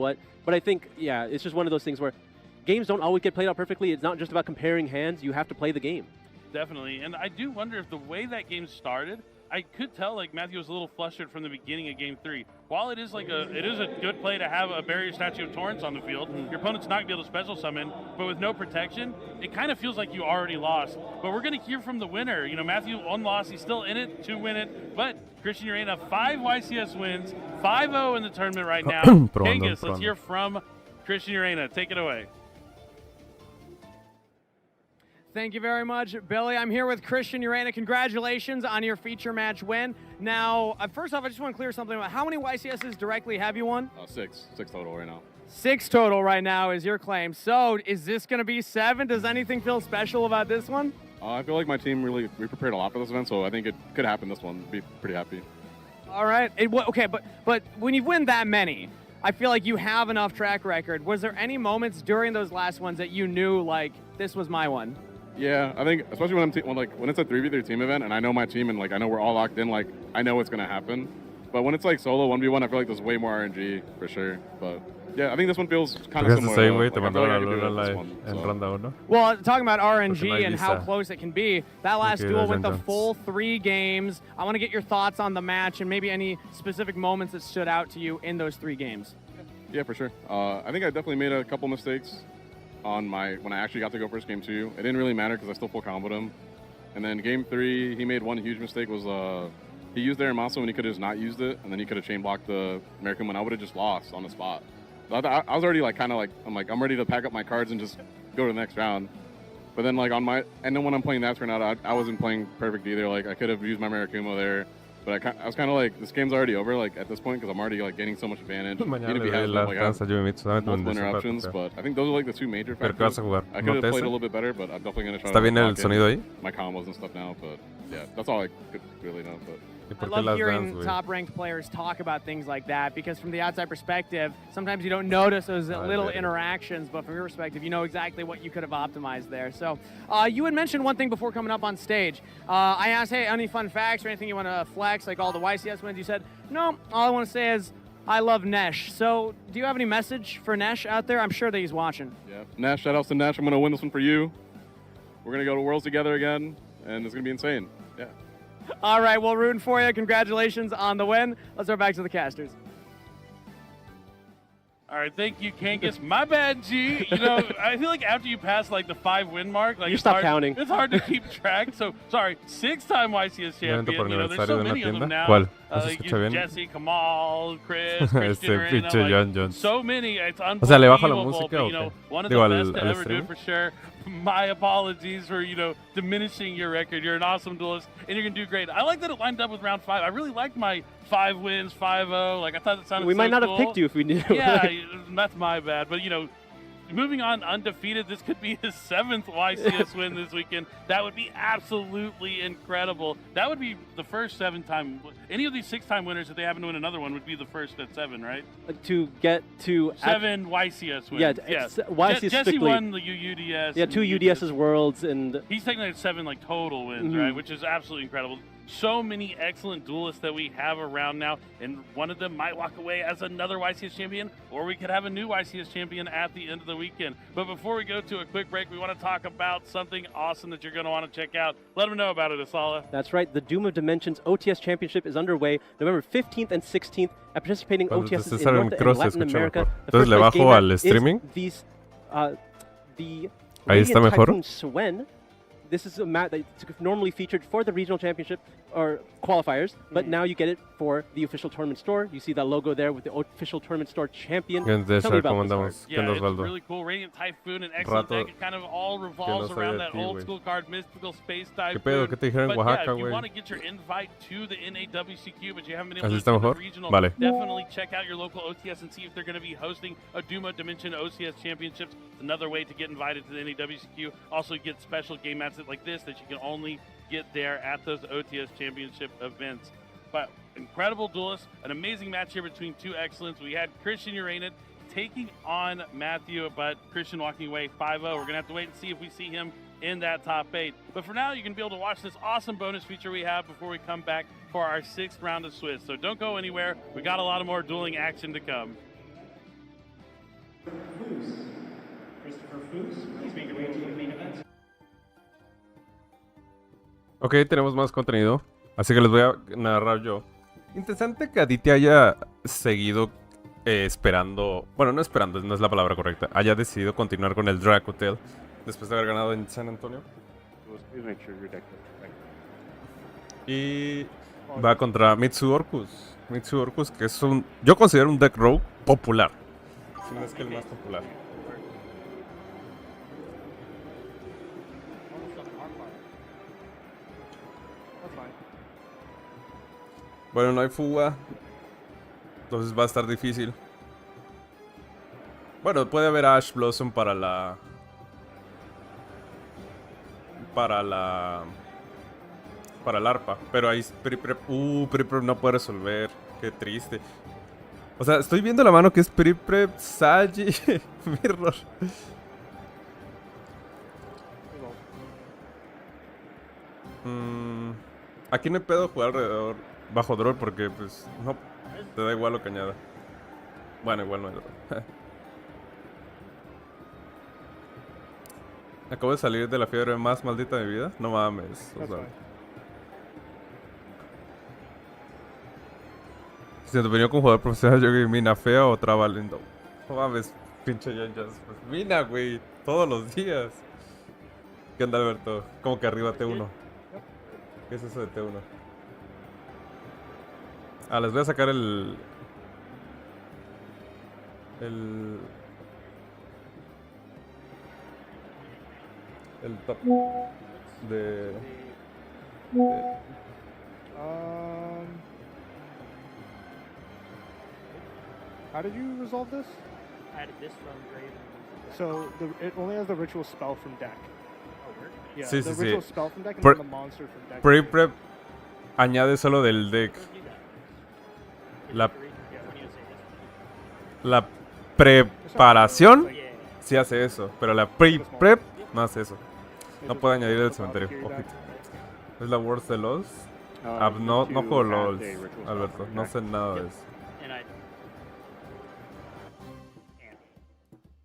what. But I think, yeah, it's just one of those things where games don't always get played out perfectly. It's not just about comparing hands. You have to play the game. Definitely. And I do wonder if the way that game started, I could tell like Matthew was a little flustered from the beginning of Game 3. While it is a good play to have a barrier statue of Torrents on the field, your opponent's not going to be able to special summon, but with no protection, it kind of feels like you already lost. But we're going to hear from the winner. You know, Matthew, 1 loss, he's still in it to win it, but Christian Urena, 5 YCS wins, 5-0 in the tournament right now. Kangas, let's hear from Christian Urena. Take it away. Thank you very much, Billy. I'm here with Christian Urena. Congratulations on your feature match win. Now, first off, I just want to clear something about how many YCSs directly have you won? 6 total right now. 6 total right now is your claim. So is this going to be 7? Does anything feel special about this one? I feel like my team we prepared a lot for this event, so I think it could happen this one. Be pretty happy. All right. Okay, but when you win that many, I feel like you have enough track record. Was there any moments during those last ones that you knew, like, this was my one? Yeah, I think especially when it's a 3v3 team event and I know my team and like I know we're all locked in, like I know what's gonna happen. But when it's like solo 1v1, I feel like there's way more RNG for sure. But yeah, I think this one feels kind of similar. Well, talking about RNG and how close it can be, that last duel went the full 3 games. I want to get your thoughts on the match and maybe any specific moments that stood out to you in those 3 games. Yeah, for sure. I think I definitely made a couple mistakes on when I actually got to go first Game 2. It didn't really matter because I still full comboed him. And then Game 3, he made one huge mistake was he used their Maso when he could have just not used it, and then he could have chain blocked the American when I would have just lost on the spot. So I was already I'm ready to pack up my cards and just go to the next round. But then when I'm playing that turn out, I wasn't playing perfect either. Like I could have used my Marakumo there. But I was kind of like, this game's already over, like, at this point, because I'm already, like, gaining so much advantage. Multiple interruptions, but I think those are, like, the 2 major factors. I could have played a little bit better, but I'm definitely going to try to lock in my combos and stuff now, but, yeah, that's all I could really know, but... I love hearing top-ranked players talk about things like that because from the outside perspective, sometimes you don't notice those little interactions, but from your perspective, you know exactly what you could have optimized there. So you had mentioned one thing before coming up on stage. I asked, hey, any fun facts or anything you want to flex, like all the YCS wins? You said, no, all I want to say is I love Nesh. So do you have any message for Nesh out there? I'm sure that he's watching. Yeah, Nesh, shout outs to Nesh. I'm going to win this one for you. We're going to go to Worlds together again, and it's going to be insane. Yeah. All right, well, rooting for you. Congratulations on the win. Let's go back to the casters. All right, thank you, Kangas. My bad, G. You know, I feel like after you pass like the 5-win mark, like you stop counting. It's hard to keep track. So sorry, 6-time YCS champion. You know, there's so many of them now. Jesse, Kamal, Chris, Christian, like, so many. It's unbelievable. But, you know, one of the best to ever do it for sure. My apologies for, you know, diminishing your record. You're an awesome duelist, and you're going to do great. I like that it lined up with round 5. I really liked my 5 wins, 5-0. Like, I thought it sounded We so might not cool. have picked you if we knew. Yeah, that's my bad. But, you know, moving on undefeated, this could be his 7th YCS win this weekend. That would be absolutely incredible. That would be the first 7-time. Any of these 6-time winners, if they happen to win another one, would be the first at 7, right? To get to 7 YCS wins. Yeah, YCS Jesse won the UDS. Yeah, 2 UDS's Worlds, and he's taking like 7 like total wins, right? Which is absolutely incredible. So many excellent duelists that we have around now, and one of them might walk away as another YCS champion, or we could have a new YCS champion at the end of the weekend. But before we go to a quick break, we want to talk about something awesome that you're going to want to check out. Let them know about it, Asala. That's right. The Doom of Dimensions OTS Championship is underway November 15th and 16th at participating OTSs in North and Latin America. Entonces le bajo al streaming. Ahí está mejor. This is a map that's normally featured for the regional championship or qualifiers, but now you get it for the official tournament store. You see that logo there with the official tournament store champion. Tell me about this card. Yeah, it's really cool. Radiant Typhoon and excellent deck. It kind of all revolves around that old school card, Mystical Space Typhoon. But yeah, if you want to get your invite to the NAWCQ, but you haven't been able to do the regional, definitely check out your local OTS and see if they're going to be hosting a Doom of Dimension OCS Championships. Another way to get invited to the NAWCQ. Also get special game mats like this that you can only get there at those OTS Championship events. But incredible duelists, an amazing match here between 2 excellents. We had Christian Urena taking on Matthew, but Christian walking away 5-0. We're going to have to wait and see if we see him in that top 8. But for now, you can be able to watch this awesome bonus feature we have before we come back for our 6th round of Swiss. So don't go anywhere. We got a lot of more dueling action to come. Ok, tenemos más contenido, así que les voy a narrar yo. Interesante que Aditya haya seguido esperando, bueno, no esperando, no es la palabra correcta, haya decidido continuar con el Drag Hotel después de haber ganado en San Antonio. Y va contra Mitsu Orcus. Mitsu Orcus, que es un, yo considero un deck rogue popular, si no es que el más popular. Bueno, no hay fuga, entonces va a estar difícil. Bueno, puede haber Ash Blossom para la... Para el arpa, pero ahí Prep no puede resolver. Qué triste. O sea, estoy viendo la mano que es Prep, Saji, Mirror. Aquí no hay pedo jugar alrededor bajo draw porque pues no te da igual lo que añada. Bueno, igual no hay draw. Acabo de salir de la fiebre más maldita de mi vida. No mames. O sea. Si te opinión con jugador profesional, yo que Mina fea o traba lindo. No mames, pinche Yanjas. Pues Mina, güey. Todos los días. ¿Qué onda, Alberto? Como que arriba T1. ¿Qué es eso de T1? Ah, les voy a sacar el top de How did you resolve this? I added this from Grave. So it only has the ritual spell from deck. Oh, word? Yeah, Sí, the sí, ritual sí. spell from deck and Pre- then the monster from deck. Prep añade solo del deck. La preparación sí hace eso, pero la prep no hace eso. No puede añadir del cementerio. Ojito. ¿Es la Words de LOL? No juego LOL, Alberto. No sé nada de eso.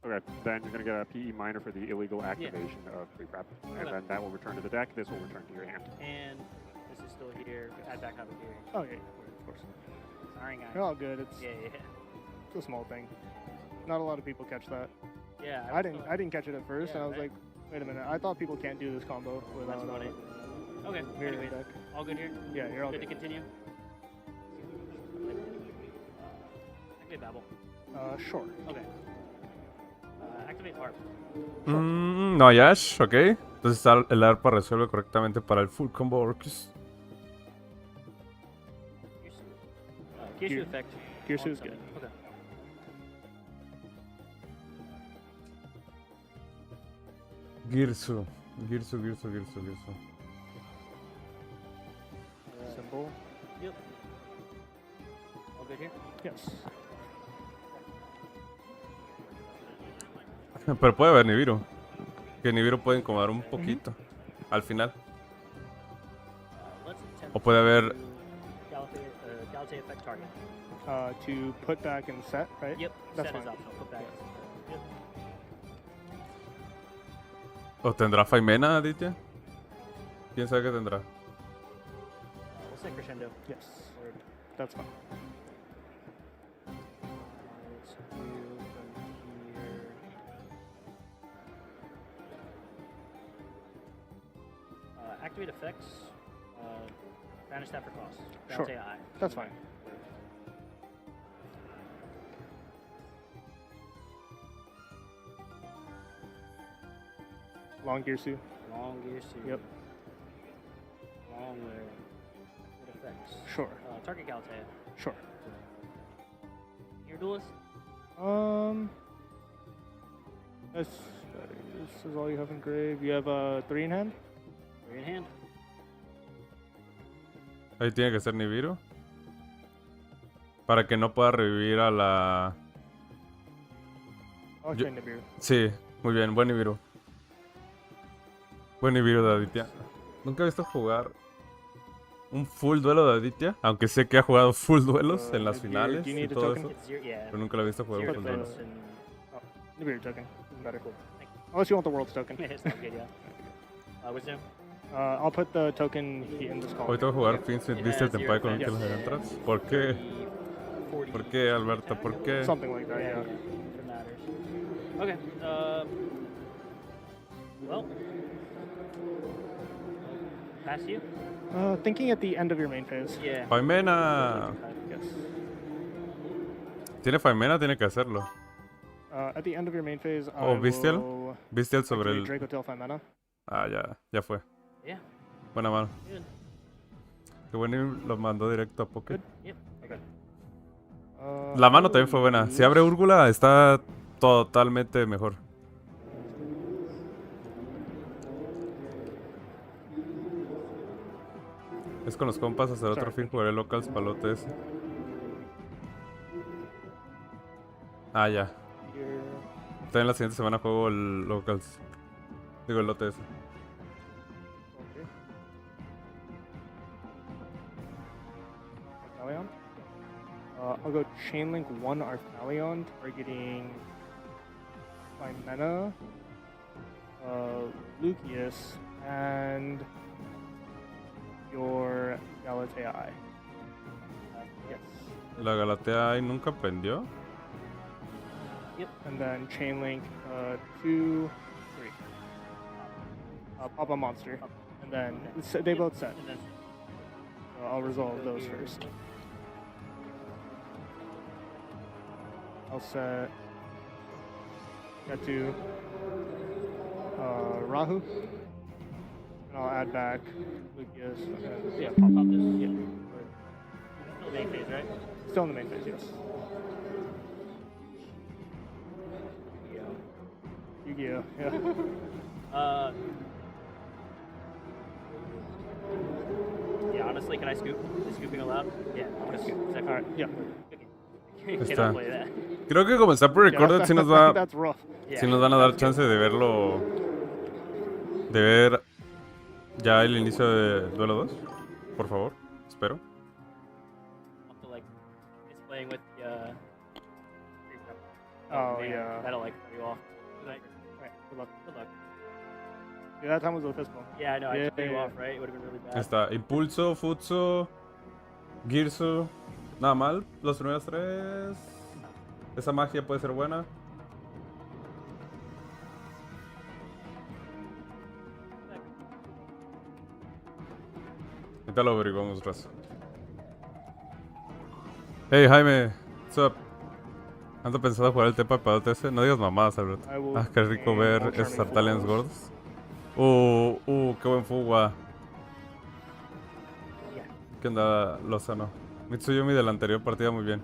Okay, then you're going to get a PE minor for the illegal activation of pre-prep. And then that will return to the deck. This will return to your hand. And this is still here. Add back up here. Oh yeah, of course. Sorry, guys. They're all good. It's Yeah. it's a small thing. Not a lot of people catch that. Yeah. I didn't catch it at first, Yeah, and I was right. like, wait a minute. I thought people can't do this combo without That's funny. Okay. mirror Anyways, deck. all good here? Yeah, you're all Good to good. continue? Activate Babel. Sure. Okay. Activate Harp. No hay Ash, ok. Entonces el arpa resuelve correctamente para el full combo Orcus. Kyushu effect. Kyushu is good. Okay. Girsu. Symbol. Yep. All good here? Yes. Pero puede haber Nibiru. Que Nibiru puede incomodar un poquito al final. Let's attempt O puede haber... to Galatea effect target. To put back and set, right? Yep. That's Set is fine. optional. Put back. Yep. ¿O tendrá Faimena, Aditya? ¿Quién sabe qué tendrá? We'll set crescendo. Yes. Word. That's fine. Let's do from here. Activate effects. Banish that for cost. Sure. Galatea Eye. That's fine. Long Girsu. Long gear suit. Yep. Long wear. What effects? Sure. Target Galatea. Sure. Ear duelist. This is all you have in grave. You have a 3 in hand. 3 in hand. Ahí tiene que ser Nibiru. Para que no pueda revivir a la... I'll Yo- train Nibiru. Sí, muy bien, buen Nibiru. Buen Nibiru de Aditya. Nunca he visto jugar un full duelo de Aditya, aunque sé que ha jugado full duelos en las Nibiru, finales do you y need a todo token? eso, It's zero, yeah. pero nunca lo he visto jugar un Zero full Put duelo. defense and Nibiru token. Better. cool. Thank Unless you want the world's token. It's not good, yeah. Wisdom? I'll put the token in this column. Hoy tengo que jugar Fins with Vistas Tempai con un kill de entrance. ¿Por qué? ¿Por qué, Alberto? ¿Por qué? Something like that, yeah. If it matters. Okay. Well. Pass you? Thinking at the end of your main phase. Yeah. Faimena. Yes. Tiene Faimena, tiene que hacerlo. At the end of your main phase, Oh, Bestial. will Bestial sobre activate el... Draco Tail Faimena. Ah, ya fue. Yeah. Buena mano. Good. Qué bueno, y lo mandó directo a Poké. Yep. Okay. La mano también fue buena. Si abre Úrgula, está totalmente mejor. Es con los compas, hasta el otro fin jugaré locals para el OTS. Ah, ya. También la siguiente semana juego el locals. Digo, el OTS. Arthalion. I'll go Chainlink 1 Arthalion, targeting Faimena, Lucius, and your Galatea. Yes. La Galatea ahí nunca prendió. Yep. And then Chainlink 2, 3. Pop a monster. And then they both set. And then So I'll resolve those first. I'll set that to Rahu. And I'll add back Lucius. And, yeah, pop this. yeah. Still main phase, right? Still in the main phase, yes. Yu-Gi-Oh! Yeah. Yeah, honestly, can I scoop? Is scooping allowed? Yeah, I want to scoop. Is that Alright, yeah. Está. Cannot play that. Creo que comenzar por recorded Yeah, si nos va... that's rough. Yeah. Si nos van a dar chance de verlo... De ver... Ya el inicio de Duelo 2. Por favor. Espero. Up to, like, it's playing with the, Oh, man, yeah. That'll, like, throw you off. Like, Alright, good luck. good luck. Yeah, that time was with Fistball. Yeah, I know, I Yeah, just threw you yeah. off, right? It would have been really bad. Está Impulso, Futsu, Girsu. Nada mal. Los primeros tres. Esa magia puede ser buena. Ahorita lo averiguamos, raza. Hey Jaime, what's up? Ando pensando jugar el Tepa para OTS. No digas mamadas, Alberto. Ah, qué rico ver esos Artalians gordos. Qué buen fuga. ¿Qué onda, Lozano? Mitsuyumi de la anterior partida muy bien.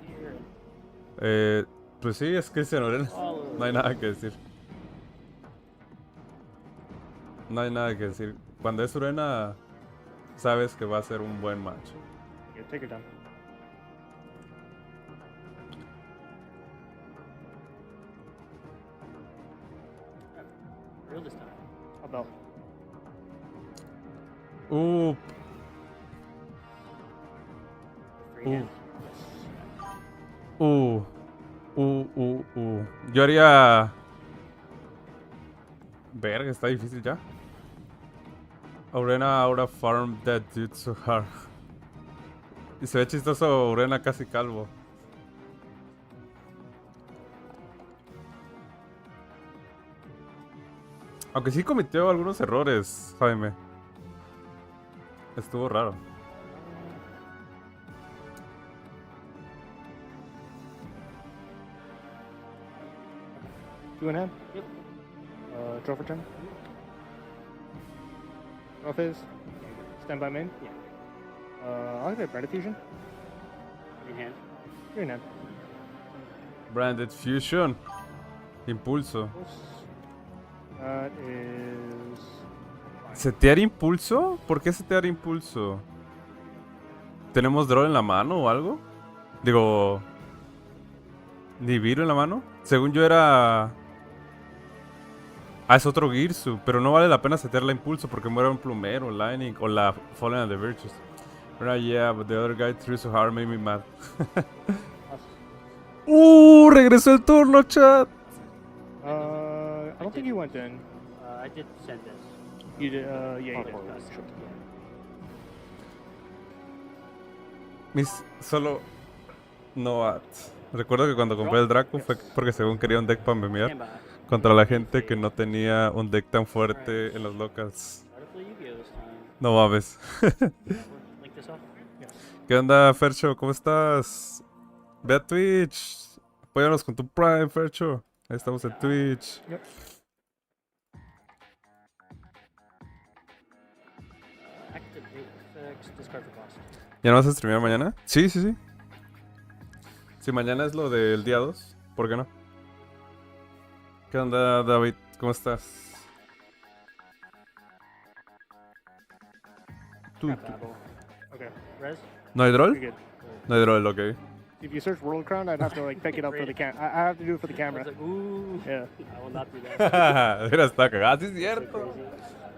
Pues sí, es Cristian Urena. No hay nada que decir. No hay nada que decir. Cuando es Urena, sabes que va a ser un buen match. Yeah, take your time. Real this time. About. Free hand. Yo haría... Verga, está difícil ya. Urena ahora farm that dude so hard. Y se ve chistoso Urena casi calvo. Aunque sí cometió algunos errores, Jaime. Estuvo raro. Two in hand? Yep. Draw for turn? Draw phase? Stand by main? Yeah. I'll activate Branded Fusion. Free hand. You're in hand. Branded Fusion. Impulso. That is... ¿Setear impulso? ¿Por qué setear impulso? ¿Tenemos draw en la mano o algo? Digo... ¿Nibiro en la mano? Según yo era... Ah, es otro Girsu, pero no vale la pena setear la impulso porque muere un plumero, Lightning o la Fallen of the Virtues. Yeah, but the other guy threw so hard, made me mad. Regresó el turno, chat. I don't don't think you went in. I did send this. You did, yeah, you Oh, did. yeah. Sure. Mis solo no ads. Recuerdo que cuando compré el Draco fue porque según quería un deck para memear contra la gente que no tenía un deck tan fuerte en los locals. No mames. ¿Qué onda, Fercho? ¿Cómo estás? Ve a Twitch. Apóyanos con tu Prime, Fercho. Ahí estamos en Twitch. Yep. ¿Ya no vas a streamear mañana? Sí, sí, sí. Si mañana es lo del día 2, ¿por qué no? ¿Qué onda, David? ¿Cómo estás? Okay. ¿No hay droll? You're good. No hay droll, ok. If you search World Crown, I'd have to like pick it up for the cam. I have to do it for the camera. Yeah. I will not do that. Mira, está cagado. Sí, es cierto.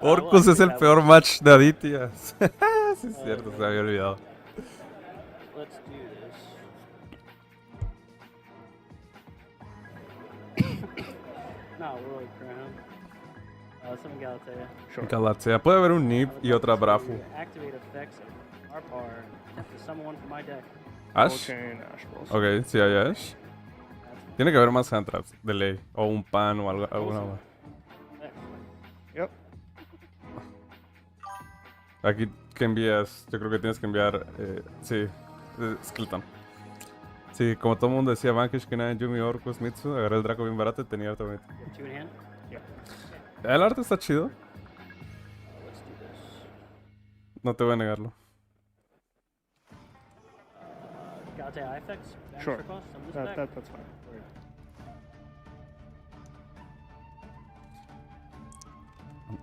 Orcus es el peor match de Aditias. Sí, es cierto, se me había olvidado. Let's do this. No, World Crown. Some Galatea. Sure. Galatea. Puede haber un Nip y otra Brafu. Activate effects of our power. Have to summon one from my deck. Ash. Ash Balls. Ok, sí hay Ash. Tiene que haber más hand traps de ley. O un pan o algo, alguna más. Yep. Aquí, ¿qué envías? Yo creo que tienes que enviar. Sí, Skeleton. Sí, como todo el mundo decía, Vanquish, Kenan, Yumi, Orcus, Mitsu. Agarré el Draco bien barato y tenía harto bonito. Two in hand. El arte está chido. Let's do this. No te voy a negarlo. Galatea effects. Banish Sure. for cost on this deck. That's fine.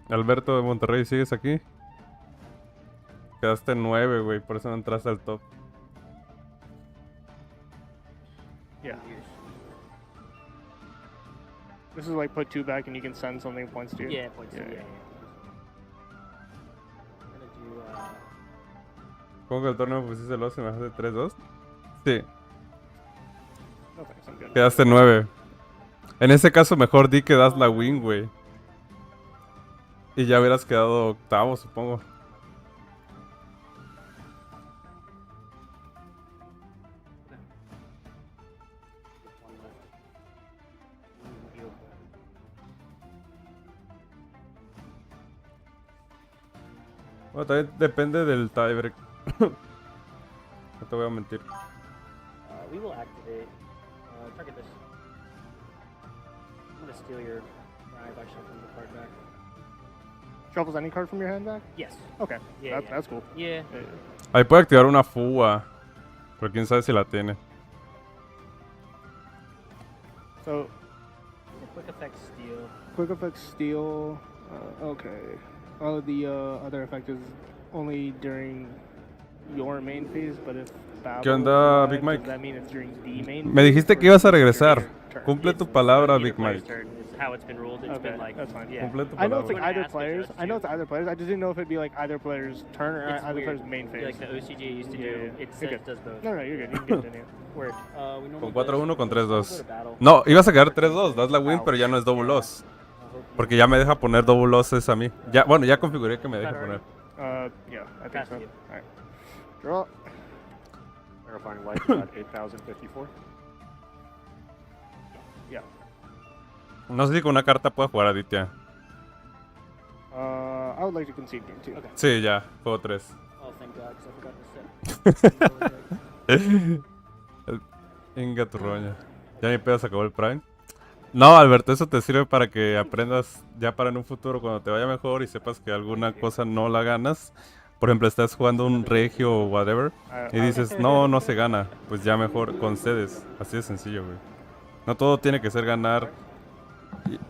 Alberto de Monterrey, ¿sigues aquí? Quedaste 9, güey, por eso no entraste al top. Yeah. This is like put 2 back and you can send something points to you. Yeah, points. Yeah. Yeah. We're gonna do. ¿Cómo que el torneo pusiste los y me dejaste 3-2? Sí, No thanks, I'm good. quedaste 9. En ese caso, mejor di que das la win, güey. Y ya hubieras quedado octavo, supongo. Bueno, también depende del tiebreak. No te voy a mentir. We will activate. Target this. I'm gonna steal your drive by shuffling the card back. Shuffles any card from your hand back? Yes. Okay. Yeah, That's cool. Yeah. Ahí puede activar una fuga. Pero quién sabe si la tiene. So, Quick effect steal. quick effect steal. Okay. Oh, the other effect is only during your main phase, but if battle ¿Qué onda, arrives, Big Mike? does that mean it's during the main Me dijiste que ibas a regresar. turn? Cumple tu palabra, Big Mike. Is how it's been ruled. It's Okay, been like. that's fine. Yeah. Cumple tu I know it's palabra. like either Ask if players. that's I know you. it's either players. I just didn't know if it'd be like either player's turn or It's either weird. player's main phase. Like the OCG used to do. Yeah. It You're says good. does both. No, you're good. You can continue. Word. We normally Con 4-1 con Go 3-2. to battle. No, ibas a quedar 3-2. Das la win, pero ya no es double loss. Porque ya me deja poner double losses a mí. Ya, bueno, ya configuré que me deja poner. Yeah, I think Pass so. you. Alright. Draw. Verifying life is at 8,054. Yeah. No sé si con una carta pueda jugar Aditya. I would like to concede game 2. Okay. Sí, ya. Juego 3. Oh, thank God, because I forgot to set. Venga tu roña. Ya mi pedo se acabó el Prime. No, Alberto, eso te sirve para que aprendas ya para en un futuro cuando te vaya mejor y sepas que alguna cosa no la ganas. Por ejemplo, estás jugando un regio o whatever y dices, no se gana. Pues ya mejor concedes. Así de sencillo, güey. No todo tiene que ser ganar.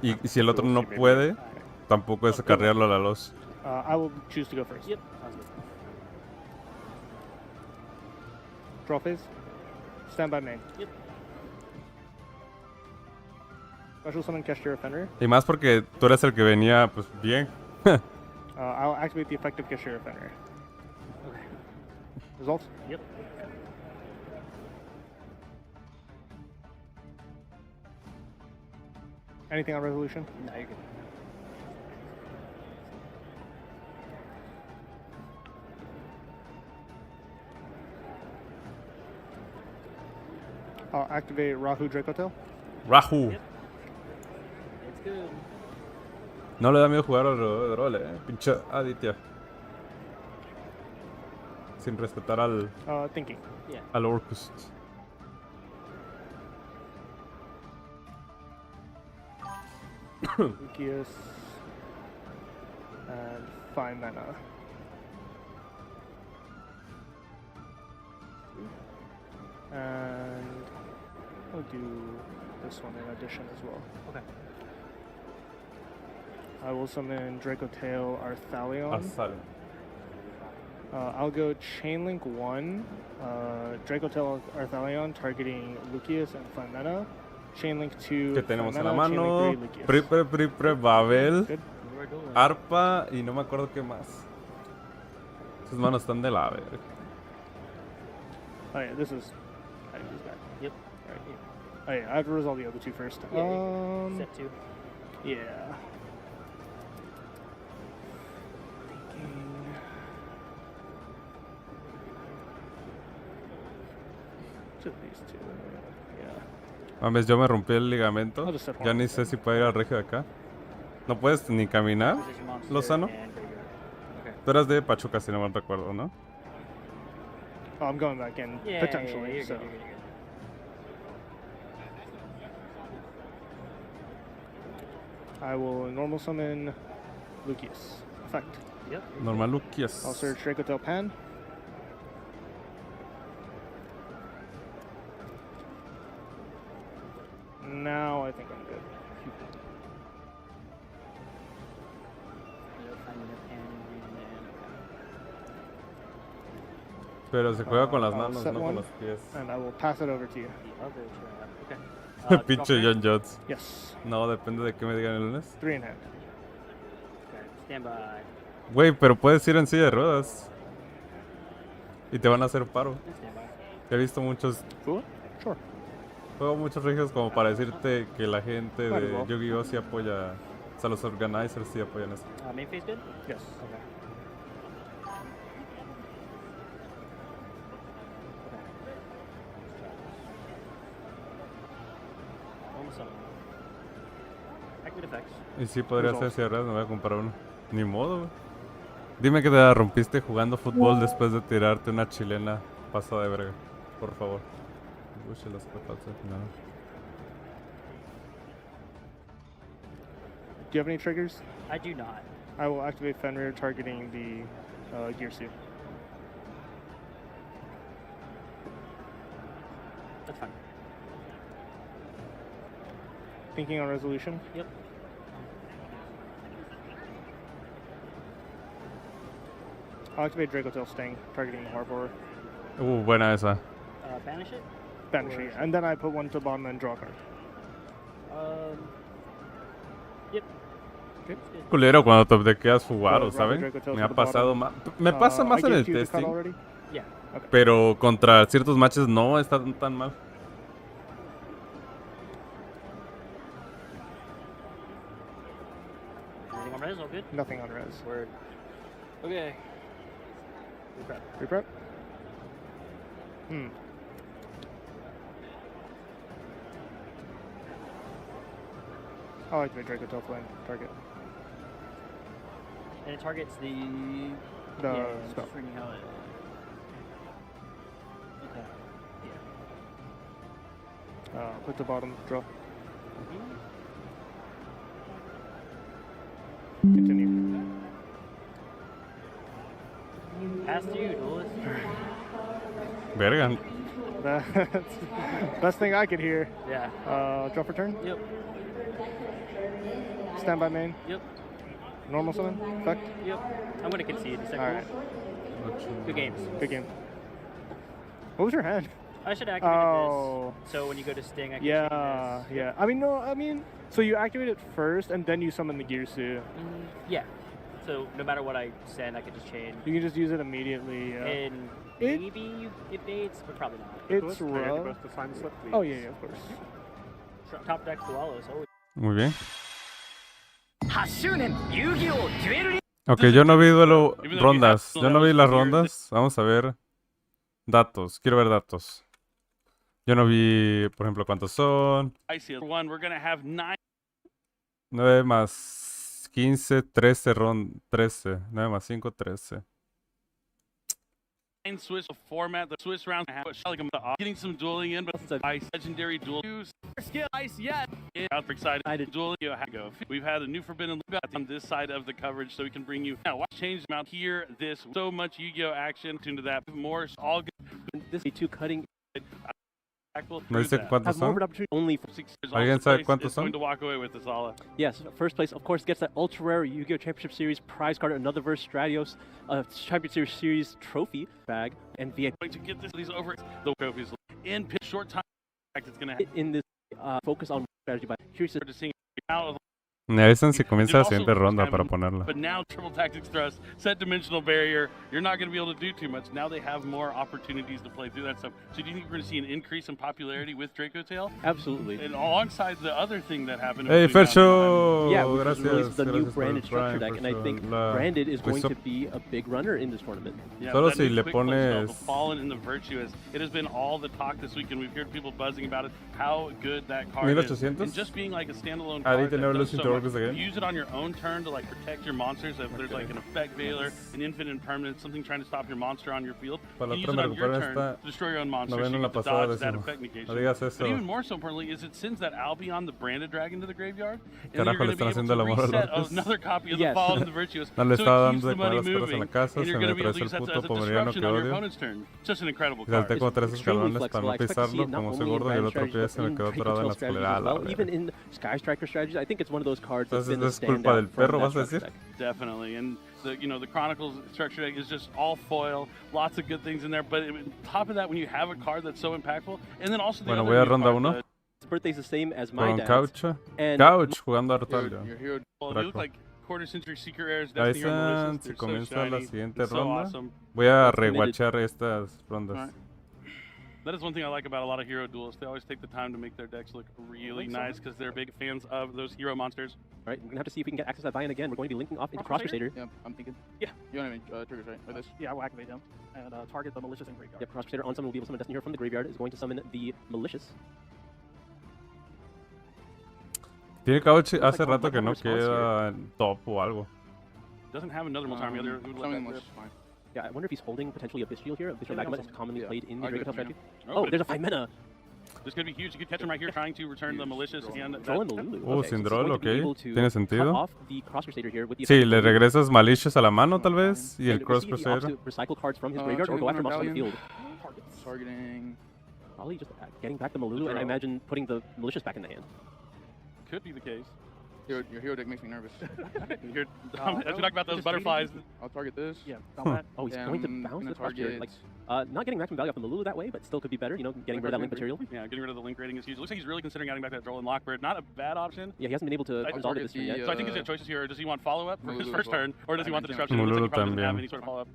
Y si el otro no puede, tampoco es acarrearlo a la loss. I will choose to go first. Yep. Sounds good. Draw phase. Stand by main. Yep. Special summon Kesher Offender. Y más porque tú eres el que venía, pues, bien. I'll activate the effective Kesher Offender. Okay. Results? Yep. Anything on resolution? No, you're good. I'll activate Rahu Dracotail. Rahu. Yep. It's good. No le da miedo jugar al de rol, pinche Aditya. Sin respetar al... Thinking. Yeah. al Orcus. Lucius. And 5 mana. And I'll do this one in addition as well. Okay. I will summon Dracotail Arthalion. Asal. I'll go Chainlink 1, Dracotail Arthalion targeting Lucius and 5 mana. Chainlink 2, Que tenemos en la 5 mana, mano. Chainlink 3, Lucius. Babel. Good. We're doing. Arpa y no me acuerdo qué más. Sus manos están de la verga. Oh yeah, this is... I use that. Yep. Alright. Oh yeah, I have to resolve the other two first. Yeah, Set 2. Yeah. Thinking... Just these two. Yeah. Mames, yo me rompí el ligamento. I'll just set Ya one. ni sé si puedo ir al regio de acá. No puedes ni caminar. Position monster Lozano. and graveyard. Okay. Tú eras de Pachuca, si no me recuerdo, ¿no? Oh, I'm going back in, Yeah, potentially, you're so... good, you're good. I will normal summon Lucius. Effect. Yep. Normal Lucius. I'll search Dracotail Pan. Now I think I'm good. Yep, I'm gonna pan green and Pero se juega con las I'll manos, set no one, con los pies. and I will pass it over to you. the other trap. Okay. Pinche draw John Jones. Yes. No, depende de qué me digan el lunes. 3 in hand. Okay. Stand by. Güey, pero puedes ir en silla de ruedas. Y te van a hacer paro. Stand by. He visto muchos... Cool? Sure. Juego muchos regios como para decirte que la gente Might as de well. Yu-Gi-Oh! Sí apoya... O sea, los organizers sí apoyan eso. Main phase good? Yes. Okay. Almost done. Activate effects. Y sí podría ser Resolve. silla de ruedas, me voy a comprar uno. Ni modo, güey. Dime que te la rompiste jugando fútbol después de tirarte una chilena pasada de verga. Por favor. Uy, se las patas al final. Do you have any triggers? I do not. I will activate Fenrir targeting the gear suit. That's fine. Thinking on resolution? Yep. I'll activate Dracotail Sting targeting the Harbor. Buena esa. Banish it? Banishing it. And then I put one to the bottom and draw a card. Yep. Okay. Culero cuando te quedas jugado, Robert ¿saben? Dracotail Me to ha the pasado bottom. más. Me pasa más I en gave el two to cut testing. already? Yeah. Pero contra ciertos matches no está tan mal. Anything on res? All good? Nothing on res. Word. Okay. Reprep. Reprep? Hmm. I'll activate Dracotail Flame target. And it targets the... The yeah, spell. just reading how it... Okay. Yeah. Put the bottom, draw. Continue. Pass to you, duelist. Verga. That's best thing I could hear. Yeah. Draw for turn. Yep. Stand by main. Yep. Normal summon. Effect. Yep. I'm gonna concede. Is that Alright. cool? Good games. Good game. What was your hand? I should activate Oh. this. So when you go to Sting, I can Yeah, chain this. yeah. I mean, so you activate it first and then you summon the gear suit. Yeah. So no matter what I send, I can just chain. You can just use it immediately. And It- maybe it baits, but probably not. It's Can I get rough. the sign slip, please? Oh, yeah, of course. Top deck Koalos, always. Muy bien. Ok, yo no vi duelo rondas. Yo no vi las rondas. Vamos a ver datos. Quiero ver datos. Yo no vi, por ejemplo, cuántos son. 9 más 15, 13 13. 9 más 5, 13. Swiss format, the Swiss round, getting some dueling in, but it's a legendary duel. Skill YCS. Excited duel. We've had a new forbidden on this side of the coverage, so we can bring you now. Watch change them out here. This so much Yu-Gi-Oh action. Tune to that. More all good. This be too cutting. ¿No dice cuántos son? ¿Alguien sabe cuántos son? Yes, first place, of course, gets that ultra rare Yu-Gi-Oh! Championship Series prize card, another verse Stratios Championship Series trophy bag, and via to get these over the trophies in short time. It's gonna in this focus on strategy by curious to see out of. Me avisan si comienza la siguiente ronda para ponerla. But now triple tactics thrust, set dimensional barrier, you're not going to be able to do too much. Now they have more opportunities to play through that stuff. So do you think we're going to see an increase in popularity with Draco Tail? Absolutely. And alongside the other thing that happened. Hey, Fercho! Yeah, which gracias, is the new branded structure deck, and I think branded is going to be a big runner in this tournament. Yeah, Solo si le pones... The Fallen and the Virtuous. It has been all the talk this week, and we've heard people buzzing about it, how good that card is. And just being like a standalone card that does so much. Use it on your own turn to like protect your monsters. If there's like an effect veiler, an infinite impermanence, something trying to stop your monster on your field, you use it on your turn to destroy your own monster. So you get to dodge that effect negation. But even more so importantly is it sends that Albion, the branded dragon, to the graveyard, and then you're going to be able to reset another copy of the Fallen and the Virtuous, so it keeps the money moving, and you're going to be able to use that as a disruption on your opponent's turn. It's just an incredible card. Salté como 3 escalones para no pisarlo, como soy gordo, y el otro pie se me quedó atorado en la escalera. Even in Sky Striker strategies, I think it's one of those cards that's been a culpa del perro, vas a decir? Definitely, and the Chronicles structure deck is just all foil, lots of good things in there. But on top of that, when you have a card that's so impactful, and then also the bueno, other voy a ronda 1. His birthday's the same as my dad's. Couch. Couch jugando Artalio. You look like quarter century secret rares. Dyson, si comienza la siguiente ronda, voy a rewatchar estas rondas. That is one thing I like about a lot of hero duelists. They always take the time to make their decks look really nice because they're big fans of those hero monsters. All right, we're going to have to see if we can get access to that buy-in again. We're going to be linking off into Cross Crusader. Yeah, I'm thinking. Yeah. You want to triggers, right? Or this? Yeah, we'll activate them and target the malicious in graveyard. Yep, Cross Crusader on summon will be able to summon Destiny Hero from the graveyard. Is going to summon the malicious. Tiene Couch hace rato que no queda en top o algo. Doesn't have another Multarmy. Fine. Yeah, I wonder if he's holding potentially a Bestial here. A Bestial Magma is commonly played in the Draco strategy. Oh, there's a 5 mana. This could be huge. You could catch him right here trying to return the malicious and sin draw, ok. Tiene sentido. Sí, sí, le regresas malicious a la mano tal vez y el Cross Crusader. Recycle cards from his graveyard or go after monsters on the field. Targeting. Probably just getting back the Malulu and I imagine putting the malicious back in the hand. Could be the case. Your hero deck makes me nervous. As we talk about those butterflies. I'll target this. Yeah. Oh, he's going to bounce this target. Like, not getting maximum value off the Malulu that way, but still could be better. You know, getting rid of that link material. Yeah, getting rid of the link rating is huge. It looks like he's really considering adding back that Droll and Lockbird. Not a bad option. Yeah, he hasn't been able to resolve it this turn yet. So I think he's got choices here. Does he want follow-up for his first turn, or does he want the disruption? It looks like he probably doesn't have any sort of follow-up.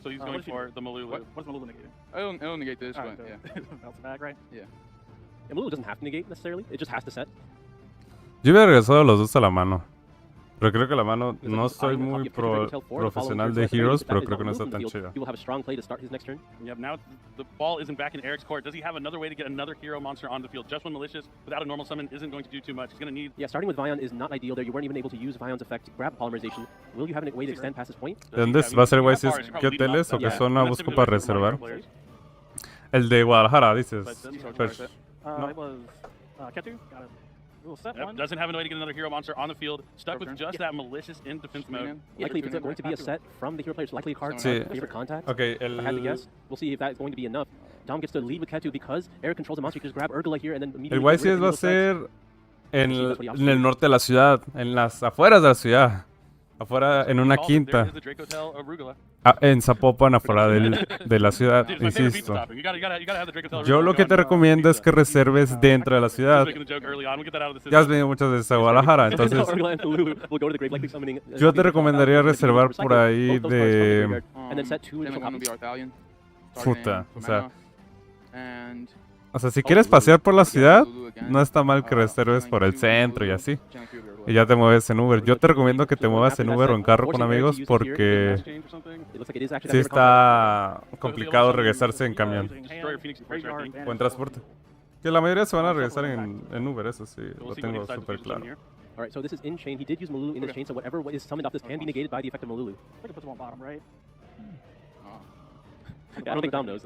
So he's going for the Malulu. What's Malulu negating? I don't negate this, but yeah. Bounce back, right? Yeah. Malulu doesn't have to negate necessarily. It just has to set. Yo hubiera regresado los dos a la mano. Pero creo que la mano, no soy muy profesional de Heroes, pero creo que no está tan chida. He will have a strong play to start his next turn. Yep, now the ball isn't back in Eric's court. Does he have another way to get another hero monster on the field? Just one malicious without a normal summon isn't going to do too much. He's going to need... Yeah, starting with Vion is not ideal there. You weren't even able to use Vion's effect to grab polymerization. Will you have a way to extend past this point? ¿Dónde va a ser YCS PITTSBURGH o qué zona busco para reservar? El de Guadalajara, dices. It was Ketu. Got it. Yep, doesn't have a way to get another hero monster on the field. Stuck with just that malicious in defense mode. Likely if it's going to be a set from the hero players, likely a card favorite contact. Okay, if I had to guess, we'll see if that's going to be enough. Dom gets to lead with Ketu because Eric controls the monster. He can just grab Urgula here and then immediately... El YCS va a ser en el norte de la ciudad, en las afueras de la ciudad. Afuera, en una quinta. En Zapopan, afuera de la ciudad, insisto. Yo lo que te recomiendo es que reserves dentro de la ciudad. Ya has venido muchas veces a Guadalajara, entonces... Yo te recomendaría reservar por ahí de... Puta, o sea... O sea, si quieres pasear por la ciudad, no está mal que reserves por el centro y así. Y ya te mueves en Uber. Yo te recomiendo que te muevas en Uber o en carro con amigos porque sí está complicado regresarse en camión o en transporte. Que la mayoría se van a regresar en Uber, eso sí, lo tengo súper claro. Alright, so this is in chain. He did use Malulu in his chain, so whatever is summoned off this can be negated by the effect of Malulu. I can put them on bottom right. Yeah, I don't think Dom knows.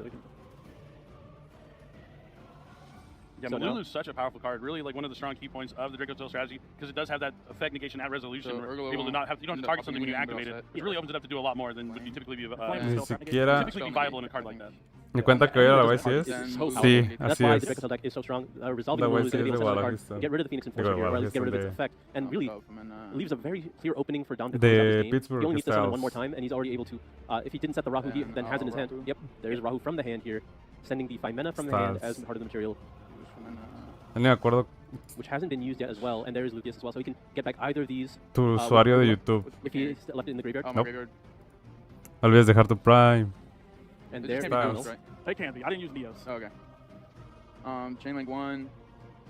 Yeah, So Malulu's such a powerful card. Really, like one of the strong key points of the Draco Tail strategy, because it does have that effect negation at resolution. So, Where able to not have, you don't have to target something when you activate it. It really opens it up to do a lot more than would typically be Ni siquiera typically be viable in a card like that. ni cuenta que voy a la YCS. Sí, That's así why the Draco es. Tail deck is so strong. Resolving La Malulu is going to be YCS de able to set the card, Guadalajara. get rid of the Phoenix Enforcer here, or at least get rid of its effect, and really leaves a very clear opening for Dom to close out De this game. Pittsburgh He only needs to summon styles. one more time, and he's already able to. If he didn't set the Rahu, he then has in his hand. Yep, there is Rahu from the hand here, sending the 5 mana from the hand as part of the material, No me acuerdo which hasn't been used yet as well. And there is Lucius as well, so he can get back either of these tu usuario de YouTube. if he left it in the graveyard. Nope. No olvides dejar tu Prime. And It there just is can't be Neos. Neos, right? They can't be. I didn't use Neos. Oh, okay. Chainlink 1,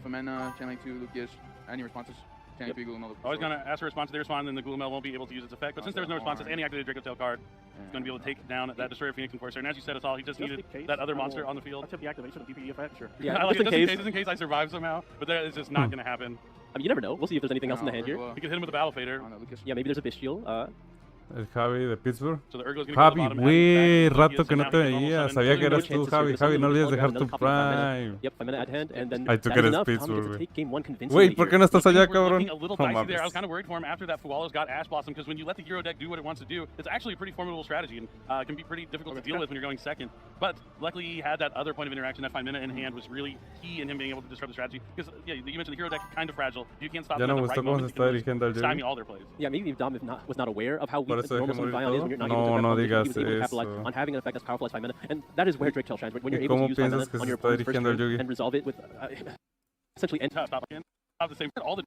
Femena, Chainlink 2, Lucas. Any responses? Chainlink 3, Glumel. Always gonna ask for a response. They respond, then the Glumel won't be able to use its effect. But since there's no response, any activated Draco Tail card, it's gonna be able to take down that Destroyer Phoenix Enforcer. And as you said, he just needed that other monster on the field. I'll tip the activation of DPE effect, sure. Yeah, I like just it, in just in case I survive somehow. But that is just not gonna happen. I mean, you never know. We'll see if there's anything else in the hand here. You can hit him with a Battle Fader. Yeah, maybe there's a Bestial. El Javi de Pittsburgh. So the Urgo's gonna Javi, go to the bottom, güey, add back, rato que no te veía. Sabía que eras tú, Javi. Javi, no olvides dejar tu Prime. Yep, 5 mana at hand, and then Ay, tú that que is eres enough. Tom Pittsburgh, gets to güey. take game 1 convincingly Güey, ¿por qué here. no estás allá, We're cabrón? looking a little No dicey there. I was mames. kind of worried for him after that Fualos got Ash Blossom, because when you let the Hero deck do what it wants to do, it's actually a pretty formidable strategy and can be pretty difficult to deal with when you're going second. But luckily he had that other point of interaction. That 5 mana in hand was really key in him being able to disrupt the strategy. Because yeah, you mentioned the Hero deck kind of fragile. You can't stop Ya them no at me the gustó right cómo se moment. está dirigiendo al Stymie Jerry. all their plays. Yeah, maybe if Dom was not aware of how Por weak eso the normal dejé summon morir Vion is todo. when you're not No, able to no he digas was able to capitalize eso. on having an effect as powerful as 5 mana, and that is where Drake Tail shines. When you're ¿Y able to cómo use 5 mana piensas que on se your está opponent's first dirigiendo el turn Yugi? and resolve it with essentially end. Top again. Have the same all the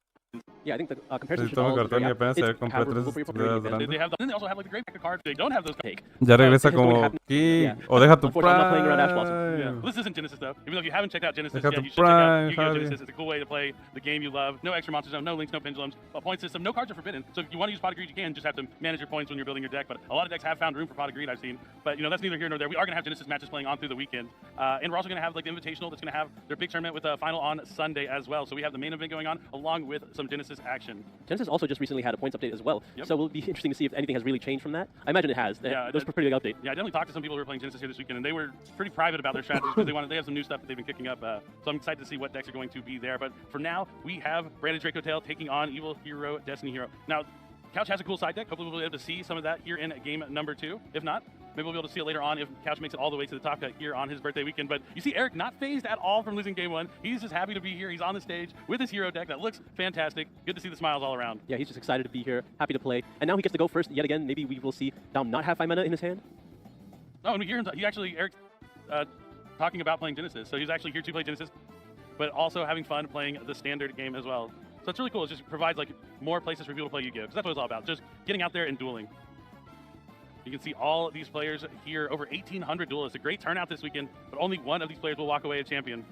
Yeah, I think the comparison should Necesito mi all cartón y apenas se it's compré have 3 removal for your opponent dedos again. they have. Then they also have like the great deck of cards. They don't have those. Take. Ya regresa it's going to como happen. aquí. Yeah. O deja tu Unfortunately, I'm not playing around Ash Blossom. Yeah. Prime. Well, this isn't Genesis though. Even though if you haven't checked out Genesis Deja yet, tu you should check out Prime, Yu-Gi-Oh! Javi. Genesis. It's a cool way to play the game you love. No extra monster zone, no links, no pendulums, a point system. No cards are forbidden. So if you want to use Pot of Greed, you can. Just have to manage your points when you're building your deck. But a lot of decks have found room for Pot of Greed, I've seen. But you know that's neither here nor there. We are going to have Genesis matches playing on through the weekend, and we're also going to have like the Invitational that's going to have their big tournament with a final on Sunday as well. So we have the main event going on along with some Genesis action. Genesis also just recently had a points update as well, so it'll be interesting to see if anything has really changed from that. I imagine it has. Yeah, that was a pretty big update. Yeah, I definitely talked to some people who were playing Genesis here this weekend, and they were pretty private about their strategies because they have some new stuff that they've been kicking up. So I'm excited to see what decks are going to be there. But for now, we have Branded Draco Tail taking on Evil Hero, Destiny Hero. Now, Couch has a cool side deck. Hopefully we'll be able to see some of that here in game number 2. If not, maybe we'll be able to see it later on if Couch makes it all the way to the top cut here on his birthday weekend. But you see Eric not phased at all from losing game 1. He's just happy to be here. He's on the stage with his hero deck that looks fantastic. Good to see the smiles all around. Yeah, he's just excited to be here, happy to play. And now he gets to go first yet again. Maybe we will see Dom not have 5 mana in his hand. Oh, and we hear him, Eric talking about playing Genesis. So he's actually here to play Genesis, but also having fun playing the standard game as well. So it's really cool. It just provides like more places for people to play Yu-Gi-Oh! Because that's what it's all about. Just getting out there and dueling. You can see all of these players here, over 1,800 duelists. A great turnout this weekend, but only one of these players will walk away a champion.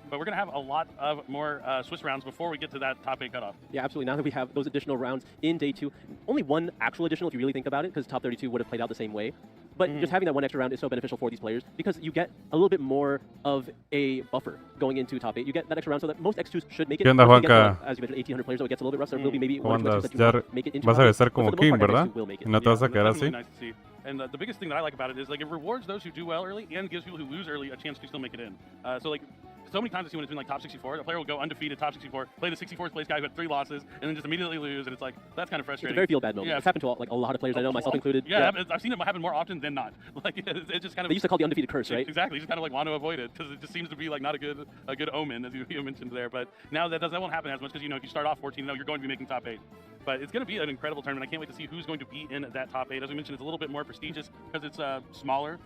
But we're going to have a lot of more Swiss rounds before we get to that top 8 cutoff. Yeah, absolutely. Now that we have those additional rounds in day 2, only one actual additional if you really think about it, because top 32 would have played out the same way. But just having that one extra round is so beneficial for these players because you get a little bit more of a buffer going into top 8. You get that extra round so that most X2s should make it. ¿Qué onda, Juanca? As you mentioned, 1,800 players, so it gets a little bit rough. So there will be maybe ¿Cómo one or two andas? X2s that Ya you won't make it into vas a top 8, regresar but como for the most King, part, ¿verdad? X2 will make it. Y no te vas a quedar That's así. really nice to see. And the biggest thing that I like about it is like it rewards those who do well early and gives people who lose early a chance to still make it in. So like so many times I see when it's been like top 64, a player will go undefeated top 64, play the 64th place guy who had 3 losses, and then just immediately lose, and it's like that's kind of frustrating. It's a very feel bad moment. Yeah, It's happened to a lot of players I know, myself included. Yeah, I've seen it happen more often than not. Like it just kind of. They used to call the undefeated curse, right? Exactly. You just kind of like want to avoid it because it just seems to be like not a good omen, as you mentioned there. But now that won't happen as much because you know if you start off 14, you're going to be making top 8. But it's going to be an incredible tournament. I can't wait to see who's going to be in that top 8. As we mentioned, it's a little bit more prestigious because it's smaller.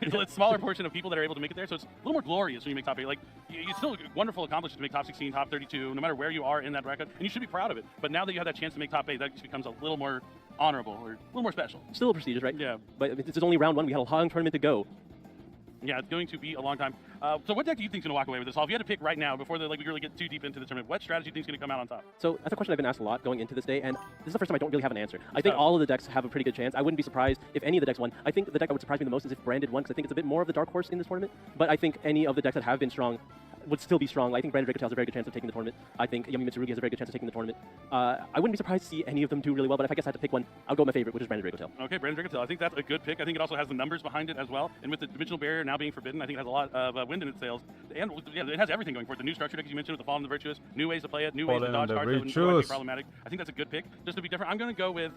It's a smaller portion of people that are able to make it there, so it's a little more glorious when you make top 8. Like, you still wonderful accomplishment to make top 16, top 32, no matter where you are in that bracket, and you should be proud of it. But now that you have that chance to make top 8, that just becomes a little more honorable or a little more special. Still prestigious, right? Yeah. But this is only round 1. We had a long tournament to go. Yeah, it's going to be a long time. So what deck do you think is going to walk away with this all? If you had to pick right now, before we really get too deep into the tournament, what strategy do you think is going to come out on top? So that's a question I've been asked a lot going into this day, and this is the first time I don't really have an answer. I think all of the decks have a pretty good chance. I wouldn't be surprised if any of the decks won. I think the deck that would surprise me the most is if Branded won, because I think it's a bit more of the dark horse in this tournament. But I think any of the decks that have been strong would still be strong. I think Branded Dracotail has a very good chance of taking the tournament. I think Yummy Mitsurugi has a very good chance of taking the tournament. I wouldn't be surprised to see any of them do really well, but if I guess I had to pick one, I'll go with my favorite, which is Branded Dracotail. Okay, Branded Dracotail. I think that's a good pick. I think it also has the numbers behind it as well. And with the dimensional barrier now being forbidden, I think it has a lot of wind in its sails. And yeah, it has everything going for it. The new structure deck, as you mentioned, with the Fall and the Virtuous, new ways to play it, new ways to dodge cards that would be problematic. I think that's a good pick. Just to be different, I'm going to go with,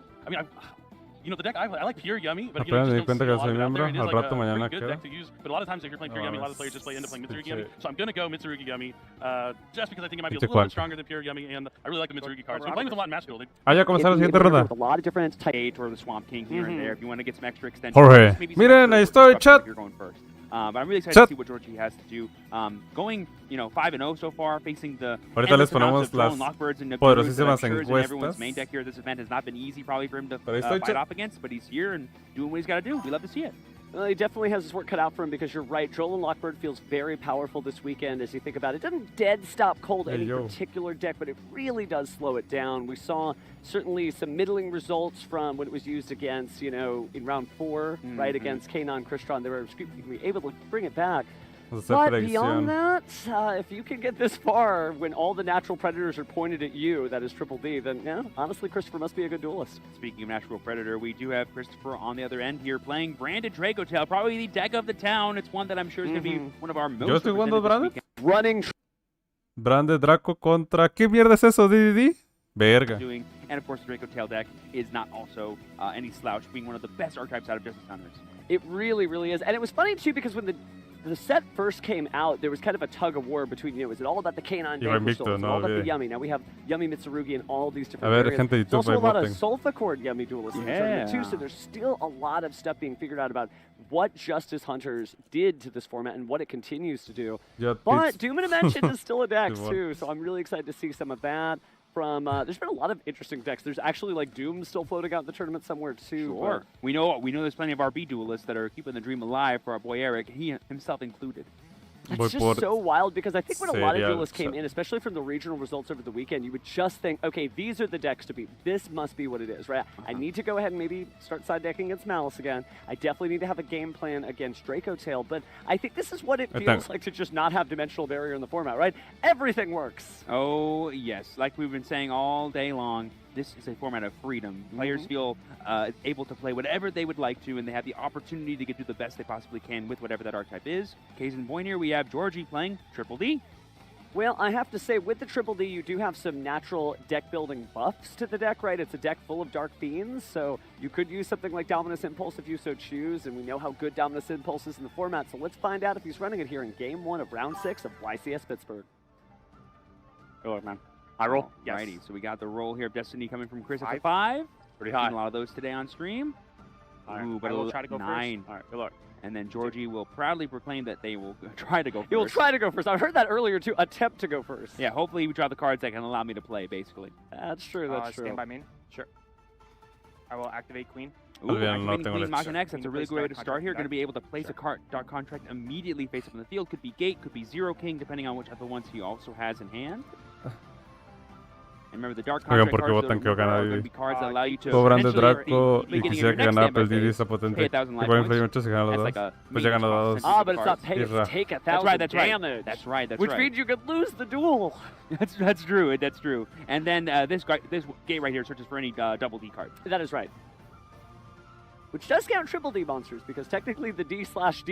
you know, the deck I like pure Yummy, but you know, just don't see a lot of it out there. It is like a pretty good deck to use, but a lot of times if you're playing pure Yummy, a lot of players just end up playing Mitsurugi Yummy. So I'm going to go Mitsurugi Yummy, just because I think it might be a little bit stronger than pure Yummy, and I really like the Mitsurugi cards. So I'm playing with a lot in Match Duel. Ya comenzó la siguiente ronda. A lot of different types or the Swamp King here and there if you want to get some extra extension. Jorge, miren, ahí estoy, chat. You're going first. But I'm really excited to see what Georgie has to do. Going, 5-0 so far, facing the ahorita les ponemos las poderosísimas everyone's main encuestas. deck here. This event has not been easy probably for him to fight off against, but he's here and doing what he's got to do. We love to see it. Well, he definitely has his work cut out for him because you're right. Joel and Lockbird feels very powerful this weekend as you think about it. It doesn't dead stop cold any particular deck, but it really does slow it down. We saw certainly some middling results from when it was used against, in round 4, right, against Kanon Crystron. They were able to bring it back. But beyond that, if you can get this far when all the natural predators are pointed at you, that is Triple D, then yeah, honestly, Christopher must be a good duelist. Speaking of natural predator, we do have Christopher on the other end here playing Branded Dracotail, probably the deck of the town. It's one that I'm sure is going to be one of our most running. Branded Draco contra... ¿Qué mierda es eso, DDD? Verga. And of course, the Dracotail deck is not also any slouch, being one of the best archetypes out of Justice Hunters. It really, really is. And it was funny, too, because when the set first came out, there was kind of a tug of war between, is it all about the Kanon Is it all about the Yummy? Now we have Yummy Mitsurugi and all these different variants. There's also a lot of Sulfa Cord Yummy duelists in the tournament too, so there's still a lot of stuff being figured out about what Justice Hunters did to this format and what it continues to do. But Doom and Dimension is still a dex too, so I'm really excited to see some of that. There's been a lot of interesting decks. There's actually like Doom still floating out in the tournament somewhere too. Sure. We know there's plenty of RB duelists that are keeping the dream alive for our boy Eric, he himself included. It's just so wild because I think when a lot of duelists came in, especially from the regional results over the weekend, you would just think, okay, these are the decks to beat. This must be what it is, right? I need to go ahead and maybe start side decking against Malice again. I definitely need to have a game plan against Dracotail, but I think this is what it feels like to just not have Dimensional Barrier in the format, right? Everything works. Oh, yes. Like we've been saying all day long, this is a format of freedom. Players feel able to play whatever they would like to, and they have the opportunity to get to the best they possibly can with whatever that archetype is. Case in point here, we have Georgie playing Triple D. Well, I have to say, with the Triple D, you do have some natural deck-building buffs to the deck, right? It's a deck full of Dark Fiends, so you could use something like Dominus Impulse if you so choose, and we know how good Dominus Impulse is in the format, so let's find out if he's running it here in Game 1 of Round 6 of YCS Pittsburgh. Good luck, man. High roll? Yes. Alrighty, so we got the roll here of Destiny coming from Chris at 5. Pretty high. Seen a lot of those today on stream. Ooh, but I will try to go 9. First. All right, good luck. And then Georgie will proudly proclaim that they will try to go first. He will try to go first. I heard that earlier, too. Attempt to go first. Yeah, hopefully we draw the cards that can allow me to play, basically. That's true, that's true. Stand by main? Sure. I will activate Queen. Ooh, activating Queen Machina X, that's a really good way to start here. Going to be able to place a Dark Contract immediately face up in the field. Could be Gate, could be Zero King, depending on which other ones he also has in hand. And remember, the Dark Contract cards are going to be cards that allow you to Branded Draco y quisiera que ganara, pero el DD está potente. Que pueden influir mucho si gana los dos. Pues ya gana dados. Ah, but it's not pay to take 1,000 damage. That's right. Which means you could lose the duel. That's true. That's true. And then this Gate right here searches for any double D card. That is right. Which does count Triple D monsters, because technically the D/D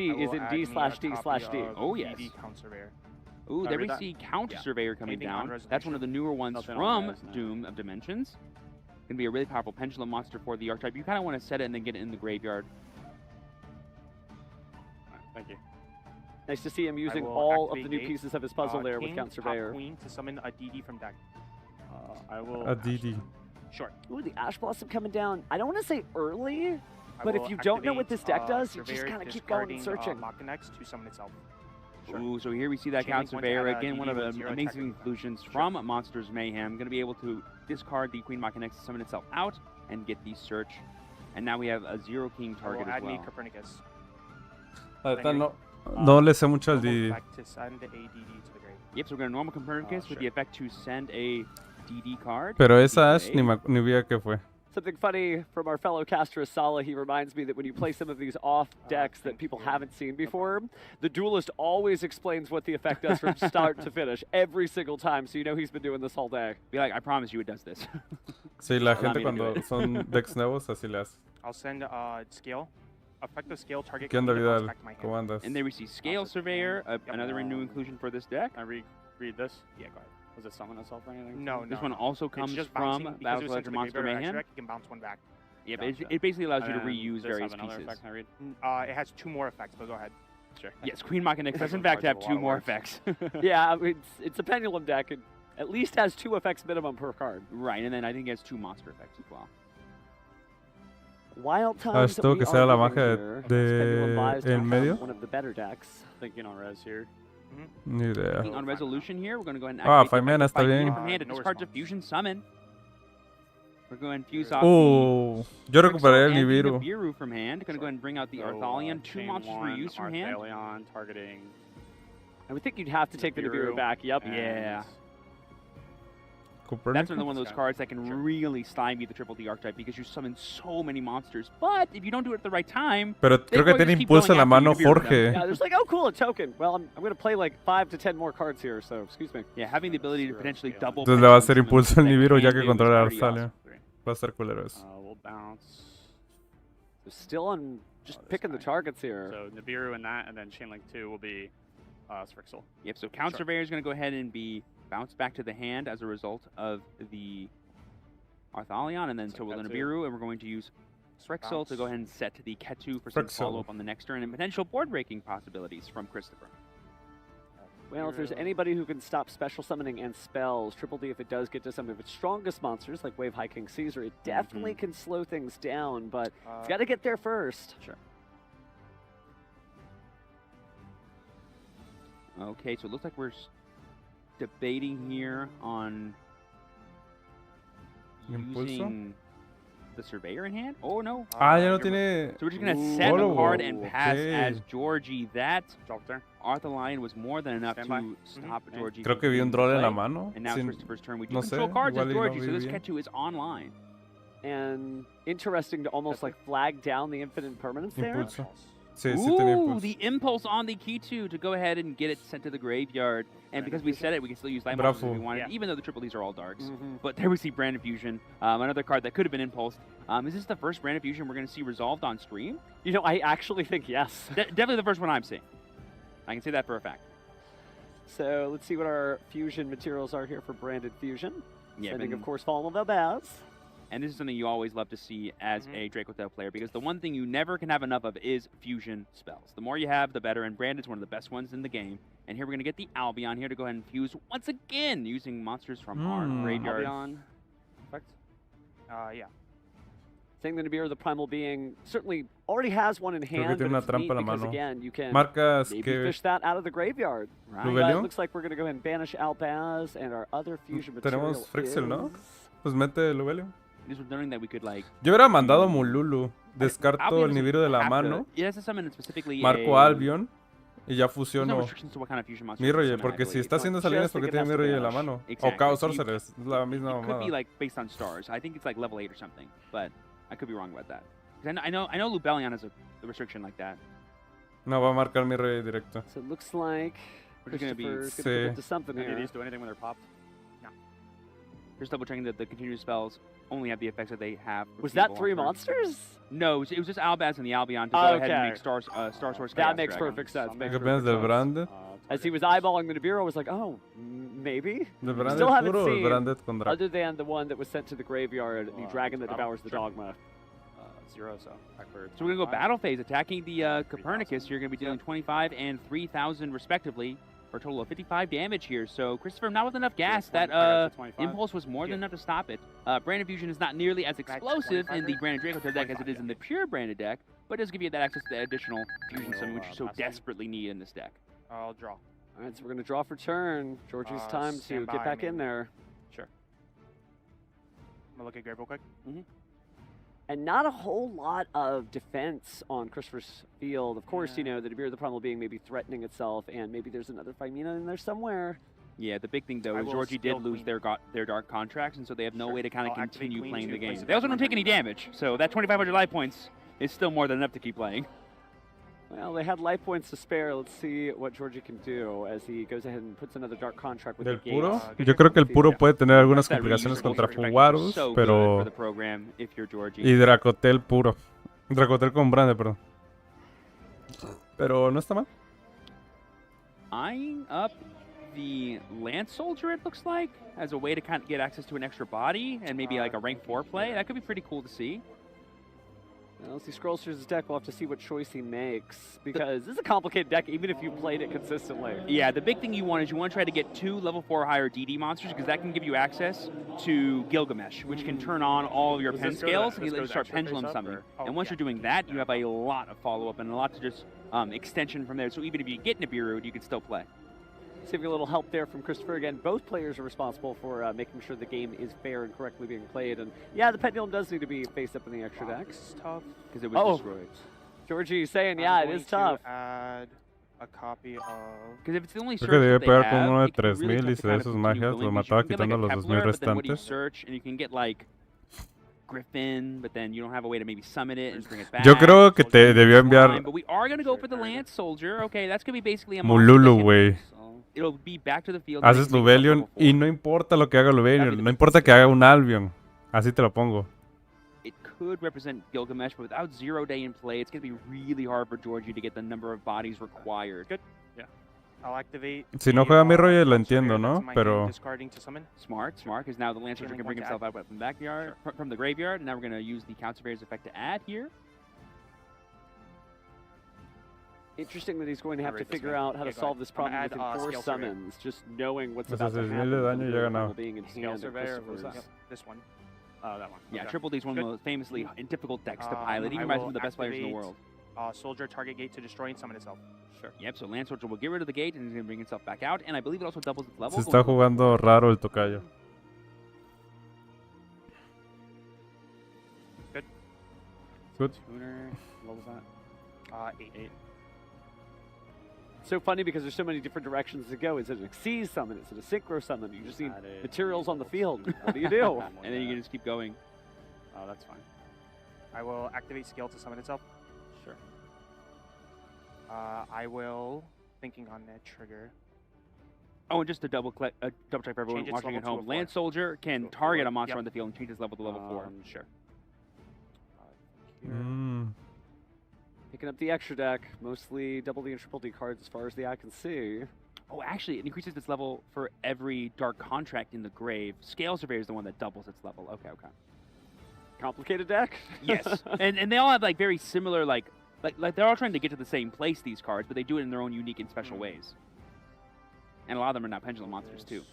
is in D/D/D. Oh, yes. Ooh, there we see Counter Surveyor coming down. That's one of the newer ones from Doom of Dimensions. Gonna be a really powerful pendulum monster for the archetype. You kind of want to set it and then get it in the graveyard. Thank you. Nice to see him using all of the new pieces of his puzzle there with Counter Surveyor. Queen to summon a DD from deck. I will. A DD. Sure. Ooh, the Ash Blossom coming down. I don't want to say early, but if you don't know what this deck does, you just kind of keep going and searching. Machina X to summon itself. Ooh, so here we see that Counter Surveyor, again, one of the amazing inclusions from Monsters Mayhem. Going to be able to discard the Queen Machina X to summon itself out and get the search. And now we have a Zero King target as well. Copernicus. No le sé mucho al DD. To send a DD to the grave. Yep, so we're going to normal Copernicus with the effect to send a DD card. Pero esa Ash ni vi qué fue. Something funny from our fellow caster Sala, he reminds me that when you play some of these off decks that people haven't seen before, the duelist always explains what the effect does from start to finish every single time, so you know he's been doing this all day. Be like, I promise you it does this. Sí, la gente cuando son decks nuevos así le hace. I'll send scale. Effective scale target. ¿Qué onda, Vidal? ¿Cómo andas? And they receive Scale Surveyor, another new inclusion for this deck. I read this? Yeah, go ahead. Does it summon itself or anything? No, This one also comes from Battle Ledger Monster Mayhem. You can bounce one back. Yeah, but it basically allows you to reuse various another pieces. Effect I read? It has 2 more effects, but go ahead. Sure. Yes, Queen Machina does in fact have 2 more effects. Yeah, it's a pendulum deck. It at least has 2 effects minimum per card. Right, and then I think it has 2 monster effects as well. Wild Times Esto que sea la magia de en medio. One of the better decks. Thinking on res here. Ni idea. On resolution here, we're going to go ahead and Ah, activate 5 mana está bien. from hand. It discards a fusion summon. We're going to fuse off yo recuperaría el Nibiru. Nibiru from hand. Going to go ahead and bring out the Arthalion. 2 monsters for use from hand. Arthalion targeting. I would think you'd have to take the Nibiru back. Yep. Yeah. Copernicus? That's another one of those cards that can really stymie the Triple D archetype because you summon so many monsters. But if you don't do it at the right time, Pero creo que tiene impulso en la mano Jorge. Yeah, there's like, oh cool, a token. Well, I'm going to play like 5 to 10 more cards here, so excuse me. Yeah, having the ability to potentially double. Entonces le va a hacer impulso al Nibiru ya que controla a Arthalion. Va a estar culero eso. We'll bounce. They're still on just picking the targets here. So Nibiru and that, and then Chainlink 2 will be Strixel. Yep, so Count Surveyor is going to go ahead and be bounced back to the hand as a result of the Arthalion, and then so we'll Nibiru, and we're going to use Strixel to go ahead and set the Ketu for some follow-up on the next turn, and potential board-breaking possibilities from Christopher. Well, if there's anybody who can stop special summoning and spells, Triple D, if it does get to some of its strongest monsters, like Wave High King Caesar, it definitely can slow things down, but it's got to get there first. Sure. Okay, so it looks like we're debating here on using the Surveyor in hand. Oh, no. Ya no tiene... So we're just going to set a card and pass as Georgie. That Arthalion was more than enough to stop Georgie. Creo que vi un troll en la mano. And now it's Christopher's turn. We do control cards as Georgie, so this Ketu is online. And interesting to almost like flag down the infinite permanence there. Sí, sí tiene impulso. The impulse on the Ketu to go ahead and get it sent to the graveyard. And because we said it, we can still use light monsters if we wanted, even though the Triple Ds are all darks. But there we see Brand Fusion, another card that could have been impulsed. Is this the first Brand Fusion we're going to see resolved on stream? You know, I actually think yes. Definitely the first one I'm seeing. I can say that for a fact. So let's see what our fusion materials are here for Branded Fusion. Yeah, Sending, of course, Fallen of Valdez. And this is something you always love to see as a Dracotail player, because the one thing you never can have enough of is fusion spells. The more you have, the better, and Branded's one of the best ones in the game. And here we're going to get the Albion here to go ahead and fuse once again using monsters from our graveyard. Albion. Perfect. Yeah. Saying the Nibiru, the Primal Being, certainly already has one in hand, but it's neat because, again, you can maybe fish that out of the graveyard. Right. But it looks like we're going to go ahead and banish Albaz, and our other fusion material Tenemos Frixel, ¿no? Pues mete Luvelio. This was learning that we could, like... Yo hubiera mandado Mululu. Descarto el Nibiru de la mano. Marco Albion. Y ya fusiono Mirror, porque si está haciendo esa línea es porque tiene Mirror en la mano. O Chaos Sorceress, es la misma mamada. It could be like based on stars. I think it's like level 8 or something, but I could be wrong about that. I know Lubellion has a restriction like that. No, va a marcar Mirror directo. So it looks like we're going to be into something here. Did these do anything when they're popped? No. Just double checking that the continuous spells only have the effects that they have. Was that 3 monsters? No, it was just Albaz and the Albion to go ahead and make Star Source. That makes perfect sense. As he was eyeballing the Nibiru, I was like, oh, maybe. Still haven't seen, other than the one that was sent to the graveyard, the dragon that devours the dogma. 0, so we're going to go battle phase, attacking the Copernicus. You're going to be dealing 25 and 3,000 respectively, for a total of 55 damage here. So Christopher, not with enough gas, that impulse was more than enough to stop it. Branded Fusion is not nearly as explosive in the Branded Dracotail deck as it is in the pure Branded deck, but it does give you that access to the additional fusion summon, which you so desperately need in this deck. I'll draw. All right, so we're going to draw for turn. Georgie's time to get back in there. Sure. I'm going to look at grave real quick. And not a whole lot of defense on Christopher's field. Of course, you know, the Dabir, the problem being maybe threatening itself, and maybe there's another Femina in there somewhere. Yeah, the big thing, though, is Georgie did lose their dark contracts, and so they have no way to kind of continue playing the game. They also don't take any damage, so that 2,500 life points is still more than enough to keep playing. Well, they had life points to spare. Let's see what Georgie can do as he goes ahead and puts another dark contract with ¿Del the puro? Yo creo que el puro puede tener algunas complicaciones contra Fuwarus, pero... Y Dracotel puro. Dracotel con Brande, perdón. Pero no está mal. Eyeing up the Lance Soldier, it looks like, as a way to kind of get access to an extra body and maybe like a rank 4 play. That could be pretty cool to see. Well, as he scrolls through his deck, we'll have to see what choice he makes, because this is a complicated deck, even if you played it consistently. Yeah, the big thing you want is you want to try to get 2 level 4 higher DD monsters, because that can give you access to Gilgamesh, which can turn on all of your pen scales and you start pendulum summoning. And once you're doing that, you have a lot of follow-up and a lot to just extension from there. So even if you get Nibiru, you can still play. Saving a little help there from Christopher. Again, both players are responsible for making sure the game is fair and correctly being played. And yeah, the Pendulum does need to be faced up in the extra deck. This is tough. Because it was destroyed. Georgie saying, yeah, it is tough. Add a copy of... Because if it's the only search Creo que debe that pegar they con have, uno de it can be 3000 really y tough to de kind esos of magias continue los building, mataba because you can quitando get, los like, a 2000 Kepler, but then what do you restantes. search, and you can get like Griffin, but then you don't have a way to maybe summon it and bring it back. Yo creo que te debió enviar But we are going to go for the Lance Soldier. Okay, that's going to be basically a Mululu, güey. It'll be back to the field. Haces Lubelion y no importa lo que haga Lubelion, no importa que haga un Albion. Así te lo pongo. It could represent Gilgamesh, but without 0 day in play, it's going to be really hard for Georgie to get the number of bodies required. Good. Yeah. I'll activate. Si no juega mi rollo lo entiendo, ¿no? Pero Smart, because now the Lance Soldier can bring himself out from the backyard, from the graveyard, and now we're going to use the Count Surveyor's effect to add here. Interesting that he's going to have to figure out how to solve this problem with 4 summons, just knowing what's about to happen. Being in hand this one. That one. Yeah, Triple D's one of the most famously difficult decks to pilot, even by some of the best players in the world. Soldier, target gate to destroy and summon itself. Sure. Yep, so Lance Soldier will get rid of the gate and he's going to bring himself back out, and I believe it also doubles its level. Se está jugando raro el tocayo. Good. Good. Tuner, what was that? 8. So funny because there's so many different directions to go. Is it an Xyz summon? Is it a Synchro summon? You just need materials on the field. What do you do? And then you can just keep going. Oh, that's fine. I will activate Scale to summon itself. Sure. I will, thinking on that trigger. Oh, and just to double check for everyone watching at home, Lance Soldier can target a monster on the field and change his level to level 4. Sure. Picking up the extra deck, mostly double D and triple D cards as far as the eye can see. Oh, actually, it increases its level for every dark contract in the grave. Scale Surveyor is the one that doubles its level. Okay. Complicated deck? Yes. and they all have like very similar, like they're all trying to get to the same place, these cards, but they do it in their own unique and special ways. And a lot of them are now Pendulum monsters, too.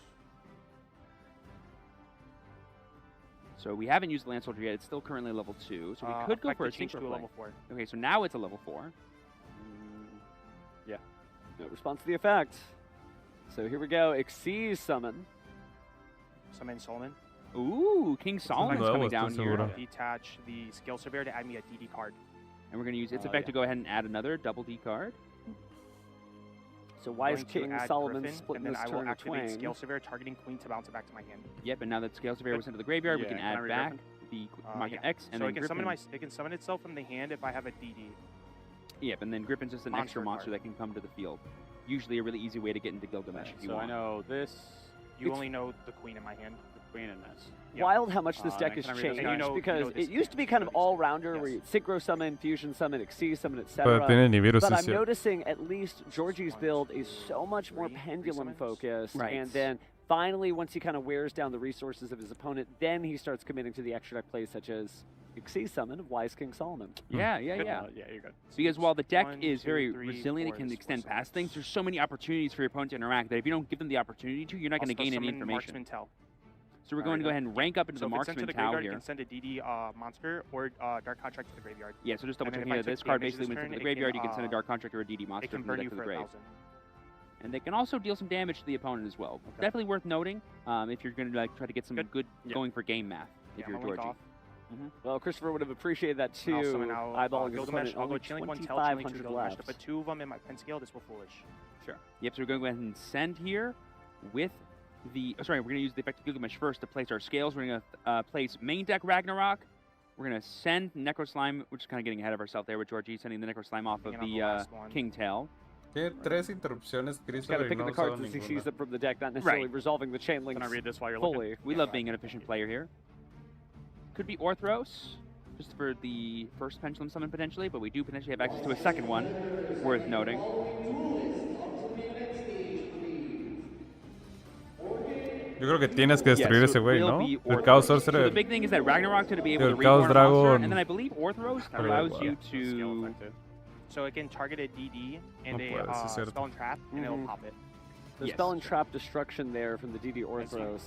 So we haven't used the Lance Soldier yet. It's still currently level 2. So we could go for a Synchro play. Level 4. Okay, so now it's a level 4. Yeah. No response to the effect. So here we go. Xyz summon. Summon Solomon. Ooh, King Solomon's coming down here. Detach the Scale Surveyor to add me a DD card. And we're going to use its effect to go ahead and add another double D card. So why is King Solomon splitting this turn and then I will activate twain? Scale Surveyor, targeting Queen to bounce it back to my hand. Yep, and now that Scale Surveyor was into the graveyard, we can add back the Market X, and so then it can summon itself from the hand if I have a DD. Yep, and then Griffin's just an extra monster that can come to the field. Usually a really easy way to get into Gilgamesh. If you want. I know this. You only know the Queen in my hand. The Queen in this. Wild how much this deck has changed, because it used to be kind of all-rounder where you Synchro summon, Fusion summon, Xyz summon, etc. But I'm noticing at least Georgie's build is so much more pendulum focused, and then finally once he kind of wears down the resources of his opponent, then he starts committing to the extra deck plays such as Xyz summon of Wise King Solomon. Yeah, yeah, you're good. Because while the deck is very resilient, it can extend past things, there's so many opportunities for your opponent to interact that if you don't give them the opportunity to, you're not going to gain any information. So we're going to go ahead and rank up into the Marksman Tau here. You can send a DD monster or Dark Contract to the graveyard. Yeah, so just double checking that this card basically went into the graveyard, you can send a Dark Contract or a DD monster from the deck to the grave. And they can also deal some damage to the opponent as well. Definitely worth noting if you're going to try to get some good going for game math if you're Georgie. Well, Christopher would have appreciated that too. Eyeballing his opponent. I'll go Chainlink 1, Tail, Chainlink 2, Gilgamesh. To put 2 of them in my pen scale, this will foolish. Sure. Yep, so we're going to go ahead and send here with the... Oh, sorry, we're going to use the effective Gilgamesh first to place our scales. We're going to place main deck Ragnarok. We're going to send Necro Slime. We're just kind of getting ahead of ourselves there with Georgie, sending the Necro Slime off of the King Tail. Tres interrupciones, He's got to pick up the cards as he sees them from the deck, not necessarily resolving the chain links. Can I read this while you're fully. looking? We love being an efficient player here. Could be Orthros, just for the first Pendulum Summon potentially, but we do potentially have access to a second one, worth noting. Yo creo que tienes que destruir ese güey, ¿no? El Chaos Sorcerer. So the big thing is that Ragnarok to be able to Chaos reborn Dragon. monster, and then I believe Orthros allows you to... So it can target a DD and a spell and trap, and it'll pop it. The spell and trap destruction there from the DD Orthros.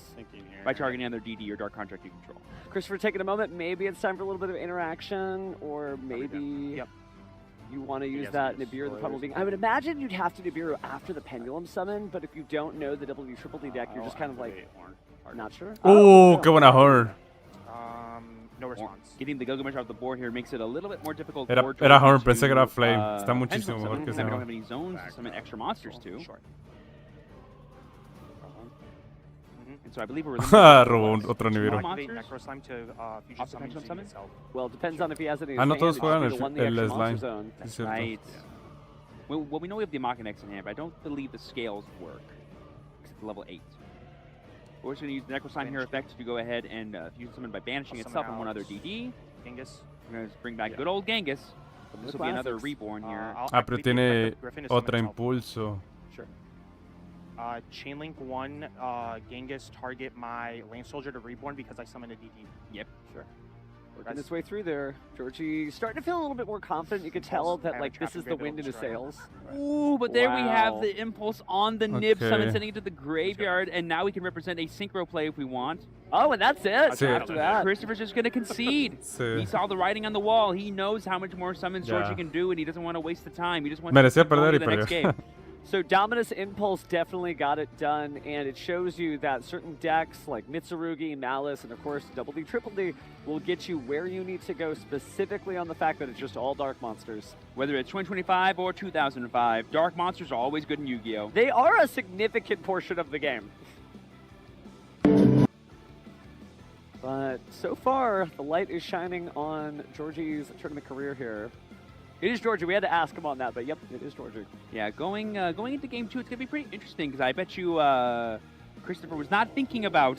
By targeting other DD or Dark Contract you control. Christopher, taking a moment, maybe it's time for a little bit of interaction, or maybe you want to use that Nibiru, the problem being... I would imagine you'd have to Nibiru after the Pendulum Summon, but if you don't know the WD Triple D deck, you're just kind of like, not sure. Oh, qué buena horn. No response. Getting the Gilgamesh off the board here makes it a little bit more difficult. Era horn, pensé que era flame. Está muchísimo mejor que ese. We don't have any zones to summon extra monsters too. And so I believe we're robó otro Nibiru. Well, it depends on if he has any. No todos juegan el slime. Right. Well, we know we have the Machinax in hand, but I don't believe the scales work. Except level 8. We're just going to use the Necro Slime here effect to go ahead and fusion summon by banishing itself on one other DD. Genghis. We're going to bring back good old Genghis. This will be another reborn here. Pero tiene otra impulso. Sure. Chainlink 1, Genghis, target my Land Soldier to reborn because I summoned a DD. Yep, sure. Working his way through there. Georgie starting to feel a little bit more confident. You can tell that like this is the wind in his sails. Ooh, but there we have the impulse on the Nib summon, sending it to the graveyard, and now we can represent a synchro play if we want. Oh, and that's it. After that, Christopher's just going to concede. He saw the writing on the wall. He knows how much more summons Georgie can do, and he doesn't want to waste the time. He just wants to perder the next game. So Dominus Impulse definitely got it done, and it shows you that certain decks like Mitsurugi, Malice, and of course Double D, Triple D will get you where you need to go specifically on the fact that it's just all dark monsters. Whether it's 2025 or 2005, dark monsters are always good in Yu-Gi-Oh! They are a significant portion of the game. But so far, the light is shining on Georgie's tournament career here. It is Georgie. We had to ask him on that, but yep, it is Georgie. Yeah, going into game 2, it's going to be pretty interesting because I bet you Christopher was not thinking about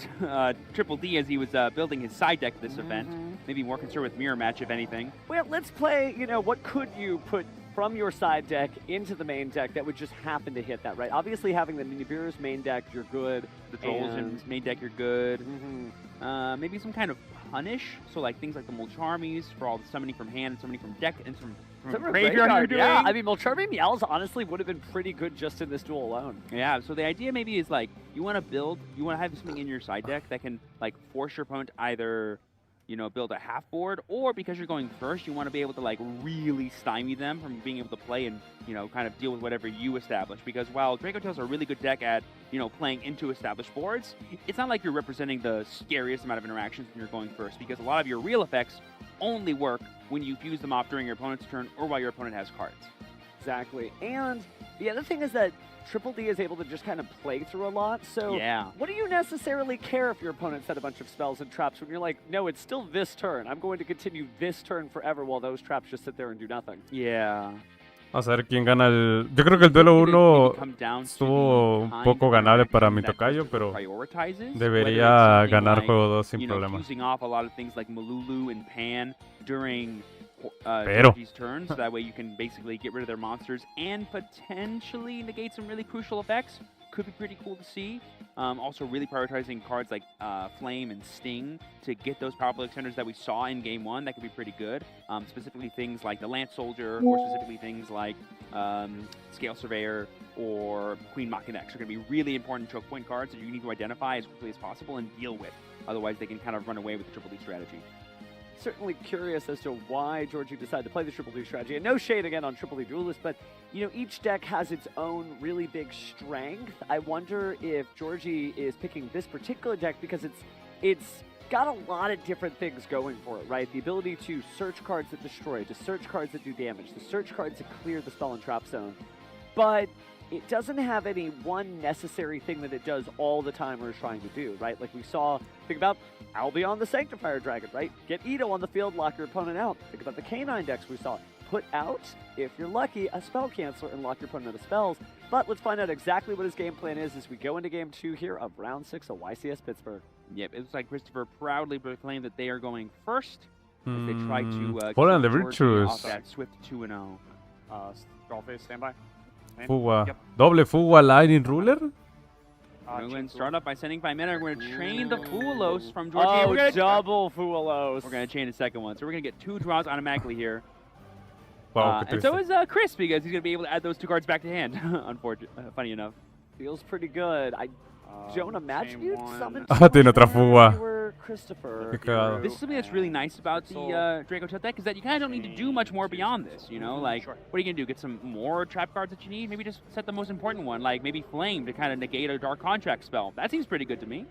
Triple D as he was building his side deck for this event. Maybe more concerned with mirror match, if anything. Well, let's play, you know, what could you put from your side deck into the main deck that would just happen to hit that, right? Obviously, having the Nibiru's main deck, you're good. The Trolls in main deck, you're good. Maybe some kind of punish, so like things like the Mulcharmies for all the summoning from hand and summoning from deck and from graveyard. Yeah, I mean, Mulcharmy Meows honestly would have been pretty good just in this duel alone. Yeah, so the idea maybe is like you want to have something in your side deck that can like force your opponent either, you know, build a half board, or because you're going first, you want to be able to like really stymie them from being able to play and, you know, kind of deal with whatever you establish. Because while Draco Tail's a really good deck at, you know, playing into established boards, it's not like you're representing the scariest amount of interactions when you're going first, because a lot of your real effects only work when you fuse them off during your opponent's turn or while your opponent has cards. Exactly. And the other thing is that Triple D is able to just kind of play through a lot. So what do you necessarily care if your opponent set a bunch of spells and traps when you're like, no, it's still this turn. I'm going to continue this turn forever while those traps just sit there and do nothing. Yeah. Vamos a ver quién gana el... Yo creo que el duelo 1 estuvo un poco ganable para mi tocayo, pero debería ganar juego 2 sin problema. Using off a lot of things like Malulu and Pan during Georgie's turn, so that way you can basically get rid of their monsters and potentially negate some really crucial effects. Could be pretty cool to see. Also really prioritizing cards like Flame and Sting to get those powerful extenders that we saw in Game 1. That could be pretty good. Specifically things like the Lance Soldier, or specifically things like Scale Surveyor or Queen Machinax are going to be really important choke point cards that you need to identify as quickly as possible and deal with. Otherwise, they can kind of run away with the Triple D strategy. Certainly curious as to why Georgie decided to play the Triple D strategy. And no shade again on Triple D Duelist, but you know, each deck has its own really big strength. I wonder if Georgie is picking this particular deck because it's got a lot of different things going for it, right? The ability to search cards that destroy, to search cards that do damage, to search cards that clear the spell and trap zone. But it doesn't have any one necessary thing that it does all the time or is trying to do, right? Like we saw, think about Albion the Sanctifier Dragon, right? Get Ito on the field, lock your opponent out. Think about the Canine decks we saw. Put out, if you're lucky, a spell canceler and lock your opponent out of spells. But let's find out exactly what his game plan is as we go into game 2 here of round 6 of YCS Pittsburgh. Yep, it looks like Christopher proudly proclaimed that they are going first as they try to Hola, the keep Georgie off virtues. that swift 2-0. Dollface, standby. Fuga. Yep. Doble fuga Lightning Ruler. We're going to go and start off by sending 5 mana. We're going to chain the Fualos from Georgie. Oh, we're gonna, double Fualos. We're going to chain a second one. So we're going to get 2 draws automatically here. Wow, and so is Chris, because he's going to be able to add those 2 cards back to hand, unfortunately, funny enough. Feels pretty good. I don't imagine you'd summon tiene otra fuga. Christopher. This is something that's really nice about the Draco Tail deck, is that you kind of don't need to do much more beyond this, you know? Like, what are you going to do? Get some more trap cards that you need? Maybe just set the most important one, like maybe Flame to kind of negate a Dark Contract spell. That seems pretty good to me.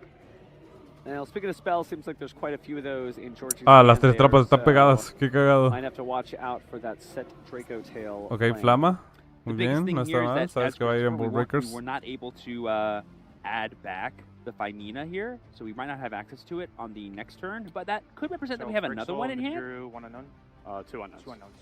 Now, speaking of spells, seems like there's quite a few of those in Georgie's las hand 3 trampas there, están pegadas. Qué cagado. Might have to watch out for that set Draco Tail. Ok, Flama. Muy The biggest bien, thing no here está is mal. that Sabes as que va a ir en we Bull Breakers. were not able to add back the Fimina here, so we might not have access to it on the next turn, but that could represent that we have another one in hand. Drew, 1 unknown. 2 unknowns. 2 unknowns.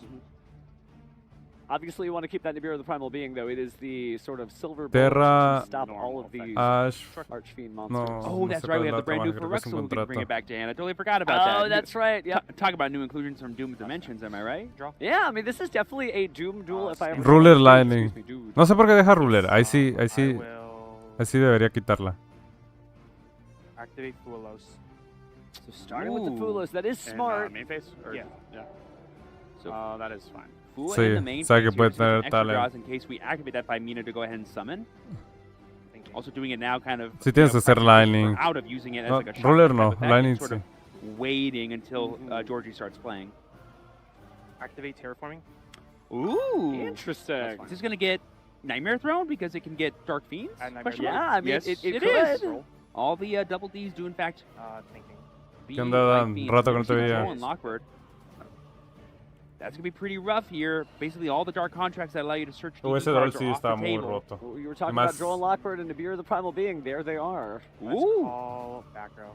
Obviously, you want to keep that Nibiru the Primal Being, though. It is the sort of silver Terra, to stop all of these Ash. Archfiend monsters. No, Oh, that's right. We have the brand new Phyrexial who can bring it back to hand. I totally forgot about that. Oh, that's right. Yeah. Talk about new inclusions from Doom Dimensions, am I right? Yeah, I mean, this is definitely a Doom duel if I ever... Ruler Lightning. No sé por qué deja Ruler. Ahí sí debería quitarla. Activate Fualos. So starting with the Fualos, that is smart. Main phase? Or yeah. So that is fine. Fua Sí, in the main sabe que phase puede here, so some tener extra talent. draws in case we activate that Fimina to go ahead and summon. Also doing it now kind of... Sí tienes que hacer Lightning. Out of using it as No, like a shot Ruler type no, effect, Lightning sort sí. of waiting until Georgie starts playing. Activate Terraforming. Ooh! Interesting. Is this going to get Nightmare Throne because it can get Dark Fiends? Yeah, I mean, yes, it it could. is. All the double Ds do in fact Thinking. be ¿Qué onda, Dan? White Fiends. Rato que no te We've seen veía. Sólo and Lockbird. That's going to be pretty rough here. Basically, all the dark contracts that allow you to search Ese DB Droll cards are sí off está the muy table. roto. Well, you were talking Además- about Droll and Lockbird and Nibiru the Primal Being. There they are. Ooh! All back row.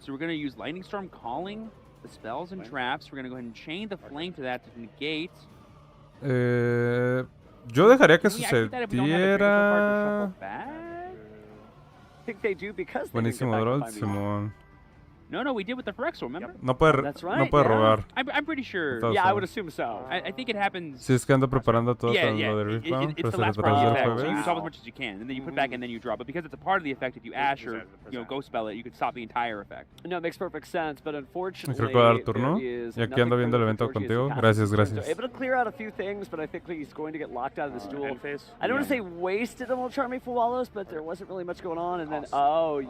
So we're going to use Lightning Storm calling the spells and traps. We're going to go ahead and chain the flame to that to negate. Yo dejaría que Can we activate that if we don't have a Draco card to shuffle sucediera. back? I think they do because they didn't get Buenísimo back Droll, to Fimina. Simón. No, we did with the Phyrexial, remember? No puede, That's no right, puede yeah. robar. I'm pretty sure. Todos Yeah, I saben. would assume so. I think it happens. Si es que ando preparando todo Yeah, para yeah. lo de Riftbound, It's pero the se last part of retrasó the el effect. So you jueves. use all as much as you can, and then you put back and then you draw. But because it's a part of the effect, if you Ash or Ghost Spell it, you could stop the entire effect. No, it makes perfect sense, but unfortunately, Creo que va a dar turno. there is Y aquí ando nothing viendo el further evento for Georgie as contigo. he passes Gracias, his turn. gracias. So able to clear out a few things, but I think he's going to get locked out of this duel. End phase. I don't want to say wasted on Charming Fualos, but there wasn't really much going on. And then,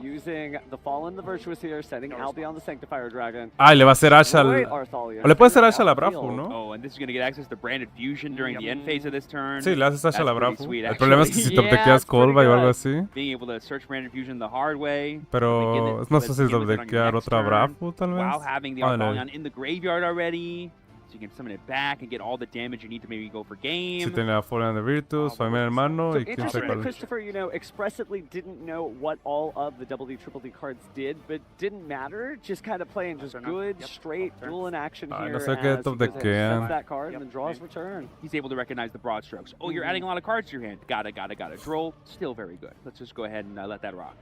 using the Fallen, the Virtuous here, sending Albion the Sanctifier Dragon. Ah, y le va a hacer Ash al... Right, Arthalia. O le puede hacer Ash a la Brafu, ¿no? Oh, and this is going to get access to Branded Fusion during the end phase of this turn. Sí, le haces Ash a la That's pretty Brafu. sweet, El problema es que si actually. te obtequeas Colva o algo así. Being able to search Branded Fusion the hard way. Pero es más fácil obtequear otra Brafu, tal While vez. having the Ah, no. Arthalion in the graveyard already. So you can summon it back and get all the damage you need to maybe go for game. Si tiene la Fallen de Virtus, Famina en mano So y quién interesting sabe that cuál. Christopher, expressly didn't know what all of the double D, triple D cards did, but didn't matter. Just kind of playing just good, straight, duel in action here. no sé qué as he goes ahead and obtequean. sets that card and then draws return. He's able to recognize the broad strokes. Oh, you're adding a lot of cards to your hand. Got it. Droll, still very good. Let's just go ahead and let that rock.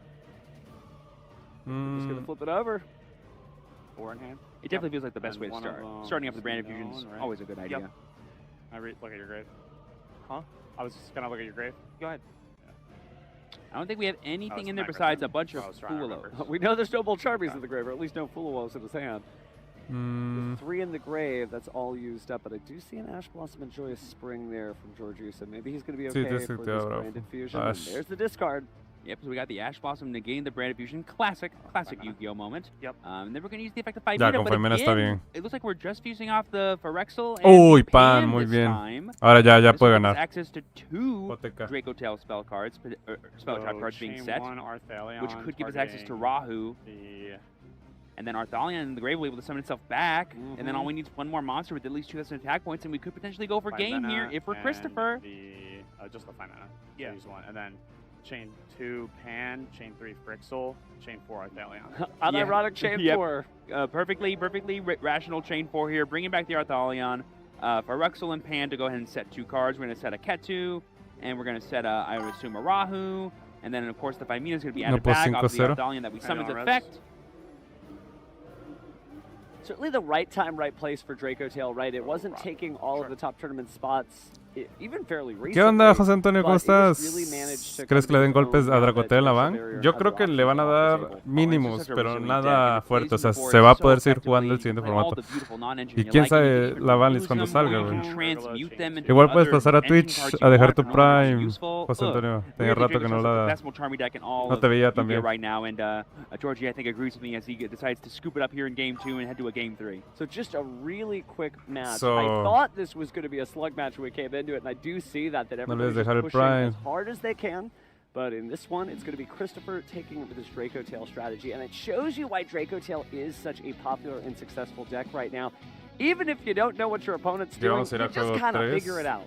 Just gonna flip it over. 4 in hand. It definitely feels like the best And way to one of start. them Starting up with is Branded Fusion is known, right? always a good idea. Look at your grave. Huh? I was just gonna look at your grave. Go ahead. I don't think we have anything in there Sniper besides a Cannon. bunch of I was trying to remember. Fualos. We know there's no Bold Charmies in the grave, or at least no Fualos in his hand. Mm, 3 in the grave, that's all used up, but I do see an Ash Blossom and Joyous Spring there from Georgie, so maybe he's going to be Sí, okay sí, for te this habrá. Branded Fusion. And Ash. there's the discard. Yep, so we got the Ash Blossom negating the Branded Fusion. Classic Yu-Gi-Oh moment. Yep. And then we're going to use the effect of Ya, Fimina, con but Fimina está again, bien. it looks like we're just fusing off the Phyrexial and Uy, the pan, Pan muy this bien. time. Ahora ya This puede one has ganar. access to 2 Hipoteca. Draco Tail spell cards, spell trap cards being chain set, 1 Arthalion, which could give us access to targeting Rahu. The And then Arthalion in the grave will be able to summon itself back. And then all we need is one more monster with at least 2,000 attack points, and we could potentially go for game here if we're Christopher. Just the 5 mana. Yeah. Use one. And then chain 2 Pan, chain 3 Frixel, chain 4 Arthalion. Unironic chain 4. Perfectly rational chain 4 here. Bringing back the Arthalion. For Ruxel and Pan to go ahead and set 2 cards. We're going to set a Ketu, and we're going to set I would assume a Rahu. And then, of course, the Faimina is going to be added back off the Arthalion that we summoned effect. Certainly the right time, right place for Draco Tail, right? It wasn't taking all of the top tournament spots, even fairly recently. ¿Qué onda, José Antonio? ¿Cómo estás? ¿Crees que le den golpes a Dracotel a Van? Yo creo que le van a dar mínimos, pero nada fuerte. O sea, se va a poder seguir jugando el siguiente formato. Y quién sabe la Vanlis cuando salga, güey. Igual puedes pasar a Twitch a dejar tu Prime, José Antonio. Tenía rato que no te veía también. Georgie, I think, agrees with me as he decides to scoop it up here in game 2 and head to a game 3. So just a really quick match. I thought this was going to be a slug match when we came into it, and I do see that everybody's pushing as hard as they can. But in this one, it's going to be Christopher taking this Draco Tail strategy, and it shows you why Draco Tail is such a popular and successful deck right now. Even if you don't know what your opponent's doing, you just kind of figure it out.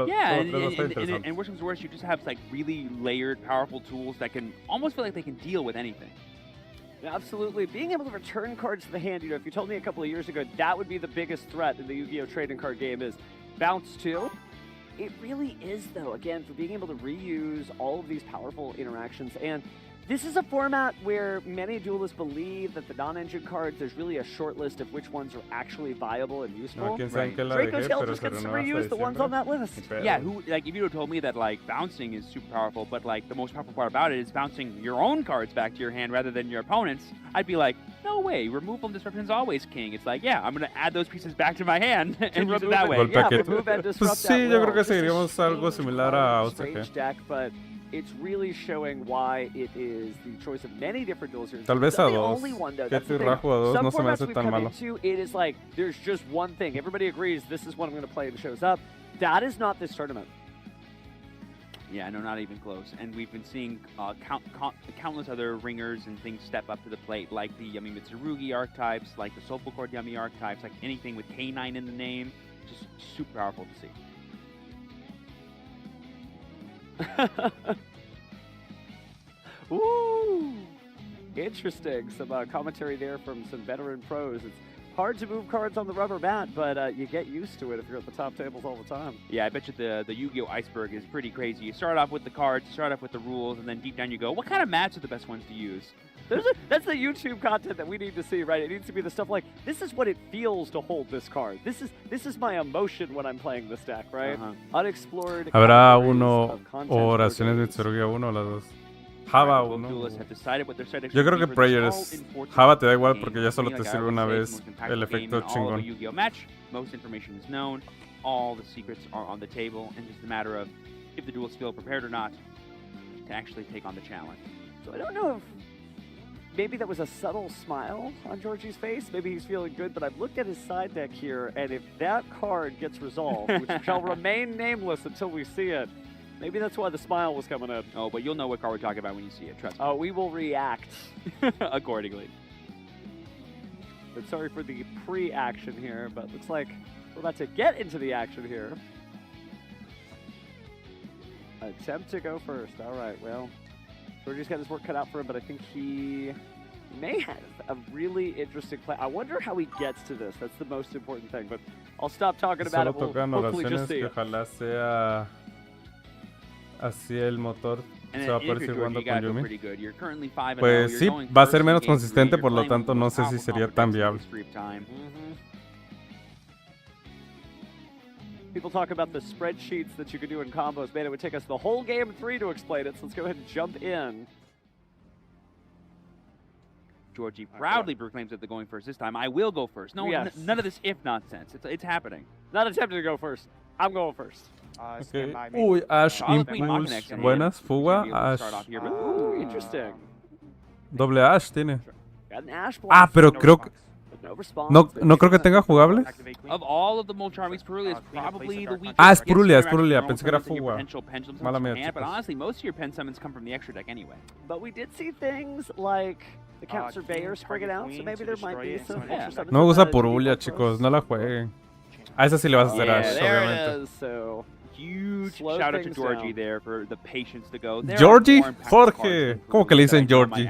Yeah, and worse comes to worse, you just have like really layered, powerful tools that can almost feel like they can deal with anything. Absolutely. Being able to return cards to the hand, if you told me a couple of years ago that would be the biggest threat in the Yu-Gi-Oh! Trading card game is bounce 2. It really is, though, again, for being able to reuse all of these powerful interactions. And this is a format where many duelists believe that the non-engine cards, there's really a short list of which ones are actually viable and useful. Draco Tail just gets to reuse the ones on that list. Yeah, if you would have told me that like bouncing is super powerful, but like the most powerful part about it is bouncing your own cards back to your hand rather than your opponent's, I'd be like, no way, removal and disruption is always king. It's like, yeah, I'm going to add those pieces back to my hand and use it that way. Yeah, remove and disrupt sí, yo creo que seguiríamos algo similar a OTG. Deck, but it's really showing why it is the choice of many different duelisters. Tal vez a dos. Ketu y Rahu a dos no se me hace tan malo. It is like, there's just one thing. Everybody agrees, this is what I'm going to play and it shows up. That is not this tournament. Yeah, no, not even close. And we've been seeing countless other ringers and things step up to the plate, like the Yummy Mitsurugi archetypes, like the Soulful Cord Yummy archetypes, like anything with K9 in the name. Just super powerful to see. Ooh, interesting. Some commentary there from some veteran pros. It's hard to move cards on the rubber mat, but you get used to it if you're at the top tables all the time. Yeah, I bet you the Yu-Gi-Oh! Iceberg is pretty crazy. You start off with the cards, you start off with the rules, and then deep down you go, what kind of mats are the best ones to use? That's the YouTube content that we need to see, right? It needs to be the stuff like, this is what it feels to hold this card. This is my emotion when I'm playing this deck, right? Unexplored. Habrá uno oraciones de Mitsurugi 1 o las dos. Java 1. Yo creo que Prayers. Java te da igual porque ya solo te sirve una vez el efecto chingón. Most information is known. All the secrets are on the table, and just a matter of if the duelists feel prepared or not to actually take on the challenge. So I don't know if maybe that was a subtle smile on Georgie's face. Maybe he's feeling good, but I've looked at his side deck here, and if that card gets resolved, which shall remain nameless until we see it, maybe that's why the smile was coming in. Oh, but you'll know what card we're talking about when you see it, trust me. Oh, we will react accordingly. But sorry for the pre-action here, but looks like we're about to get into the action here. Attempt to go first. All right, well, Georgie's got his work cut out for him, but I think he may have a really interesting play. I wonder how he gets to this. That's the most important thing, but I'll stop talking about it. We'll hopefully just see it. Ojalá sea así el motor se va a poder seguir jugando con Yumi. Pues sí, va a ser menos consistente, por lo tanto no sé si sería tan viable. People talk about the spreadsheets that you could do in combos. Man, it would take us the whole game 3 to explain it, so let's go ahead and jump in. Georgie proudly proclaims that they're going first this time. I will go first. No, yes. None of this if nonsense. It's happening. Not attempting to go first. I'm going first. Okay. Uy, Ash Impulse. Buenas, fuga, Ash. Ooh, interesting. Doble Ash tiene. Got an Ash pero creo que... No creo que tenga jugables. Of all of the Molcharmies, Purulia is probably the weakest. Es Purulia. Pensé que era fuga. Mala mía, but honestly, most of your pen summons come from the extra deck anyway. But we did see things like The Count Surveyor springing out, so maybe there might be some extra summons. No me gusta Purulia, chicos, no la jueguen. A esa sí le vas a hacer Ash, there obviamente. it is, so Huge shout out to Georgie there for the patience to go. Georgie, Jorge, ¿cómo que le dicen Georgie?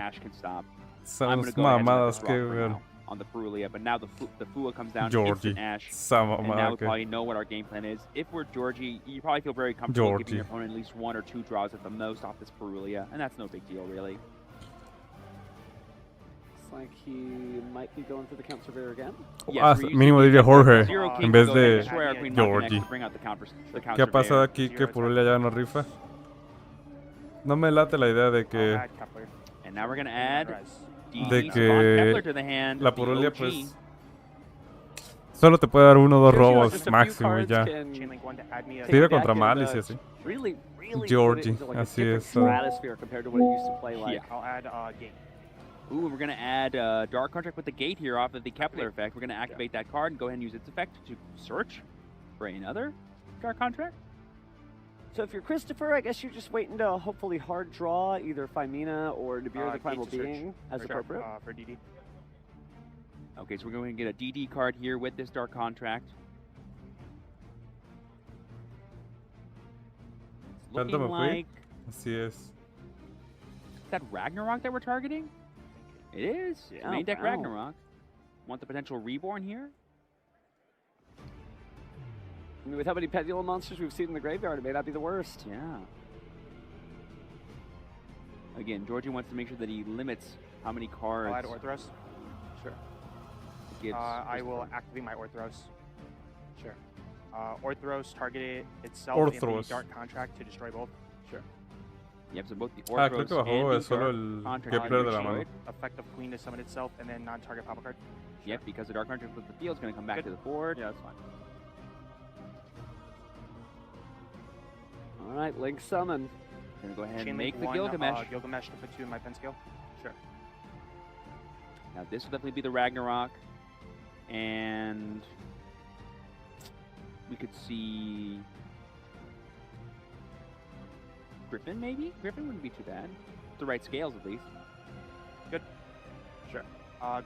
Son mamadas que ver. On the Purulia, but now the Fua comes down Georgie, to Ash, and now we probably know what our game plan is. If we're Georgie, you probably feel very comfortable giving your opponent at least 1 or 2 draws at the most off this Purulia, and that's no big deal, really. Looks like he might be going for the Count Surveyor again. Mínimo diría Jorge en vez de Georgie. ¿Qué ha pasado aquí que Purulia ya no rifa? No me late la idea de que... And now we're gonna add de que la Purulia pues solo te puede dar 1 o 2 robos máximo y ya. Tira contra Malice y así. Georgie, así es. Ooh, we're gonna add Dark Contract with the Gate here off of the Kepler effect. We're gonna activate that card and go ahead and use its effect to search for another Dark Contract. So if you're Christopher, I guess you're just waiting to hopefully hard draw either Phimena or Nibiru the Primal Being as appropriate. For DD. Okay, so we're going to get a DD card here with this Dark Contract. It's looking like... Así es. Is that Ragnarok that we're targeting? It is. Yeah. Main deck Ragnarok. Want the potential Reborn here? I mean, with how many Pendulum monsters we've seen in the graveyard, it may not be the worst. Yeah. Again, Georgie wants to make sure that he limits how many cards. I'll add Orthros. Sure. I will activate my Orthros. Sure. Orthros target itself in the Dark Contract to destroy both. Sure. Yep, so both the Orthros and the Dark Contract effect of Queen to summon itself and then non-target pop card. Yep, because the Dark Contract with the field is going to come back to the board. Yeah, that's fine. All right, Link summon. Gonna go ahead and make the Gilgamesh. Gilgamesh to put 2 in my pen skill. Sure. Now this will definitely be the Ragnarok, and we could see Griffin maybe. Griffin wouldn't be too bad. The right scales at least. Good. Sure.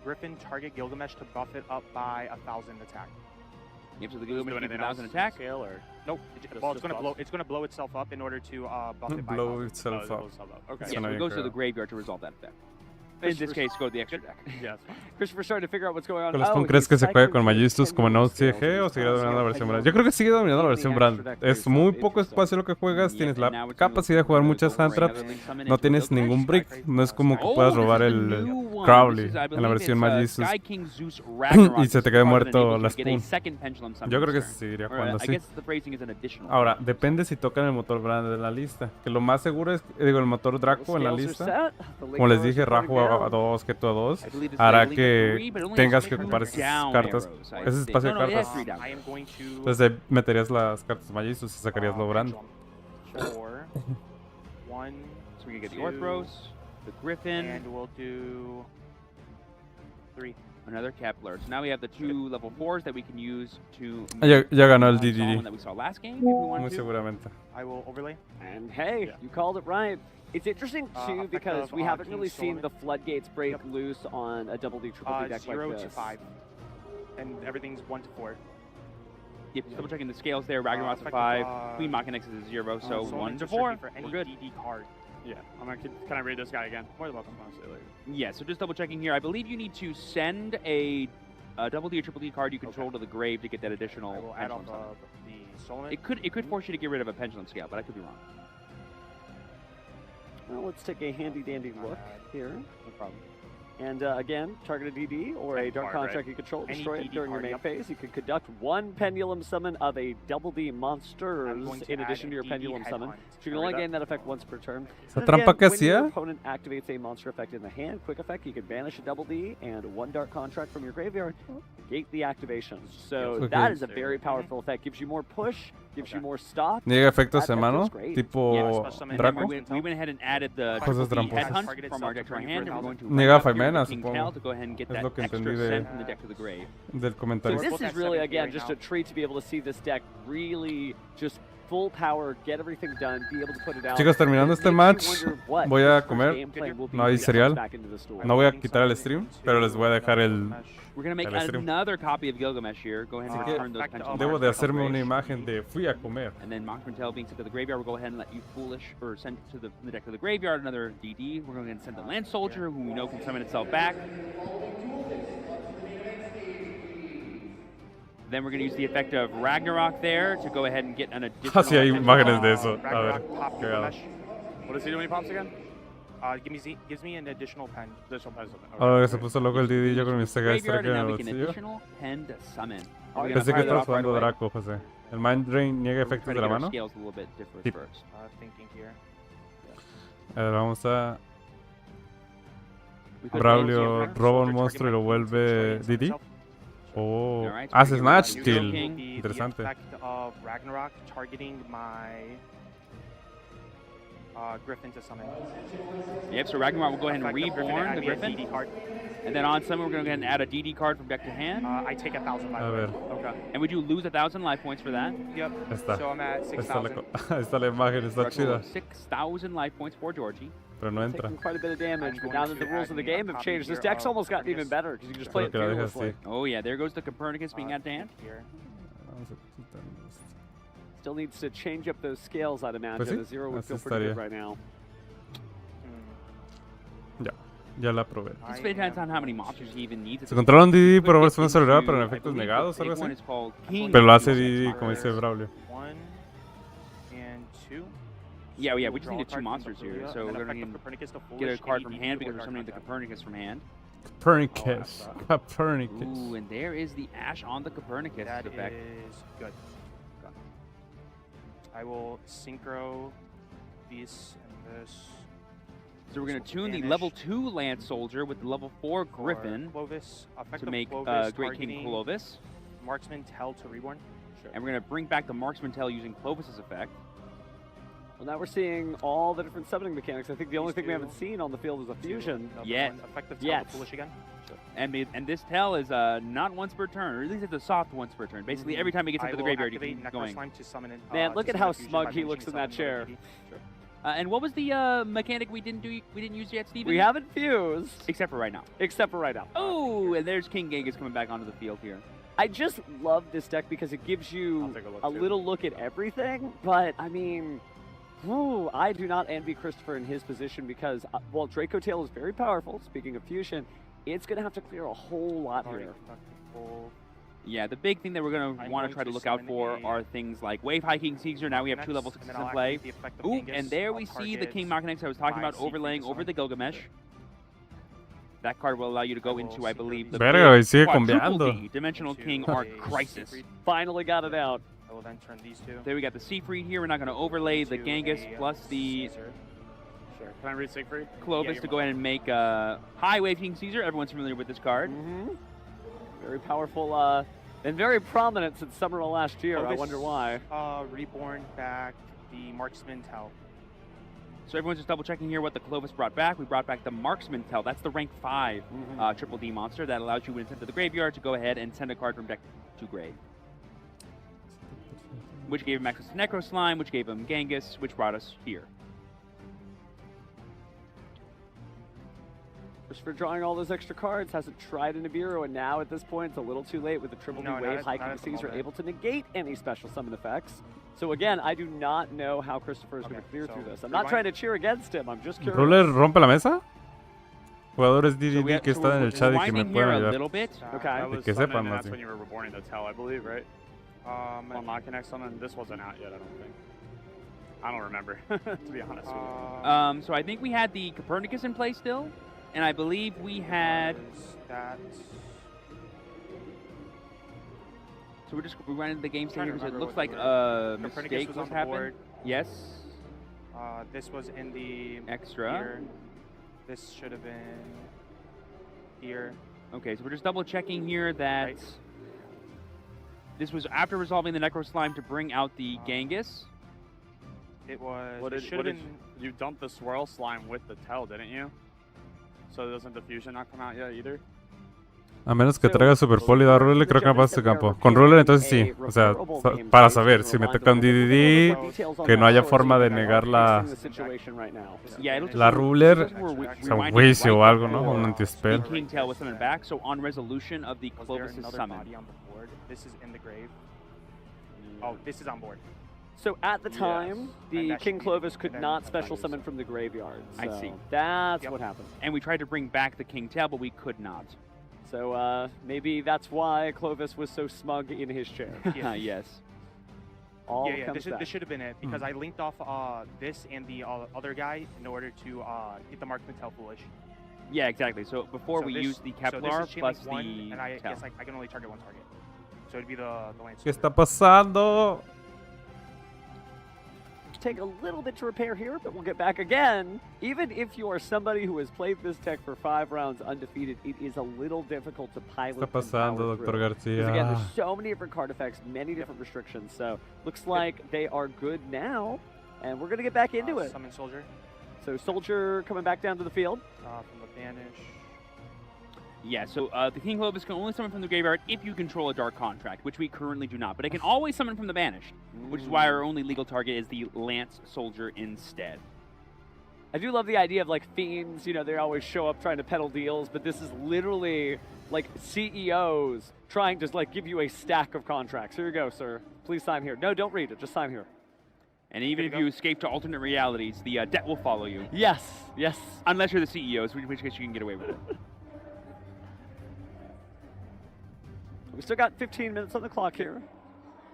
Griffin target Gilgamesh to buff it up by 1,000 attack. Yep, so the Gilgamesh gets 1,000 attack. Scale or nope. Well, it's gonna blow itself up in order to buff it by blow itself up. Okay. Yeah, so it goes to the graveyard to resolve that effect. In this case, go to the extra deck. Yeah. Christopher's starting to figure out what's going on. ¿Tú crees que se juegue con Magistus como no CG o seguirá dominando la versión Brand? Yo creo que sigue dominando la versión Brand. Es muy poco espacio lo que juegas, tienes la capacidad de jugar muchas hand traps, no tienes ningún brick, no es como que puedas robar el Crowley en la versión Magistus y se te quede muerto la Spoon. Yo creo que se seguiría jugando así. Ahora, depende si tocan el motor Brand de la lista, que lo más seguro es, digo, el motor Draco en la lista. Como les dije, Rajo a 2, Keto a 2, hará que tengas que ocupar esas cartas, ese espacio de cartas. Entonces meterías las cartas Magistus y sacarías lo Brand. So we can get the Orthros, the Griffin, and we'll do 3. Another Kepler. So now we have the 2 level 4s that we can use to ya ganó el DDD. That we saw last game, if we wanted Muy to. seguramente. I will overlay. And hey, you called it right. It's interesting too because we haven't really seen the floodgates break loose on a double D, triple D deck 0 like this. to 5, and everything's 1 to 4. Yep, double checking the scales there. Ragnarok's a 5, Queen Machinex is a 0, so 1 to 4. We're good. DD card. Yeah, can I read this guy again? More than welcome, honestly. Yeah, so just double checking here. I believe you need to send a double D or triple D card you control to the grave to get that additional. I will add on the Sólo. It could force you to get rid of a pendulum scale, but I could be wrong. Well, let's take a handy dandy look here. No problem. And again, target a DD or a Dark Contract you control, destroy it during your main phase. You can conduct 1 Pendulum summon of a double D monsters in addition to your Pendulum summon. So you can only gain that effect once per turn. ¿Esa trampa que when your hacía? opponent activates a monster effect in the hand, quick effect, you can banish a double D and 1 Dark Contract from your graveyard. Gate the activation. So that is a very powerful effect. Gives you more push, gives you more stop. ¿Niega efectos en mano? Tipo Draco. We went ahead and added the headhunt from our deck to our hand, and we're going to Niega Phimena, supongo. To go ahead and get Es that lo que extra entendí send from the deck to the grave. del comentario. So this is really, again, just a treat to be able to see this deck really just full power, get everything done, be able to put it out. Chicos, terminando este match, voy a comer. No hay cereal. No voy a quitar el stream, pero les voy a dejar el. We're gonna make another copy of Gilgamesh here. Go ahead and return those pensions. Debo de hacerme una imagen de fui a comer. And then Marksman Tail being sent to the graveyard, we'll go ahead and let you foolish or send to the deck of the graveyard another DD. We're going to send the Land Soldier, who we know can summon itself back. Then we're going to use the effect of Ragnarok there to go ahead and get an additional. Sí, hay imágenes de eso. A ver, what does he do when he pops again? Gives me an additional pen. Ahora que se puso loco el DD, yo con mi Sega extra que en el bolsillo. Pensé que estabas jugando Draco, José. ¿El Mind Drain niega efectos de la mano? Sí. A ver, vamos a... Braulio roba un monstruo y lo vuelve DD. Oh, hace Snatch Steal. Interesante. Griffin to summon. Yep, so Ragnarok will go ahead and reborn the Griffin. And then on summon, we're going to go ahead and add a DD card from deck to hand. I take 1,000 life points. Okay. And would you lose 1,000 life points for that? Yep. So I'm at 6,000. Esta la imagen está chida. 6,000 life points for Georgie. Pero no entra. Taking quite a bit of damage, but now that the rules of the game have changed, this deck's almost gotten even better because you can just play it fearlessly. Oh yeah, there goes the Copernicus being added to hand. Still needs to change up those scales, I'd imagine. The 0 would feel pretty good right now. Ya la probé. Just depends on how many monsters he even needs. Se controla un DD por haberse un celular, pero en efectos negados, algo así. Pero lo hace DD, como dice Braulio. Yeah, we just needed 2 monsters here, so we're going to get a card from hand because we're summoning the Copernicus from hand. Copernicus. Ooh, and there is the Ash on the Copernicus effect. That is good. I will synchro this and this. So we're going to tune the level 2 Land Soldier with the level 4 Griffin to make Great King Clovis. Marksman Tail to reborn. Sure. And we're going to bring back the Marksman Tail using Clovis's effect. Well, now we're seeing all the different summoning mechanics. I think the only thing we haven't seen on the field is a fusion. Yes. Effective Tail to foolish again. Sure. And this Tail is not once per turn, or at least it's a soft once per turn. Basically, every time he gets into the graveyard, you can keep going. Man, look at how smug he looks in that chair. Sure. And what was the mechanic we didn't use yet, Steven? We haven't fused. Except for right now. Except for right now. Oh, and there's King Genghis coming back onto the field here. I just love this deck because it gives you a little look at everything, but I mean, I do not envy Christopher in his position because, while Draco Tail is very powerful, speaking of fusion, it's going to have to clear a whole lot here. Yeah, the big thing that we're going to want to try to look out for are things like Wave Hiking Caesar. Now we have 2 level 6s in play. Ooh, and there we see the King Machinex I was talking about overlaying over the Gilgamesh. That card will allow you to go into, I believe, the quadruple D, Dimensional King Arc Crisis. Finally got it out. I will then turn these 2. There we got the Siegfried here. We're not going to overlay the Genghis plus the Sure. Can I read Siegfried? Clovis to go ahead and make High Wave King Caesar. Everyone's familiar with this card. Very powerful and very prominent since summer of last year. I wonder why. Reborn back the Marksman Tail. So everyone's just double checking here what the Clovis brought back. We brought back the Marksman Tail. That's the rank 5 triple D monster that allows you when it's sent to the graveyard to go ahead and send a card from deck to grave. Which gave him access to Necro Slime, which gave him Genghis, which brought us here. For drawing all those extra cards, hasn't tried a Nibiru, and now at this point it's a little too late with the triple D Wave Hiking Caesar able to negate any special summon effects. So again, I do not know how Christopher is going to clear through this. I'm not trying to cheer against him, I'm just curious. ¿Ruler rompe la mesa? Jugadores DDD que están en el chat y que me puedan ayudar. Okay. Que sepan más. That's when you were reborning the Tail, I believe, right? On Machinex summon, this wasn't out yet, I don't think. I don't remember, to be honest with you. So I think we had the Copernicus in play still. And I believe we had... So we're running the game stand here because it looks like a mistake was happened. Yes. This was in the... Extra. Here. This should have been... Here. Okay, so we're just double checking here that... This was after resolving the Necro Slime to bring out the Genghis. It was... You dumped the Swirl Slime with the Tail, didn't you? So doesn't the fusion not come out yet either? A menos que traiga Super Poli y da Ruler, creo que no pasa este campo. Con Ruler entonces sí. O sea, para saber si me toca un DDD, que no haya forma de negar la Ruler, o sea, un juicio o algo, ¿no? Un anti-spell. So at the time, the King Clovis could not special summon from the graveyard. So I see. That's what happened. And we tried to bring back the King Tail, but we could not. So maybe that's why Clovis was so smug in his chair. Yes. This should have been it, because I linked off this and the other guy in order to get the Marksman Tail foolish. Yeah, exactly. So before we use the Kepler plus the and I guess I can only target one target. So it'd be the Lance. ¿Qué está pasando? Take a little bit to repair here, but we'll get back again. Even if you are somebody who has played this deck for 5 rounds undefeated, it is a little difficult to pilot. ¿Qué está pasando, Dr. Garcia? Again, there's so many different card effects, many different restrictions. So looks like they are good now, and we're gonna get back into it. Summon Soldier. So Soldier coming back down to the field. From the banish. Yeah, so the King Clovis can only summon from the graveyard if you control a Dark Contract, which we currently do not. But it can always summon from the Banished, which is why our only legal target is the Lance Soldier instead. I do love the idea of like fiends, you know, they always show up trying to peddle deals, but this is literally like CEOs trying to like give you a stack of contracts. Here you go, sir. Please sign here. No, don't read it. Just sign here. And even if you escape to alternate realities, the debt will follow you. Yes, yes. Unless you're the CEOs, in which case you can get away with it. We still got 15 minutes on the clock here.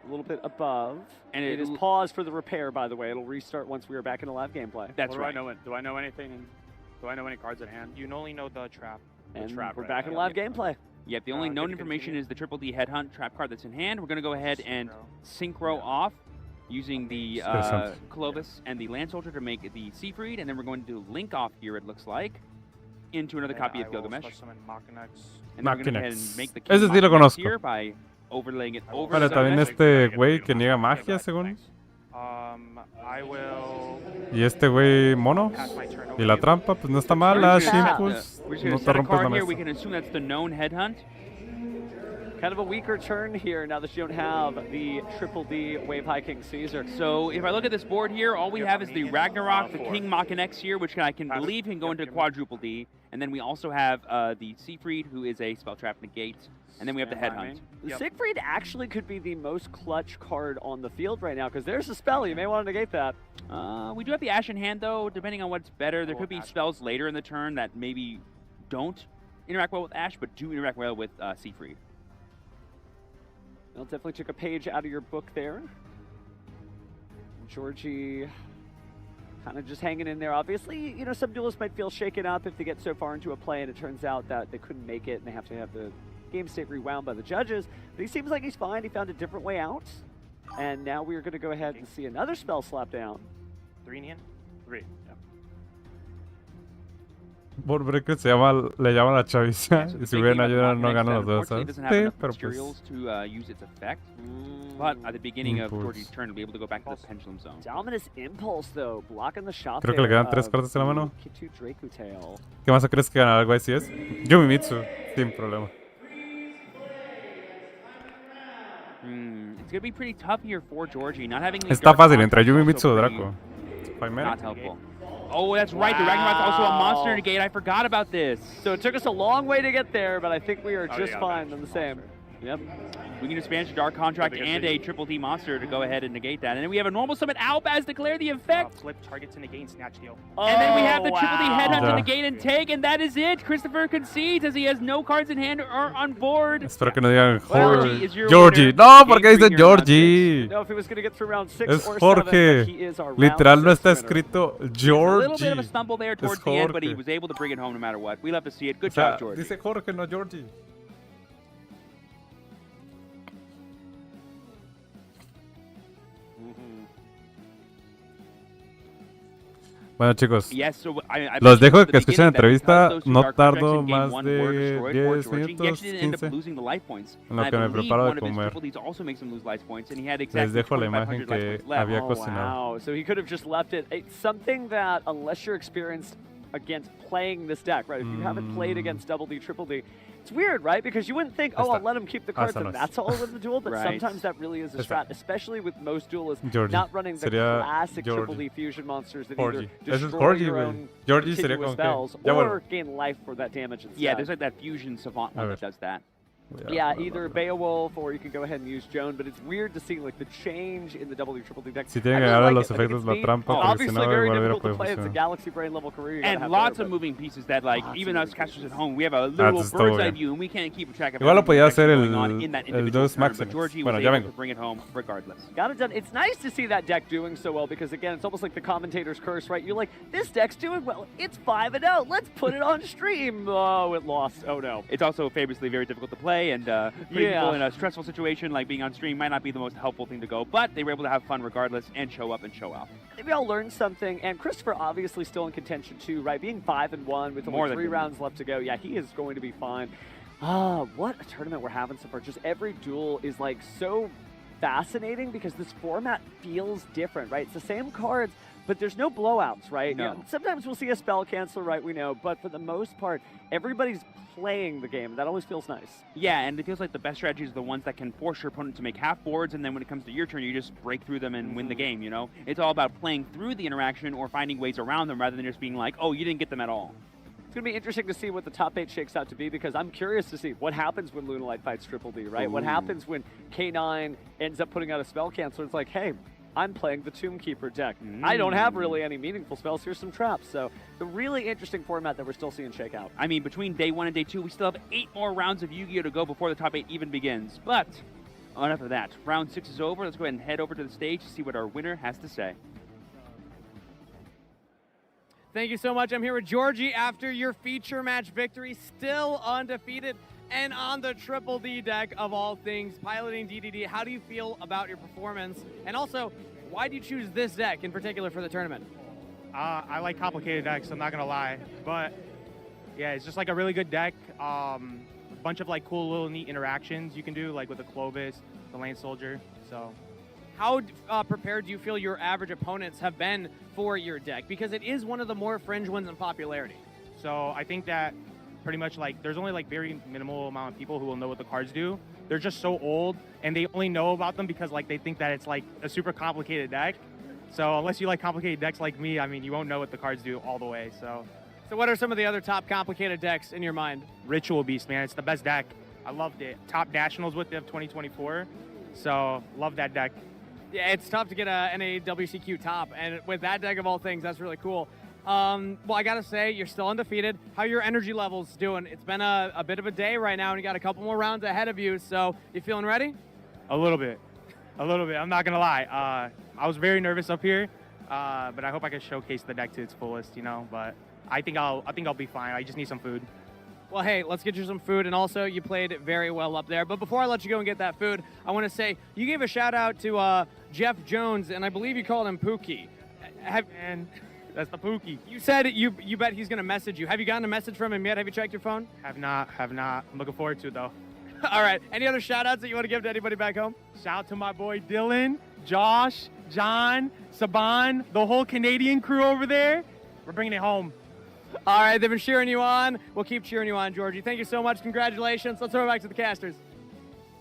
A little bit above. And it is paused for the repair, by the way. It'll restart once we are back in a live gameplay. That's right. Do I know anything? Do I know any cards at hand? You only know the trap. And we're back in live gameplay. Yep, the only known information is the Triple D Headhunt trap card that's in hand. We're going to go ahead and synchro off using the Clovis and the Land Soldier to make the Seafried, and then we're going to link off here, it looks like, into another copy of Gilgamesh. And then we're going to go ahead and make the King Ese sí lo conozco. Here by overlaying it over. Bueno, también este güey que niega magia, según. Y este güey mono. Y la trampa, pues no está mala. Shimpus. No te rompes la mesa. We can assume that's the known Headhunt. Kind of a weaker turn here now that you don't have the Triple D Wave High King Caesar. So if I look at this board here, all we have is the Ragnarok, the King Mach X here, which I can believe can go into Quadruple D. And then we also have the Seafried, who is a Spell Trap Negate. And then we have the Headhunt. The Siegfried actually could be the most clutch card on the field right now, because there's a spell. You may want to negate that. We do have the Ash in hand, though, depending on what's better. There could be spells later in the turn that maybe don't interact well with Ash, but do interact well with Seafried. I'll definitely took a page out of your book there. Georgie kind of just hanging in there. Obviously, you know, some duelists might feel shaken up if they get so far into a play and it turns out that they couldn't make it and they have to have the game state rewound by the judges. But he seems like he's fine. He found a different way out. And now we're going to go ahead and see another spell slap down. 3 in hand? 3. Por ver que le llaman a Chaviza. Y si hubieran ayudado no ganan los dos, ¿sabes? Sí, pero pues... But at the beginning of Georgie's turn, we'll be able to go back to the Pendulum Zone. Dominus Impulse, though, blocking the shot. Creo que le quedan 3 cartas en la mano. ¿Qué más crees que ganará el YCS? Yumimitsu, sin problema. It's going to be pretty tough here for Georgie. Not having Está fácil entre Yumimitsu o Draco. Not helpful. Oh, that's right. The Ragnarok's also a monster negate. I forgot about this. So it took us a long way to get there, but I think we are just fine on the same. Yep. We can just banish a Dark Contract and a Triple D monster to go ahead and negate that. And then we have a normal summon Albaz declare the effect. Flip target to negate and snatch deal. And then we have the Triple D Headhunt to negate and take, and that is it. Christopher concedes as he has no cards in hand or on board. Espero que no digan Georgie. No, porque dicen Georgie. No, if he was going to get through round 6 es or Jorge. 7, he is our Literal no está winner. escrito Georgie. A little bit of a stumble there towards the end, but he was able to bring it home no matter what. We love to see it. Good job, Georgie. Dice Jorge, no Georgie. Bueno chicos, los dejo que escuchen la entrevista, no tardo más de 10 minutos, 15, en lo que me preparo de comer. Les dejo la imagen que había cocinado. Wow, so he could have just left it. It's something that, unless you're experienced against playing this deck, right? If you haven't played against Double D, Triple D, It's weird, right? Because you wouldn't think, oh, I'll let him keep the cards and that's all in the duel, but sometimes that really is a strat, especially with most duelists not running the classic Triple D fusion monsters that either destroy your own continuous spells or gain life for that damage instead. Yeah, there's like that fusion savant one that does that. Yeah, either Beowulf or you can go ahead and use Joan, but it's weird to see like the change in the W Triple D deck. Si tienen que agarrar los efectos de la trampa, porque si no very igual difficult to play. It's a Galaxy Brain level career. And lots of moving pieces that like even us casters at home, we have a little bird's eye view and we can't keep track of igual lo podía hacer el Dos Maximus. Bueno, ya vengo. Bring it home regardless. Got it done. It's nice to see that deck doing so well because again, it's almost like the commentator's curse, right? You're like, this deck's doing well. It's 5-0. Let's put it on stream. Oh, it lost. Oh no. It's also famously very difficult to play and people in a stressful situation like being on stream might not be the most helpful thing to go, but they were able to have fun regardless and show up and show out. Maybe I'll learn something, and Christopher obviously still in contention too, right? Being 5-1 with only 3 rounds left to go, yeah, he is going to be fine. What a tournament we're having so far. Just every duel is like so fascinating because this format feels different, right? It's the same cards, but there's no blowouts, right? No. You know, sometimes we'll see a spell cancel, right? We know, but for the most part, everybody's playing the game. That always feels nice. Yeah, and it feels like the best strategies are the ones that can force your opponent to make half boards, and then when it comes to your turn, you just break through them and win the game, you know? It's all about playing through the interaction or finding ways around them rather than just being like, oh, you didn't get them at all. It's going to be interesting to see what the top 8 shakes out to be because I'm curious to see what happens when Lunalight fights Triple D, right? Ooh. What happens when K9 ends up putting out a spell cancel? It's like, hey, I'm playing the Tomb Keeper deck. I don't have really any meaningful spells. Here's some traps. So the really interesting format that we're still seeing shake out. I mean, between day 1 and day 2, we still have 8 more rounds of Yu-Gi-Oh! To go before the top 8 even begins. But enough of that. Round 6 is over. Let's go ahead and head over to the stage to see what our winner has to say. Thank you so much. I'm here with Georgie after your feature match victory, still undefeated and on the Triple D deck of all things, piloting DDD. How do you feel about your performance? And also, why do you choose this deck in particular for the tournament? I like complicated decks, I'm not gonna lie. But yeah, it's just like a really good deck. A bunch of like cool little neat interactions you can do, like with the Clovis, the Land Soldier, so. How prepared do you feel your average opponents have been for your deck? Because it is one of the more fringe ones in popularity. So I think that pretty much like there's only like very minimal amount of people who will know what the cards do. They're just so old and they only know about them because like they think that it's like a super complicated deck. So unless you like complicated decks like me, I mean, you won't know what the cards do all the way. So what are some of the other top complicated decks in your mind? Ritual Beast, man, it's the best deck. I loved it. Top nationals with it of 2024. So love that deck. Yeah, it's tough to get a NAWCQ top, and with that deck of all things, that's really cool. Well, I gotta say, you're still undefeated. How are your energy levels doing? It's been a bit of a day right now, and you got a couple more rounds ahead of you, so you feeling ready? A little bit. I'm not gonna lie. I was very nervous up here, but I hope I can showcase the deck to its fullest, you know, but I think I'll be fine. I just need some food. Well, hey, let's get you some food, and also you played very well up there. But before I let you go and get that food, I want to say you gave a shout out to Jeff Jones, and I believe you called him Pookie. And that's the Pookie. You said you bet he's gonna message you. Have you gotten a message from him yet? Have you checked your phone? Have not. I'm looking forward to it though. All right. Any other shout outs that you want to give to anybody back home? Shout out to my boy Dylan, Josh, John, Saban, the whole Canadian crew over there. We're bringing it home. All right, they've been cheering you on. We'll keep cheering you on, Georgie. Thank you so much. Congratulations. Let's throw it back to the casters.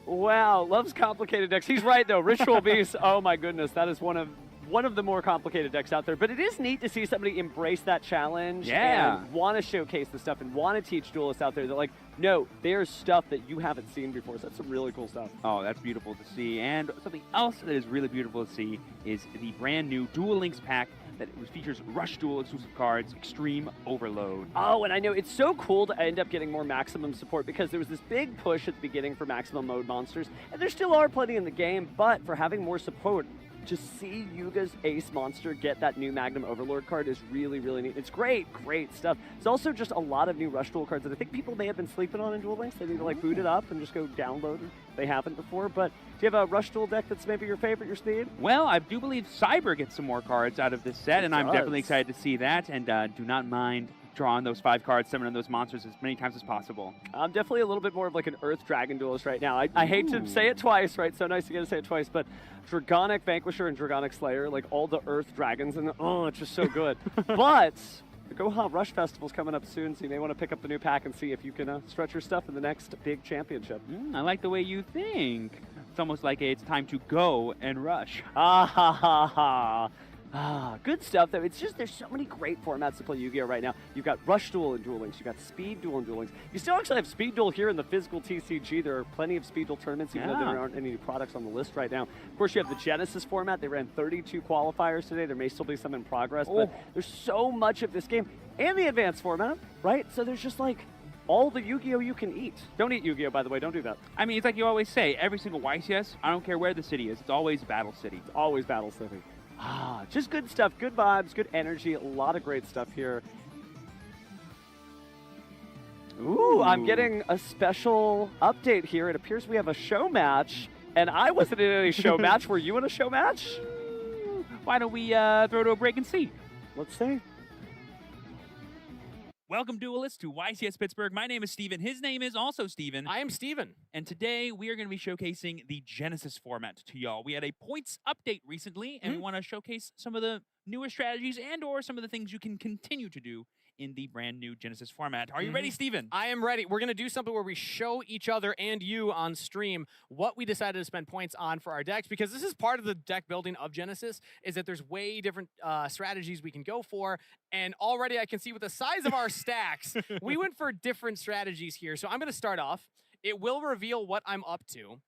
Wow, loves complicated decks. He's right, though. Ritual Beast, oh my goodness, that is one of the more complicated decks out there. But it is neat to see somebody embrace that challenge and want to showcase the stuff and want to teach duelists out there that, like, no, there's stuff that you haven't seen before. So that's some really cool stuff. Oh, that's beautiful to see. And something else that is really beautiful to see is the brand new Duel Links pack that features Rush Duel exclusive cards, Extreme Overload. Oh, and I know it's so cool to end up getting more maximum support because there was this big push at the beginning for maximum mode monsters, and there still are plenty in the game, but for having more support, to see Yuga's Ace monster get that new Magnum Overlord card is really, really neat. It's great stuff. It's also just a lot of new Rush Duel cards that I think people may have been sleeping on in Duel Links. They need to like boot it up and just go download it. They haven't before, but do you have a Rush Duel deck that's maybe your favorite, your speed? Well, I do believe Cyber gets some more cards out of this set, and I'm definitely excited to see that, and do not mind drawing those 5 cards, summoning those monsters as many times as possible. I'm definitely a little bit more of like an Earth Dragon duelist right now. I hate to say it twice, right? So nice to get to say it twice, but Dragonic Vanquisher and Dragonic Slayer, like all the Earth Dragons, and oh, it's just so good. But The Goha Rush Festival's coming up soon, so you may want to pick up the new pack and see if you can stretch your stuff in the next big championship. I like the way you think. It's almost like it's time to go and rush. Good stuff though. It's just there's so many great formats to play Yu-Gi-Oh right now. You've got Rush Duel and Duel Links. You've got Speed Duel and Duel Links. You still actually have Speed Duel here in the physical TCG. There are plenty of Speed Duel tournaments, even though there aren't any new products on the list right now. Of course, you have the Genesis format. They ran 32 qualifiers today. There may still be some in progress, but there's so much of this game. And the advanced format, right? So there's just like all the Yu-Gi-Oh you can eat. Don't eat Yu-Gi-Oh, by the way. Don't do that. I mean, it's like you always say, every single YCS, I don't care where the city is, it's always Battle City. It's always Battle City. Just good stuff, good vibes, good energy, a lot of great stuff here. Ooh, I'm getting a special update here. It appears we have a show match, and I wasn't in any show match. Were you in a show match? Why don't we throw to a break and see? Let's see. Welcome, duelists, to YCS Pittsburgh. My name is Steven. His name is also Steven. I am Steven. And today we are going to be showcasing the Genesis format to y'all. We had a points update recently, and we want to showcase some of the newer strategies and or some of the things you can continue to do in the brand new Genesis format. Are you ready, Steven? I am ready. We're going to do something where we show each other and you on stream what we decided to spend points on for our decks, because this is part of the deck building of Genesis, is that there's way different strategies we can go for, and already I can see with the size of our stacks, we went for different strategies here. So I'm going to start off. It will reveal what I'm up to.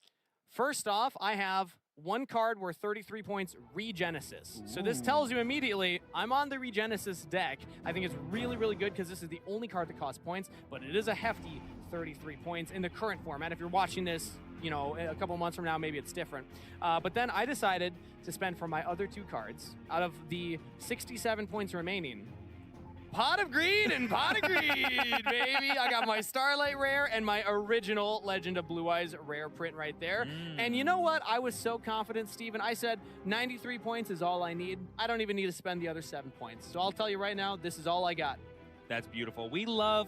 First off, I have one card worth 33 points, Regenesis. So this tells you immediately, I'm on the Regenesis deck. I think it's really, really good because this is the only card that costs points, but it is a hefty 33 points in the current format. If you're watching this, you know, a couple months from now, maybe it's different. But then I decided to spend for my other two cards, out of the 67 points remaining, Pot of Greed and Pot of Greed, baby. I got my Starlight Rare and my original Legend of Blue Eyes rare print right there. And you know what? I was so confident, Steven. I said 93 points is all I need. I don't even need to spend the other 7 points. So I'll tell you right now, this is all I got. That's beautiful. We love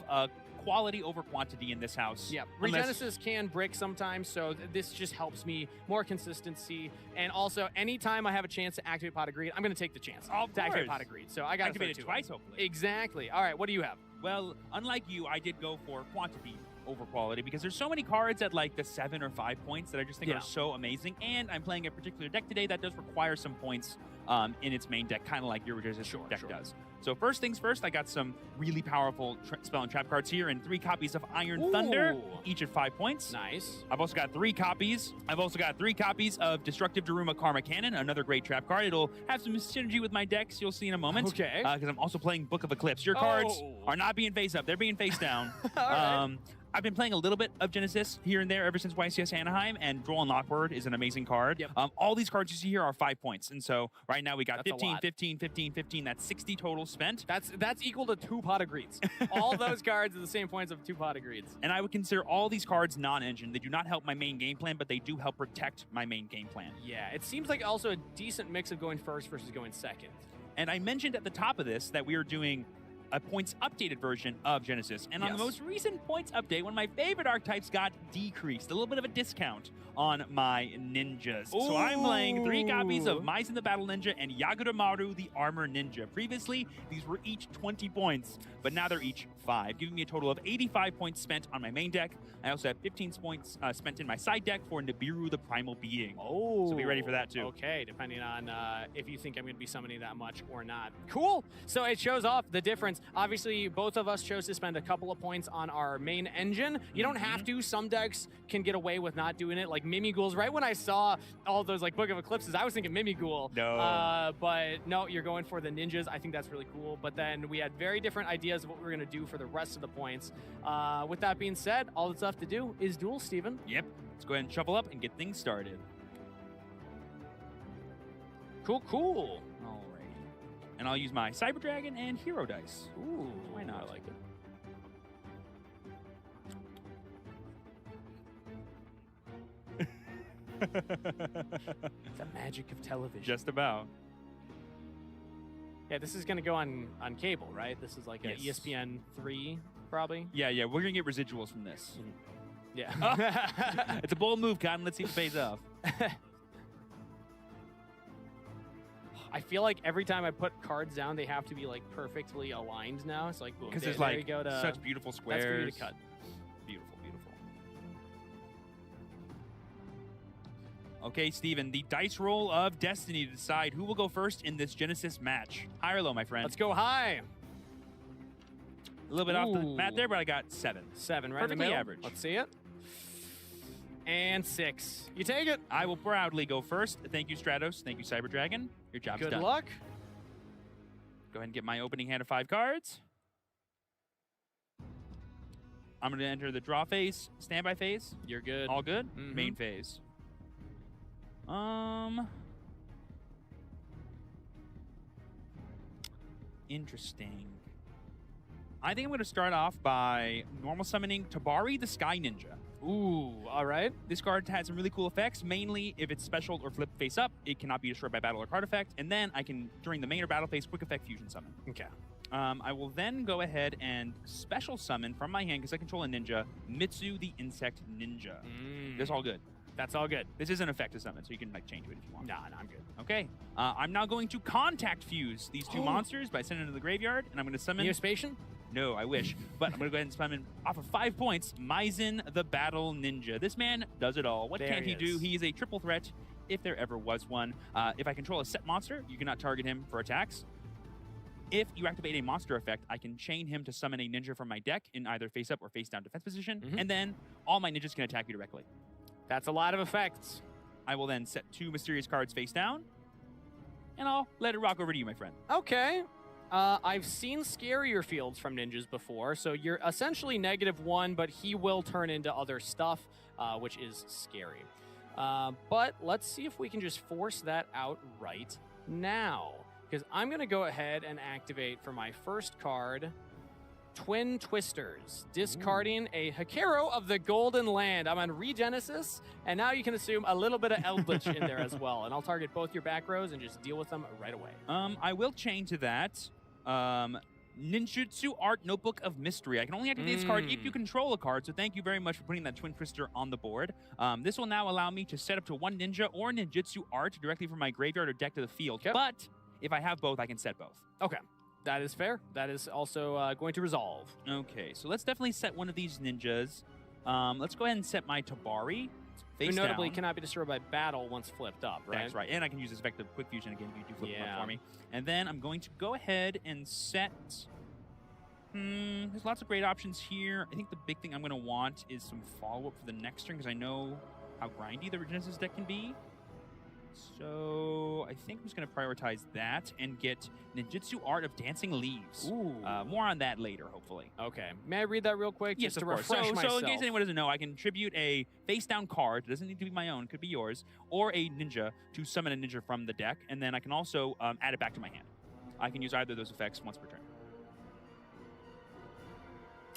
quality over quantity in this house. Yeah, Regenesis can brick sometimes, so this just helps me more consistency. And also, anytime I have a chance to activate Pot of Greed, I'm going to take the chance to activate Pot of Greed. So I got to activate it twice, hopefully. Exactly. All right, what do you have? Well, unlike you, I did go for quantity over quality because there's so many cards at like the 7 or 5 points that I just think are so amazing. And I'm playing a particular deck today that does require some points in its main deck, kind of like your Regenesis deck does. So first things first, I got some really powerful spell and trap cards here and 3 copies of Iron Thunder, each at 5 points. Nice. I've also got 3 copies. I've also got 3 copies of Destructive Daruma Karma Cannon, another great trap card. It'll have some synergy with my decks, you'll see in a moment. Okay. Because I'm also playing Book of Eclipse. Your cards are not being face up, they're being face down. Right. I've been playing a little bit of Genesis here and there ever since YCS Anaheim, and Droll and Lockword is an amazing card. Yep. All these cards you see here are 5 points, and so right now we got That's 15, 15, 15, 15. That's 60 total spent. That's equal to 2 Pot of Greeds. All those cards are the same points of 2 Pot of Greeds. And I would consider all these cards non-engine. They do not help my main game plan, but they do help protect my main game plan. Yeah, it seems like also a decent mix of going first versus going second. And I mentioned at the top of this that we are doing a points updated version of Genesis. And on the most recent points update, one of my favorite archetypes got decreased, a little bit of a discount on my ninjas. So I'm playing 3 copies of Maizen the Battle Ninja and Yaguramaru the Armor Ninja. Previously, these were each 20 points, but now they're each 5, giving me a total of 85 points spent on my main deck. I also have 15 points spent in my side deck for Nibiru the Primal Being. So be ready for that too. Okay, depending on if you think I'm going to be summoning that much or not. Cool. So it shows off the difference. Obviously, both of us chose to spend a couple of points on our main engine. You don't have to. Some decks can get away with not doing it, like Mimighoul's. Right when I saw all those like Book of Eclipses, I was thinking Mimighoul. No. But no, you're going for the ninjas. I think that's really cool. But then we had very different ideas of what we were going to do for the rest of the points. With that being said, all that's left to do is duel, Steven. Yep. Let's go ahead and shuffle up and get things started. Cool. And I'll use my Cyber Dragon and Hero Dice. Ooh, why not? I like it. It's the magic of television. Just about. Yeah, this is going to go on cable, right? This is like a ESPN 3, probably? Yeah, we're going to get residuals from this. Yeah. It's a bold move, Cotton. Let's see if it pays off. I feel like every time I put cards down, they have to be like perfectly aligned now. It's like, because there's like such beautiful squares. That's for you to cut. Beautiful, beautiful. Okay, Steven, the dice roll of destiny to decide who will go first in this Genesis match. High or low, my friend? Let's go high. A little bit off the mat there, but I got 7. 7, right Perfectly in the middle. average. Let's see it. And 6. You take it. I will proudly go first. Thank you, Stratos. Thank you, Cyber Dragon. Your job's done. Good luck. Go ahead and get my opening hand of 5 cards. I'm going to enter the draw phase, standby phase. You're good. All good? Main phase. Interesting. I think I'm going to start off by normal summoning Tabari the Sky Ninja. Ooh, all right. This card has some really cool effects. Mainly, if it's special or flipped face up, it cannot be destroyed by battle or card effect. And then I can, during the main or battle phase, quick effect fusion summon. Okay. I will then go ahead and special summon from my hand, because I control a ninja, Mitsu the Insect Ninja. That's all good. That's all good. This is an effective summon, so you can like change it if you want. Nah, I'm good. Okay. I'm now going to contact fuse these 2 monsters by sending them to the graveyard, and I'm going to summon... Neospatian? No, I wish. But I'm going to go ahead and summon off of 5 points, Maizen the Battle Ninja. This man does it all. What can he do? He is a triple threat, if there ever was one. If I control a set monster, you cannot target him for attacks. If you activate a monster effect, I can chain him to summon a ninja from my deck in either face-up or face-down defense position, and then all my ninjas can attack you directly. That's a lot of effects. I will then set 2 mysterious cards face down, and I'll let it rock over to you, my friend. Okay. I've seen scarier fields from ninjas before, so you're essentially -1, but he will turn into other stuff, which is scary. But let's see if we can just force that out right now, because I'm going to go ahead and activate for my first card, Twin Twisters, discarding a Hikaru of the Golden Land. I'm on Regenesis, and now you can assume a little bit of Eldritch in there as well, and I'll target both your back rows and just deal with them right away. I will chain to that. Ninjutsu Art Notebook of Mystery. I can only activate this card if you control a card, so thank you very much for putting that Twin Twister on the board. This will now allow me to set up to 1 ninja or ninjutsu art directly from my graveyard or deck to the field. Yep. But if I have both, I can set both. Okay. That is fair. That is also going to resolve. Okay, so let's definitely set one of these ninjas. Let's go ahead and set my Tabari. Who notably cannot be destroyed by battle once flipped up, right? That's right. And I can use this effective quick fusion again if you do flip them up for me. And then I'm going to go ahead and set... there's lots of great options here. I think the big thing I'm going to want is some follow-up for the next turn, because I know how grindy the Regenesis deck can be. So I think I'm just going to prioritize that and get Ninjutsu Art of Dancing Leaves. Ooh. More on that later, hopefully. Okay. May I read that real quick? Yes, just to of course. refresh myself. So in case anyone doesn't know, I can tribute a face-down card. It doesn't need to be my own. It could be yours. Or a ninja to summon a ninja from the deck. And then I can also add it back to my hand. I can use either of those effects once per turn.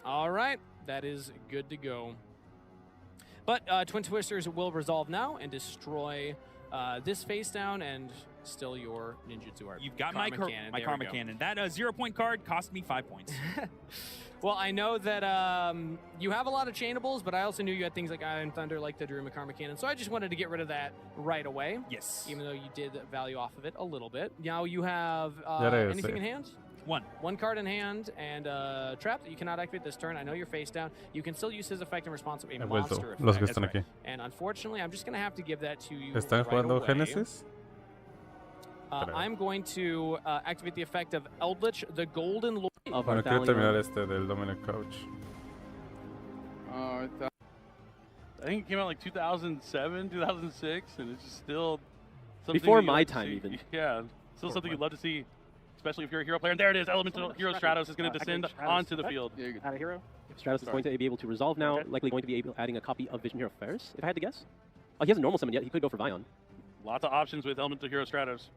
All right. That is good to go. But Twin Twisters will resolve now and destroy... this face down and still your ninjutsu art. You've got my Karma Cannon. That 0-point card cost me 5 points. Well, I know that you have a lot of chainables, but I also knew you had things like Iron Thunder, like the Daruma Karma Cannon. So I just wanted to get rid of that right away. Yes. Even though you did value off of it a little bit. Now you have anything in hand? One card in hand and a trap that you cannot activate this turn. I know you're face down. You can still use his effect in response to a monster effect. Los que están aquí. And unfortunately, I'm just going to have to give that to you ¿Están jugando Genesis? I'm going to activate the effect of Eldritch, the Golden Lord. Bueno, quiero terminar este del Dominic Couch. I think it came out like 2007, 2006, and it's just still something before my time even. Yeah, still something you'd love to see. Especially if you're a hero player. And there it is, Elemental Hero Stratos is going to descend onto the field. Add a hero? Stratos is going to be able to resolve now, likely going to be adding a copy of Vision Hero Ferris, if I had to guess. Oh, he hasn't normal summoned yet. He could go for Vion. Lots of options with Elemental Hero Stratos.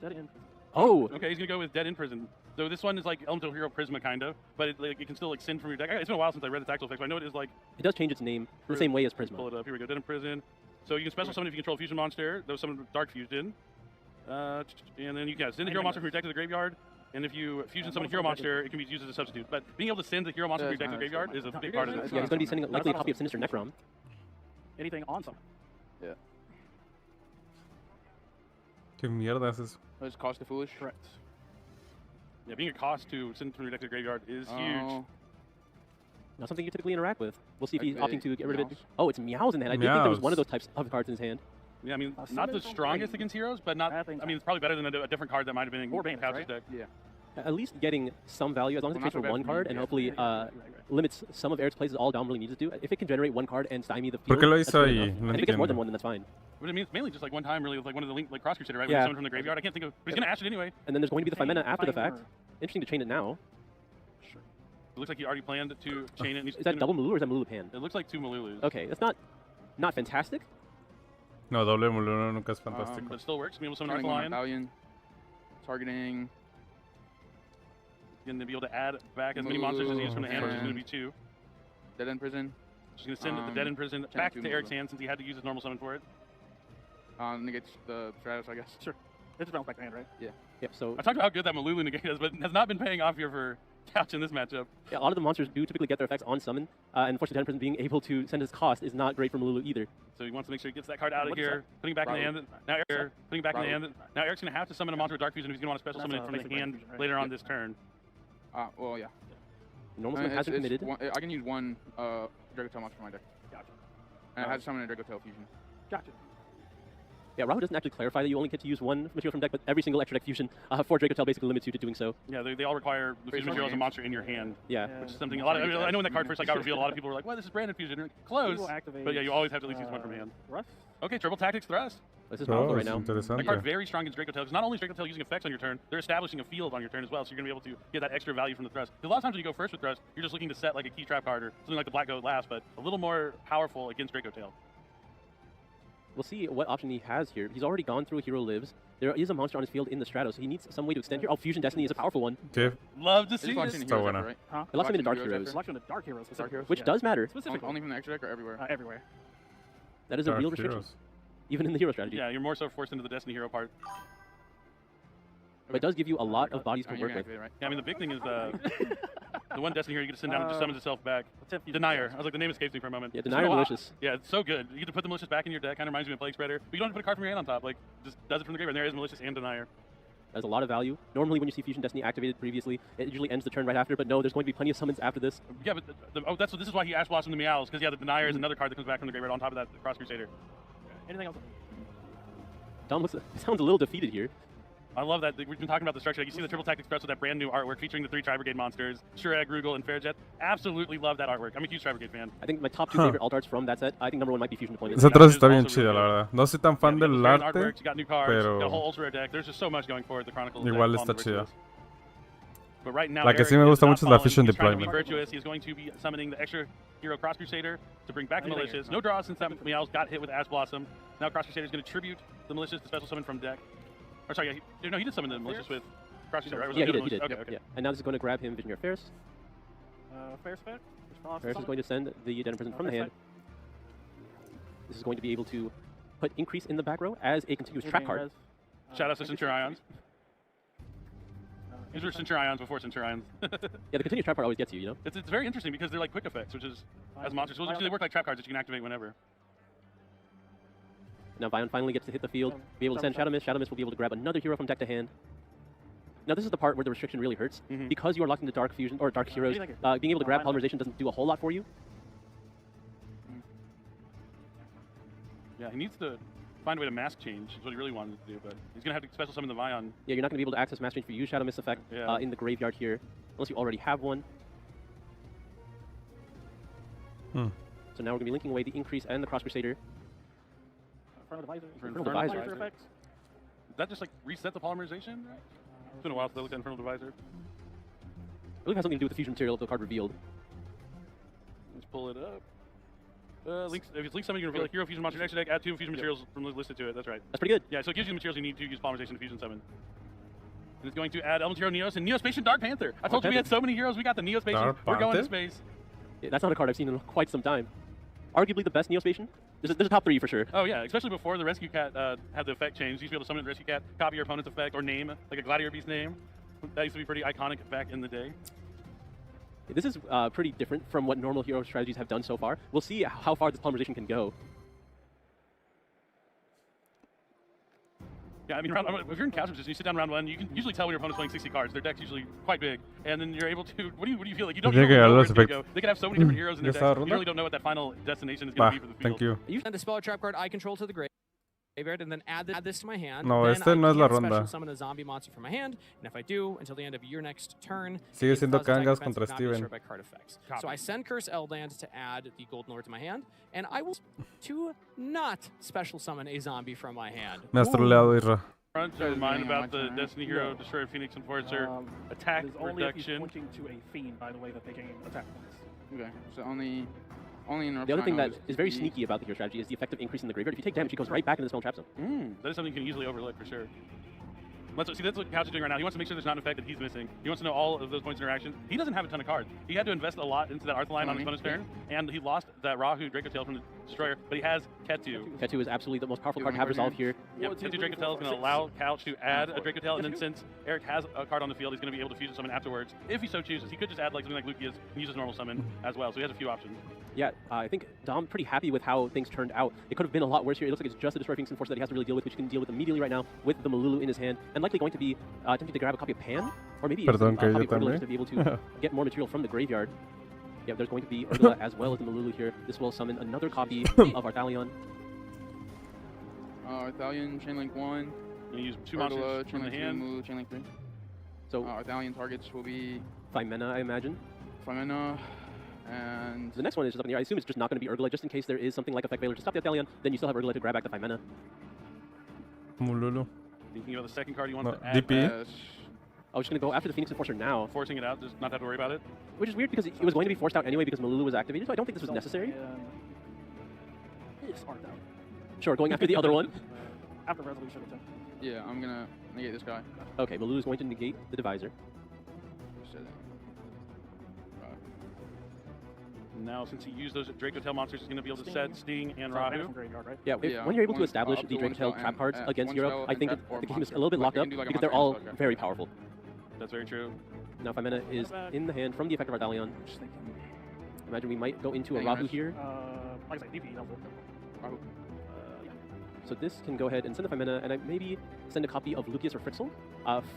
Dead in. Oh! Okay, he's going to go with Dead in Prison. So this one is like Elemental Hero Prisma, kind of, but it can still like send from your deck. It's been a while since I read the tactile effects, but I know it is like... It does change its name the same way as Prisma. Pull it up. Here we go. Dead in Prison. So you can special summon if you control a fusion monster. Those summon Dark Fusion. And then you can send the hero monster from your deck to the graveyard. And if you fusion summon a hero monster, it can be used as a substitute. But being able to send the hero monster from your deck to the graveyard is a big part of this. Yeah, he's going to be sending likely a copy of Sinister Necrom. Anything on some. Yeah. ¿Qué mierda es eso? Let's cost the foolish. Correct. Yeah, being a cost to send from your deck to the graveyard is huge. Not something you typically interact with. We'll see if he's opting to get rid of it. Oh, it's Meows in hand. I did think there was one of those types of cards in his hand. Yeah, I mean, not the strongest against heroes, but not. I mean, it's probably better than a different card that might have been in Couch's deck. Yeah. At least getting some value, as long as it trades for one card, and hopefully limits some of Eric's plays all Dom really needs to do. If it can generate one card and stymie the field, ¿Por qué lo hizo ahí? and if it gets more than one, then that's fine. But I mean, it's mainly just like one time, really, with like one of the like Cross Crusader, right? Yeah. When someone from the graveyard. I can't think of. But he's gonna ash it anyway. And then there's going to be the Femena after the fact. Interesting to chain it now. Sure. It looks like he already planned to chain it. Is that double Malulu or is that Malulu Pan? It looks like 2 Malulus. Okay, that's not fantastic. No, doble Malulu nunca es fantástico. But it still works. Being able to summon Earth Lion. Targeting. Going to be able to add back as many monsters as he is from the hand, which is going to be 2. Dead End Prison. Just going to send the Dead End Prison back to Eric's hand since he had to use his normal summon for it. Negates the Stratus, I guess. Sure. It's bounce back to hand, right? Yeah. Yep, so I talked about how good that Malulu negate is, but has not been paying off here for Couch in this matchup. Yeah, a lot of the monsters do typically get their effects on summon, and unfortunately, 10% being able to send his cost is not great for Malulu either. So he wants to make sure he gets that card out of here, putting it back in the hand. Now Eric, putting it back in the hand. Now Eric's going to have to summon a monster with Dark Fusion if he's going to want to special summon it from the hand later on this turn. Well, yeah. Normal summon hasn't committed. I can use one Draco Tail monster for my deck. Gotcha. And I had to summon a Draco Tail Fusion. Gotcha. Yeah, Rahu doesn't actually clarify that you only get to use one material from deck, but every single extra deck fusion for Draco Tail basically limits you to doing so. Yeah, they all require the fusion material as a monster in your hand. Yeah. Which is something a lot of, I know when that card first got revealed, a lot of people were like, well, this is Branded Fusion. Close. But yeah, you always have to at least use one from hand. Rough. Okay, Triple Tactics Thrust. This is powerful right now. That card very strong against Draco Tail, because not only is Draco Tail using effects on your turn, they're establishing a field on your turn as well, so you're going to be able to get that extra value from the Thrust. Because a lot of times when you go first with Thrust, you're just looking to set like a key trap card or something like the Black Goat last, but a little more powerful against Draco Tail. We'll see what option he has here. He's already gone through a Hero Lives. There is a monster on his field in the Strato, so he needs some way to extend here. Oh, Fusion Destiny is a powerful one. Okay. Love to see this. Right? Huh? It lets him into Dark Heroes. Selection of Dark Heroes. Which does matter. Specifically. Only from the extra deck or everywhere? Everywhere. That is a real restriction. Even in the hero strategy. Yeah, you're more so forced into the Destiny Hero part. But it does give you a lot of bodies to work with. Right? Yeah, I mean, the big thing is the one Destiny Hero you get to send down and just summons itself back. Denier. I was like, the name escapes me for a moment. Yeah, Denier Malicious. Yeah, it's so good. You get to put the Malicious back in your deck. Kind of reminds me of Plague Spreader. But you don't have to put a card from your hand on top. Like, just does it from the graveyard. There is Malicious and Denier. That's a lot of value. Normally, when you see Fusion Destiny activated previously, it usually ends the turn right after. But no, there's going to be plenty of summons after this. Yeah, but this is why he Ash Blossomed the Meows, because yeah, the Denier is another card that comes back from the graveyard on top of that Cross Crusader. Anything else? Dom sounds a little defeated here. I love that. We've been talking about the structure. You see the Triple Tactics Press with that brand new artwork featuring the 3 Tri-Brigade monsters, Shurag, Rugal, and Fairjet. Absolutely love that artwork. I'm a huge Tri-Brigade fan. I think my top 2 favorite alt arts from that set, I think number 1 might be Fusion Deployment. Esa atrás está bien chida, la verdad. No soy tan fan del arte, you got new cards, pero... got a whole ultra rare deck. There's just so much going forward. The Chronicles Igual está chida. But right now, La que sí me gusta mucho es la Fusion Deployment. Deployment. Virtuous. He's going to be summoning the extra hero Cross Crusader to bring back the Malicious. No draws since that Meows got hit with Ash Blossom. Now Cross Crusader is going to tribute the Malicious to special summon from deck. Or sorry, yeah, he did summon the Malicious with Cross Crusader, right? Yeah, he did. Okay, okay. Yeah. And now this is going to grab him Visionary Affairs. Affairs effect? Affairs is going to send the Den Prison from the hand. This is going to be able to put increase in the back row as a continuous trap card. Shout out to Centurions. These were Centurions before Centurions. Yeah, the continuous trap card always gets you, you know? It's very interesting because they're like quick effects, which is, as monsters, well, they work like trap cards that you can activate whenever. Now Vion finally gets to hit the field, be able to send Shadow Mist. Shadow Mist will be able to grab another hero from deck to hand. Now this is the part where the restriction really hurts. Because you are locked into Dark Fusion or Dark Heroes, being able to grab Polymerization doesn't do a whole lot for you. Yeah, he needs to find a way to mask change, is what he really wanted to do, but he's going to have to special summon the Vion. Yeah, you're not going to be able to access mask change for you Shadow Mist effect in the graveyard here, unless you already have one. So now we're going to be linking away the Increase and the Cross Crusader. Infernal Divisor effects? Did that just like reset the polymerization? It's been a while since I looked at Infernal Divisor. I believe it has something to do with the fusion material of the card revealed. Let's pull it up. If it's link summon, you can reveal a hero fusion monster next to deck, add 2 fusion materials from listed to it. That's right. That's pretty good. Yeah, so it gives you the materials you need to use polymerization to fusion summon. And it's going to add Elemental Hero Neos and Neospatian Dark Panther. I told you we had so many heroes. We got the Neospatian. We're going to space. Yeah, that's not a card I've seen in quite some time. Arguably the best Neospatian. There's a top 3 for sure. Oh yeah, especially before the Rescue Cat had the effect change. You used to be able to summon the Rescue Cat, copy your opponent's effect, or name, like a Gladiator Beast name. That used to be pretty iconic back in the day. This is pretty different from what normal hero strategies have done so far. We'll see how far this polymerization can go. Yeah, I mean, if you're in couch position, you sit down round 1, you can usually tell when your opponent's playing 60 cards. Their deck's usually quite big, and then you're able to. What do you feel like? You don't know where it's going to go. They could have so many different heroes in their deck. You really don't know what that final destination is going to be for the field. Thank you. You send a spell or trap card I control to the graveyard, and then add this to my hand. No, then este no es la ronda. Special summon a zombie monster from my hand, and if I do, until the end of your next turn, sigue siendo Kangas contra Steven. So I send Curse Eldland to add the Golden Lord to my hand, and I will to not special summon a zombie from my hand. Me has troleado, Isra. Front to remind about the Destiny Hero Destroyer Phoenix Enforcer attack only if he's reduction. pointing to a fiend, by the way, that they gain attack points. Okay, so only in the other thing that is very sneaky about the hero strategy is the effective increase in the graveyard. If you take damage, he goes right back into the spell trap zone. That is something you can easily overlook for sure. That's what Couch is doing right now. He wants to make sure there's not an effect that he's missing. He wants to know all of those points of interaction. He doesn't have a ton of cards. He had to invest a lot into that Arthur on his bonus turn, and he lost that Rahu Draco Tail from the Destroyer, but he has Ketu. Ketu is absolutely the most powerful card to have resolve here. Yep, Ketu Draco Tail is going to allow Couch to add a Draco Tail, and then since Eric has a card on the field, he's going to be able to fusion summon afterwards, if he so chooses. He could just add like something like Lucius and use his normal summon as well, so he has a few options. Yeah, I think Dom pretty happy with how things turned out. It could have been a lot worse here. It looks like it's just the Destroyer Phoenix Enforcer that he has to really deal with, which he can deal with immediately right now with the Malulu in his hand, and likely going to be attempting to grab a copy of Pan, or maybe a copy of Urgula to be able to get more material from the graveyard. Yeah, there's going to be Urgula as well as the Malulu here. This will summon another copy of Arthalion. Arthalion, Chainlink 1. You use 2 monsters from the hand. Malulu, Chainlink 3. So Arthalion targets will be 5 mana, I imagine. 5 mana. And the next one is just up in the air. I assume it's just not going to be Urgula, just in case there is something like Effect Veiler to stop the Arthalion. Then you still have Urgula to grab back the 5 mana. Mululu. Thinking about the second card you want to add. DP. I was just going to go after the Phoenix Enforcer now. Forcing it out, just not have to worry about it. Which is weird because it was going to be forced out anyway because Malulu was activated, so I don't think this was necessary. Sure, going after the other one. After resolution attempt. Yeah, I'm going to negate this guy. Okay, Malulu is going to negate the Divisor. Now, since he used those Draco Tail monsters, he's going to be able to set Sting and Rahu. Right? Yeah, when you're able to establish the Draco Tail trap cards against Hero, I think the game is a little bit locked up because they're all very powerful. That's very true. Now, 5 mana is in the hand from the effect of Arthalion. Imagine we might go into a Rahu here. Like I said, DP, Rahu. So this can go ahead and send the 5 mana, and I maybe send a copy of Lucius or Fritzl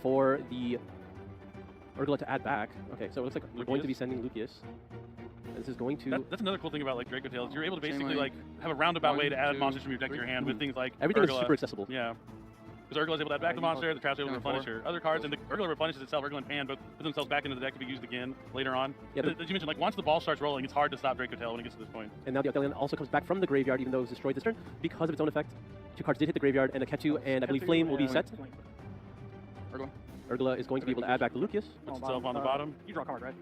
for the Urgula to add back. Okay, so it looks like we're going to be sending Lucius. This is going to... That's another cool thing about like Draco Tails. You're able to basically like have a roundabout way to add monsters from your deck to your hand with things like everything Urgula. is super accessible. Yeah. Because Urgula is able to add back the monster, the trap's able to replenish your other cards, and the Urgula replenishes itself. Urgula and Pan both put themselves back into the deck to be used again later on. Yeah, as you mentioned, like once the ball starts rolling, it's hard to stop Draco Tail when it gets to this point. And now the Arthalion also comes back from the graveyard, even though it was destroyed this turn, because of its own effect. 2 cards did hit the graveyard, and a Ketu and I believe Flame will be set. Urgula is going to be able to add back the Lucius. Puts itself on the bottom. You draw a card, right?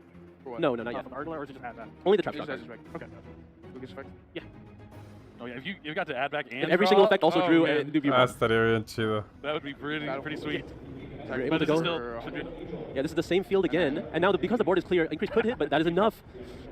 No, not yet. From Urgula, or is it just add that? Only the trap card. Okay. Lucas effect? Yeah. Oh yeah, if you got to add back and every single effect also drew and do estaría bien chido. That would be pretty sweet. You're able to go. Yeah, this is the same field again, and now because the board is clear, increase could hit, but that is enough.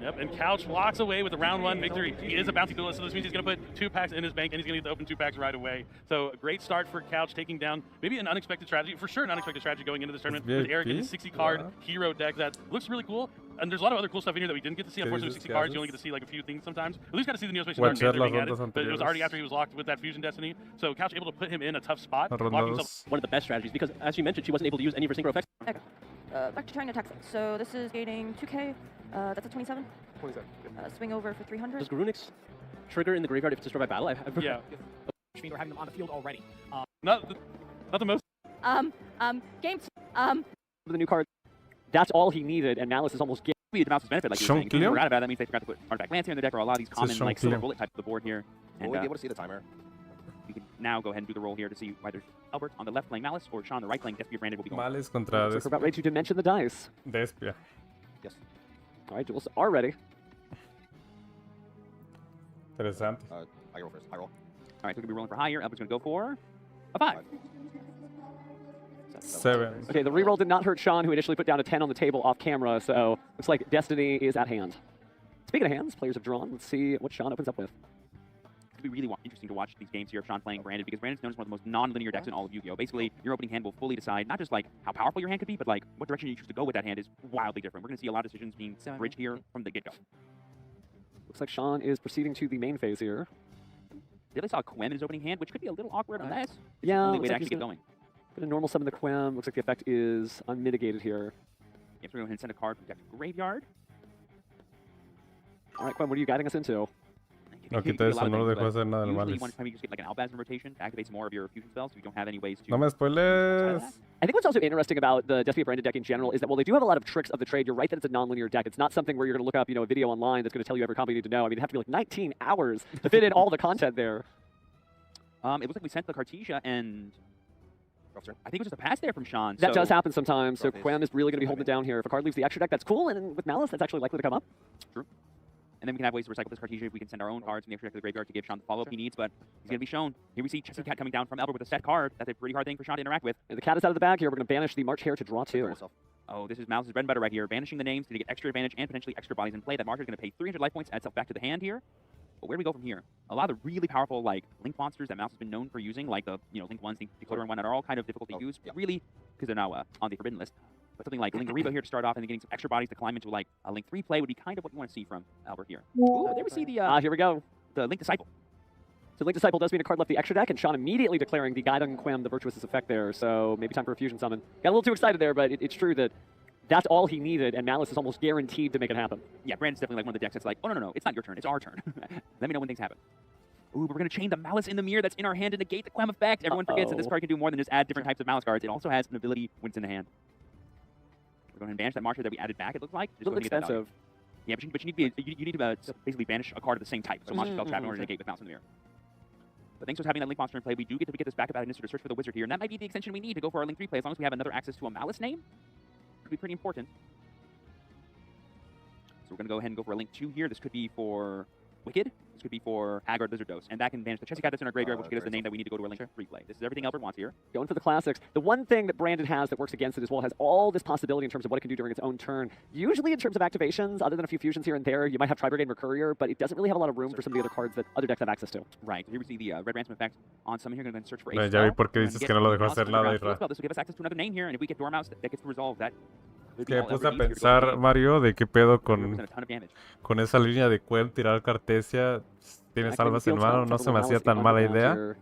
Yep, and Couch walks away with a round 1 victory. He is a bounty duelist, so this means he's going to put 2 packs in his bank, and he's going to get to open 2 packs right away. So a great start for Couch, taking down maybe an unexpected strategy, for sure an unexpected strategy going into this tournament with Eric and his 60-card hero deck that looks really cool. And there's a lot of other cool stuff in here that we didn't get to see. Unfortunately, with 60 cards, you only get to see like a few things sometimes. At least got to see the Neospace Dark Panther being added, but it was already after he was locked with that Fusion Destiny. So Couch able to put him in a tough spot. One of the best strategies, because as you mentioned, she wasn't able to use any of her synchro effects. Back to trying to attack. So this is gating 2k. That's a 27. 27. Swing over for 300. Does Garunix trigger in the graveyard if it's destroyed by battle? Yeah. Which means we're having them on the field already. Not the most. Game 2. The new card. That's all he needed, and Malice is almost giving the Mouse's benefit, like you were saying. If we're out of that means they forgot to put artifact lands here in the deck, or a lot of these common like silver bullet type of the board here. And we'll be able to see the timer. We can now go ahead and do the roll here to see whether Albert on the left playing Malice or Sean on the right playing Despia branded will be going. Malice contra Despia. We're about ready to dimension the dice. Despia. Yes. All right, duels are ready. Interesante. I go first. I roll. All right, so we're going to be rolling for higher. Albert's going to go for a 5. 7. Okay, the reroll did not hurt Sean, who initially put down a 10 on the table off camera, so looks like Destiny is at hand. Speaking of hands, players have drawn. Let's see what Sean opens up with. It's going to be really interesting to watch these games here of Sean playing Branded, because Branded's known as one of the most non-linear decks in all of Yu-Gi-Oh! Basically, your opening hand will fully decide not just like how powerful your hand could be, but like what direction you choose to go with that hand is wildly different. We're going to see a lot of decisions being bridged here from the get-go. Looks like Sean is proceeding to the main phase here. Really saw a Quem in his opening hand, which could be a little awkward unless it's yeah, the only way to actually get going. Gonna normal summon the Quem. Looks like the effect is unmitigated here. Yeah, so we're going to go ahead and send a card from deck to graveyard. All right, Quem, what are you guiding us into? No quita eso, no lo dejo hacer nada del Usually Malice. one time you just get like an Albaz rotation to activate some more of your fusion spells, so you don't have any ways to... No me spoiles. I think what's also interesting about the Despia branded deck in general is that while they do have a lot of tricks of the trade, you're right that it's a non-linear deck. It's not something where you're going to look up, a video online that's going to tell you every combo you need to know. I mean, it'd have to be like 19 hours to fit in all the content there. It looks like we sent the Cartesia, and I think it was just a pass there from Sean. That does happen sometimes, so Quem is really going to be holding it down here. If a card leaves the extra deck, that's cool, and with Malice, that's actually likely to come up. True. And then we can have ways to recycle this Cartesia if we can send our own cards from the extra deck to the graveyard to give Sean the follow-up he needs, but he's going to be shown. Here we see Chessy Cat coming down from Albert with a set card. That's a pretty hard thing for Sean to interact with. And the cat is out of the bag here. We're going to banish the March Hare to draw 2. Oh, this is Malice's bread and butter right here. Banishing the names to get extra advantage and potentially extra bodies in play. That Marcher is going to pay 300 life points, add itself back to the hand here. But where do we go from here? A lot of the really powerful like Link monsters that Mouse has been known for using, like the Link 1s, Link Decoder, and 1 are all kind of difficult to use, really, because they're now on the Forbidden list. But something like Link Ariba here to start off and then getting some extra bodies to climb into like a Link 3 play would be kind of what you want to see from Albert here. Ooh, there we see the here we go. The Link Disciple. So Link Disciple does mean a card left the extra deck, and Sean immediately declaring the Guidon Quem, the Virtuous effect there. So maybe time for a fusion summon. Got a little too excited there, but it's true that that's all he needed, and Malice is almost guaranteed to make it happen. Yeah, Brandon's definitely like one of the decks that's like, oh, no, it's not your turn, it's our turn. Let me know when things happen. Ooh, but we're going to chain the Malice in the mirror that's in our hand to negate the Quem effect. Everyone forgets that this card can do more than just add different types of Malice cards. It also has an ability when it's in the hand. We're going to banish that Marcher that we added back, it looks like. Just a little expensive. Yeah, but you need to basically banish a card of the same type. So Monster Spell Trap in order to negate with Malice in the mirror. But thanks for having that Link monster in play. We do get to get this back up out of Nisser to search for the Wizard here. And that might be the extension we need to go for our Link 3 play. As long as we have another access to a Malice name, could be pretty important. So we're going to go ahead and go for a Link 2 here. This could be for Wicked. This could be for Haggard Lizard Dose. And that can banish the Chessy Cat that's in our graveyard, which gives us the name that we need to go to a Link 3 play. This is everything Albert wants here. Going for the classics. The one thing that Brandon has that works against it as well, has all this possibility in terms of what it can do during its own turn. Usually in terms of activations, other than a few fusions here and there, you might have Tri-Brigade and Mercurier, but it doesn't really have a lot of room for some of the other cards that other decks have access to. Right. Here we see the Red Ransom effect on summon here. Going to search for Ya vi por qué dices que no lo dejó hacer nada, Isra. This will give us access to another name here, and if we get Dormouse, that gets to resolve that. Que me puse a pensar, Mario, de qué pedo con esa línea de Quem tirar Cartesia. Tienes salvas en mano, no se me hacía tan mala idea.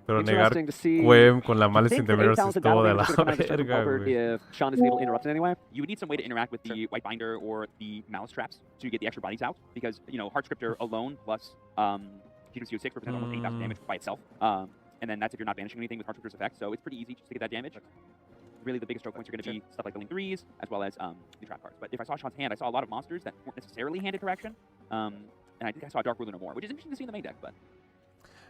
Pero negar Quem con la Malice in the Mirror estuvo de la verga, güey. You would need some way to interact with the White Binder or the Malice Traps so you get the extra bodies out. Because, Heart Scripter alone plus GWCO6 represents almost 8,000 damage by itself. And then that's if you're not banishing anything with Heart Scripter's effect. So it's pretty easy just to get that damage. Really, the biggest stroke points are going to be stuff like the Link 3s, as well as the trap cards. But if I saw Sean's hand, I saw a lot of monsters that weren't necessarily handed correction. And I think I saw a Dark Ruler no more, which is interesting to see in the main deck, but...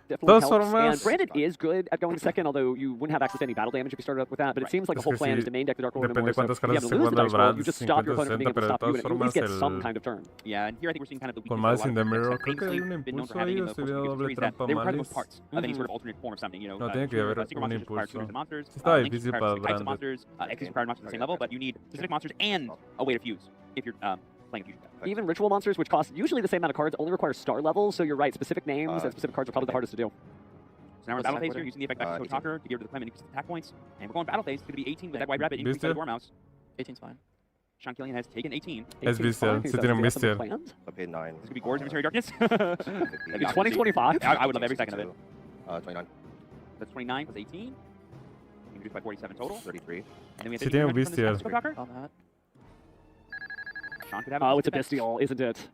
Definitely helps. And Brandon is good at going second, although you wouldn't have access to any battle damage if you started up with that. But it seems like the whole plan is to main deck the Dark Ruler no more. So if you have to lose the dice roll, you just stop your opponent from being able to stop you, and you at least get some kind of turn. Yeah, and here I think we're seeing kind of the weakness Con Malice in the Mirror, creo que hay un impulso ahí, o se dio doble trampa Malice. Of any sort of alternate form of something, No, tiene que haber un impulso. Está difícil para Brandon. X is required monsters at the same level, but you need specific monsters and a way to fuse if you're playing a fusion deck. Even ritual monsters, which cost usually the same amount of cards, only require star levels, so you're right, specific names and specific cards are probably the hardest to do. So now we're in battle phase here, using the effect back to Talker to get rid of the Clem and increase the attack points. And we're going battle phase. It's going to be 18 with that White Rabbit, increase by the Dormouse. 18's fine. Sean Killian has taken 18. Es bestial, se tiene un bestial. I paid 9. This could be Gorge Inventory Darkness. That'd be 2025. I would love every second of it. 29. That's 29 plus 18. Reduced by 47 total. 33. And then we have Se tiene un bestial. Sean could have it's a bestial, isn't it?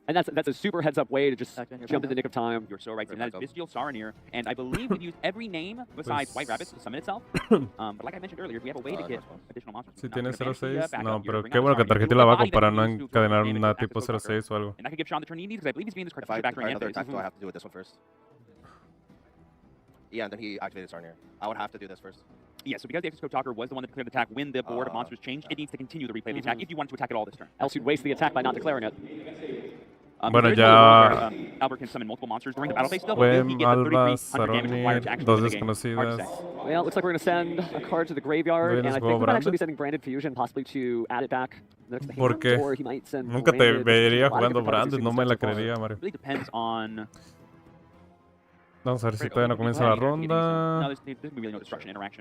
And that's a super heads-up way to just jump in the nick of time. You're so right, Tim. That is Bestial Saranir. And I believe we've used every name besides White Rabbit to summon itself. But like I mentioned earlier, if we have a way to get additional monsters... Si tiene 06, no, pero qué bueno que tarjeté la abajo para no encadenar una tipo 06 o algo. And I can give Sean the turn he needs, because I believe he's being this card to back to another attack, do I have to do with this one first? Yeah, and then he activated Saranir. I would have to do this first. Yeah, so because the Exoscope Talker was the one that declared the attack when the board of monsters changed, it needs to continue the replay of the attack if you want to attack it all this turn. Else you'd waste the attack by not declaring it. Bueno, ya... Albert can summon multiple monsters during the battle phase still. Quem, Alba, Saroni, dos desconocidas. Well, it looks like we're going to send a card to the graveyard, and I think we might actually be sending Branded Fusion, possibly to add it back next to hand, or he might send Nunca te vería jugando Branded, no me la creería, Mario. It really depends on Vamos a ver si todavía no comienza la ronda.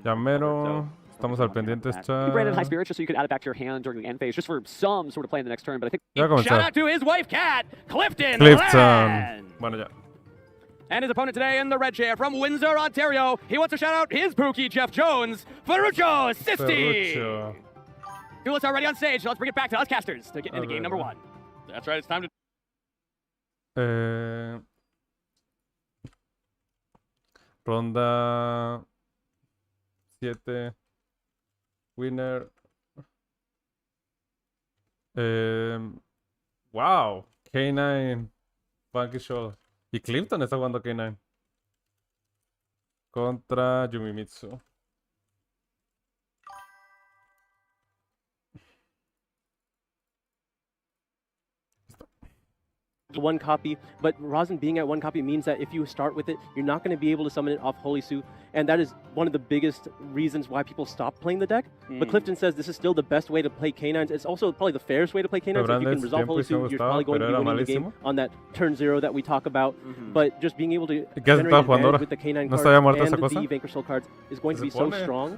Ya mero. Estamos al pendiente. You branded high spirits just so you could add it back to your hand during the end phase, just for some sort of play in the next turn. But I think. Shout out to his wife, Kat, Clifton. Bueno, ya. And his opponent today in the red chair from Windsor, Ontario. He wants to shout out his Pookie, Jeff Jones, Ferruccio Sisti. Duelists are ready on stage. So let's bring it back to us casters to get into game number 1. That's right. It's time to. Ronda 7. Winner. Wow. K9. Funky Show. Y Clifton está jugando K9. Contra Yumimitsu. One copy, but Rosin being at one copy means that if you start with it, you're not going to be able to summon it off Holy Su, and that is one of the biggest reasons why people stop playing the deck. But Clifton says this is still the best way to play K9s. It's also probably the fairest way to play K9s. If you can resolve Holy Su, you're probably going to be winning the game on that turn 0 that we talk about. But just being able to generate advantage with the K9 cards and the Vanquish Soul cards is going to be so strong.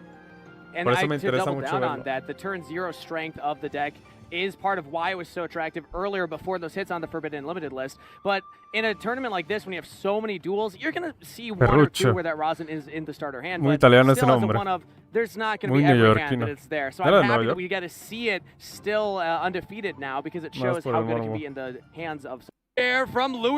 And to double down on that, the turn 0 strength of the deck is part of why it was so attractive earlier before those hits on the Forbidden Limited list. But in a tournament like this, when you have so many duels, you're going to see one or two where that Rosin is in the starter hand. But still as a one of, there's not going to be every hand that it's there. So I'm happy that we get to see it still undefeated now because it shows how good it can be in the hands of... Here from Louis.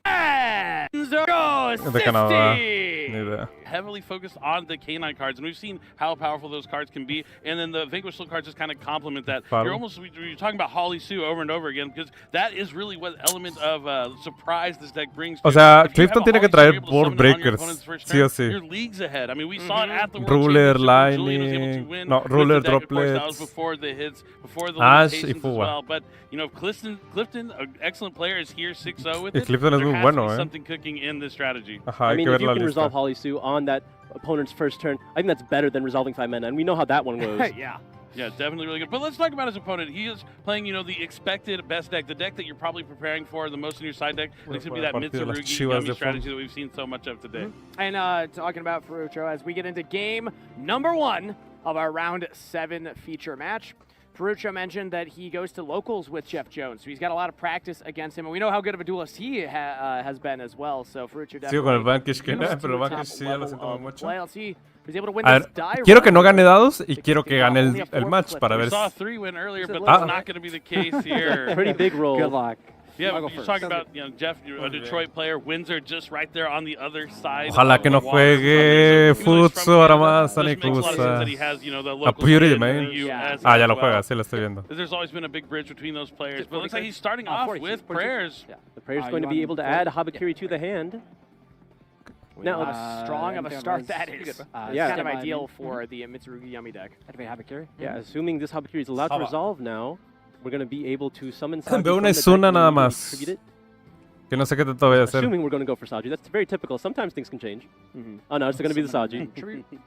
Heavily focused on the K9 cards, and we've seen how powerful those cards can be. And then the Vanquish Soul cards just kind of complement that. You're talking about Holy Su over and over again because that is really what element of surprise this deck brings. O sea, Clifton tiene que traer board breakers, sí o sí. You're leagues ahead. I mean, we saw it at the Ruler, Lightning, no, Ruler, Droplets, before the hits, before the Ash y limitations as Fuga. well. But you know, if Clifton, an excellent player, is here 6-0 with it. Clifton es muy bueno, something cooking in this strategy. Ajá, I mean, if you can resolve Holy Su on that opponent's first turn, I think that's better than resolving 5 mana, and we know how that one goes. Yeah, definitely really good. But let's talk about his opponent. He is playing, you know, the expected best deck, the deck that you're probably preparing for the most in your side deck. It's going to be that Mitsurugi Yummy strategy that we've seen so much of today. And talking about Ferruccio, as we get into game number 1 of our round 7 feature match, Ferruccio mentioned that he goes to locals with Jeff Jones, so he's got a lot of practice against him, and we know how good of a duelist he has been as well. So Ferruccio definitely. Sigo con el Vanquish que no, pero Vanquish sí ya lo siento muy mucho. Let's see if he's able to win A this die ver, quiero que no round. gane dados y quiero que gane el match para ver. We saw a 3-win earlier, but that's not going to be the case here. Pretty big roll. Good luck. Yeah, you're talking about, you know, Jeff, a Detroit player, Windsor just right there on the other side. Ojalá que no juegue Futsu ahora más, Anikusa. A Purity Main. Ah, ya lo juega, sí lo estoy viendo. There's always been a big bridge between those players, but it looks like he's starting off with prayers. Yeah, the prayer's going to be able to add Habakiri to the hand. Now, strong of a start that is. Yeah, kind of ideal for the Mitsurugi Yummy deck. Activate Habakiri. Yeah, assuming this Habakiri is allowed to resolve now, we're going to be able to summon Veo Saji una Izuna nada más. Que no sé qué te voy a hacer. Assuming we're going to go for Saji. That's very typical. Sometimes things can change. Oh no, it's going to be the Saji.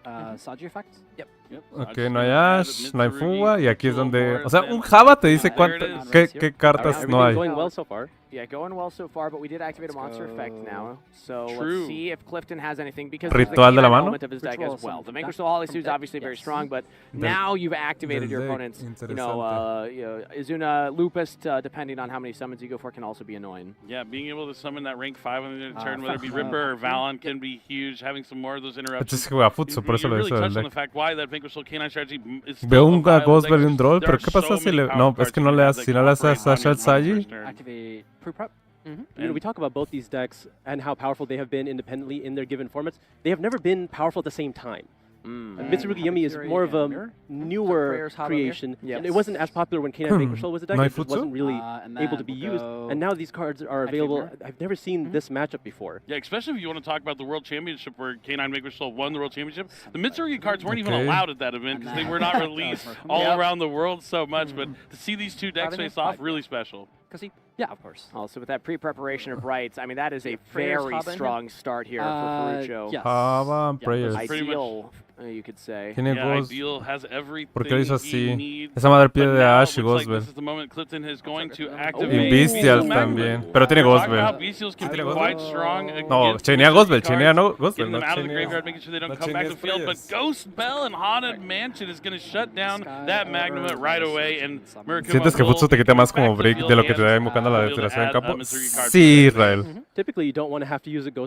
Saji effect? Yep. Ok, no hay Ash, no hay Fuga y aquí es donde... O sea, un Java te dice qué cartas no hay. Going well so far. Yeah, going well so far, but we did activate a monster effect now. So let's see if Clifton has anything because Ritual de la mano. element of his deck as well. The Vanquish Soul Holy Su is obviously very strong, but now you've activated your opponent's, you know, Izuna, Lupus, depending on how many summons you go for, can also be annoying. Yeah, being able to summon that rank 5 on the turn, whether it be Ripper or Valon, can be huge. Having some more of those interruptions. You really touched on the fact why that Vanquish Soul K9 strategy is still Veo un Ghostberry y un Droll, pero ¿qué pasa si le... No, es que no le haces, si no le haces a Sasha Saji. Activate pre-prep. You know, we talk about both these decks and how powerful they have been independently in their given formats. They have never been powerful at the same time. Mitsurugi Yummy is more of a newer creation, and it wasn't as popular when K9 Vanquish Soul was a deck. It just wasn't really able to be used, and now these cards are available. I've never seen this matchup before. Yeah, especially if you want to talk about the World Championship where K9 Vanquish Soul won the World Championship. The Mitsurugi cards weren't even allowed at that event because they were not released all around the world so much, but to see these two decks face off, really special. Yeah, of course. Also, with that pre-preparation of rights, I mean, that is a very strong start here for Ferruccio. Hava and prayers. Ideal you could say. Tiene Ghost. Ideal has everything ¿Por qué lo hizo he así? needs, Esa madre pide but de now Ash y it looks like Ghostbell. this is the moment Clifton is going to Y activate Bestials Magma. también. Pero tiene We're talking Ghostbell. about Bestials can be quite strong No, against chainea Wizard Ghostbell, cards, chainea no Ghostbell. getting them No out of the chainea. graveyard, making sure they don't No come back to chaineas the field. But Sprayers. Ghost Bell and Haunted Mansion is going to shut down that Magma right away. And ¿Sientes que Futsu te quita más como break de lo que te da invocando la detección en campo? Sí, Israel.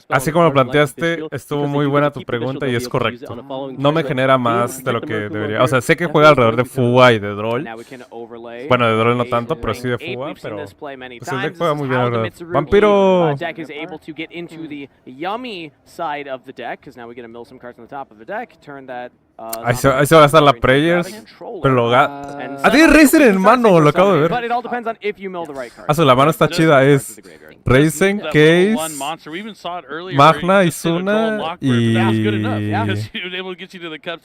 Así como lo planteaste, estuvo muy buena tu pregunta y es correcto. No me genera más de lo que debería. O sea, sé que juega alrededor de Fuga y de Droll. Bueno, de Droll no tanto, pero sí de Fuga. Pero pues el deck juega muy bien alrededor. ¡Vampiro! Deck is able to get into the yummy side of the deck, because now we get to mill some cards on the top of the deck, turn that Ahí se va a gastar la Prayers, pero lo ¡Ah, tiene Razer en mano! Lo acabo de ver. La mano está chida. Es Razen, Case, Magna, Izuna y...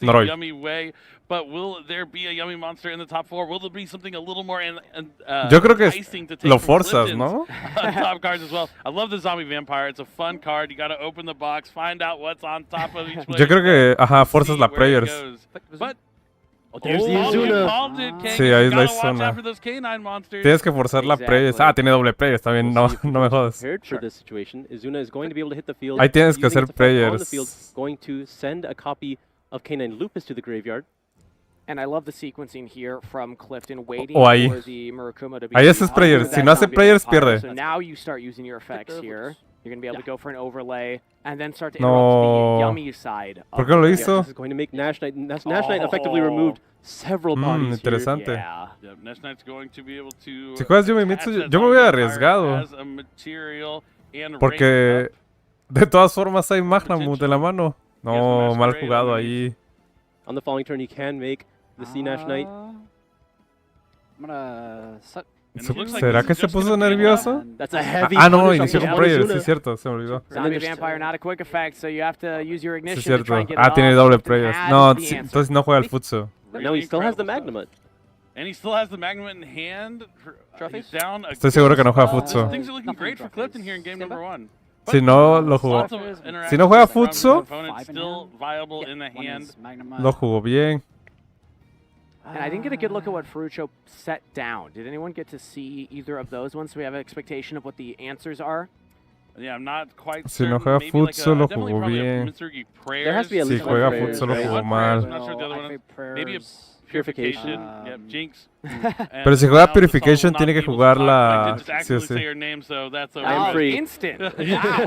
Noroi. But will there be a yummy monster in the top 4? Will there be something a little more Yo creo que lo from forzas, Clifton's ¿no? top cards as well. I love the Zombie Vampire. It's a fun card. You got to open the box, find out what's on top of each player. Yo creo que, ajá, forzas la Prayers. But there's the Izuna. Sí, ahí es la Izuna. Tienes que forzar la Prayers. Ah, tiene doble Prayers también. No, no me jodas. Ahí tienes que hacer Prayers. Going to send a copy of Canine Lupus to the graveyard. And I love the sequencing here from Clifton waiting ahí. for the Murakuma to be... Ahí haces Prayers. Si no hace Prayers, pierde. So now you start using your effects here. You're going to be able to go for an overlay and then start to interrupt the yummy side. ¿Por qué lo hizo? This is going to make Nash Knight effectively removed several bodies interesante. Yeah. Nash Knight's going to be able to Si juegas Yumi Mitsu, yo me hubiera arriesgado. Porque de todas formas hay Magnamut de la mano. No, mal jugado ahí. On the following turn, you can make the C Nash Knight. ¿Será que se puso nervioso? No, inició con Prayer, sí es cierto, se me olvidó. Zombie Vampire, not a quick effect, so you have to use your Sí ignition es to try and cierto. get it Tiene off. doble Prayers. No, entonces no juega al Futsu. No, he still has the Magnamut. And he still has the Magnamut in hand. He's down Estoy seguro que no juega Futsu. Things are looking great for Clifton here in game number 1. Si no, lo jugó. Si no juega Futsu, lo jugó bien. And I didn't get a good look at what Ferruccio set down. Did anyone get to see either of those ones so we have an expectation of what the answers are? Yeah, I'm not quite si no juega Futsu, lo jugó bien. Si juega Futsu, lo jugó mal. Maybe a Purification. Yep, Jinx. Pero si juega Purification, tiene que jugar la... Sí o sí.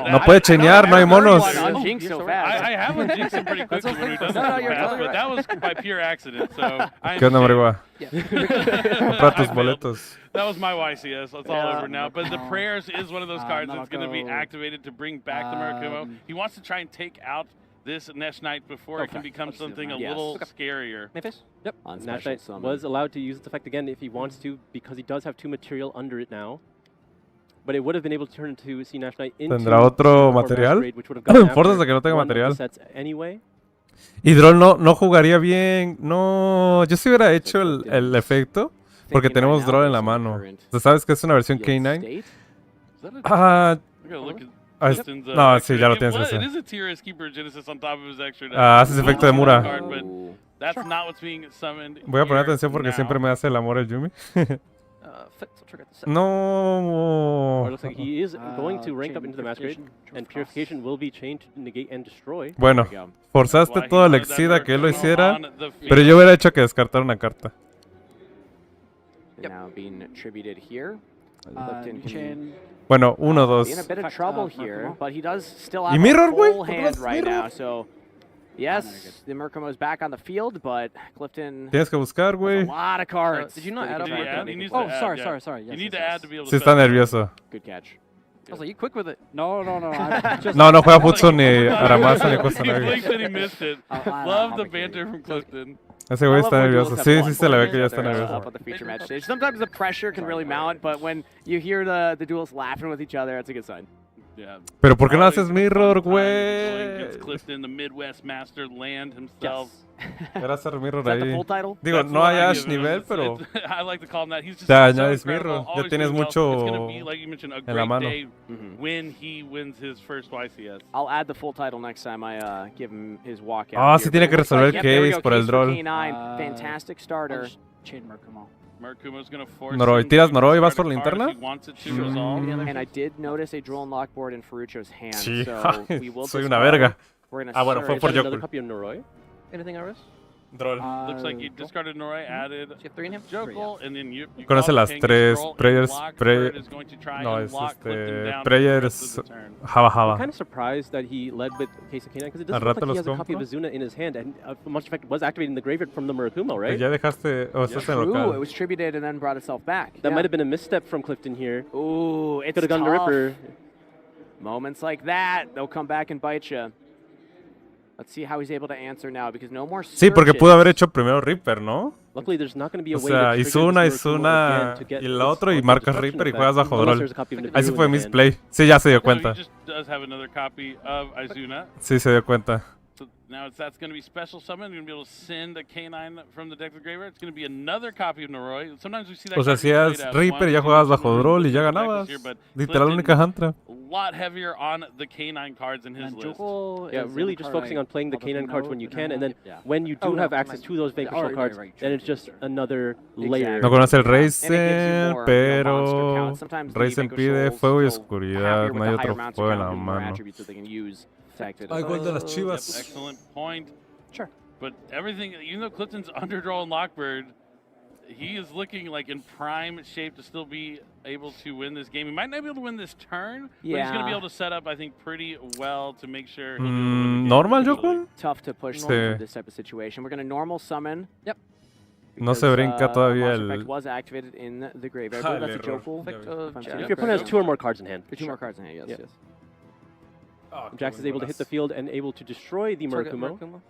No puede chainear, no hay monos. I have a Jinx pretty quickly when he does that, but that was by pure accident, so... ¿Qué onda, Marihuana? Compra tus boletos. That was my YCS. That's all over now. But the Prayers is one of those cards that's going to be activated to bring back the Murakumo. He wants to try and take out this Nash Knight before it can become something a little scarier. Yep. Nash Knight was allowed to use its effect again if he wants to, because he does have 2 material under it now. But it would have been able to turn into C Nash Knight into... ¿Tendrá otro material? Forzas de que no tenga material. Anyway. Y Droll no jugaría bien. No, yo sí hubiera hecho el efecto, porque tenemos Droll en la mano. ¿Sabes que es una versión K9? No, sí, ya lo tienes que hacer. Haces efecto de Mura. Voy a poner atención porque siempre me hace el amor el Yumi. No. Bueno, forzaste todo el Exida que él lo hiciera, pero yo hubiera hecho que descartara una carta. Bueno, 1, 2. ¿Y Mirror, güey? Yes, the Murakumo's back on the field, but Clifton... Tienes que buscar, güey. A lot of cards. Did you not add up? Oh, sorry. You need to add to be able to... Sí está nervioso. Good catch. I was like, you quick with it. No. No juega Futsu ni Aramasa ni Costa Navi. He missed it. Love the banter from Clifton. Ese güey está nervioso. Sí, se le ve que ya está nervioso. Sometimes the pressure can really mount, but when you hear the duels laughing with each other, that's a good sign. Pero ¿por qué no haces mirror, güey? Clifton, the Midwest Master Land himself. Era hacer mirror ahí. Digo, no hay Ash nivel, pero I like to call him that. He's just te añades mirror. Ya tienes mucho en la mano. When he wins his first YCS. I'll add the full title next time I give him his walkout. Ah, sí tiene que resolver el case por el draw. Fantastic starter. Noroi, ¿tiras Noroi y vas por la linterna? And I did notice a draw and lock board in Ferrucio's hand. Sí, so soy una verga. Ah, bueno, fue por another copy of Noroi? Anything, Iris? Looks like you discarded Noroi, added Jokul, and then you conoce las tres prayers. No, es prayers. Java. I'm kind of surprised that he led with Case of K9 because it doesn't look like he has a copy of Azuna in his hand, and much effect was activated in the graveyard from the Murakumo, right? Ya dejaste. Oh, estás en local. It was tributed and then brought itself back. That might have been a misstep from Clifton here. Ooh, it's could have gone to Ripper. Moments like that, they'll come back and bite you. Let's see how he's able to answer now because no more searches. Sí, porque pudo haber hecho primero Ripper, ¿no? Luckily, there's not going to be a way hizo una y el otro y marcas Ripper y juegas bajo draw. Ahí sí fue misplay. Sí, ya se dio cuenta. Sí, se dio cuenta. So now that's going to be special summon. You're going to be able to send a K9 from the deck to the graveyard. It's going to be another copy of Noroi. Sometimes we see that. O sea, si es Reaper, ya jugabas bajo draw y ya ganabas. Literal, la única hand trap. A lot heavier on the K9 cards in his list. Yeah, really just focusing on playing the K9 cards when you can, and then when you do have access to those Vanquishal cards, then it's just another layer. No conoce el Raizen, pero Raizen pide fuego y oscuridad. No hay otro fuego en la mano. Ay, gol de las Chivas. Excellent point. Sure. But everything, even though Clifton's underdraw and Lockbird, he is looking like in prime shape to still be able to win this game. He might not be able to win this turn, but he's going to be able to set up, I think, pretty well to make sure he'll be able to win the game. ¿Normal, Jokul? Tough to push through this type of situation. We're going to normal summon. Yep. No se brinca todavía el... was activated in the graveyard. That's a Jokul. If your opponent has 2 or more cards in hand. 2 more cards in hand, yes. Jax is able to hit the field and able to destroy the Murakumo.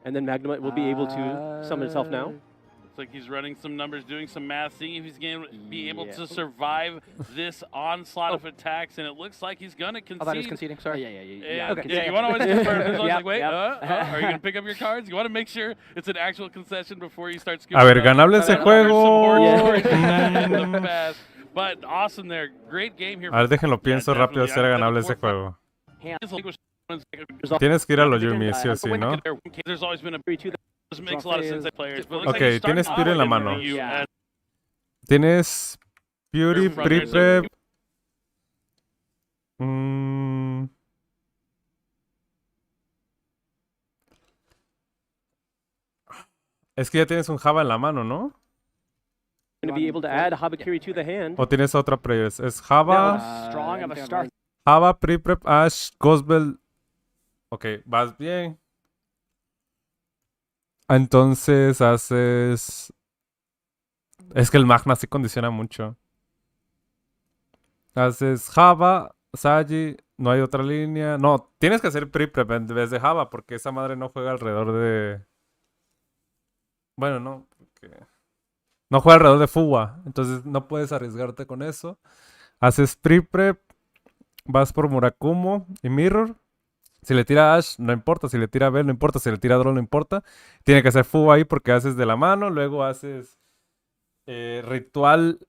And then Magnemite will be able to summon itself now. Looks like he's running some numbers, doing some math, seeing if he's going to be able to survive this onslaught of attacks, and it looks like he's going to concede. I thought he was conceding, sorry. Yeah. Okay. Yeah, you want to always confirm. It's always like, wait, are you going to pick up your cards? You want to make sure it's an actual concession before you start scooping. A ver, ganable ese juego. But awesome there. Great game here. A ver, déjenlo, pienso rápido si era ganable ese juego. Tienes que ir a los Yumi, sí o sí, ¿no? Ok, tienes Pure en la mano. Tienes Pure, Pre-Prep. Es que ya tienes un Java en la mano, ¿no? O tienes otra pre. Es Java. Java, Pre-Prep, Ash, Gospel. Ok, vas bien. Entonces haces... Es que el Magma sí condiciona mucho. Haces Java, Sagi, no hay otra línea. No, tienes que hacer Pre-Prep en vez de Java porque esa madre no juega alrededor de... Bueno, no. Porque... No juega alrededor de Fuwa. Entonces no puedes arriesgarte con eso. Haces Pre-Prep. Vas por Murakumo y Mirror. Si le tira Ash, no importa. Si le tira Bell, no importa. Si le tira Draw, no importa. Tiene que hacer Fuwa ahí porque haces de la mano. Luego haces Ritual.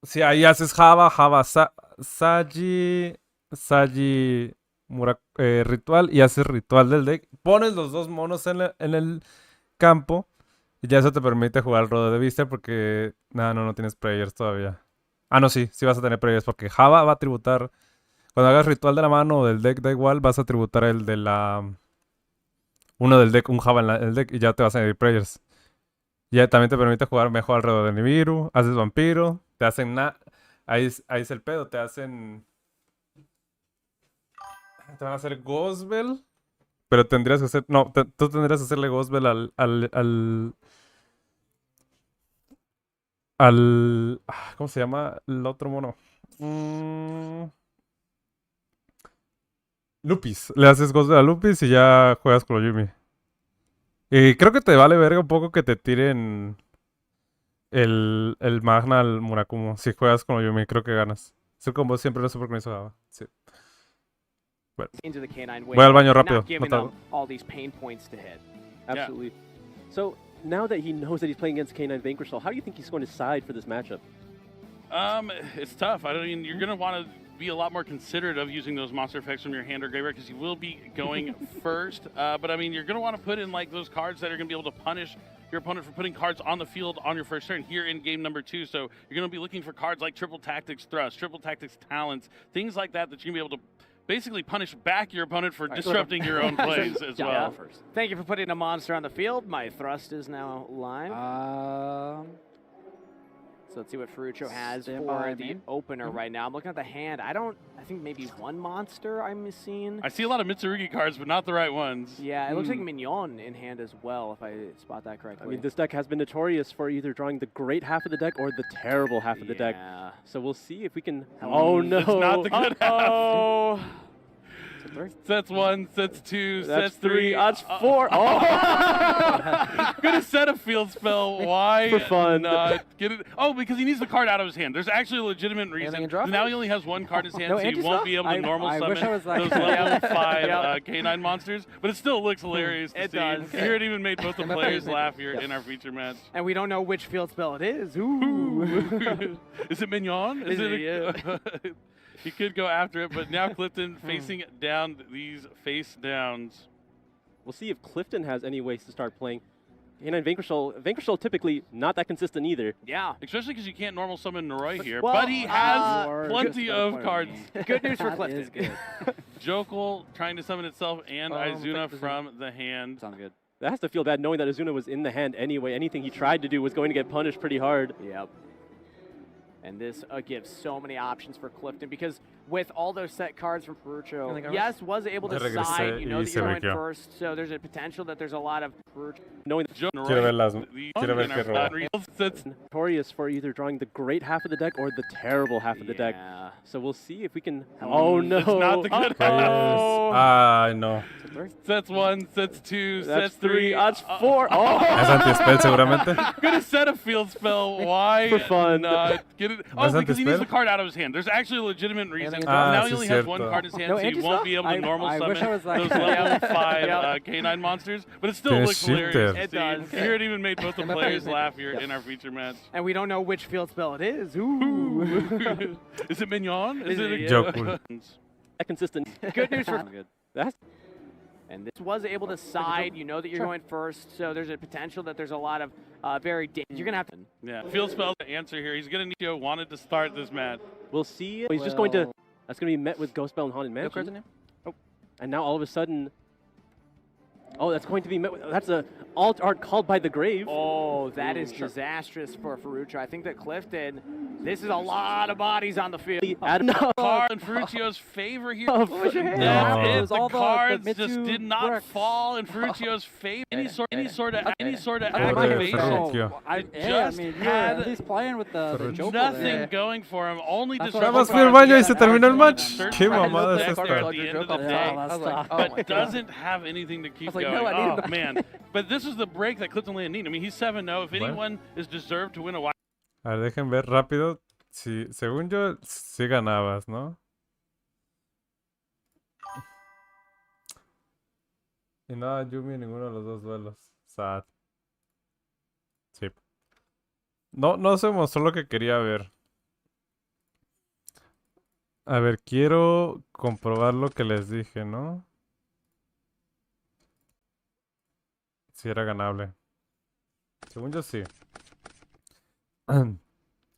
Si ahí haces Java, Sagi, Ritual y haces Ritual del deck. Pones los dos monos en el campo y ya eso te permite jugar el Rodo de Vista porque no tienes prayers todavía. Ah, no, sí vas a tener prayers porque Java va a tributar. Cuando hagas Ritual de la mano o del deck, da igual, vas a tributar el de la... Uno del deck, un Java en el deck y ya te vas a añadir prayers. Ya también te permite jugar mejor alrededor de Nibiru, haces Vampiro, te hacen ahí es el pedo, te hacen... Te van a hacer Gospel, pero tendrías que hacer... No, tú tendrías que hacerle Gospel al ¿cómo se llama el otro mono? Lupis. Le haces Gospel a Lupis y ya juegas con los Yumi. Y creo que te vale verga un poco que te tiren el Magna al Murakumo. Si juegas con Yumi, creo que ganas. Ese combo siempre no sé por qué me hizo daba. Sí. Bueno. Voy al baño rápido. No tardo. All these pain points to hit. Absolutely. Yeah. So now that he knows that he's playing against Canine Vanquish, how do you think he's going to side for this matchup? It's tough. I mean, you're going to want to be a lot more considerate of using those monster effects from your hand or graveyard because you will be going first. But I mean, you're going to want to put in like those cards that are going to be able to punish your opponent for putting cards on the field on your first turn here in game number 2. So you're going to be looking for cards like Triple Tactics Thrust, Triple Tactics Talents, things like that that you're going to be able to basically punish back your opponent for disrupting your own plays as well. Thank you for putting a monster on the field. My Thrust is now live. So let's see what Ferruccio has for the opener right now. I'm looking at the hand. I think maybe one monster I'm seeing. I see a lot of Mitsurugi cards, but not the right ones. Yeah, it looks like Mignon in hand as well, if I spot that correctly. I mean, this deck has been notorious for either drawing the great half of the deck or the terrible half of the deck. So we'll see if we can... Oh, no. It's not the good half. Sets 1, sets 2, sets 3. That's 4. Oh! Gonna set a field spell. Why For fun. not get it? Oh, because he needs the card out of his hand. There's actually a legitimate reason. Now he only has one card in his hand, so he won't be able to normal summon those level 5 canine monsters. But it still looks hilarious to see. Does. Here it even made both the players laugh here in our feature match. And we don't know which field spell it is. Ooh. Is it Mignon? Is it He could go after it, but now Clifton facing down these face downs. We'll see if Clifton has any ways to start playing. And Vanquishal typically not that consistent either. Yeah. Especially because you can't normal summon Noroi here. Well, but he has plenty of cards. Good news for Clifton. Jokul trying to summon itself and Izuna from the hand. Sounds good. That has to feel bad knowing that Izuna was in the hand anyway. Anything he tried to do was going to get punished pretty hard. Yep. And this gives so many options for Clifton because with all those set cards from Ferruccio, yes, was able to side. You know that you're going first, so there's a potential that there's a lot of knowing notorious for either drawing the great half of the deck or the terrible half of the deck. So we'll see if we can. Oh no! It's not the good half. I know. Sets 1, sets 2, sets 3. That's 4. Oh! Es anti-spell seguramente. Gonna set a field spell. Why? For fun. Get it? Oh, because he needs the card out of his hand. There's actually a legitimate reason. Now he only has one card in his hand, so he won't be able to normal summon those level 5 canine monsters. But it still looks hilarious. It does. Here it even made both the players laugh here in our feature match. And we don't know which field spell it is. Ooh. Is it Mignon? Is it Jokul? Consistent. Good news for That's. And this was able to side. You know that you're going first, so there's a potential that there's a lot of very you're gonna have to. Yeah, field spell to answer here. He's gonna need to wanted to start this match. We'll see. He's just going to. That's going to be met with Ghost Bell and Haunted Mansion. Oh, and now all of a sudden. Oh, that's going to be met with. That's a alt art called by the grave. Oh, that is disastrous for Ferruccio. I think that Clifton. This is a lot of bodies on the field. Card in Ferruccio's favor here. The cards just did not fall in Ferruccio's favor. Any sort of activation. He's playing with the Joker nothing going for him. Only Nada más fui al baño y se terminó el match. Qué mamada es esta. At the end of the day, but doesn't have anything to keep going. Oh man! But this is the break that Clifton Land needed. I mean, he's 7-0. If anyone is deserved to win a A ver, dejen ver rápido. Si, según yo, sí ganabas, ¿no? Y nada, Yumi, ninguno de los dos duelos. Sad. Sí. No se mostró lo que quería ver. A ver, quiero comprobar lo que les dije, ¿no? Si era ganable. Según yo, sí.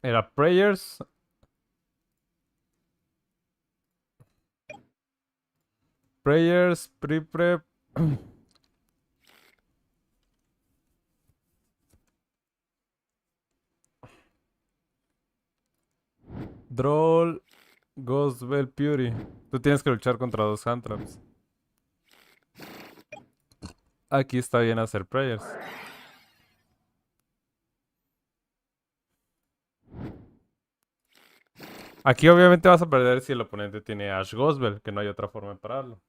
Era Prayers. Prayers, pre-prep. Droll, Ghostbell, Fury. Tú tienes que luchar contra dos hand traps. Aquí está bien hacer Prayers. Aquí obviamente vas a perder si el oponente tiene Ash Ghostbell, que no hay otra forma de pararlo.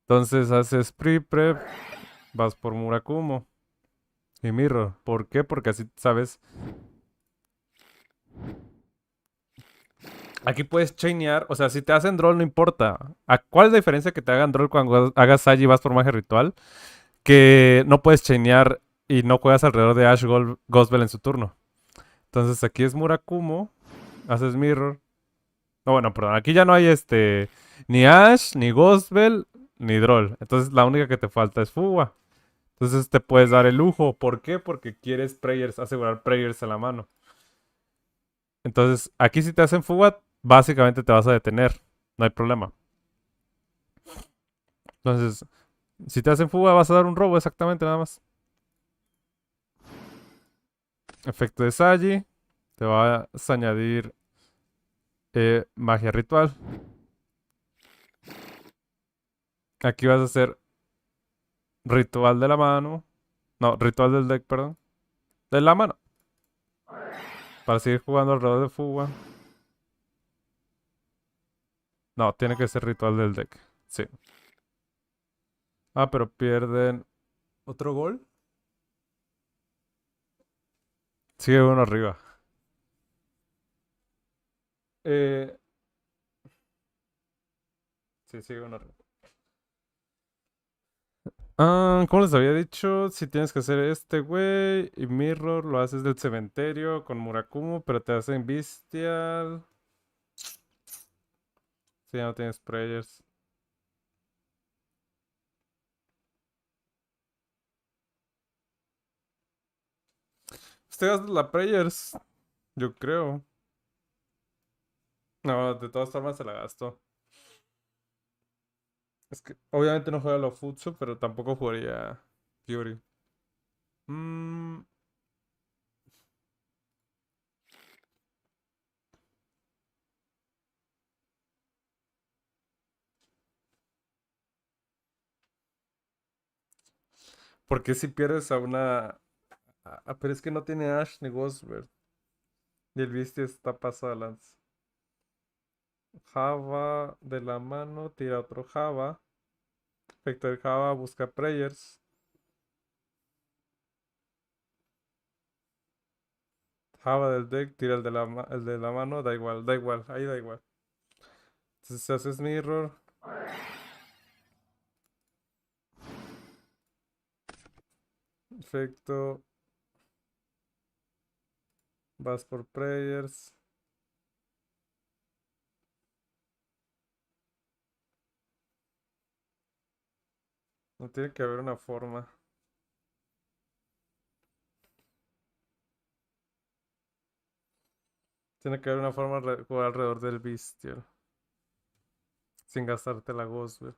Entonces haces pre-prep, vas por Murakumo. Y mirror. ¿Por qué? Porque así sabes. Aquí puedes chainear. O sea, si te hacen draw no importa. ¿Cuál es la diferencia que te hagan draw cuando hagas Sagi y vas por magia ritual? Que no puedes chainear y no juegas alrededor de Ash Gospel en su turno. Entonces aquí es Murakumo. Haces mirror. No, bueno, perdón. Aquí ya no hay ni Ash, ni Gospel, ni Droll. Entonces la única que te falta es Fuga. Entonces te puedes dar el lujo. ¿Por qué? Porque quieres prayers, asegurar prayers a la mano. Entonces aquí si te hacen Fuga, básicamente te vas a detener. No hay problema. Entonces, si te hacen Fuga vas a dar un robo exactamente nada más. Efecto de Sagi. Te vas a añadir magia ritual. Aquí vas a hacer ritual de la mano. No, ritual del deck, perdón. De la mano. Para seguir jugando alrededor de fuga. No, tiene que ser ritual del deck. Sí. Ah, pero pierden otro gol. Sigue uno arriba. Sí, sigue uno arriba. ¿Cómo les había dicho? Si tienes que hacer güey. Y Mirror lo haces del cementerio con Murakumo, pero te hacen Bestial. Si ya no tienes prayers. Usted gasta la prayers. Yo creo. No, de todas formas se la gasto. Es que obviamente no juega lo Futsu, pero tampoco jugaría Fury. Porque si pierdes a una... pero es que no tiene Ash ni Ghostbird. Y el Beastie está pasado a lanza. Java de la mano, tira otro Java. Efecto de Java, busca prayers. Java del deck, tira el de la mano, da igual, ahí da igual. Entonces haces mirror. Efecto. Vas por prayers. No tiene que haber una forma. Tiene que haber una forma de jugar alrededor del Bestial. Sin gastarte la Ghost, güey. O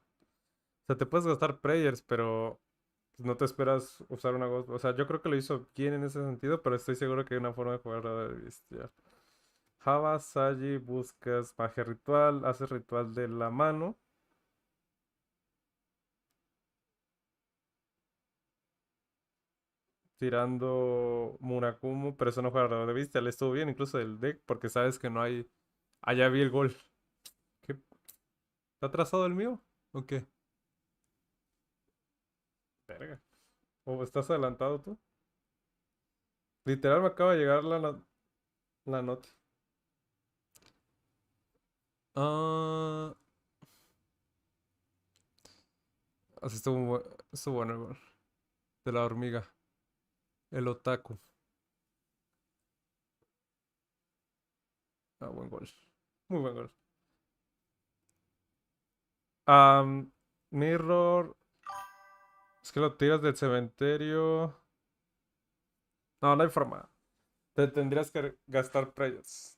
sea, te puedes gastar prayers, pero no te esperas usar una Ghost. O sea, yo creo que lo hizo bien en ese sentido, pero estoy seguro que hay una forma de jugar alrededor del Bestial. Java, Sagi, buscas magia ritual, haces ritual de la mano. Tirando Murakumo, pero eso no juega alrededor de Bestial. Estuvo bien incluso del deck, porque sabes que no hay... Allá vi el gol. ¿Qué? ¿Está atrasado el mío? ¿O qué? Verga. ¿O estás adelantado tú? Literal me acaba de llegar la nota. Así estuvo bueno el gol. De la hormiga. El otaku. Buen gol. Muy buen gol. Mirror. Es que lo tiras del cementerio. No, no hay forma. Te tendrías que gastar prayers.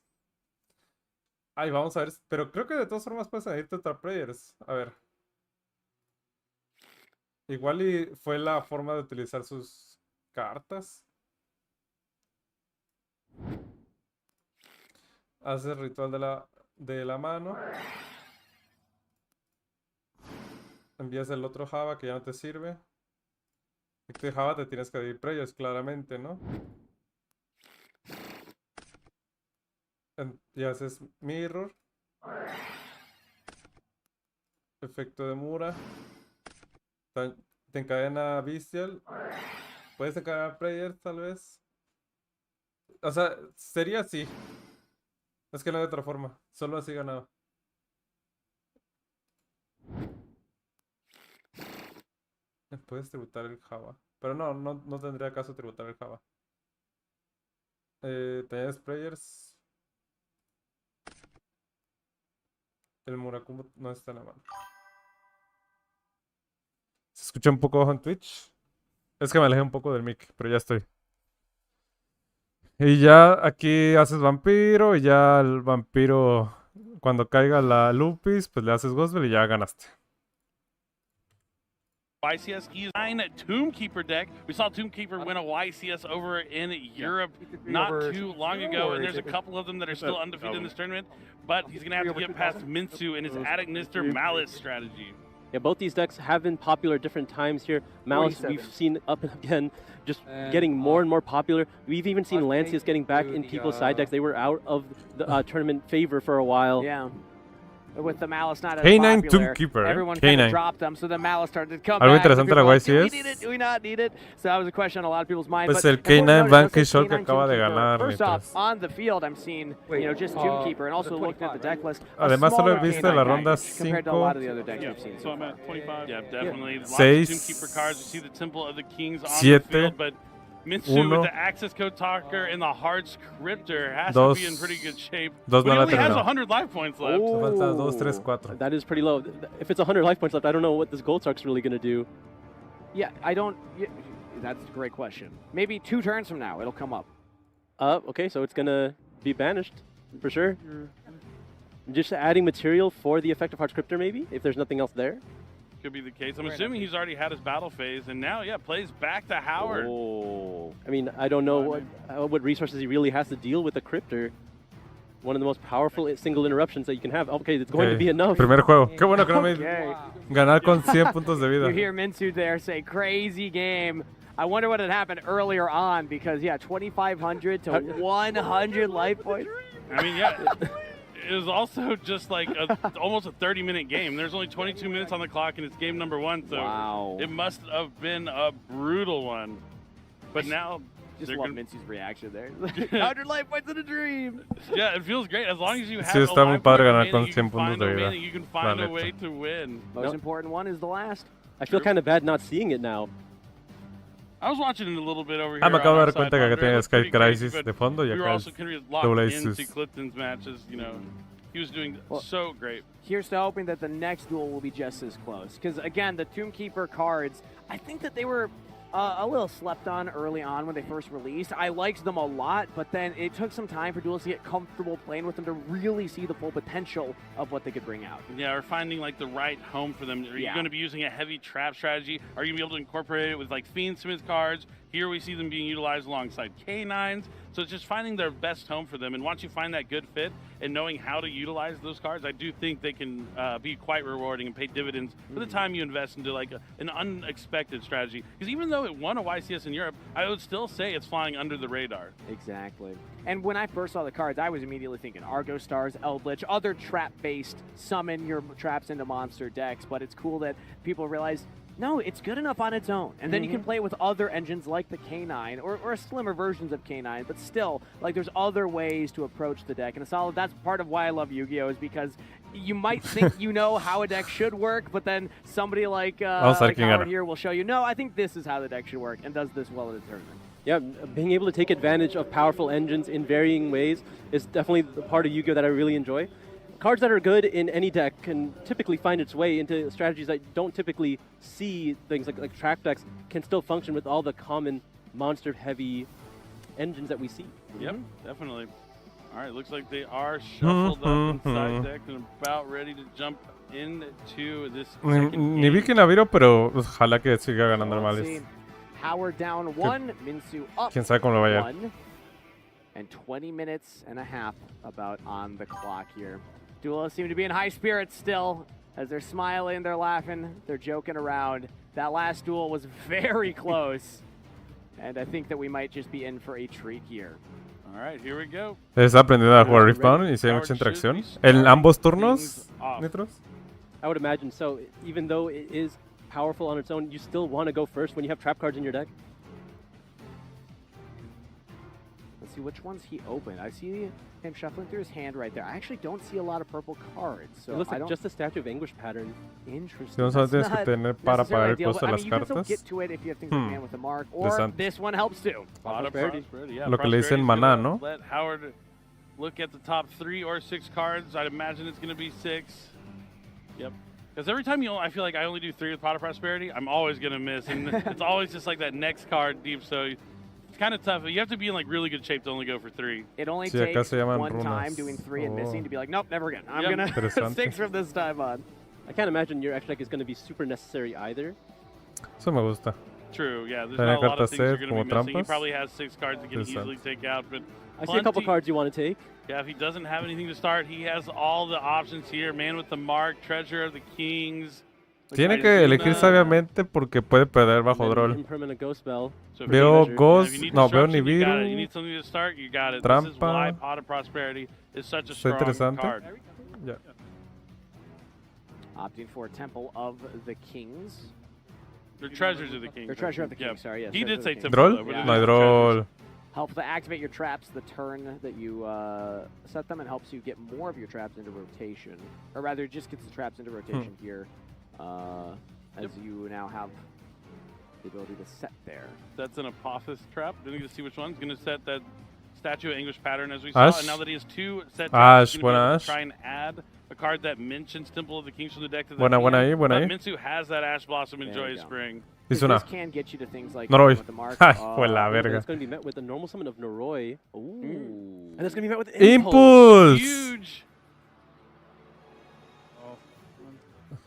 Ay, vamos a ver. Pero creo que de todas formas puedes añadirte otra prayers. A ver. Igual y fue la forma de utilizar sus cartas. Haces ritual de la mano. Envías el otro Java que ya no te sirve. Este Java te tienes que abrir prayers, claramente, ¿no? Y haces mirror. Efecto de Mura. Te encadena Bestial. Puedes sacar players, tal vez. O sea, sería así. Es que no hay otra forma. Solo así ganaba. Puedes tributar el Java. Pero no tendría caso tributar el Java. Tenías players. El Murakumo no está en la mano. Se escucha un poco bajo en Twitch. Es que me alejé un poco del mic, pero ya estoy. Y ya aquí haces vampiro y ya el vampiro, cuando caiga la Lupis, pues le haces Gospel y ya ganaste. YCS E9 Tombkeeper deck. We saw Tombkeeper win a YCS over in Europe not too long ago, and there's a couple of them that are still undefeated in this tournament, but he's going to have to get past Minsu in his Addict-Nister Malice strategy. Yeah, both these decks have been popular at different times here. Malice, we've seen up and again, just getting more and more popular. We've even seen Lancius getting back in people's side decks. They were out of the tournament favor for a while. Yeah. With the Malice not as K9 popular, Tombkeeper, everyone K9. kind of dropped them, so the Malice started to come Algo back. interesante de la YCS. Do we need it? Do we not need it? So that was a question on a lot of people's minds. Pues but el K9 Vanquish K9 que acaba de ganar. First off, on the field, I'm seeing just Tombkeeper, and also looking at the deck list. Además, solo he visto la ronda 5. Compared to a lot of the other decks we've seen. So I'm at 25. Yeah, definitely. Lots of 6, Tombkeeper cards. You see the Temple of the Kings on the 7, field, but Minsu with the Access Code Talker and the Hard Scriptor has to be in pretty good shape. But he only has 100 life points left. Falta 2, 3, 4. That is pretty low. If it's 100 life points left, I don't know what this Gold Sark's really going to do. Yeah, I don't... That's a great question. Maybe 2 turns from now, it'll come up. Okay, so it's going to be banished, for sure. Just adding material for the effect of Hard Scriptor, maybe, if there's nothing else there. Could be the case. I'm assuming he's already had his battle phase, and now, plays back to Howard. Oh. I mean, I don't know what resources he really has to deal with the Cryptor. One of the most powerful single interruptions that you can have. Okay, it's going to be enough. Primer juego. Qué bueno que no me ganar con 100 puntos de vida. You hear Minsu there say, crazy game. I wonder what had happened earlier on, because, 2,500 to 100 life points. I mean, it was also just like almost a 30-minute game. There's only 22 minutes on the clock, and it's game number 1, so it must have been a brutal one. But now... Just love Minsu's reaction there. 100 life points in a dream! Yeah, it feels great. As long as you have Sí, está muy padre ganar con 100 puntos de vida. You can find a way to win. Most important one is the last. I feel kind of bad not seeing it now. I was watching it a little bit over here. Me acabo de dar cuenta que tiene Sky Crisis de fondo y we were acá also kind of locked Double into Clifton's matches, He was doing so great. Here's to hoping that the next duel will be just as close. Because, again, the Tombkeeper cards, I think that they were a little slept on early on when they first released. I liked them a lot, but then it took some time for duels to get comfortable playing with them to really see the full potential of what they could bring out. Yeah, or finding like the right home for them. Are you going to be using a heavy trap strategy? Are you going to be able to incorporate it with like Fiendsmith cards? Here we see them being utilized alongside K9s. So it's just finding their best home for them. And once you find that good fit and knowing how to utilize those cards, I do think they can be quite rewarding and pay dividends for the time you invest into like an unexpected strategy. Because even though it won a YCS in Europe, I would still say it's flying under the radar. Exactly. And when I first saw the cards, I was immediately thinking Argo Stars, Eldritch, other trap-based summon your traps into monster decks. But it's cool that people realize, no, it's good enough on its own. And then you can play it with other engines like the K9 or slimmer versions of K9. But still, like there's other ways to approach the deck. And a solid, that's part of why I love Yu-Gi-Oh! Is because you might think you know how a deck should work, but then somebody like Howard here will show you, no, I think this is how the deck should work and does this well in the tournament. Yeah, being able to take advantage of powerful engines in varying ways is definitely the part of Yu-Gi-Oh! That I really enjoy. Cards that are good in any deck can typically find its way into strategies that don't typically see things like trap decks can still function with all the common monster-heavy engines that we see. Yep, definitely. All right, looks like they are shuffled up inside deck and about ready to jump into this second game. Ni vi que Naviro, pero ojalá que siga ganando Malice. Howard down 1, Minsu up Quién sabe cómo lo vaya. 1. And 20 minutes and a half about on the clock here. Duelists seem to be in high spirits still, as they're smiling, they're laughing, they're joking around. That last duel was very close, and I think that we might just be in for a treat here. All right, here we go. ¿Estás aprendiendo a jugar Riftbound y si hay mucha interacción en ambos turnos, Nitros? I would imagine so. Even though it is powerful on its own, you still want to go first when you have trap cards in your deck. see which ones he opened. I see him shuffling through his hand right there. I actually don't see a lot of purple cards. So it looks like just a statue of anguish pattern. Interesting. No solo tienes que tener para haber puesto las you can cartas. still get to it if you have things like man with a mark, or this one helps too. Prosperity. Yeah, Lo que le dicen maná, ¿no? Let Howard look at the top 3 or 6 cards. I'd imagine it's going to be 6. Yep. Because every time I feel like I only do 3 with Pot of Prosperity, I'm always going to miss. And it's always just like that next card deep. So it's kind of tough. You have to be in like really good shape to only go for 3. It only takes one time doing 3 and missing to be like, nope, never again. I'm going to 6 from this time on. I can't imagine your extra deck is going to be super necessary either. Eso me gusta. True, yeah. There's not a lot of things you're going to be missing. He probably has 6 cards he can easily take out. But I see a couple cards you want to take. Yeah, if he doesn't have anything to start, he has all the options here. Man with the Mark, Treasure of the Kings. Tiene que elegir sabiamente porque puede perder bajo draw. Veo Ghost, no, veo Nibiru, Trampa. Está interesante. Yeah. Opting for Temple of the Kings. They're Treasures of the Kings. They're Treasure of the Kings, sorry, yes. He did say Temple. Droll? No hay Droll. Helps to activate your traps the turn that you set them, and helps you get more of your traps into rotation. Or rather, just gets the traps into rotation here, as you now have the ability to set there. That's an Apophis trap. Then you can see which one's going to set that Statue of Anguish pattern as we saw. And now that he has 2 set traps, he's going to try and add a card that mentions Temple of the Kings from the deck to the buena ahí. Minsu has that Ash Blossom and Joyous Spring. This can get you to things like Noroi. with the mark. Fue la verga. It's going to be met with a normal summon of Noroi. Ooh. And it's going to be met with Impulse. Huge.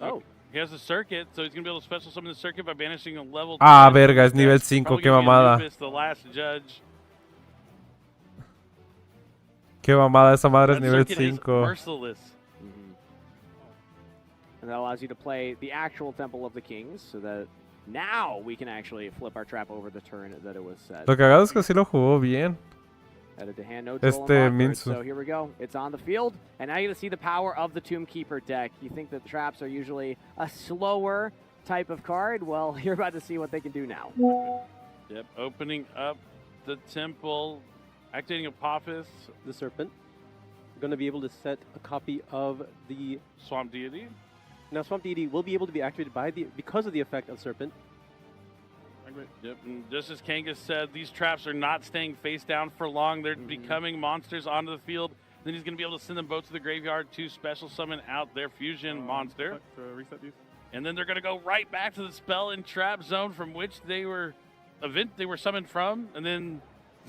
Oh. He has a circuit, so he's going to be able to special summon the circuit by banishing a level 2. Ah, verga, es nivel 5, qué mamada. The last judge. Qué mamada, esa madre es nivel 5. Merciless. And that allows you to play the actual Temple of the Kings, so that now we can actually flip our trap over the turn that it was set. Lo cagado es que sí lo jugó bien. Added to hand, no Minsu. So here we go. It's on the field, and now you're going to see the power of the Tomb Keeper deck. You think that the traps are usually a slower type of card? Well, you're about to see what they can do now. Yep, opening up the temple, activating Apophis. The Serpent. You're going to be able to set a copy of the Swamp Deity. Now, Swamp Deity will be able to be activated because of the effect of Serpent. Yep, and just as Kangas said, these traps are not staying face down for long. They're becoming monsters onto the field. Then he's going to be able to send them both to the graveyard to special summon out their fusion monster. Reset these. And then they're going to go right back to the spell and trap zone from which they were summoned from, and then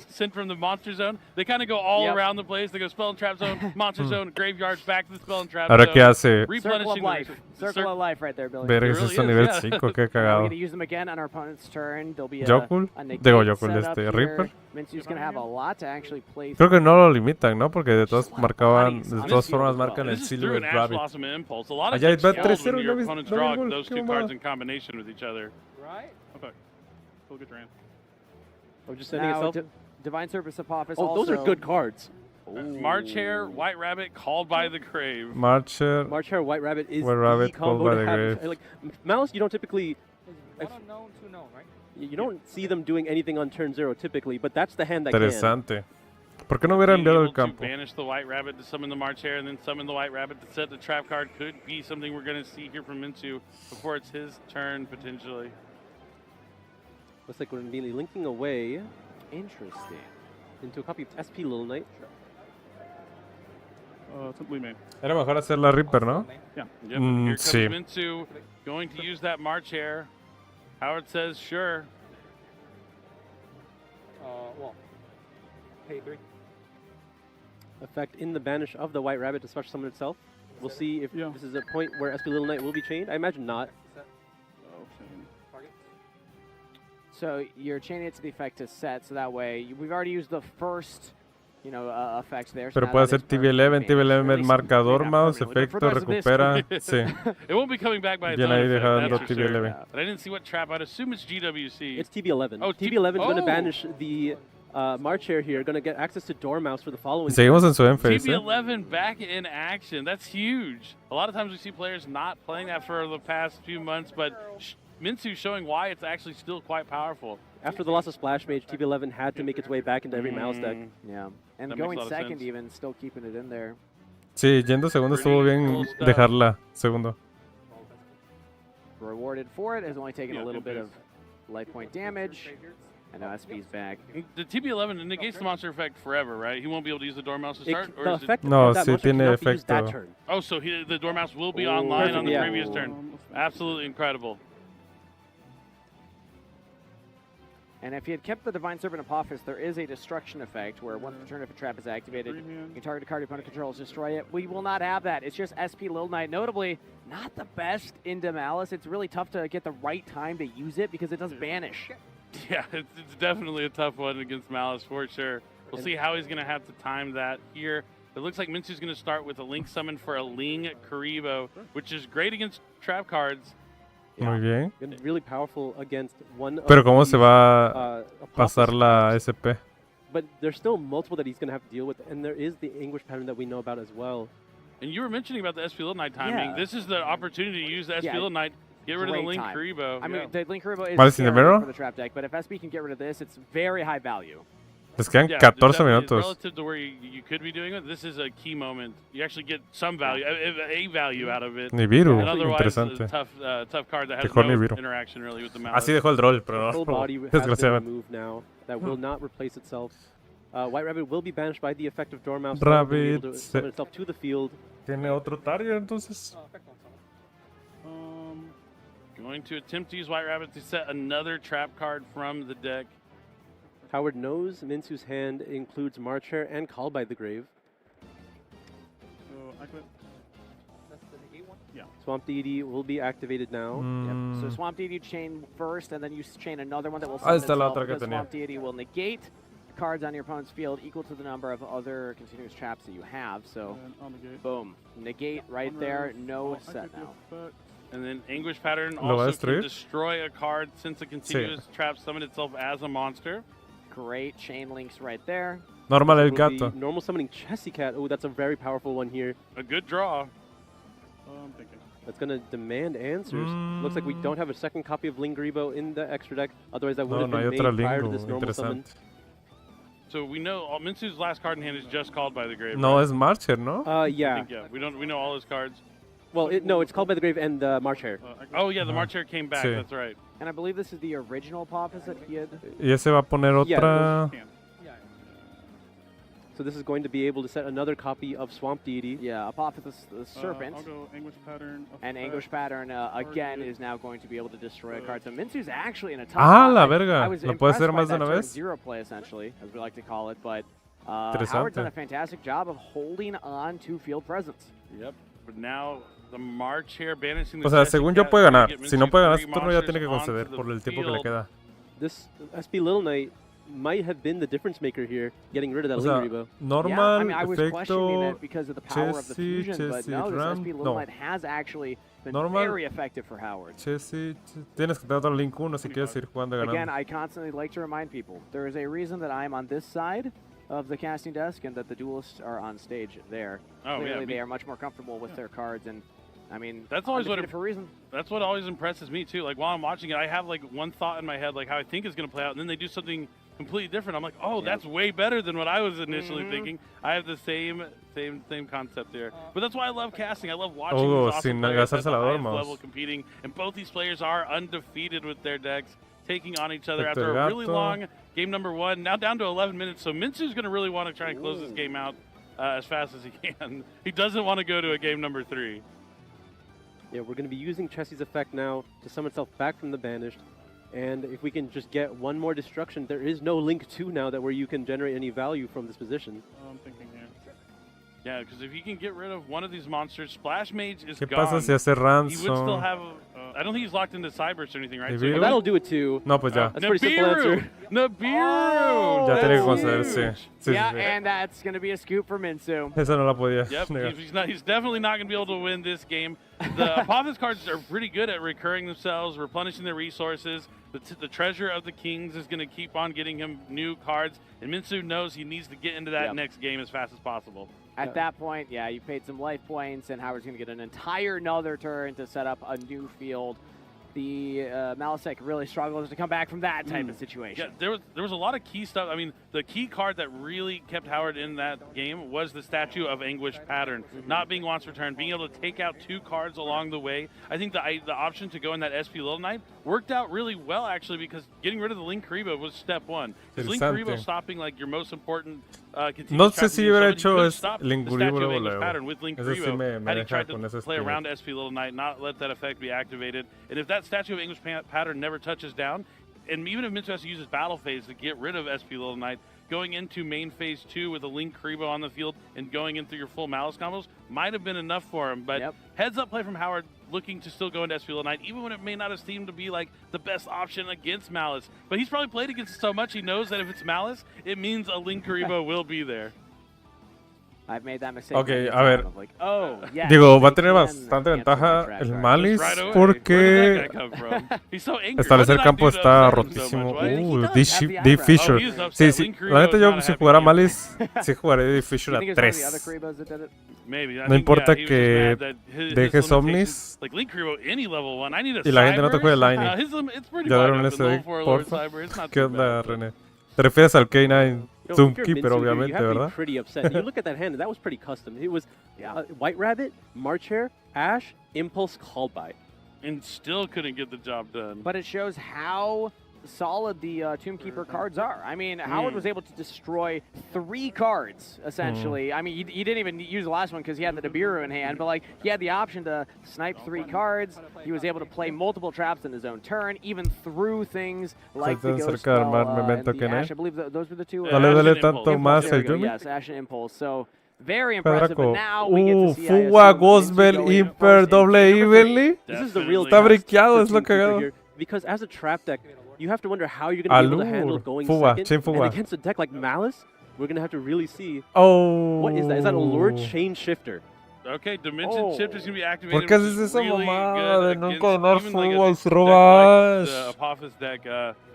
sent from the monster zone. They kind of go all around the place. They go spell and trap zone, monster zone, graveyards, back to the spell and trap zone. Ahora qué hace? Circle of life. Circle of life right there, Billy. Verga, es eso nivel 5, qué cagado. We're going to use them again on our opponent's turn. There'll be a negate Reaper. Minsu's going to have a lot to actually play. Creo que no lo limitan, ¿no? Porque de todas formas marcan el Silver Rabbit. Allá hay 3-0 y no opponents draw those 2 cards in combination with each other. Right? Okay. Still good drain. I'm just sending itself. Divine Service Apophis. Oh, those are good cards. March Hare, White Rabbit, Called by the Grave. March Hare, White Rabbit is the combo by to the have. grave. Like Mouse, you don't typically. One unknown, 2 known, right? You don't see them doing anything on turn 0 typically, but that's the hand that Interesante. ¿Por qué no hubiera enviado el campo? Banish the White Rabbit to summon the March Hare, and then summon the White Rabbit to set the trap card. Could be something we're going to see here from Minsu before it's his turn potentially. Looks like we're immediately linking away. Interesting. Into a copy of SP Little Knight. Simply made. Era mejor hacer la Reaper, ¿no? Yeah. Here comes Minsu, going to use that March Hare. Howard says, sure. Well, pay 3. Effect in the banish of the White Rabbit to special summon itself. We'll see if this is a point where SP Little Knight will be chained. I imagine not. So you're chaining it to the effect to set, so that way we've already used the first, effects there. Pero puede ser TB11, TB11 es marcador, mouse, efecto, recupera. Sí. It won't be coming back by its Bien own ahí effect, dejando that's for TB11. sure. But I didn't see what trap. I'd assume it's GWC. It's TB11. Oh, TB11 is going to banish the March Hare here, going to get access to Dormouse for the following. Seguimos en su Enphase. TB11 back in action. That's huge. A lot of times we see players not playing that for the past few months, but Minsu showing why it's actually still quite powerful. After the loss of Splash Mage, TB11 had to make its way back into every Malice deck. Yeah, and going second even, still keeping it in there. Sí, yendo segundo estuvo bien dejarla segundo. Rewarded for it, has only taken a little bit of life point damage. And now SP's back. The TB11 negates the monster effect forever, right? He won't be able to use the Dormouse to start? The effect no, that sí tiene efecto. Turn. Oh, so the Dormouse will be online on the previous turn. Absolutely incredible. And if he had kept the Divine Serpent Apophis, there is a destruction effect where once per turn if a trap is activated, you can target a card your opponent controls, destroy it. We will not have that. It's just SP Lil Knight. Notably, not the best into Malice. It's really tough to get the right time to use it because it does banish. Yeah, it's definitely a tough one against Malice for sure. We'll see how he's going to have to time that here. It looks like Minsu's going to start with a Link summon for a Ling Karibo, which is great against trap cards. Muy bien. Really powerful against one. Pero cómo se va a pasar la SP? But there's still multiple that he's going to have to deal with, and there is the Anguish pattern that we know about as well. And you were mentioning about the SP Little Knight timing. This is the opportunity to use the SP Little Knight. Get rid of the Link Karibo. I mean, the Link Karibo is scary for the trap deck, but if SP can get rid of this, it's very high value. Les quedan 14 minutos. Relative to where you could be doing it, this is a key moment. You actually get some value, a value out of it. Nibiru, and otherwise, interesante. Tough card that has no interaction really with the Malice. Así dejó el rol, pero full body has been removed now. That will not replace itself. White Rabbit will be banished by the effect of Dormouse. Rabbit to summon itself to the field. Tiene otro target entonces. Going to attempt to use White Rabbit to set another trap card from the deck. Howard knows Minsu's hand includes March Hare and Call by the Grave. So activate. That's the negate one? Yeah. Swamp Deity will be activated now. Yep. So Swamp Deity chain first, and then you chain another one that will summon itself, because Swamp Deity will negate cards on your opponent's field equal to the number of other continuous traps that you have. So, boom. Negate right there. No set now. And then Anguish Pattern also can destroy a card since a continuous trap summoned itself as a monster. Great chain links right there. Normal el gato. Normal summoning Chessy Cat. Oh, that's a very powerful one here. A good draw. That's going to demand answers. Looks like we don't have a second copy of Ling Gribo in the extra deck. Otherwise, that would have been made prior to this normal summon. So we know Minsu's last card in hand is just Called by the Grave. No, es Marcher, no? Yeah. We know all his cards. Well, no, it's Called by the Grave and March Hare. Oh yeah, the March Hare came back. Sí. That's right. And I believe this is the original Apophis that he had. Y ese va a poner otra. So this is going to be able to set another copy of Swamp Deity. Yeah, Apophis the Serpent. I'll go Anguish Pattern. And Anguish Pattern, again, is now going to be able to destroy a card. So Minsu's actually in a tough spot. La verga. I was ¿Lo puede hacer más de una vez? Zero play, essentially, as we like to call it. But Howard's done a fantastic job of holding on to field presence. Yep. But now the March Hare banishing the O sea, según yo puede ganar. Si no puede ganar este turno ya tiene que conceder por el tiempo que le queda. This SP Little Knight might have been the difference maker here, getting rid of that Ling Gribo. Normal, yeah, I mean, I was efecto, questioning it because of the power of the fusion, but no, this SP Little Knight has actually been very effective for Howard. Tienes que tener otro Link 1 si quieres ir jugando ganando. Again, I constantly like to remind people, there is a reason that I'm on this side of the casting desk and that the duelists are on stage there. Clearly, they are much more comfortable with their cards, and I mean, that's always what for a reason. That's what always impresses me too. Like while I'm watching it, I have like one thought in my head, like how I think it's going to play out, and then they do something completely different. I'm like, oh, that's way better than what I was initially thinking. I have the same concept there. But that's why I love casting. I love watching these awesome players at the highest level competing, and both these players are undefeated with their decks, taking on each other after a really long game number one. Now down to 11 minutes, so Minsu's going to really want to try and close this game out as fast as he can. He doesn't want to go to a game number 3. Yeah, we're going to be using Chessie's effect now to summon itself back from the banished. And if we can just get one more destruction, there is no Link 2 now that where you can generate any value from this position. I'm thinking here. Yeah, because if you can get rid of one of these monsters, Splash Mage is ¿Qué gone. pasa si hace ransom? He would still have... I don't think he's locked into Cyberse or anything, right? So that'll do it too. No, pues ya. That's a pretty simple answer. Nibiru! Ya tiene que conceder, sí. Yeah, and that's going to be a scoop for Minsu. Esa no la podía. Yep, he's definitely not going to be able to win this game. The Apophis cards are pretty good at recurring themselves, replenishing their resources. The Treasure of the Kings is going to keep on getting him new cards, and Minsu knows he needs to get into that next game as fast as possible. At that point, yeah, you paid some life points, and Howard's going to get an entire another turn to set up a new field. the Malisek really struggles to come back from that type of situation. Yeah, there was a lot of key stuff. I mean, the key card that really kept Howard in that game was the Statue of Anguish pattern, not being once returned, being able to take out 2 cards along the way. I think the option to go in that SP Little Knight worked out really well, actually, because getting rid of the Link Karibo was step 1. Because Link Karibo stopping like your most important no sé si hubiera hecho Link Karibo pattern with Link Karibo had he tried to play around SP Little Knight, not let that effect be activated. And if that Statue of Anguish pattern never touches down, and even if Mintu has to use his battle phase to get rid of SP Little Knight, going into main phase 2 with a Link Karibo on the field and going in through your full Malice combos might have been enough for him. But heads up play from Howard, looking to still go into SP Little Knight, even when it may not have seemed to be like the best option against Malice. But he's probably played against it so much he knows that if it's Malice, it means a Link Karibo will be there. I've made that mistake. Ok, a ver. Like, oh, yes, digo, va a tener bastante ventaja el Malice porque establecer campo está rotísimo. Deep Fissure. Sí, sí. La neta, yo si jugara Malice, sí jugaré Deep Fissure a 3. No importa que dejes Omnis y la gente no te juegue Lightning. Ya daron ese deck, porfa. ¿Qué onda, René? ¿Te refieres al K9? Zoomkeeper, obviamente, ¿verdad? Pretty upset. You look at that hand, that was pretty custom. It was White Rabbit, March Hare, Ash, Impulse, Call By. And still couldn't get the job done. But it shows how solid the Tombkeeper cards are. I mean, Howard was able to destroy 3 cards, essentially. I mean, he didn't even use the last one because he had the Nibiru in hand, but like he had the option to snipe 3 cards. He was able to play multiple traps in his own turn, even through things like the Ghost Spell and the Ash. I believe those were the 2. Dale tanto más el Yumi. Yes, Ash and Impulse. So very impressive, but now we get to see Fuga, Gospel, Imper, Double Evenly. This is the real Está briqueado, es lo cagado. Because as a trap deck, you have to wonder how you're going to be able to handle going second. And against a deck like Malice, we're going to have to really see what is that? Is that Allure Chain Shifter? Okay, Dimension Shift is going to be activated. ¿Por qué haces esa mamada de no encontrar fugas, robas? Apophis deck,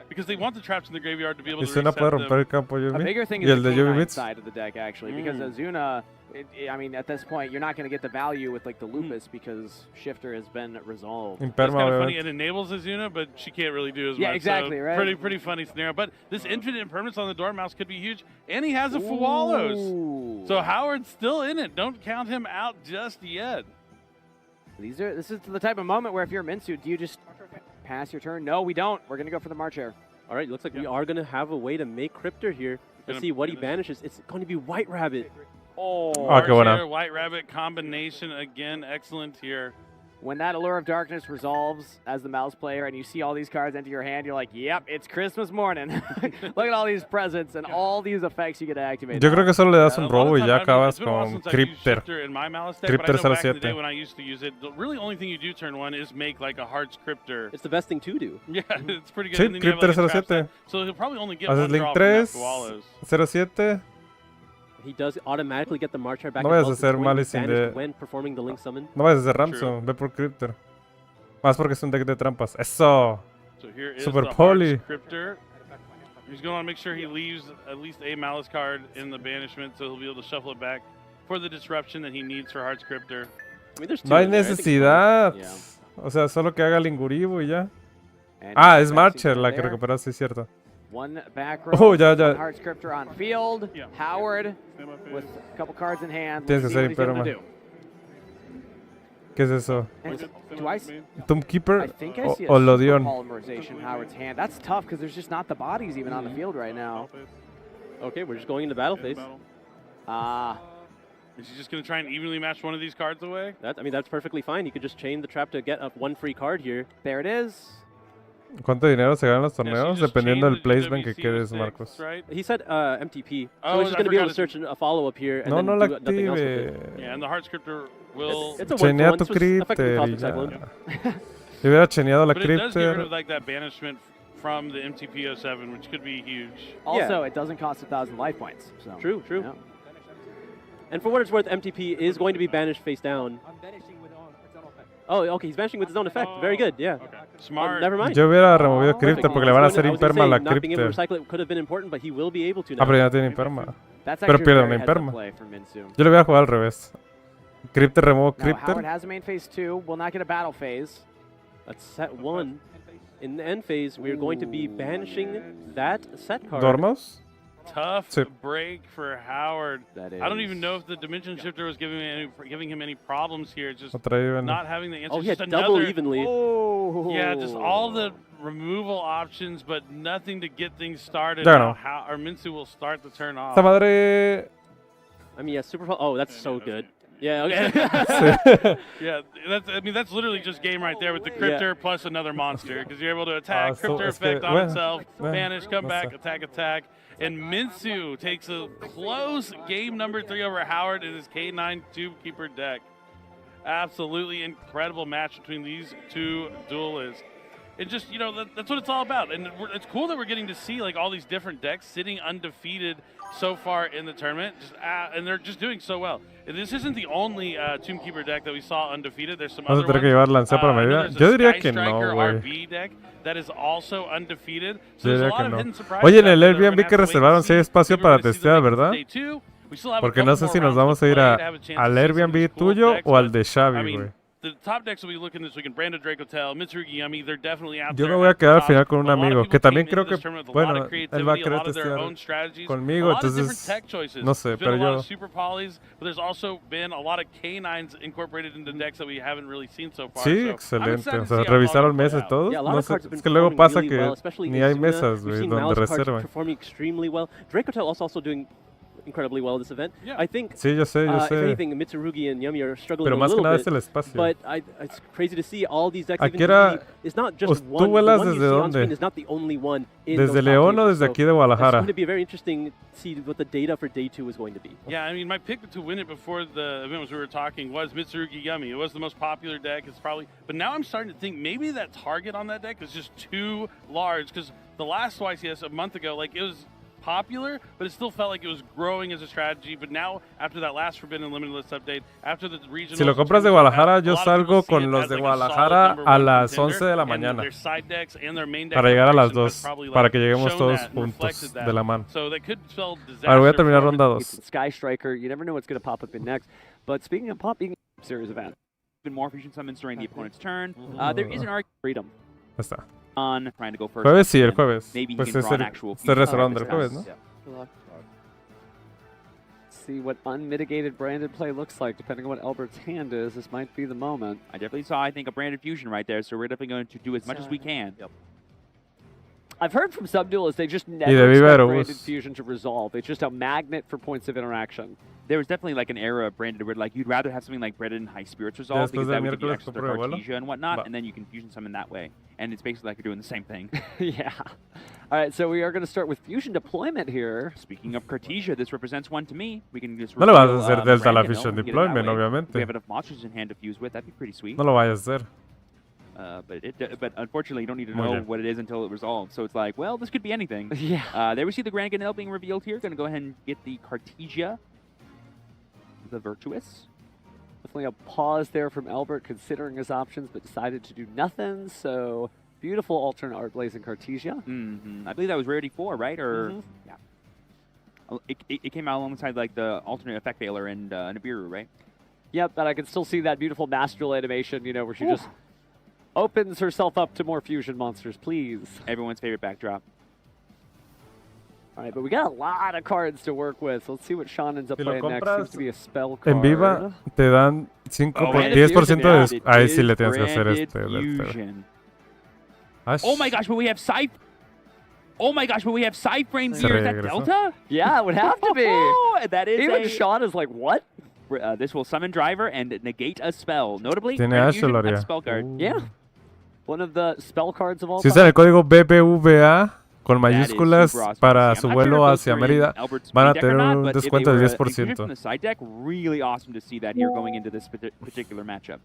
because they want the traps in the graveyard to be able to reset them. Romper el campo, a bigger thing is the K9 side of the deck, actually, because Azuna, I mean, at this point, you're not going to get the value with like the Lupus because Shifter has been resolved. It's kind of funny. It enables Azuna, but she can't really do as much. Yeah, exactly, so right? Pretty funny scenario. But this infinite impermanence on the Dormouse could be huge, and he has a Fualos. So Howard's still in it. Don't count him out just yet. This is the type of moment where if you're Minsu, do you just pass your turn? No, we don't. We're going to go for the March Hare. All right, looks like we are going to have a way to make Cryptor here. Let's see what he banishes. It's going to be White Rabbit. Oh, White Rabbit combination again. Excellent here. When that Allure of Darkness resolves as the Mouse player and you see all these cards enter your hand, you're like, yep, it's Christmas morning. Look at all these presents and all these effects you get to activate. Yo creo que solo le das un robo y ya acabas con Cryptor. Cryptor 07. When I used to use it, the really only thing you do turn 1 is make like a Hearts Cryptor. It's the best thing to do. Yeah, it's pretty good. Sí, Cryptor 07. So he'll probably only get one draw Link from 3, 07. He does automatically get the March Hare back. No vayas a hacer Malice when performing the Link Summon. No vayas a hacer Ramson, ve por Cryptor. Más porque es un deck de trampas. Eso. So here is Super the Poly. Cryptor. He's going to make sure he leaves at least a Malice card in the banishment, so he'll be able to shuffle it back for the disruption that he needs for Hearts Cryptor. I mean, no hay necesidad. O sea, solo que haga Linguribu y ya. Ah, es Marcher la que recuperaste, es cierto. One back row, one Hearts Cryptor on field. Howard with a couple cards in hand. Tienes que ser Imperma. ¿Qué es eso? Tombkeeper o Lodion? Howard's hand. That's tough because there's just not the bodies even on the field right now. Okay, we're just going into battle phase. Is he just going to try and evenly match one of these cards away? I mean, that's perfectly fine. You could just chain the trap to get up 1 free card here. There it is. ¿Cuánto dinero se gana en los torneos? Dependiendo del placement que quedes, Marcos. He said MTP. So he's just going to be able to search a follow-up here and then do nothing else with it. Yeah, and the Hearts Cryptor will... It's a Chenea tu Cryptor y ya. Le hubiera cheneado la Cryptor. But it does get rid of like that banishment from the MTP 07, which could be huge. Also, it doesn't cost 1,000 life points. So. True. Yeah. And for what it's worth, MTP is going to be banished face down. Oh, okay, he's banishing with his own effect. Very good, yeah. Okay. Smart. Never mind. Yo hubiera removido Cryptor porque le van a hacer Imperma a la Not being able to Cryptor. recycle it could have been important, but he will be able to now. Pero ya tiene Imperma. Pero pierde una Imperma. Yo le voy a jugar al revés. Cryptor removo Cryptor. Howard has a main phase 2. Will not get a battle phase. That's set 1. In the end phase, we're going to be banishing that set card. ¿Dormos? Tough break for Howard. I don't even know if the Dimension Shifter was giving him any problems here. Just not having the answer. Oh, yeah, double evenly. Oh. Yeah, just all the removal options, but nothing to get things started. Ya no. Or Minsu will start the turn off. Esta madre... I mean, yeah, super... Oh, that's so good. Yeah, okay. Yeah, that's literally just game right there with the Cryptor plus another monster, because you're able to attack, Cryptor effect on itself, vanish, come back, attack. And Minsu takes a close game number 3 over Howard in his K9 Tube Keeper deck. Absolutely incredible match between these two duelists. And just, you know, that's what it's all about. And it's cool that we're getting to see like all these different decks sitting undefeated so far in the tournament, and they're just doing so well. And this isn't the only Tomb Keeper deck that we saw undefeated. There's some other ones. Yo diría que no, güey. RB deck that is also undefeated. So there's a lot of hidden surprises. Oye, en el Airbnb que reservaron sí hay espacio para testear, ¿verdad? Porque no sé si nos vamos a ir al Airbnb tuyo o al de Xavi, güey. The top decks will be looking this weekend. Branded Dracotel, Mitsurugi Yami, they're definitely out Yo there. me voy a quedar al final con un amigo que también creo que, bueno, él va a querer testear conmigo, entonces no sé, pero yo... Super polys, but there's also been a lot of K9s incorporated into decks that we haven't really seen so far. Sí, excelente. O sea, revisaron mesas todos. No sé, es que luego pasa que ni hay mesas, güey, donde reservan. Dracotel also doing incredibly well this event. Yeah. I think sí, yo sé. if anything, Mitsurugi and Yami are struggling Pero a más que little nada bit, es el espacio. But it's crazy to see all these decks. Aquí era... It's not just ¿Tú one. vuelas The one desde you see on dónde? screen is not the only one in ¿Desde those León top o desde aquí de Guadalajara? It's going to be very interesting to see what the data for day 2 is going to be. Yeah, I mean, my pick to win it before the event, as we were talking, was Mitsurugi Yami. It was the most popular deck. It's probably, but now I'm starting to think maybe that target on that deck is just too large, because the last YCS a month ago, like, it was popular, but it still felt like it was growing as a strategy. But now, after that last Forbidden Limited List update, after the regional... Si lo compras de Guadalajara, yo salgo con los de Guadalajara a las 11 de la mañana para llegar a las 2, para que lleguemos todos juntos de la mano. A ver, voy a terminar ronda 2. Sky Striker, you never know what's going to pop up in next. But speaking of popping series event, been more fusion summons during the opponent's turn. There is an argument freedom. Está. On trying to go first. Jueves sí, el jueves. Maybe pues you can draw an actual fusion. Reservando el jueves, ¿no? Yeah. See what unmitigated branded play looks like, depending on what Albert's hand is. This might be the moment. I definitely saw, I think, a branded fusion right there, so we're definitely going to do as much as we can. Yep. I've heard from some duelists they just never expect branded fusion to resolve. It's just a magnet for points of interaction. There was definitely like an era of branded where like you'd rather have something like branded and high spirits resolve because that would give you extra Cartesia and whatnot, and then you can fusion summon that way. And it's basically like you're doing the same thing. Yeah. All right, so we are going to start with fusion deployment here. Speaking of Cartesia, this represents one to me. We can just no lo vas a hacer delta la fusion deployment, obviamente. If we have enough monsters in hand to fuse with, that'd be pretty sweet. No lo vayas a hacer. But unfortunately, you don't need to know what it is until it resolves. So it's like, well, this could be anything. Yeah. There we see the Grand Ganel being revealed here. Going to go ahead and get the Cartesia. The Virtuous. Definitely a pause there from Albert, considering his options, but decided to do nothing. So beautiful alternate art blazing Cartesia. I believe that was Rarity 4, right? Or yeah, it came out alongside like the alternate effect veiler and Nibiru, right? Yep, but I can still see that beautiful Master animation, you know, where she just opens herself up to more fusion monsters. Please, everyone's favorite backdrop. All right, but we got a lot of cards to work with. Let's see what Sean ends up playing next. Seems to be a spell card. En Viva te dan 10% de... Ahí sí le tienes que hacer Oh my gosh, but we have Oh my gosh, but we have side frames here. Is that Delta? Yeah, it would have to be. That is even Sean is like, what? This will summon Driver and negate a spell. Notably, a spell card. Yeah. One of the spell cards of all time. Si usan el código BBVA con mayúsculas para su vuelo hacia Mérida, van a tener un descuento del 10%. From the side deck, really awesome to see that here going into this particular matchup.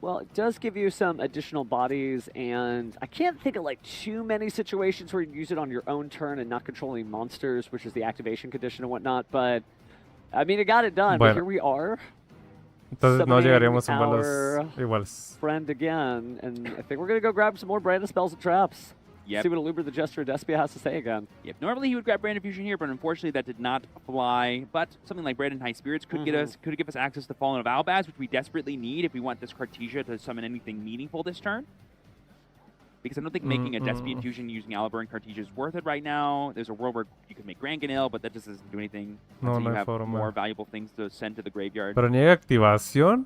Well, it does give you some additional bodies, and I can't think of like too many situations where you use it on your own turn and not controlling monsters, which is the activation condition and whatnot, but I mean, it got it done, but here we are. Entonces no llegaríamos a vuelos iguales. Friend again, and I think we're going to go grab some more branded spells and traps. Yep. See what Aluber the Jester Despia has to say again. Yep. Normally he would grab Branded Fusion here, but unfortunately that did not fly. But something like Branded High Spirits could give us access to Fallen of Albaz, which we desperately need if we want this Cartesia to summon anything meaningful this turn. because I don't think making a Despian fusion using Aliber and Cartesia is worth it right now. There's a world where you can make Grand Ganil, but that just doesn't do anything until you have more valuable things to send to the graveyard. Pero niega activación.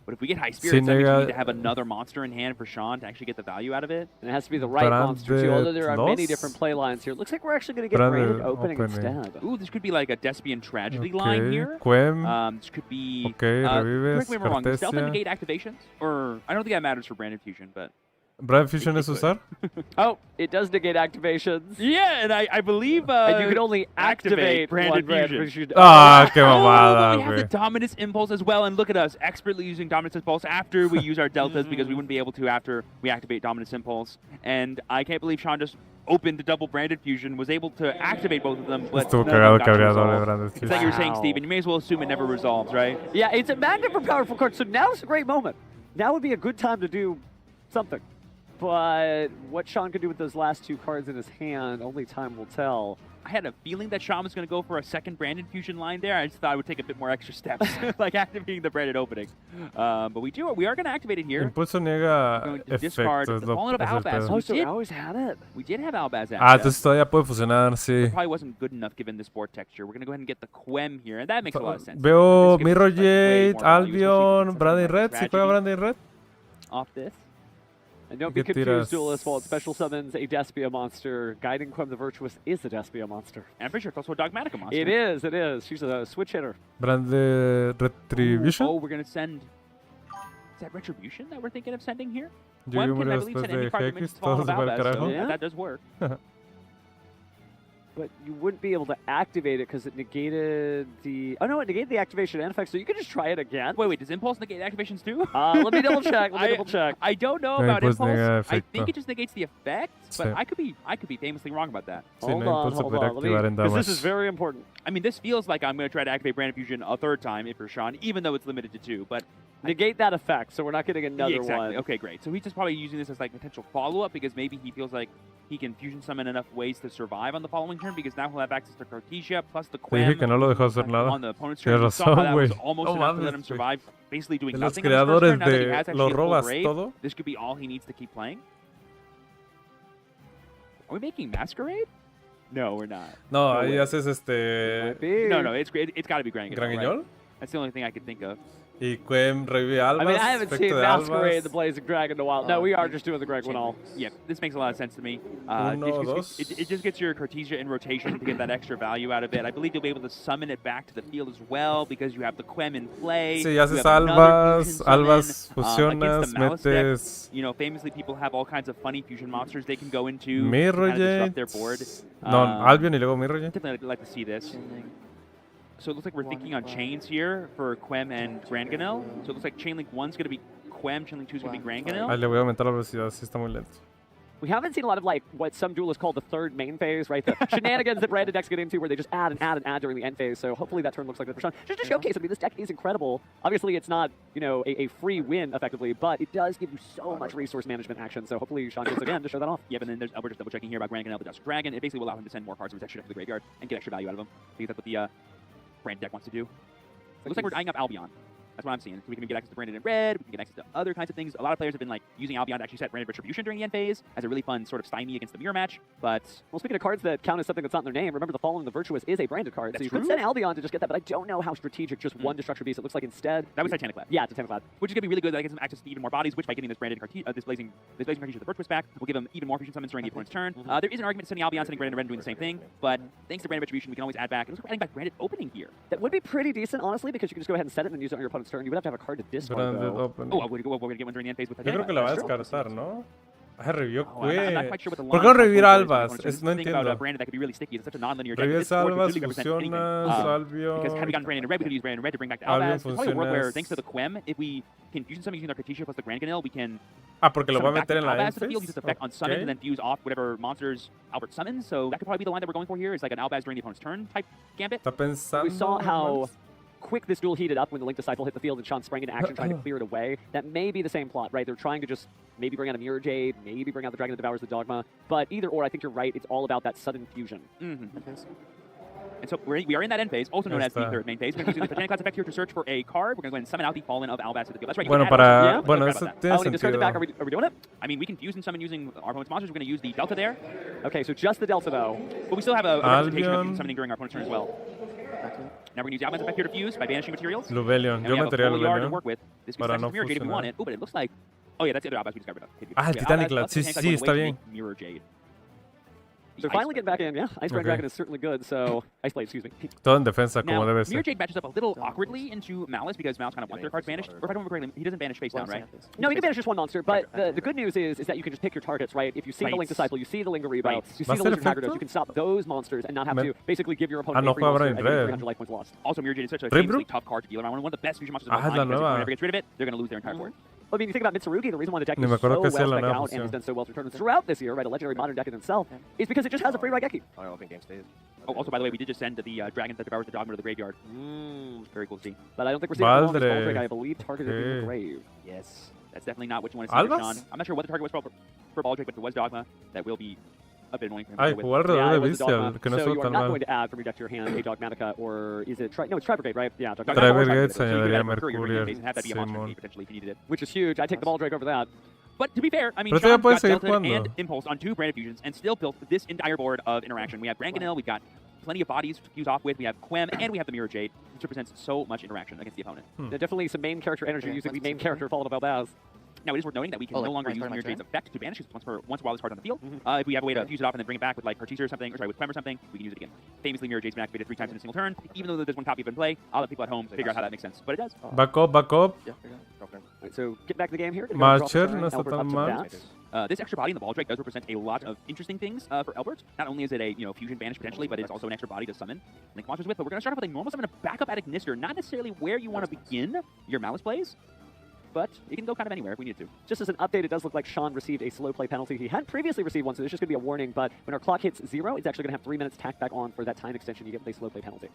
But if we get High Spirits, that means we need to have another monster in hand for Sean to actually get the value out of it. And it has to be the right monster, too, although there are many different play lines here. Looks like we're actually going to get branded opening instead. Ooh, this could be like a Despian Tragedy line here. This could be... revives, correct me if I'm wrong, stealth and negate activations? Or, I don't think that matters for branded fusion, but... ¿Brand Fusion es usar? Oh, it does negate activations. Yeah, and I believe... and you can only activate branded fusion. Ah, qué mamada, we have the Dominus Impulse as well, and look at us, expertly using Dominus Impulse after we use our deltas, because we wouldn't be able to after we activate Dominus Impulse. And I can't believe Sean just opened the double branded fusion, was able to activate both of them, but Estuvo cagado que habría doble branded fusion. It's like you were saying, Steven, you may as well assume it never resolves, right? Yeah, it's a magnet for powerful cards, so now's a great moment. Now would be a good time to do something. But what Sean could do with those last two cards in his hand, only time will tell. I had a feeling that Sean was going to go for a second branded fusion line there. I just thought I would take a bit more extra steps, like activating the branded opening. But we are going to activate it here. Impulso niega discard the fallen of Albaz. Oh, so we always had it. We did have Albaz. Entonces todavía puede fusionar, sí. It probably wasn't good enough given this board texture. We're going to go ahead and get the Quem here, and that makes a lot of sense. Veo Mirror Jade, Albion, Branding Red. ¿Sí juega Branding Red? Off this. And don't be confused, Duelist, while it special summons a Despia monster, Guiding Quem the Virtuous is a Despia monster. And I'm pretty sure it's also a Dogmatica monster. It is, it is. She's a switch hitter. Branded Retribution? Oh, we're going to send... Is that Retribution that we're thinking of sending here? One can, I believe, send any card that mentions Fallen of Albaz, so yeah, that does work. But you wouldn't be able to activate it because it negated the... Oh, no, it negated the activation and effect, so you could just try it again. Wait, does Impulse negate activations too? Let me double check. I don't know about Impulse. I think it just negates the effect, but I could be famously wrong about that. Hold on. Because this is very important. I mean, this feels like I'm going to try to activate Branded Fusion a third time for Sean, even though it's limited to 2, but... Negate that effect, so we're not getting another one. Okay, great. So he's just probably using this as like potential follow-up because maybe he feels like he can fusion summon enough ways to survive on the following turn because now he'll have access to Cartesia plus the Quem que no lo dejó hacer nada. On the opponent's turn. That was almost enough to let him survive, basically doing nothing on his first turn. Now that he has actually a full raid, this could be all he needs to keep playing. Are we making Masquerade? No, we're not. No, ahí haces este... No, it's got to be Grand Ganil. ¿Grand Ganil? Right? That's the only thing I could think of. Y Quem revive Albaz. I mean, I haven't seen Masquerade the Blazing Dragon in a while. No, we are just doing the Grand Ganil. Yeah, this makes a lot of sense to me. It just gets your Cartesia in rotation to get that extra value out of it. I believe you'll be able to summon it back to the field as well because you have the Quem in play. Sí, haces Albaz fusionas, metes... You know, famously people have all kinds of funny fusion monsters they can go into Mirror to disrupt their board. No, Albion y luego Mirror Jade. Definitely like to see this. So it looks like we're thinking on chains here for Quem and Grand Ganil. So it looks like Chainlink 1's going to be Quem, Chainlink 2's going to be Grand Ganil. Le voy a aumentar la velocidad, sí está muy lento. We haven't seen a lot of like what some duelists call the third main phase, right? The shenanigans that branded decks get into where they just add and add and add during the end phase. So hopefully that turn looks like that for Sean. Just to showcase, I mean, this deck is incredible. Obviously, it's not, you know, a free win effectively, but it does give you so much resource management action. So hopefully Sean gets again to show that off. Yeah, but then we're just double checking here about Grand Ganil, the Dusk Dragon. It basically will allow him to send more cards of his extra deck to the graveyard and get extra value out of them. Because that's what the brand deck wants to do. It looks like we're eyeing up Albion. That's what I'm seeing. So we can get access to Branded in Red, we can get access to other kinds of things. A lot of players have been like using Albion to actually set Branded Retribution during the end phase as a really fun sort of stymie against the mirror match. But well, speaking of cards that count as something that's not in their name, remember the Fallen and the Virtuous is a branded card. So you could send Albion to just get that, but I don't know how strategic just one Destructure Beast. It looks like instead that was Titanic Lab. Yeah, Titanic Lab. Which is gonna be really good. That gives him access to even more bodies, which by getting this branded this blazing Cartesia the Virtuous back will give him even more fusion summons during the opponent's turn. There is an argument sending Albion, sending Branded Red, and doing the same thing, but thanks to Branded Retribution, we can always add back. It looks like we're adding back Branded Opening here. That would be pretty decent, honestly, because you can just go ahead and set it and then use it on your opponent's turn. You would have to have a card to discard, though. Oh, we're gonna get one during the end phase with Yo creo que la va a descartar, ¿no? Revivió I'm not quite sure what the ¿Por qué no revivir Albaz? No entiendo. That could be really sticky. It's such a non-linear deck. Revives Albaz, fusionas, Albion... Because had we gotten Branded in Red, we could use Branded in Red to bring back to Albaz. There's probably a world where, thanks to the Quem, if we can fusion something using our Cartesia plus the Grand Ganil, we can... porque lo va a meter en la end phase? Use this effect on summon and then fuse off whatever monsters Albert summons. So that could probably be the line that we're going for here. Is like an Albaz during the opponent's turn type gambit. We saw how quick this duel heated up when the Link Disciple hit the field and Sean sprang into action trying to clear it away. That may be the same plot, right? They're trying to just maybe bring out a Mirror Jade, maybe bring out the Dragon that Devours the Dogma. But either or, I think you're right. It's all about that sudden fusion. And so we are in that end phase, also known as the third main phase. We're going to use the Botanic Clouds effect here to search for a card. We're going to go ahead and summon out the Fallen of Albaz to the field. That's right. Bueno, eso tiene sentido. Are we doing it? I mean, we can fuse and summon using our opponent's monsters. We're going to use the Delta there. Okay, so just the Delta, though. But we still have a representation of summoning during our opponent's turn as well. Now we're going to use the Albaz effect here to fuse by banishing materials. Luvelion. Yo metería Luvelion para no fusionar. Oh, but it looks like... Oh, yeah, that's the other Albaz we just got rid of. Ah, el Titanic Cloud. Sí, sí, está bien. Mirror Jade. So finally getting back in, yeah. Iceberg Dragon is certainly good, so... Ice Blade, excuse me. Todo en defensa, como debe ser. Mirror Jade matches up a little awkwardly into Malice because Malice kind of wants their cards banished. Or if I don't remember correctly, he doesn't banish face down, right? No, you can banish just one monster, but the good news is that you can just pick your targets, right? If you see the Link Disciple, you see the Linger Rebo, you see the Lizard Haggardos, you can stop those monsters and not have to basically give your opponent a free monster and 300 life points lost. Also, Mirror Jade is such a famously tough card to deal around. One of the best fusion monsters of all time, because if whoever gets rid of it, they're going to lose their entire board. I mean, you think about Mitsurugi, the reason why the deck is so well spec out and has done so well to tournaments throughout this year, right, a legendary modern deck in itself, is because it just has a free Raigeki. I don't think game stays. Oh, also, by the way, we did just send the dragon that devours the dogma to the graveyard. Very cool to see. But I don't think we're seeing Baldrick, I believe, targeted in the grave. Yes, that's definitely not what you want to see for Sean. I'm not sure what the target was for Baldrick, but if it was dogma, that will be a bit annoying for him. Ay, jugar alrededor de Vicial, que no so estuvo you are tan not mal. going to add from your deck to your hand a Dogmatica, or is it no, it's Tri-Brigade, right? Yeah, Tri-Brigade se añadiría Mercurial, Simón. Potentially if you needed it. Which is huge. I take the Baldrick over that. But to be fair, I mean, Sean got Delta and Impulse on 2 branded fusions and still built this entire board of interaction. We have Granganil, we've got plenty of bodies to fuse off with, we have Quem, and we have the Mirror Jade, which represents so much interaction against the opponent. Definitely some main character energy using the main character Fallen of Albaz. Now, it is worth noting that we can no longer use Mirror Jade's effect to banish it once a while this card's on the field. If we have a way to fuse it off and then bring it back with like Cartesia or something, or sorry, with Quem or something, we can use it again. Famously, Mirror Jade's been activated 3 times in a single turn. Even though there's one copy of it in play, I'll let people at home figure out how that makes sense. But it does. Back up. Yeah, right, so get back to the game here. Marcher, no está tan mal. This extra body in the Baldrick does represent a lot of interesting things for Albert. Not only is it a fusion banish potentially, but it's also an extra body to summon Link monsters with. But we're going to start off with a normal summon, a backup at Ignister. Not necessarily where you want to begin your Malice plays, but it can go kind of anywhere if we need to. Just as an update, it does look like Sean received a slow play penalty. He hadn't previously received one, so there's just going to be a warning. But when our clock hits 0, it's actually going to have 3 minutes tacked back on for that time extension. You get a slow play penalty.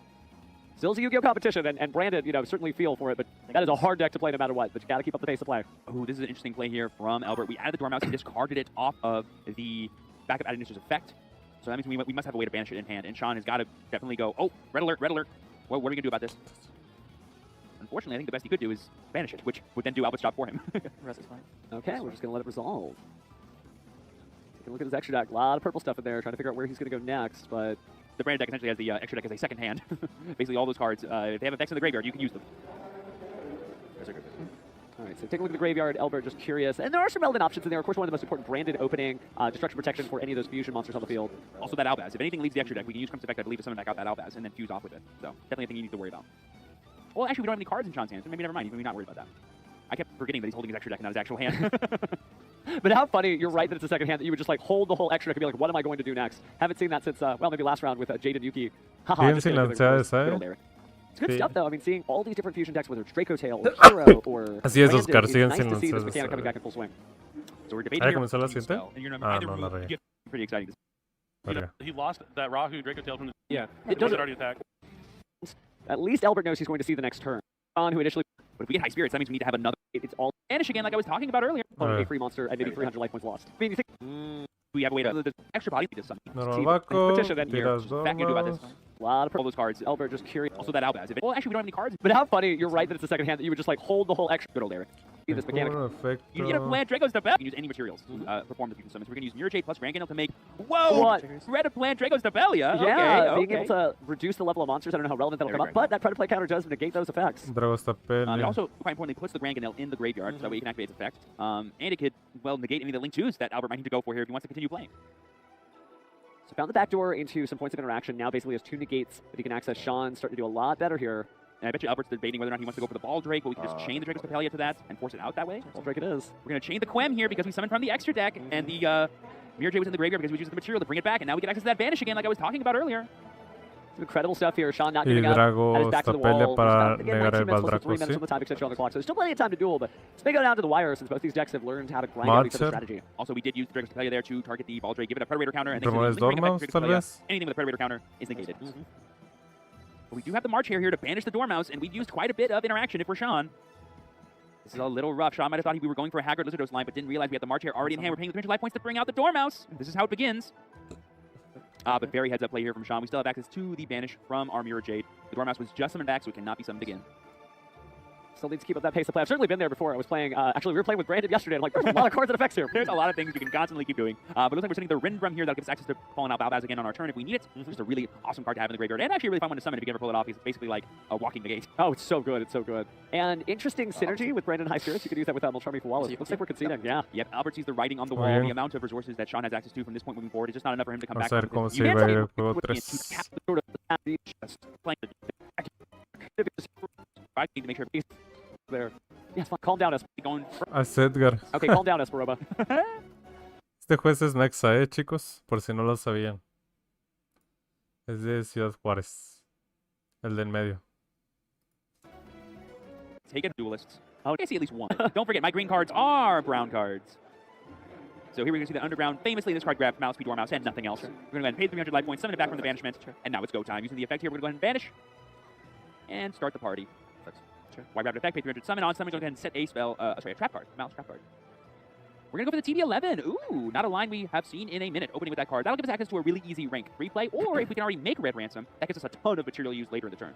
Still's a Yu-Gi-Oh competition, and Brandon, certainly feel for it, but that is a hard deck to play no matter what. But you got to keep up the pace of play. Oh, this is an interesting play here from Albert. We added the Dormouse and discarded it off of the backup at Ignister's effect. So that means we must have a way to banish it in hand. And Sean has got to definitely go, oh, red alert. Well, what are we going to do about this? Unfortunately, I think the best he could do is banish it, which would then do Albert's job for him. Okay, we're just going to let it resolve. Take a look at his extra deck. A lot of purple stuff in there, trying to figure out where he's going to go next, but... The branded deck essentially has the extra deck as a second hand. Basically, all those cards, if they have effects in the graveyard, you can use them. All right, so take a look at the graveyard. Albert, just curious. And there are some relevant options in there. Of course, one of the most important, branded opening, destruction protection for any of those fusion monsters on the field. Also that Albaz. If anything leaves the extra deck, we can use Crimson Effect, I believe, to summon back out that Albaz and then fuse off with it. So definitely a thing you need to worry about. Well, actually, we don't have any cards in Sean's hand, so maybe never mind. Maybe not worried about that. I kept forgetting that he's holding his extra deck and not his actual hand. But how funny, you're right that it's a second hand, that you would just like hold the whole extra deck and be like, what am I going to do next? Haven't seen that since, well, maybe last round with Jade and Yuki. Haha, it's good stuff, though. I mean, seeing all these different fusion decks, whether it's Draco Tail or Hero or Así es, Oscar, it's nice to see this mechanic coming back in full swing. So we're debating here. Pretty exciting. He lost that Rahu Draco Tail from the... Yeah. It doesn't already attack. At least Albert knows he's going to see the next turn. On who initially... But if we get high spirits, that means we need to have another... It's all vanish again, like I was talking about earlier. A free monster and maybe 300 life points lost. I mean, you think... We have a way to... The extra body to summon. Petition in here. Back into about this. A lot of all those cards. Albert just curious. Also that Albaz. Well, actually, we don't have any cards. But how funny, you're right that it's a second hand, that you would just like hold the whole extra... Good old Eric. This mechanic. You need a plant Draco's the best. You can use any materials to perform the fusion summons. We're going to use Mirror Jade plus Granganil to make... Whoa! Red plant Draco's Debelia. Yeah, being able to reduce the level of monsters. I don't know how relevant that'll come up, but that Predator counter does negate those effects. It also, quite importantly, puts the Granganil in the graveyard, so that way you can activate its effect. And it could, well, negate any of the Link 2s that Albert might need to go for here if he wants to continue playing. So found the back door into some points of interaction. Now basically has 2 negates that he can access. Sean's starting to do a lot better here. And I bet you Albert's debating whether or not he wants to go for the Baldrick, but we can just chain the Draco's Debelia to that and force it out that way. Baldrick it is. We're going to chain the Quem here because we summoned from the extra deck, and the Mirror Jade was in the graveyard because we used the material to bring it back, and now we get access to that Vanish again like I was talking about earlier. Some incredible stuff here. Sean not giving up. At his back to the wall. Again, 19 minutes plus 3 minutes on the time extension on the clock, so there's still plenty of time to duel, but it's may go down to the wire since both these decks have learned how to grind out each other's strategy. Also, we did use the Draco's Debelia there to target the Baldrick, give it a Predator counter, and anything with a Predator counter is negated. But we do have the March here to banish the Dormouse, and we've used quite a bit of interaction if we're Sean. This is a little rough. Sean might have thought we were going for a Haggard Lizardos line, but didn't realize we had the March here already in hand. We're paying the 300 life points to bring out the Dormouse. This is how it begins. But very heads up play here from Sean. We still have access to the banish from our Mirror Jade. The Dormouse was just summoned back, so it cannot be summoned again. Still need to keep up that pace of play. I've certainly been there before. I was playing, actually, we were playing with Brandon yesterday. I'm like, there's a lot of cards and effects here. There's a lot of things you can constantly keep doing. But it looks like we're sending the Rindrum here. That'll give us access to Fallen Out Balbaz again on our turn if we need it. Just a really awesome card to have in the graveyard. And actually a really fun one to summon if you can ever pull it off. Because it's basically like walking the gate. Oh, it's so good. It's so good. And interesting synergy with Brandon High Spirits. You can use that with Mulcharming for Wallace. Looks like we're conceding. Yeah. Yep. Albert sees the writing on the wall. The amount of resources that Sean has access to from this point moving forward is just not enough for him to come back. I need to make sure there. Yes, calm down, Esper. Edgar. Okay, calm down, Esperoba. Este juez es Mexa, chicos, por si no lo sabían. Es de Ciudad Juárez. El de en medio. Take it, duelists. Oh, I see at least one. Don't forget, my green cards are brown cards. So here we're going to see that Underground, famously this card grabbed Mouse, Dormouse, and nothing else. We're going to go ahead and pay 300 life points, summon it back from the banishment, and now it's go time. Using the effect here, we're going to go ahead and banish and start the party. White Rabbit effect, pay 300, summon on, summon, go ahead and set a spell, a trap card, Mouse trap card. We're going to go for the TB11. Ooh, not a line we have seen in a minute, opening with that card. That'll give us access to a really easy rank replay, or if we can already make Red Ransom, that gives us a ton of material used later in the turn.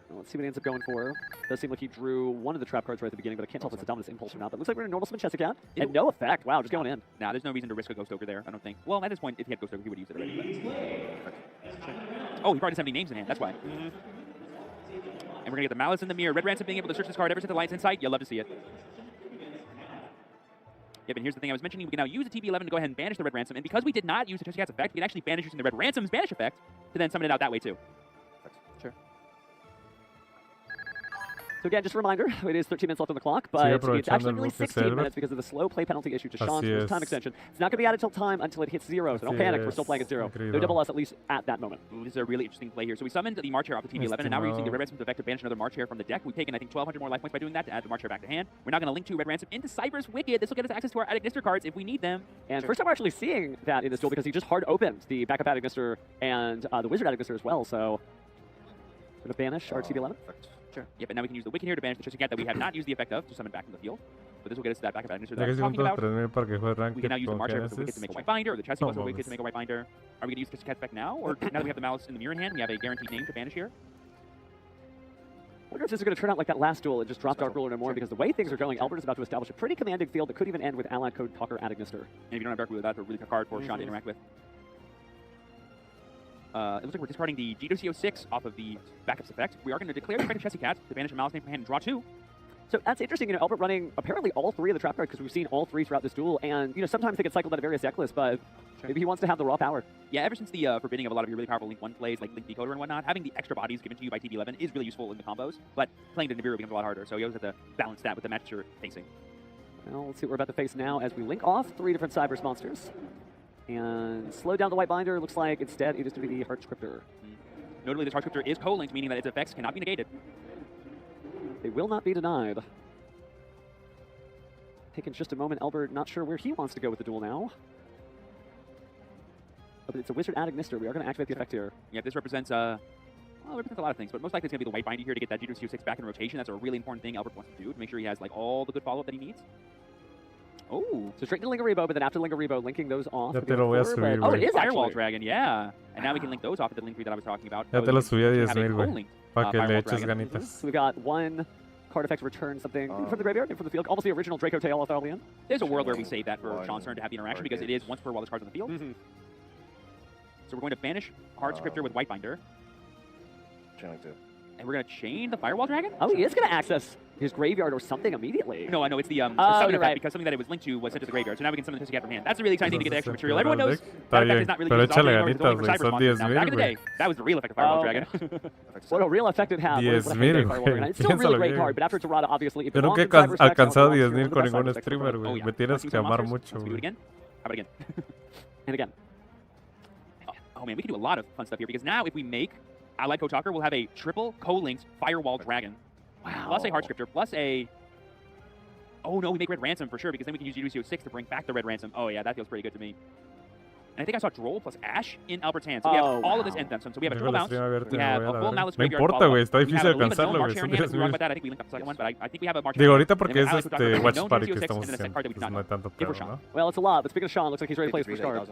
Well, let's see what he ends up going for. Does seem like he drew one of the trap cards right at the beginning, but I can't tell if it's a Dominus Impulse or not. But looks like we're in a normal summon Chessicat, and no effect. Wow, just going in. Nah, there's no reason to risk a Ghost Ogre there, I don't think. Well, at this point, if he had Ghost Ogre, he would use it already. Oh, he probably doesn't have any names in hand, that's why. And we're going to get the Malice in the Mirror. Red Ransom being able to search this card ever since the light's in sight. You'll love to see it. Yep, and here's the thing I was mentioning. We can now use the TB11 to go ahead and banish the Red Ransom. And because we did not use the Chessicat's effect, we can actually banish using the Red Ransom's banish effect to then summon it out that way too. Sure. So again, just a reminder, it is 13 minutes left on the clock, but it's actually really 16 minutes because of the slow play penalty issue to Sean's first time extension. It's not going to be added till time until it hits 0, so don't panic, we're still playing at 0. No double us at least at that moment. Ooh, this is a really interesting play here. So we summoned the March Hare off the TB11, and now we're using the Red Ransom's effect to banish another March Hare from the deck. We've taken, I think, 1,200 more life points by doing that to add the March Hare back to hand. We're now going to link 2 Red Ransom into Cyber's Wicked. This will get us access to our Agnister cards if we need them. And first time we're actually seeing that in this duel because he just hard opened the backup Agnister and the Wizard Agnister as well, so we're going to banish our TB11. Sure. Yep, and now we can use the Wicked here to banish the Chessicat that we have not used the effect of to summon back from the field. But this will get us to that backup Agnister that I was talking about. We can now use the March Hare as a Wicked to make a White Binder, or the Chessicat as a Wicked to make a White Binder. Are we going to use the Chessicat's effect now, or now that we have the Malice in the Mirror in hand, we have a guaranteed name to banish here? I wonder if this is going to turn out like that last duel and just drop Dark Ruler no more, because the way things are going, Albert is about to establish a pretty commanding field that could even end with Allied Code Talker at Agnister. And if you don't have Dark Ruler, that's a really tough card for Sean to interact with. It looks like we're discarding the G2CO6 off of the backup's effect. We are going to declare the effect of Chessicat to banish a Malice name from hand and draw 2. So that's interesting, Albert running apparently all 3 of the trap cards because we've seen all 3 throughout this duel, and sometimes they get cycled out of various deck lists, but maybe he wants to have the raw power. Yeah, ever since the forbidding of a lot of your really powerful Link 1 plays, like Link Decoder and whatnot, having the extra bodies given to you by TB11 is really useful in the combos, but playing the Nibiru becomes a lot harder, so you always have to balance that with the match you're facing. Well, let's see what we're about to face now as we link off 3 different Cybers monsters. And slow down the White Binder. Looks like instead it is going to be the Heart Scriptor. Notably, this Heart Scriptor is co-linked, meaning that its effects cannot be negated. They will not be denied. Taking just a moment, Albert not sure where he wants to go with the duel now. Oh, but it's a Wizard at Agnister. We are going to activate the effect here. Yeah, this represents well, it represents a lot of things, but most likely it's going to be the White Binder here to get that G2CO6 back in rotation. That's a really important thing Albert wants to do to make sure he has like all the good follow-up that he needs. Oh, so straight to Lingarebo, but then after Lingarebo, linking those off. Ya te lo voy a subir, oh, it is Firewall Dragon, yeah. And now we can link those off at the link tree that I was talking about. Ya te lo subí a 10,000, güey. Para que le eches ganitas. So we got 1 card effect return something from the graveyard, from the field. Almost the original Draco Tail off Albion. There's a world where we save that for Sean's turn to have the interaction because it is once per while this card's on the field. So we're going to banish Heart Scriptor with White Binder. And we're going to chain the Firewall Dragon? Oh, he is going to access his graveyard or something immediately. No, I know, it's the summon effect because something that it was linked to was sent to the graveyard. So now we can summon the Chessicat from hand. That's a really exciting thing to get the extra material. Everyone knows that effect is not really used back in the day, that was the real effect of Firewall Dragon. What a real effect it had. 10,000, güey. It's still a really great card, but after Torada, obviously, if yo nunca he alcanzado 10,000 con ningún streamer, güey. Me tienes que amar mucho, güey. How about again? And again. Oh man, we can do a lot of fun stuff here because now if we make Allied Code Talker, we'll have a triple co-linked Firewall Dragon. Wow. Plus a Heart Scriptor, plus a... Oh no, we make Red Ransom for sure because then we can use G2CO6 to bring back the Red Ransom. Oh yeah, that feels pretty good to me. And I think I saw Droll plus Ash in Albert's hand. So we have all of this end them. So we have a triple bounce. We have a full Malice No graveyard. importa, güey. Está difícil alcanzarlo, güey. Son 10,000. I think we linked up the second one, but I think we have a March. Digo, ahorita porque es Watch Party que estamos haciendo. No hay tanto pedo, ¿no? Well, it's a lot, but speaking of Sean, looks like he's ready to play his first card.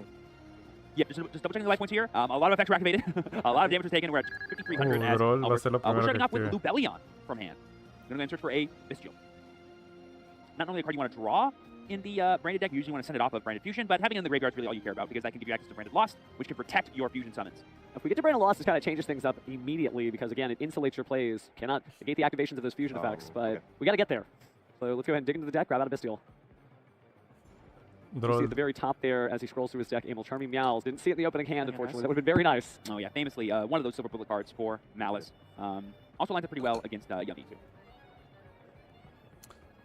Yeah, just double checking the life points here. A lot of effects were activated. A lot of damage was taken. We're at 5,300 as we're starting off with Lubellion from hand. We're going to search for a Bestial. Not only a card you want to draw in the branded deck, you usually want to send it off of Branded Fusion, but having it in the graveyard is really all you care about because that can give you access to Branded Lost, which can protect your Fusion summons. If we get to Branded Lost, this kind of changes things up immediately because, again, it insulates your plays. Cannot negate the activations of those Fusion effects, but we got to get there. So let's go ahead and dig into the deck, grab out a Bestial. You see at the very top there, as he scrolls through his deck, Emil Charming Meows. Didn't see it in the opening hand, unfortunately. That would have been very nice. Oh, yeah. Famously, one of those Silver Bullet cards for Malice. Also lines up pretty well against Yummy, too.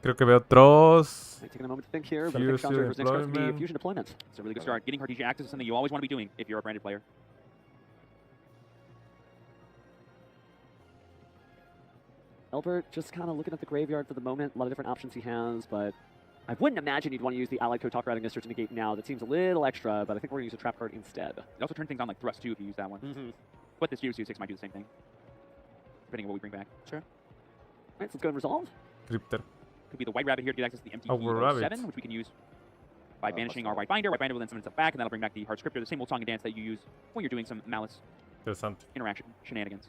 Creo que veo otros. Taking a moment to think here, but I think Sean's first next card to be Fusion Deployment. It's a really good start. Getting Cartesian access is something you always want to be doing if you're a branded player. Albert just kind of looking at the graveyard for the moment. A lot of different options he has, but I wouldn't imagine you'd want to use the Allied Code Talk Routing Mister to negate now. That seems a little extra, but I think we're going to use a trap card instead. It also turns things on like Thrust, too, if you use that one. But this GC6 might do the same thing, depending on what we bring back. Sure. All right, so let's go and resolve. Crypter. Could be the White Rabbit here to get access to the MTP-07, which we can use by banishing our White Binder. White Binder will then summon itself back, and that'll bring back the Hard Scripter, the same old song and dance that you use when you're doing some Malice interaction shenanigans.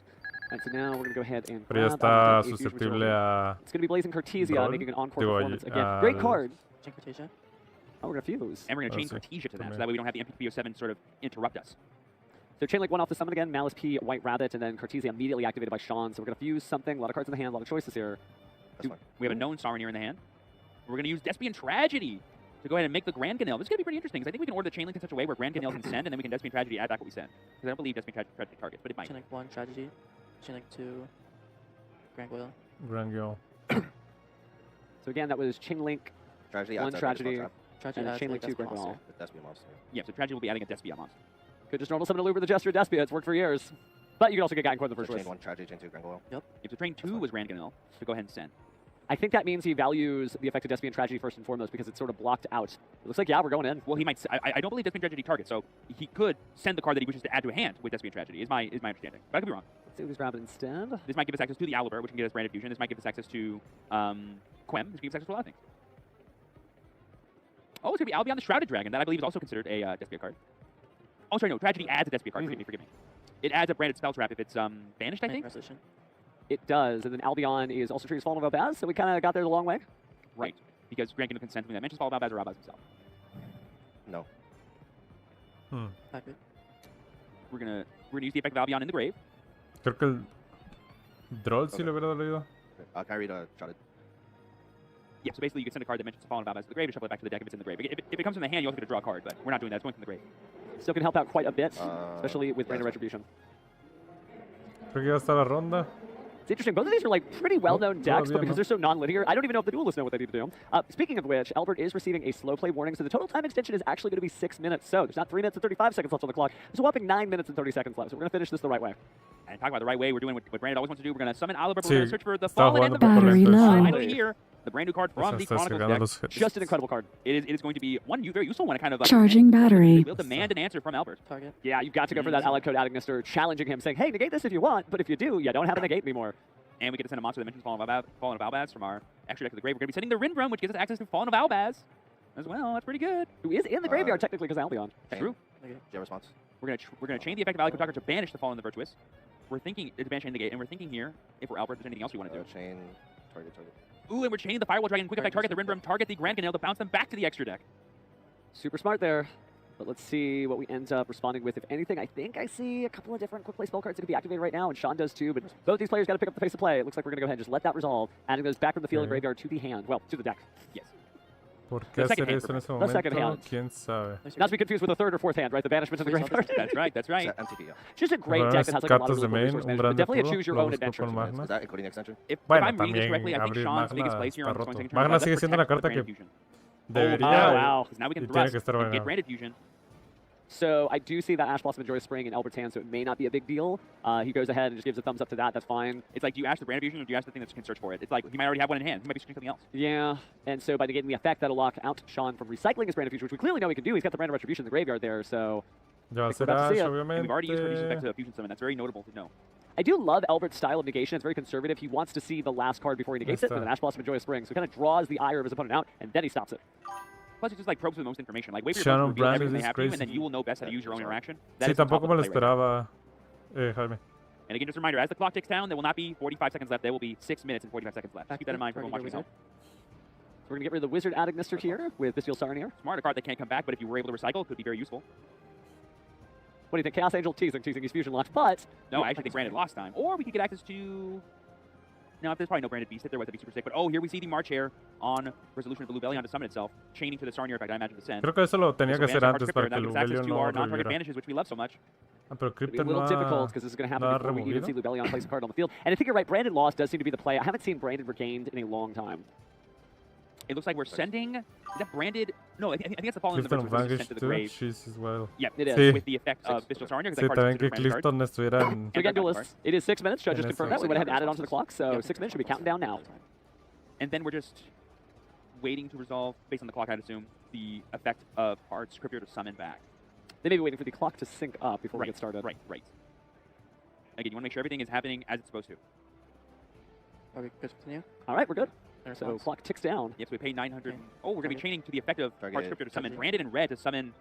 And so now we're going to go ahead and Pero ya está susceptible a... It's going to be Blazing Cartesia, making an encore performance again. Great card. Cartesia. Oh, we're going to fuse. And we're going to chain Cartesia to that, so that way we don't have the MTP-07 sort of interrupt us. So Chainlink 1 off the summon again, Malice P, White Rabbit, and then Cartesia immediately activated by Sean. So we're going to fuse something. A lot of cards in the hand, a lot of choices here. We have a known Saronir in the hand. We're going to use Despian Tragedy to go ahead and make the Grand Ganil. This is going to be pretty interesting, because I think we can order the Chainlink in such a way where Grand Ganil can send, and then we can Despian Tragedy add back what we send. Because I don't believe Despian Tragedy targets, but it might. Chainlink 1, Tragedy. Chainlink 2, Grand Goyle. Grand Goyle. So again, that was Chainlink 1 Tragedy, and Chainlink 2 Grand Goyle. Yeah, so Tragedy will be adding a Despia monster. Could just normal summon a Looper the Gesture Despia. It's worked for years. But you can also get Gaincore in the first Chain place. 1 Tragedy, Chain 2 Grand Goyle. Yep. If the Train 2 was Grand Ganil, so go ahead and send. I think that means he values the effect of Despian Tragedy first and foremost because it's sort of blocked out. It looks like, yeah, we're going in. Well, he might. I don't believe Despian Tragedy targets, so he could send the card that he wishes to add to a hand with Despian Tragedy, is my understanding. But I could be wrong. Let's see who's grabbing instead. This might give us access to the Owlbear, which can get us Branded Fusion. This might give us access to Quem, which can give us access to a lot of things. Oh, it's going to be Albion the Shrouded Dragon. That, I believe, is also considered a Despia card. Oh, sorry, no. Tragedy adds a Despia card. Forgive me. It adds a Branded Spell Trap if it's banished, I think. It does, and then Albion is also treated as Fallen of Albaz, so we kind of got there the long way. Right, because Grand Ganil can send something that mentions Fallen of Albaz or Albaz himself. No. We're gonna use the effect of Albion in the grave. Creo que el Droll sí le hubiera dolido. Can I read a Shrouded? Yeah, so basically you can send a card that mentions Fallen of Albaz to the grave to shuffle it back to the deck if it's in the grave. If it comes from the hand, you also get to draw a card, but we're not doing that. It's going from the grave. Still can help out quite a bit, especially with Branded Retribution. Creo que ya está la ronda. It's interesting. Both of these are like pretty well-known decks, but because they're so non-linear, I don't even know if the duelists know what they need to do. Speaking of which, Albert is receiving a slow play warning, so the total time extension is actually going to be 6 minutes. So there's not 3 minutes and 35 seconds left on the clock. There's a whopping 9 minutes and 30 seconds left. So we're going to finish this the right way. And talk about the right way. We're doing what Branded always wants to do. We're going to summon Owlbear, but we're going to search for the Fallen and the Battery low. Finally here, the brand new card from the Chronicles deck. Just an incredible card. It is going to be one very useful one. Kind of charging battery. We'll demand an answer from Albert. Target. Yeah, you've got to go for that Allied Code Adding Mister, challenging him, saying, hey, negate this if you want, but if you do, you don't have to negate anymore. And we get to send a monster that mentions Fallen of Albaz from our extra deck of the grave. We're going to be sending the Rindrum, which gives us access to Fallen of Albaz as well. That's pretty good. Who is in the graveyard technically because Albion. True. Do you have a response? We're gonna chain the effect of Allied Code Talker to banish the Fallen and the Virtuous. We're thinking to banish and negate, and we're thinking here if we're Albert, if there's anything else we want to do. Chain, target. Ooh, and we're chaining the Firewall Dragon, quick effect, target the Rindrum, target the Grand Ganil to bounce them back to the extra deck. Super smart there. But let's see what we end up responding with. If anything, I think I see a couple of different quick play spell cards that could be activated right now, and Sean does too, but both these players got to pick up the pace of play. It looks like we're going to go ahead and just let that resolve, adding those back from the field and graveyard to the hand. Well, to the deck. Yes. ¿Por qué hacer eso en ese momento? The second hand. ¿Quién sabe? Not to be confused with the third or fourth hand, right? The banishment of the graveyard. That's right, that's right. Just a great deck that has like a lot of really cool resource management, but definitely a choose your own adventure. Is that including extension? If I'm reading this correctly, I think Sean's biggest place here on the second turn Magna sigue siendo la carta que debería. Wow. Now we can thrust and get Branded Fusion. So I do see that Ash Blossom and Joyous Spring in Albert's hand, so it may not be a big deal. He goes ahead and just gives a thumbs up to that. That's fine. It's like, do you ask the Branded Fusion or do you ask the thing that can search for it? It's like, he might already have one in hand. He might be searching something else. Yeah, and so by negating the effect, that'll lock out Sean from recycling his Branded Fusion, which we clearly know he can do. He's got the Branded Retribution in the graveyard there, so... Ya será, obviamente. And we've already used Reduce effect to a Fusion Summon. That's very notable to know. I do love Albert's style of negation. It's very conservative. He wants to see the last card before he negates it with an Ash Blossom and Joyous Spring, so he kind of draws the ire of his opponent out, and then he stops it. Plus, it's just like probes with the most information. Like, wait for your Shannon opponent to reveal everything Brandon they is have to you, and crazy. then you will know best how to use your own interaction. Sí, tampoco me lo esperaba, Jaime. And again, just a reminder, as the clock ticks down, there will not be 45 seconds left. There will be 6 minutes and 45 seconds left. Just keep that in mind for everyone watching at home. So we're going to get rid of the Wizard Adagnister here with Bestial Sarnier. Smart, a card that can't come back, but if you were able to recycle, it could be very useful. What do you think? Chaos Angel teasing his fusion launch, but... No, I actually think Branded lost time. Or we could get access to... No, there's probably no Branded Beast. If there was, that'd be super sick. But oh, here we see the March Hare on Resolution of the Lubellion to summon itself, chaining to the Sarnier effect, I imagine, the Send. Creo que eso lo tenía que hacer antes para que el Lubellion no non-target reviviera. banishes, which we love so much. Ah, pero It'll be a little difficult because this is going to happen before we even see Lubellion place a card on the field. And I think you're right, Branded loss does seem to be the play. I haven't seen Branded regained in a long time. It looks like we're sending... Is that Branded? No, I think that's the Fallen in the Virtuous was sent to the grave. She's as well. Yeah, it is. Sí. With the effect of Bestial Sarnier. Sí, también que Clifton estuviera en... So again, duelists, it is 6 minutes. Judge just confirmed that. We went ahead and added onto the clock, so 6 minutes should be counting down now. And then we're just waiting to resolve, based on the clock, I'd assume, the effect of our Scripture to summon back. They may be waiting for the clock to sync up before we get started. Right. Again, you want to make sure everything is happening as it's supposed to. Okay, good. Continue. All right, we're good. So clock ticks down. Yes, we pay 900. Oh, we're going to be chaining to the effect of our Scripture to summon Branded and Red to summon...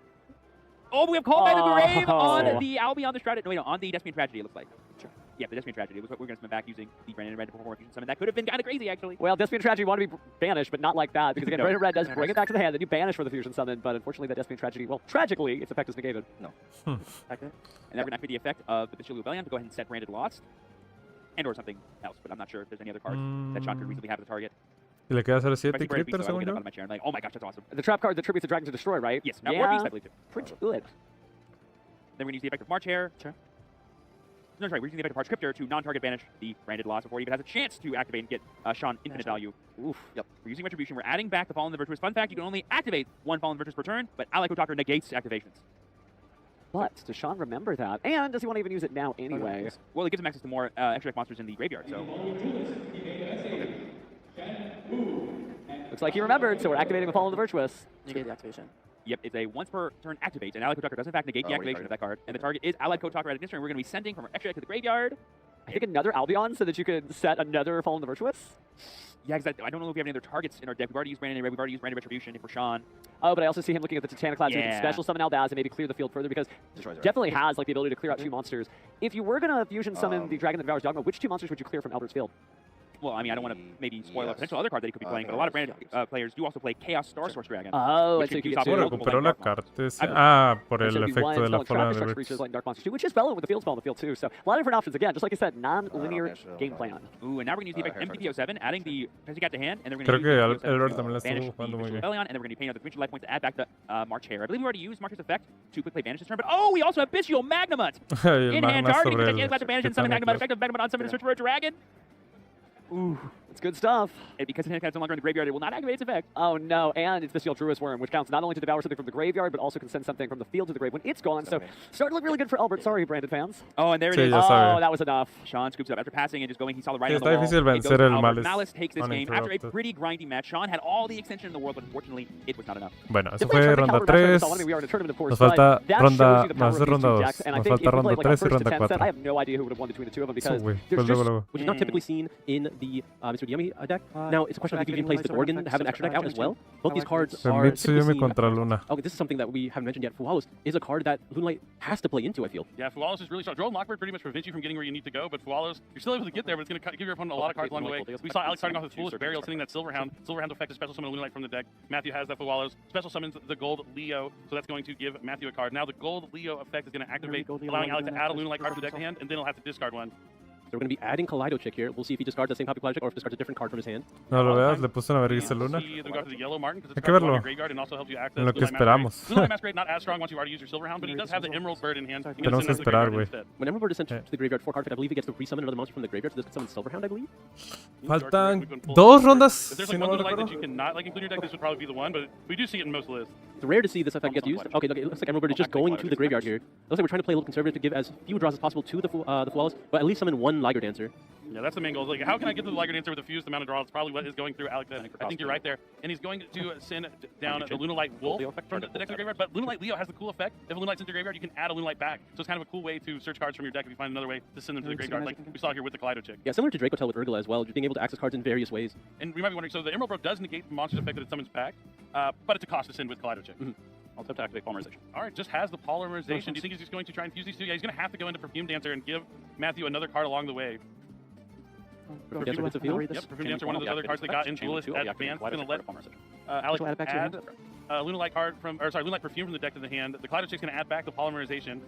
Oh, we have called by the grave on the Albion the Strident. No, wait, no, on the Despian Tragedy, it looks like. Sure. Yeah, the Despian Tragedy was what we're going to summon back using the Branded and Red to perform a fusion summon. That could have been kind of crazy, actually. Well, Despian Tragedy wanted to be banished, but not like that, because again, Branded Red does bring it back to the hand, then you banish for the fusion summon, but unfortunately that Despian Tragedy, well, tragically, its effect is negated. No. And that we're going to activate the effect of the Bestial Lubellion to go ahead and set Branded Lost, and or something else, but I'm not sure if there's any other card that Sean could reasonably have as a target. Y le queda 0-7 y Cryptor, según yo. Like, oh my gosh, that's awesome. The trap card that tributes a dragon to destroy, right? Yes, yeah. War Beast, I believe, too. Pretty good. Then we're going to use the effect of March Hare. Sure. No, sorry, we're using the effect of Hard Scriptor to non-target banish the Branded Loss before he even has a chance to activate and get Sean infinite value. Oof. Yep. We're using Retribution. We're adding back the Fallen the Virtuous. Fun fact, you can only activate one Fallen Virtuous per turn, but Aleko Doctor negates activations. But does Sean remember that? And does he want to even use it now anyway? Well, it gives him access to more extra deck monsters in the graveyard, so... Looks like he remembered, so we're activating the Fallen the Virtuous. Negate the activation. Yep, it's a once per turn activate, and Allied Code Talker does in fact negate the activation of that card. And the target is Allied Code Talker at Ignition, and we're going to be sending from our extra deck to the graveyard. I think another Albion so that you could set another Fallen the Virtuous? Yeah, because I don't know if we have any other targets in our deck. We've already used Branded Red, we've already used Branded Retribution for Sean. Oh, but I also see him looking at the Titanic Cloud, so he can special summon Aldaz and maybe clear the field further, because definitely has like the ability to clear out 2 monsters. If you were going to fusion summon the Dragon that Devours Dogma, which 2 monsters would you clear from Albert's field? Well, I mean, I don't want to maybe spoil a potential other card that he could be playing, but a lot of Branded players do also play Chaos Star Source Dragon. Oh, and so you can get recuperó la carta. Por el efecto de la Fallen de Reach. Dark Monsters too, which is relevant with the field spell on the field too. So a lot of different options. Again, just like you said, non-linear game plan. Ooh, and now we're going to use the effect MTPO7, adding the Pessigat to hand, and then we're Creo going que Albert también la banish estuvo jugando muy the bien. Rebellion, and then we're going to be paying out the Dimension Life Points to add back the March Hare. I believe we already used March's effect to quickly banish this turn, but oh, we also have Bestial Magnamut in hand targeting the Titanic Cloud to banish and summon Magnamut, effect of Magnamut on summon and search for a dragon. Ooh, it's good stuff. And because Titanic Cloud is no longer in the graveyard, it will not activate its effect. Oh no, and it's Bestial Druid's Worm, which counts not only to devour something from the graveyard, but also can send something from the field to the grave when it's gone. So starting to look really good for Albert. Sorry, Branded fans. Oh, and there it is. Oh, that was enough. Sean scoops up after passing and just going. He saw the writing on Está the wall. difícil vencer el Malice. Malice takes this game after a pretty grindy match. Sean had all the extension in the world, but unfortunately, it was not enough. Bueno, eso fue ronda 3. Nos falta ronda, no, es ronda 2. Nos falta ronda 3 y ronda 4. I have no idea who would have won between the two of them because there's just, which is not typically seen in the Mr. Yummy deck. Now, it's a question of if you can place the Organ to have an extra deck out as well. Both these cards are Mitsuyumi contra Luna. Okay, this is something that we haven't mentioned yet. Fualos is a card that Lunalight has to play into, I feel. Yeah, Fualos is really strong. Drone Lockbird pretty much prevents you from getting where you need to go, but Fualos, you're still able to get there, but it's going to give your opponent a lot of cards along the way. We saw Alex starting off with Foolish Burial, sending that Silverhound. Silverhound effect to special summon a Lunalight from the deck. Matthew has that Fualos. Special summons the Gold Leo, so that's going to give Matthew a card. Now the Gold Leo effect is going to activate, allowing Alex to add a Lunalight card to the deck to hand, and then he'll have to discard one. So we're going to be adding Kaleido Chick here. We'll see if he discards the same copy of Kaleido Chick or if he discards a different card from his hand. No lo veas, le puse una vergüenza Luna. Hay que verlo. En lo que esperamos. Lunalight Masquerade not as strong once you've already used your Silverhound, but he does have the Emerald Bird in hand. Tenemos que esperar, güey. When Emerald Bird is sent to the graveyard for card effect, I believe he gets to resummon another monster from the graveyard, so this could summon Silverhound, I believe. Faltan 2 rondas. If there's like one Lunalight that you cannot like include in your deck, this would probably be the one, but we do see it in most lists. It's rare to see this effect get used. Okay, look, it looks like Emerald Bird is just going to the graveyard here. It looks like we're trying to play a little conservative to give as few draws as possible to the Fualos, but at least summon one Liger Dancer. Yeah, that's the main goal. Like, how can I get to the Liger Dancer with a fused amount of draws? It's probably what is going through Alex. I think you're right there. And he's going to send down the Lunalight Wolf from the deck to the graveyard. But Lunalight Leo has the cool effect. If a Lunalight's into the graveyard, you can add a Lunalight back. So it's kind of a cool way to search cards from your deck if you find another way to send them to the graveyard, like we saw here with the Kaleido Chick. Yeah, similar to Dracotel with Urgula as well, just being able to access cards in various ways. And we might be wondering, so the Emerald Bird does negate the monster's effect that it summons back. but it's a cost to send with Kaleido Check. I'll have to activate polymerization. All right, just has the polymerization. Do you think he's just going to try and fuse these two? Yeah, he's going to have to go into Perfume Dancer and give Matthew another card along the way. Perfume Dancer field? Yep, Perfume Dancer, one of those other cards they got in Duelist Advance. Going to let Alex add Lunalight card from, or sorry, Lunalight Perfume from the deck to the hand. The Kaleido Check's going to add back the polymerization.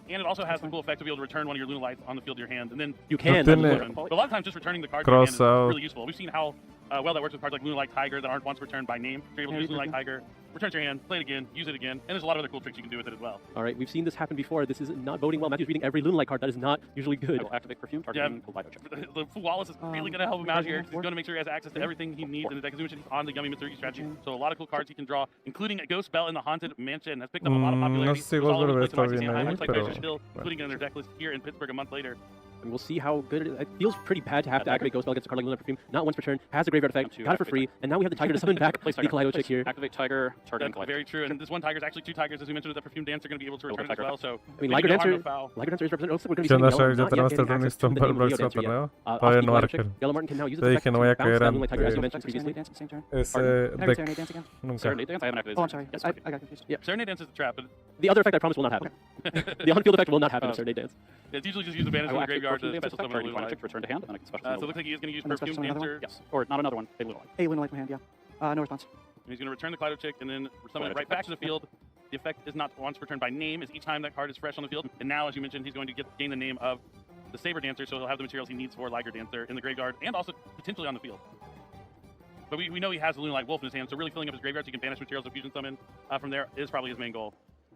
And it also has the cool effect to be able to return one of your Lunalights on the field to your hand. And then you can. But a lot of times just returning the card to your hand is really useful. We've seen how well that works with cards like Lunalight Tiger that aren't once returned by name. You're able to use Lunalight Tiger, return to your hand, play it again, use it again, and there's a lot of other cool tricks you can do with it as well. All right, we've seen this happen before. This is not boding well. Matthew's reading every Lunalight card. That is not usually good. I will activate Perfume, targeting Kaleido Check. The Wallace is really going to help him out here. He's going to make sure he has access to everything he needs in the deck. He's on the Yummy Mitsurugi strategy. So a lot of cool cards he can draw, including a Ghost Bell in the Haunted Mansion. Has picked up a lot of popularity. Including in their deck list here in Pittsburgh a month later. And we'll see how good it feels pretty bad to have to activate Ghost Bell against a card like Lunalight Perfume. Not once per turn, has a graveyard effect, got it for free, and now we have the Tiger to summon back the Kaleido Check here. Activate Tiger, targeting Kaleido. Very true, and this one Tiger is actually two Tigers, as we mentioned with that Perfume Dancer, going to be able to return as well. So, I mean, Liger Dancer is represented. Looks like we're going to be seeing ya tenemos el running stone para el próximo torneo. Todavía no Archer. Te dije no voy a caer ante ese deck nunca. Serenade Dance, I haven't activated. Oh, I'm sorry. I got confused. Yeah, Serenade Dance is the trap, but the other effect I promise will not happen. The on-field effect will not happen of Serenade Dance. It's usually just use the banish from the graveyard to special summon a Lunalight. Return to hand, and then I can special So it looks like he is going to use Perfume Dancer. Yes, or not another one, a Lunalight. A Lunalight from hand, yeah. No response. And he's going to return the Kaleido Check and then summon it right back to the field. The effect is not once returned by name, as each time that card is fresh on the field. And now, as you mentioned, he's going to gain the name of the Saber Dancer, so he'll have the materials he needs for Liger Dancer in the graveyard and also potentially on the field. But we know he has the Lunalight Wolf in his hand, so really filling up his graveyard so he can banish materials of Fusion Summon from there is probably his main goal.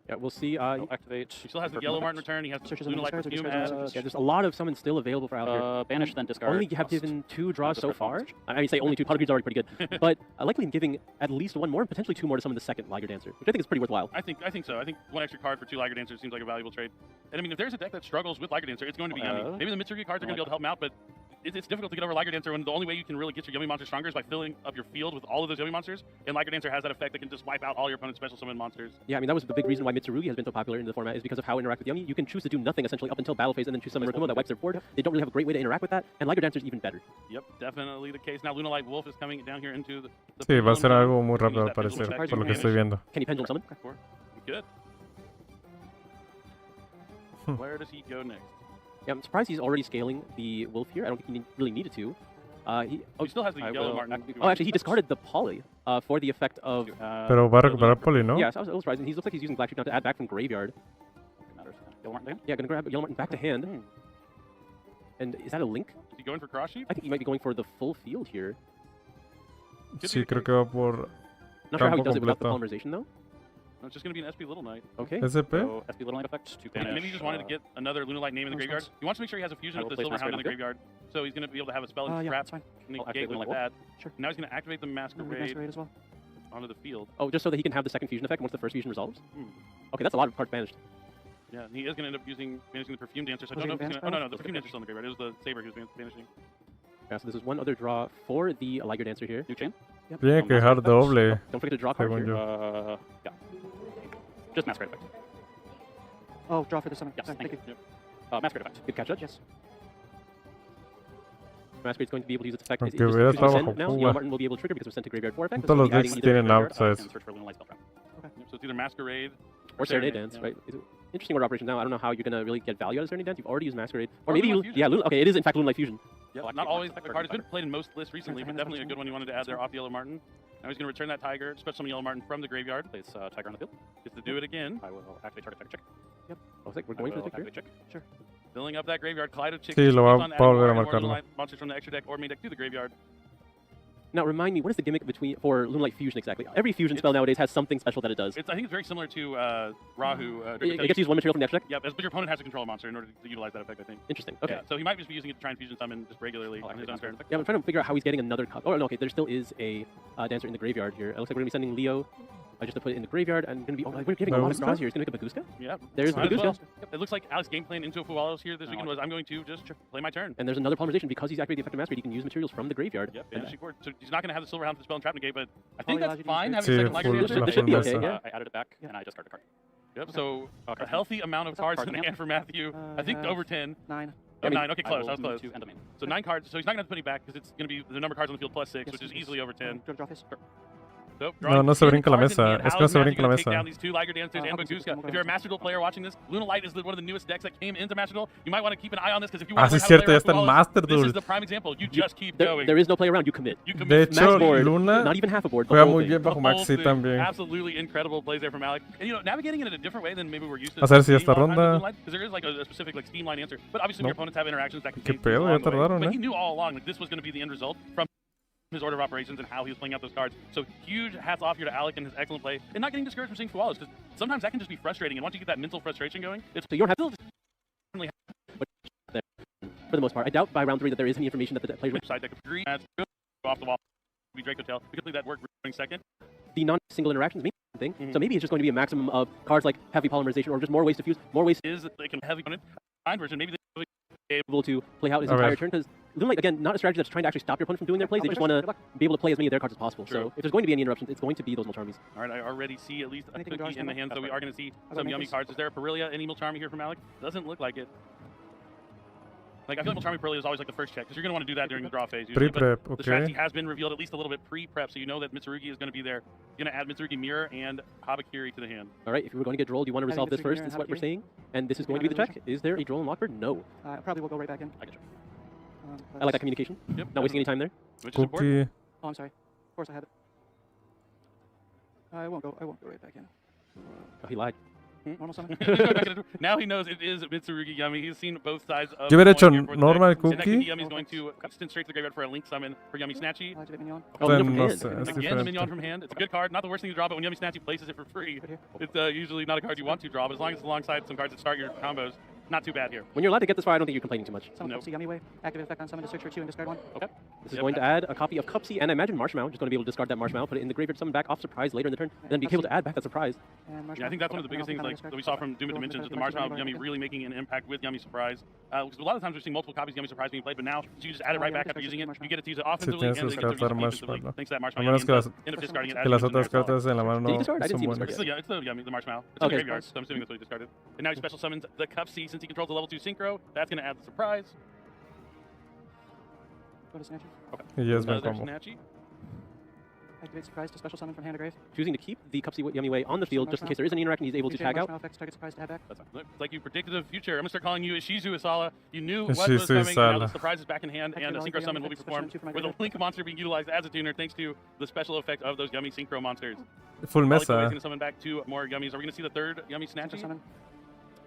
Yeah, we'll see. Activate. He still has the Yellow Martin return. He has the Lunalight Perfume. Yeah, there's a lot of summons still available for out here. Banish, then discard. Only have given 2 draws so far. I mean, say only 2. Pot of Greed's already pretty good. But likely giving at least 1 more, and potentially 2 more to summon the second Liger Dancer, which I think is pretty worthwhile. I think so. I think 1 extra card for 2 Liger Dancers seems like a valuable trade. And I mean, if there's a deck that struggles with Liger Dancer, it's going to be Yummy. Maybe the Mitsurugi cards are going to be able to help him out, but it's difficult to get over Liger Dancer when the only way you can really get your Yummy monsters stronger is by filling up your field with all of those Yummy monsters. And Liger Dancer has that effect that can just wipe out all your opponent's special summon monsters. Yeah, I mean, that was the big reason why Mitsurugi has been so popular in the format, is because of how it interacts with Yummy. You can choose to do nothing essentially up until battle phase and then choose summon Rakumo that wipes their board. They don't really have a great way to interact with that, and Liger Dancer is even better. Yep, definitely the case. Now Lunalight Wolf is coming down here into the Sí, va a ser algo muy rápido al parecer, por lo que estoy viendo. Can he pendulum summon? Good. Where does he go next? Yeah, I'm surprised he's already scaling the Wolf here. I don't think he really needed to. He still has the Yellow Martin. Oh, actually, he discarded the Poly for the effect of... Pero va a recuperar Poly, ¿no? Yeah, so I was a little surprised. He looks like he's using Black Sheep now to add back from Graveyard. Yellow Martin again? Yeah, going to grab Yellow Martin back to hand. And is that a link? Is he going for Cross Sheep? I think he might be going for the full field here. Sí, creo que va por Not sure how he campo does it without the completo. polymerization, though. No, it's just going to be an SP Little Knight. Okay. SP? So SP Little Knight effect to banish. Maybe he just wanted to get another Lunalight name in the graveyard. He wants to make sure he has a fusion with the Silver Hound in the graveyard. So he's going to be able to have a spell and trap. Negate with that. Sure. Now he's going to activate the Masquerade as well. onto the field. Oh, just so that he can have the second fusion effect once the first fusion resolves? Okay, that's a lot of cards banished. Yeah, and he is going to end up banishing the Perfume Dancer. So I don't know if he's going to... Oh, no, the Perfume Dancer's still in the graveyard. It was the Saber he was banishing. Yeah, so this is one other draw for the Liger Dancer here. New chain? Yep. Tiene que dejar doble. Don't forget to draw a card según here. yo. Yeah. Just Masquerade effect. Oh, draw for the summon. Yes, thank you. Yep. Masquerade effect. Good catch, Judge. Yes. Masquerade's going to be able to use its effect. Aunque It's hubiera just estado send bajo now. fuga. Yellow Martin will be able to trigger because we're sent to graveyard 4 effect. Todos los decks tienen outside. And search for Lunalight spell trap. Okay. So it's either Masquerade or Serenade Dance, right? Interesting order operations now. I don't know how you're going to really get value out of Serenade Dance. You've already used Masquerade. Or maybe you... Yeah, okay, it is in fact Lunalight Fusion. Yeah, not always. The card has been played in most lists recently, but definitely a good one you wanted to add there off Yellow Martin. Now he's going to return that Tiger, special summon Yellow Martin from the graveyard. Place Tiger on the field. Gets to do it again. I will activate target check. Yep. I was like, we're going for the pick here? Check. Sure. Filling up that graveyard. Kaleido Check. Sí, lo va a volver a marcarlo. Monsters from the extra deck or main deck to the graveyard. Now, remind me, what is the gimmick for Lunalight Fusion exactly? Every fusion spell nowadays has something special that it does. I think it's very similar to Rahu. It gets to use 1 material from the extra deck? Yeah, but your opponent has to control a monster in order to utilize that effect, I think. Interesting. Okay. Yeah, so he might just be using it to try and fusion summon just regularly on his own turn. Yeah, I'm trying to figure out how he's getting another copy. Oh, no, okay, there still is a Dancer in the graveyard here. It looks like we're going to be sending Leo just to put it in the graveyard, and going to be... Oh, we're getting a lot of draws here. He's going to make a Baguska? Yeah. There's the Baguska. Yep. It looks like Alex game plan into a Fuwalos here this weekend was I'm going to just play my turn. And there's another polymerization because he's activated the effective Masquerade. He can use materials from the graveyard. Yep, so he's not going to have the Silver Hound for the spell and trap negate, but I think that's fine having Sí, second Liger Dancer. It should be okay, yeah. I added it back, and I discarded a card. Yep, so a healthy amount of cards in hand for Matthew. I think over 10. 9. Oh, 9, okay, close. I was close. To end the main. So 9 cards, so he's not going to have to put any back because it's going to be the number of cards on the field plus 6, which is easily over 10. Draw face. No, no se brinca la mesa. Es que no se brinca la mesa. If you're a Master Duel player watching this, Luna Light is one of the newest decks that came into Master Duel. You might want to keep an eye on this because if you want to sí, cierto, ya está en Master this Duel. is the prime example. You just keep going. There is no play around. You commit. De hecho, Luna not even half a board. juega muy bien bajo Maxi también. Absolutely incredible plays there from Alec. And you know, navigating it in a different way than maybe we're used to. A ver si esta ronda. Because there is like a specific like streamline answer. But obviously your opponents have interactions that can ¿Qué pedo? Ya tardaron, But he knew all along like this was going to be the end result from his order of operations and how he was playing out those cards. So huge hats off here to Alec and his excellent play and not getting discouraged from seeing flawless because sometimes that can just be frustrating. And once you get that mental frustration going, it's so you don't have to. For the most part, I doubt by round 3 that there is any information that the players. Side deck of green. That's good. Off the wall. Be Draco Tail. We could play that work going second. The non-single interactions mean something. So maybe it's just going to be a maximum of cards like heavy polymerization or just more ways to fuse, more ways. Is like a heavy opponent version. Maybe they able to play out his entire turn because Luna Light, again, not a strategy that's trying to actually stop your opponent from doing their plays. They just want to be able to play as many of their cards as possible. True. So if there's going to be any interruptions, it's going to be those Milcharmies. All right, I already see at least a cookie in the hand, so we are going to see some yummy cards. Is there a Perilia, any Milcharmy here from Alec? Doesn't look like it. Like, I feel like Milcharmy Perilia is always like the first check, because you're going to want to do that during the draw phase. Pre-prep, okay. The strategy has been revealed at least a little bit pre-prep, so you know that Mitsurugi is going to be there. You're going to add Mitsurugi Mirror and Habakiri to the hand. All right, if you were going to get drolled, you want to resolve this first, is what we're saying. And this is going to be the check. Is there a droll in Lockbird? No. Probably will go right back in. I get you. I like that communication. Yep. Not wasting any time there. Which is important. Oh, I'm sorry. Of course I had it. I won't go right back in. Oh, he lied. Normal summon. Now he knows it is Mitsurugi Yummy. He's seen both sides of Yo hubiera hecho normal cookie. Yummy is going to instant straight to the graveyard for a link summon for Yummy Snatchy. Oh, no sé, again, the minion from hand. It's a good card. Not the worst thing to draw, but when Yummy Snatchy places it for free, it's usually not a card you want to draw, but as long as it's alongside some cards that start your combos, not too bad here. When you're allowed to get this far, I don't think you're complaining too much. Summon Cupsy Yummy Way. Activate effect on summon to search for 2 and discard 1. Okay. This is going to add a copy of Cupsy, and I imagine Marshmallow. Just going to be able to discard that Marshmallow, put it in the graveyard, summon back off surprise later in the turn, and then be able to add back that surprise. Yeah, I think that's one of the biggest things like that we saw from Doom of Dimensions, the Marshmallow Yummy really making an impact with Yummy Surprise. Because a lot of times we're seeing multiple copies of Yummy Surprise being played, but now you just add it right back after using it. You get it to use it offensively and defensively. Thanks to that Marshmallow. Menos que las otras cartas en la mano no son buenas. It's the Yummy, the Marshmallow. It's in the graveyard, so I'm assuming that's what he discarded. And now he special summons the Cupsy since he controls the level 2 Synchro. That's going to add the surprise. Go to Snatchy. Okay. Yes, Snatchy. Activate surprise to special summon from hand to grave. Choosing to keep the Cupsy Yummy Way on the field just in case there is any interaction he's able to tag out. Effects, target surprise to add back. That's fine. It's like you predicted the future. I'm going to start calling you Ishizu Isala. You knew what was coming. Now the surprise is back in hand, and a Synchro Summon will be performed with a Link monster being utilized as a tuner thanks to the special effect of those Yummy Synchro monsters. Full mesa. He's going to summon back 2 more Yummies. Are we going to see the third Yummy Snatchy?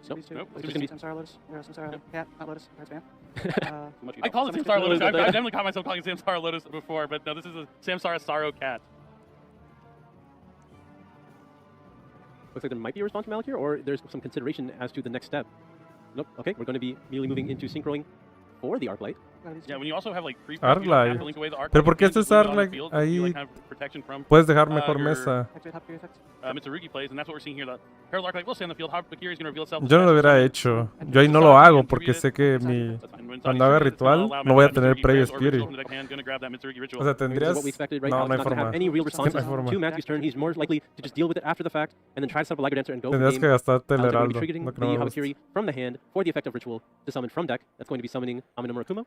Nope. Samsara Lotus. Samsara Cat, not Lotus. Cards ban. I call it Samsara Lotus. I've definitely caught myself calling it Samsara Lotus before, but no, this is a Samsara Sorrow Cat. Looks like there might be a response from Alec here, or there's some consideration as to the next step. Nope. Okay, we're going to be immediately moving into synchroing for the Arclight. Yeah, when you also have like Arclight. Pero ¿por qué este es Arclight? Ahí puedes dejar mejor mesa. Mitsurugi plays, and that's what we're seeing here. The Herald Arclight will stay on the field. Habakiri is going to reveal itself. Yo no lo hubiera hecho. Yo ahí no lo hago porque sé que cuando haga ritual no voy a tener Previo Spirit. O sea, tendrías... No, no hay forma. To Matthew's turn, he's more likely to just deal with it after the fact and then try to set up a Liger Dancer and go. Tendrías que gastarte el Heraldo. Triggering the Habakiri from the hand for the effect of Ritual to summon from deck. That's going to be summoning Amino Murakumo.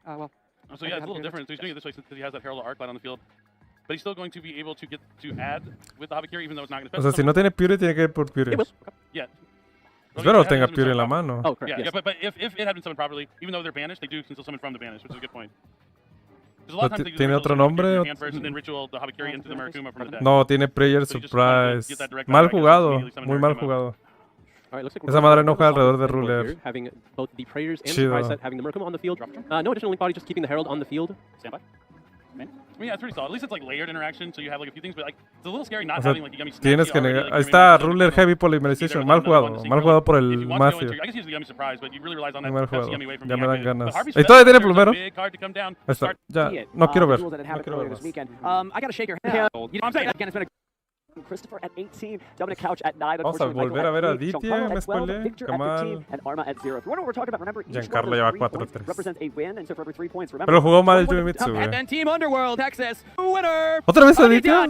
Well. So yeah, it's a little different. So he's doing it this way because he has that Herald Arclight on the field. But he's still going to be able to get to add with the Habakiri, even though it's not going to. O sea, si no tiene Pure, tiene que ir por Pure. Yeah. Espero tenga Pure en la mano. Oh, correct. Yeah, but if it had been summoned properly, even though they're banished, they do can still summon from the banished, which is a good point. A lot of times ¿Tiene otro nombre? No, tiene Prayer Surprise. Mal jugado, muy mal jugado. Esa madre no juega alrededor de ruler. Having both the prayers and the prize set, having the Murakumo on the field. No additional link body, just keeping the Herald on the field. Standby. I mean, yeah, it's pretty solid. At least it's like layered interaction, so you have like a few things, but like it's a little scary not having like a Yummy Snatchy. Tienes que negar. Ahí está Ruler Heavy Polymerization. Mal jugado por el Matthew. I guess use the Yummy Surprise, but you really relies on that Yummy way from ya me dan ganas. Ahí todavía tiene plumero. Ahí está. Ya, no quiero ver. No quiero ver más. I gotta shake your hand. You know what I'm saying? Again, it's been a Christopher at 18, Dominic Couch at 9. Vamos a volver a ver a Aditya, me spoilé, Kamal. And Arma at 0. If you wonder what we're talking about, remember each Giancarlo lleva 4-3 represents a win, and so for every 3 points, remember. Pero jugó mal el Yumitsu, And then Team Underworld, Texas, winner. ¿Otra vez Aditya?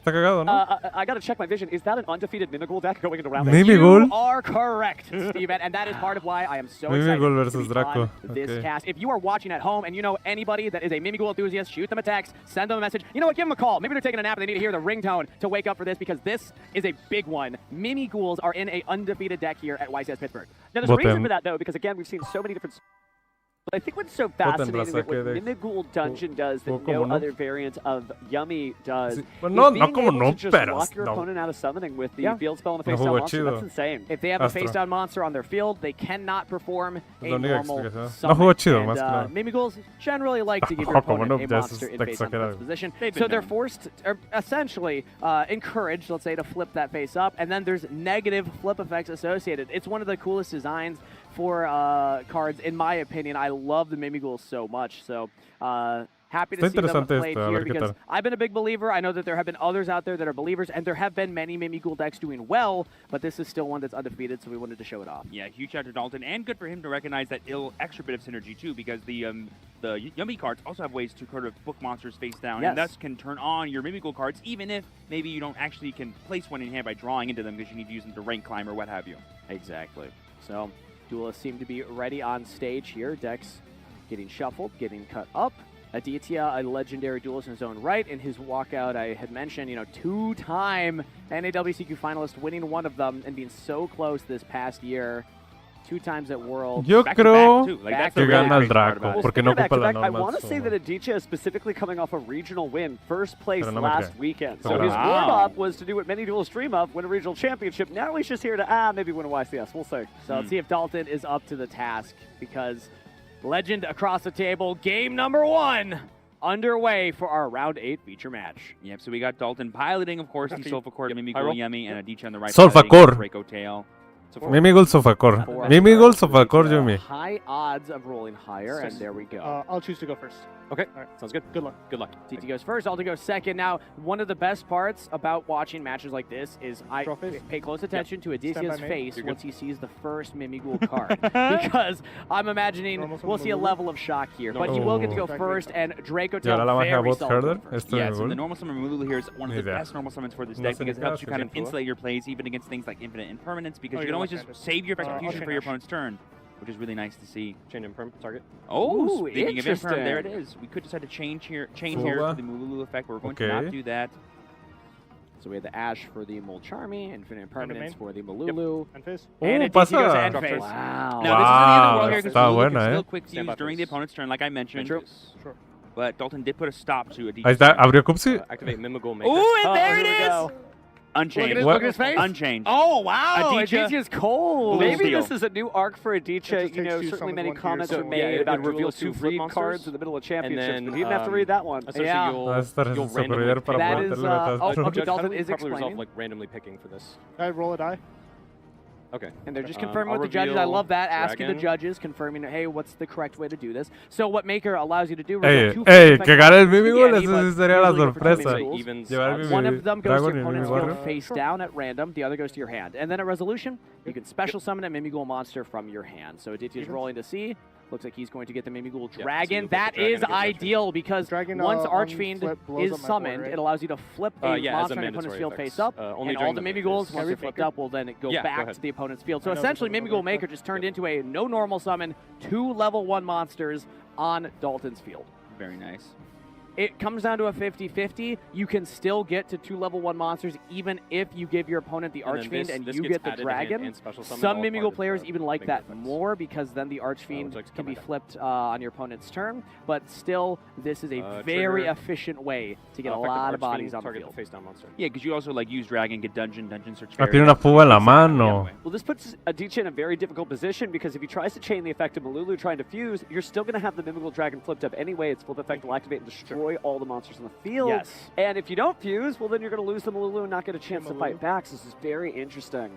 Está cagado, ¿no? I gotta check my vision. Is that an undefeated Mimigul deck going into round 8? Mimigul? You are correct, Steven, and that is part of why I am so excited Mimigul to versus be Draco. on this cast. If you are watching at home and you know anybody that is a Mimigul enthusiast, shoot them a text, send them a message. You know what? Give them a call. Maybe they're taking a nap and they need to hear the ringtone to wake up for this because this is a big one. Mimiguls are in a undefeated deck here at YCS Pittsburgh. Now, there's a reason for that, though, because, again, we've seen so many different... But I think what's so fascinating with what Mimigul Dungeon does that no other variant of Yummy does is being able to just lock your opponent out of summoning with the field spell and the face-down monster. That's insane. If they have a face-down monster on their field, they cannot perform a normal summon. And Mimiguls generally like to give your opponent a monster in face-down position. So they're forced, or essentially encouraged, let's say, to flip that face up, and then there's negative flip effects associated. It's one of the coolest designs for cards, in my opinion. I love the Mimigul so much, so happy to see them played here because I've been a big believer. I know that there have been others out there that are believers, and there have been many Mimigul decks doing well, but this is still one that's undefeated, so we wanted to show it off. Yeah, huge shout out to Dalton, and good for him to recognize that extra bit of synergy too, because the Yummy cards also have ways to sort of book monsters face down, and thus can turn on your Mimigul cards, even if maybe you don't actually can place one in hand by drawing into them because you need to use them to rank climb or what have you. Exactly. So duelists seem to be ready on stage here. Decks getting shuffled, getting cut up. Aditya, a legendary duelist in his own right. In his walkout, I had mentioned, you know, two-time NAWCQ finalist, winning one of them and being so close this past year. 2 times at World. Yo creo que gana el Draco, porque no ocupa la normal. I want to say that Aditya is specifically coming off a regional win, first place last weekend. So his warm-up was to do what many duelists dream of, win a regional championship. Now he's just here to, maybe win a YCS. We'll see. So let's see if Dalton is up to the task, because legend across the table, game number 1 underway for our round 8 feature match. Yep, so we got Dalton piloting, of course, the Sulfacor, Mimigul, Yummy, and Aditya on the right. Sulfacor. Draco Tail. Mimigul Sulfacor. Mimigul Sulfacor, Yumi. High odds of rolling higher, and there we go. I'll choose to go first. Okay, sounds good. Good luck. TT goes first, Dalton goes second. Now, one of the best parts about watching matches like this is I pay close attention to Aditya's face once he sees the first Mimigul card. Because I'm imagining we'll see a level of shock here. But you will get to go first, and Draco Tail very solid first. Yeah, so the normal summon Mululu here is one of the best normal summons for this deck because it helps you kind of insulate your plays even against things like infinite impermanence, because you can always just save your execution for your opponent's turn, which is really nice to see. Change imperm target. Oh, speaking of imperm, there it is. We could decide to change here to the Mululu effect, but we're going to not do that. So we have the Ash for the Molcharmi, Infinite Impermanence for the Mululu. And pasa. Wow. Now, this is in the end of the world here because Mululu can still quick fuse during the opponent's turn, like I mentioned. Sure. But Dalton did put a stop to Aditya. Ahí está, abrió Cupsi. Activate Mimigul Maker. Ooh, and there it is! Unchanged. Look at his face. Unchanged. Oh, wow. Aditya's cold. Maybe this is a new arc for Aditya. You know, certainly many comments were made about reveal 2 read cards in the middle of championships, but he didn't have to read that one. Yeah. You'll randomly pick. That is, Dalton is explaining. explaining. Like randomly picking for this. I roll a die. Okay. And they're just confirming with the judges. I love that. Asking the judges, confirming, hey, what's the correct way to do this? So what Maker allows you to do... que gane el Mimigul, eso sí sería la sorpresa. One of them goes to your opponent's field face down at random. The other goes to your hand. And then at resolution, you can special summon a Mimigul monster from your hand. So Aditya's rolling to see. Looks like he's going to get the Mimigul Dragon. That is ideal because once Archfiend is summoned, it allows you to flip a monster on your opponent's field face up, and all the Mimiguls, once they're flipped up, will then go back to the opponent's field. So essentially, Mimigul Maker just turned into a no normal summon, 2 level 1 monsters on Dalton's field. Very nice. It comes down to a 50-50. You can still get to 2 level 1 monsters even if you give your opponent the Archfiend and you get the Dragon. Some Mimigul players even like that more because then the Archfiend can be flipped on your opponent's turn. But still, this is a very efficient way to get a lot of bodies on the field. Yeah, because you also like use Dragon, get dungeon search. Tiene una fuga en la mano. Well, this puts Aditya in a very difficult position because if he tries to chain the effect of Mululu trying to fuse, you're still going to have the Mimigul Dragon flipped up anyway. Its flip effect will activate and destroy all the monsters on the field. And if you don't fuse, well, then you're going to lose the Mululu and not get a chance to fight back. So this is very interesting.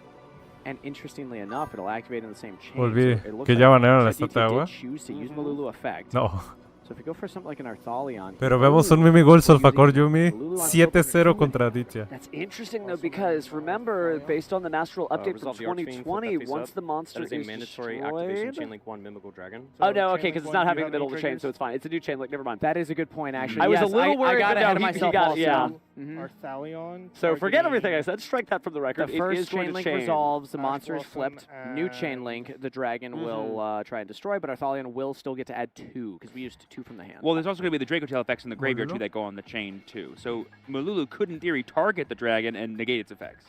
And interestingly enough, it'll activate in the same chain. Volví. So Que ya banearon la estatua de agua. Choose to use Mululu effect. No. So if we go for something like an Arthalion. Pero vemos un Mimigul Sulfacor Yumi 7-0 contra Aditya. That's interesting though because remember, based on the Master Rule update from 2020, once the monster is mandatory activation chain link 1 Mimigul Dragon. Oh no, okay, because it's not happening in the middle of the chain, so it's fine. It's a new chain link. Never mind. That is a good point, actually. I was a little worried I got ahead of myself. Arthalion. So forget everything I said. Strike that from the record. The first chain link resolves. The monster is flipped. New chain link. The dragon will try and destroy, but Arthalion will still get to add 2 because we used 2 from the hand. Well, there's also going to be the Draco Tail effects in the graveyard too that go on the chain too. So Malulu could, in theory, target the dragon and negate its effects.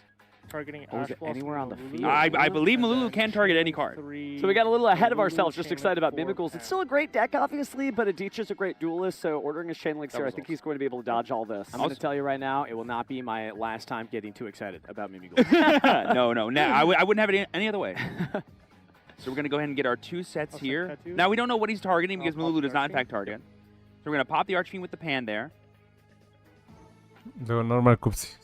Targeting anywhere on the field. I believe Malulu can target any card. So we got a little ahead of ourselves, just excited about Mimicals. It's still a great deck, obviously, but Aditya's a great duelist, so ordering his chain links here, I think he's going to be able to dodge all this. I'm going to tell you right now, it will not be my last time getting too excited about Mimicals. No. I wouldn't have it any other way. So we're going to go ahead and get our 2 sets here. Now, we don't know what he's targeting because Malulu does not, in fact, target. So we're going to pop the Archfiend with the pan there. Luego normal cupsi.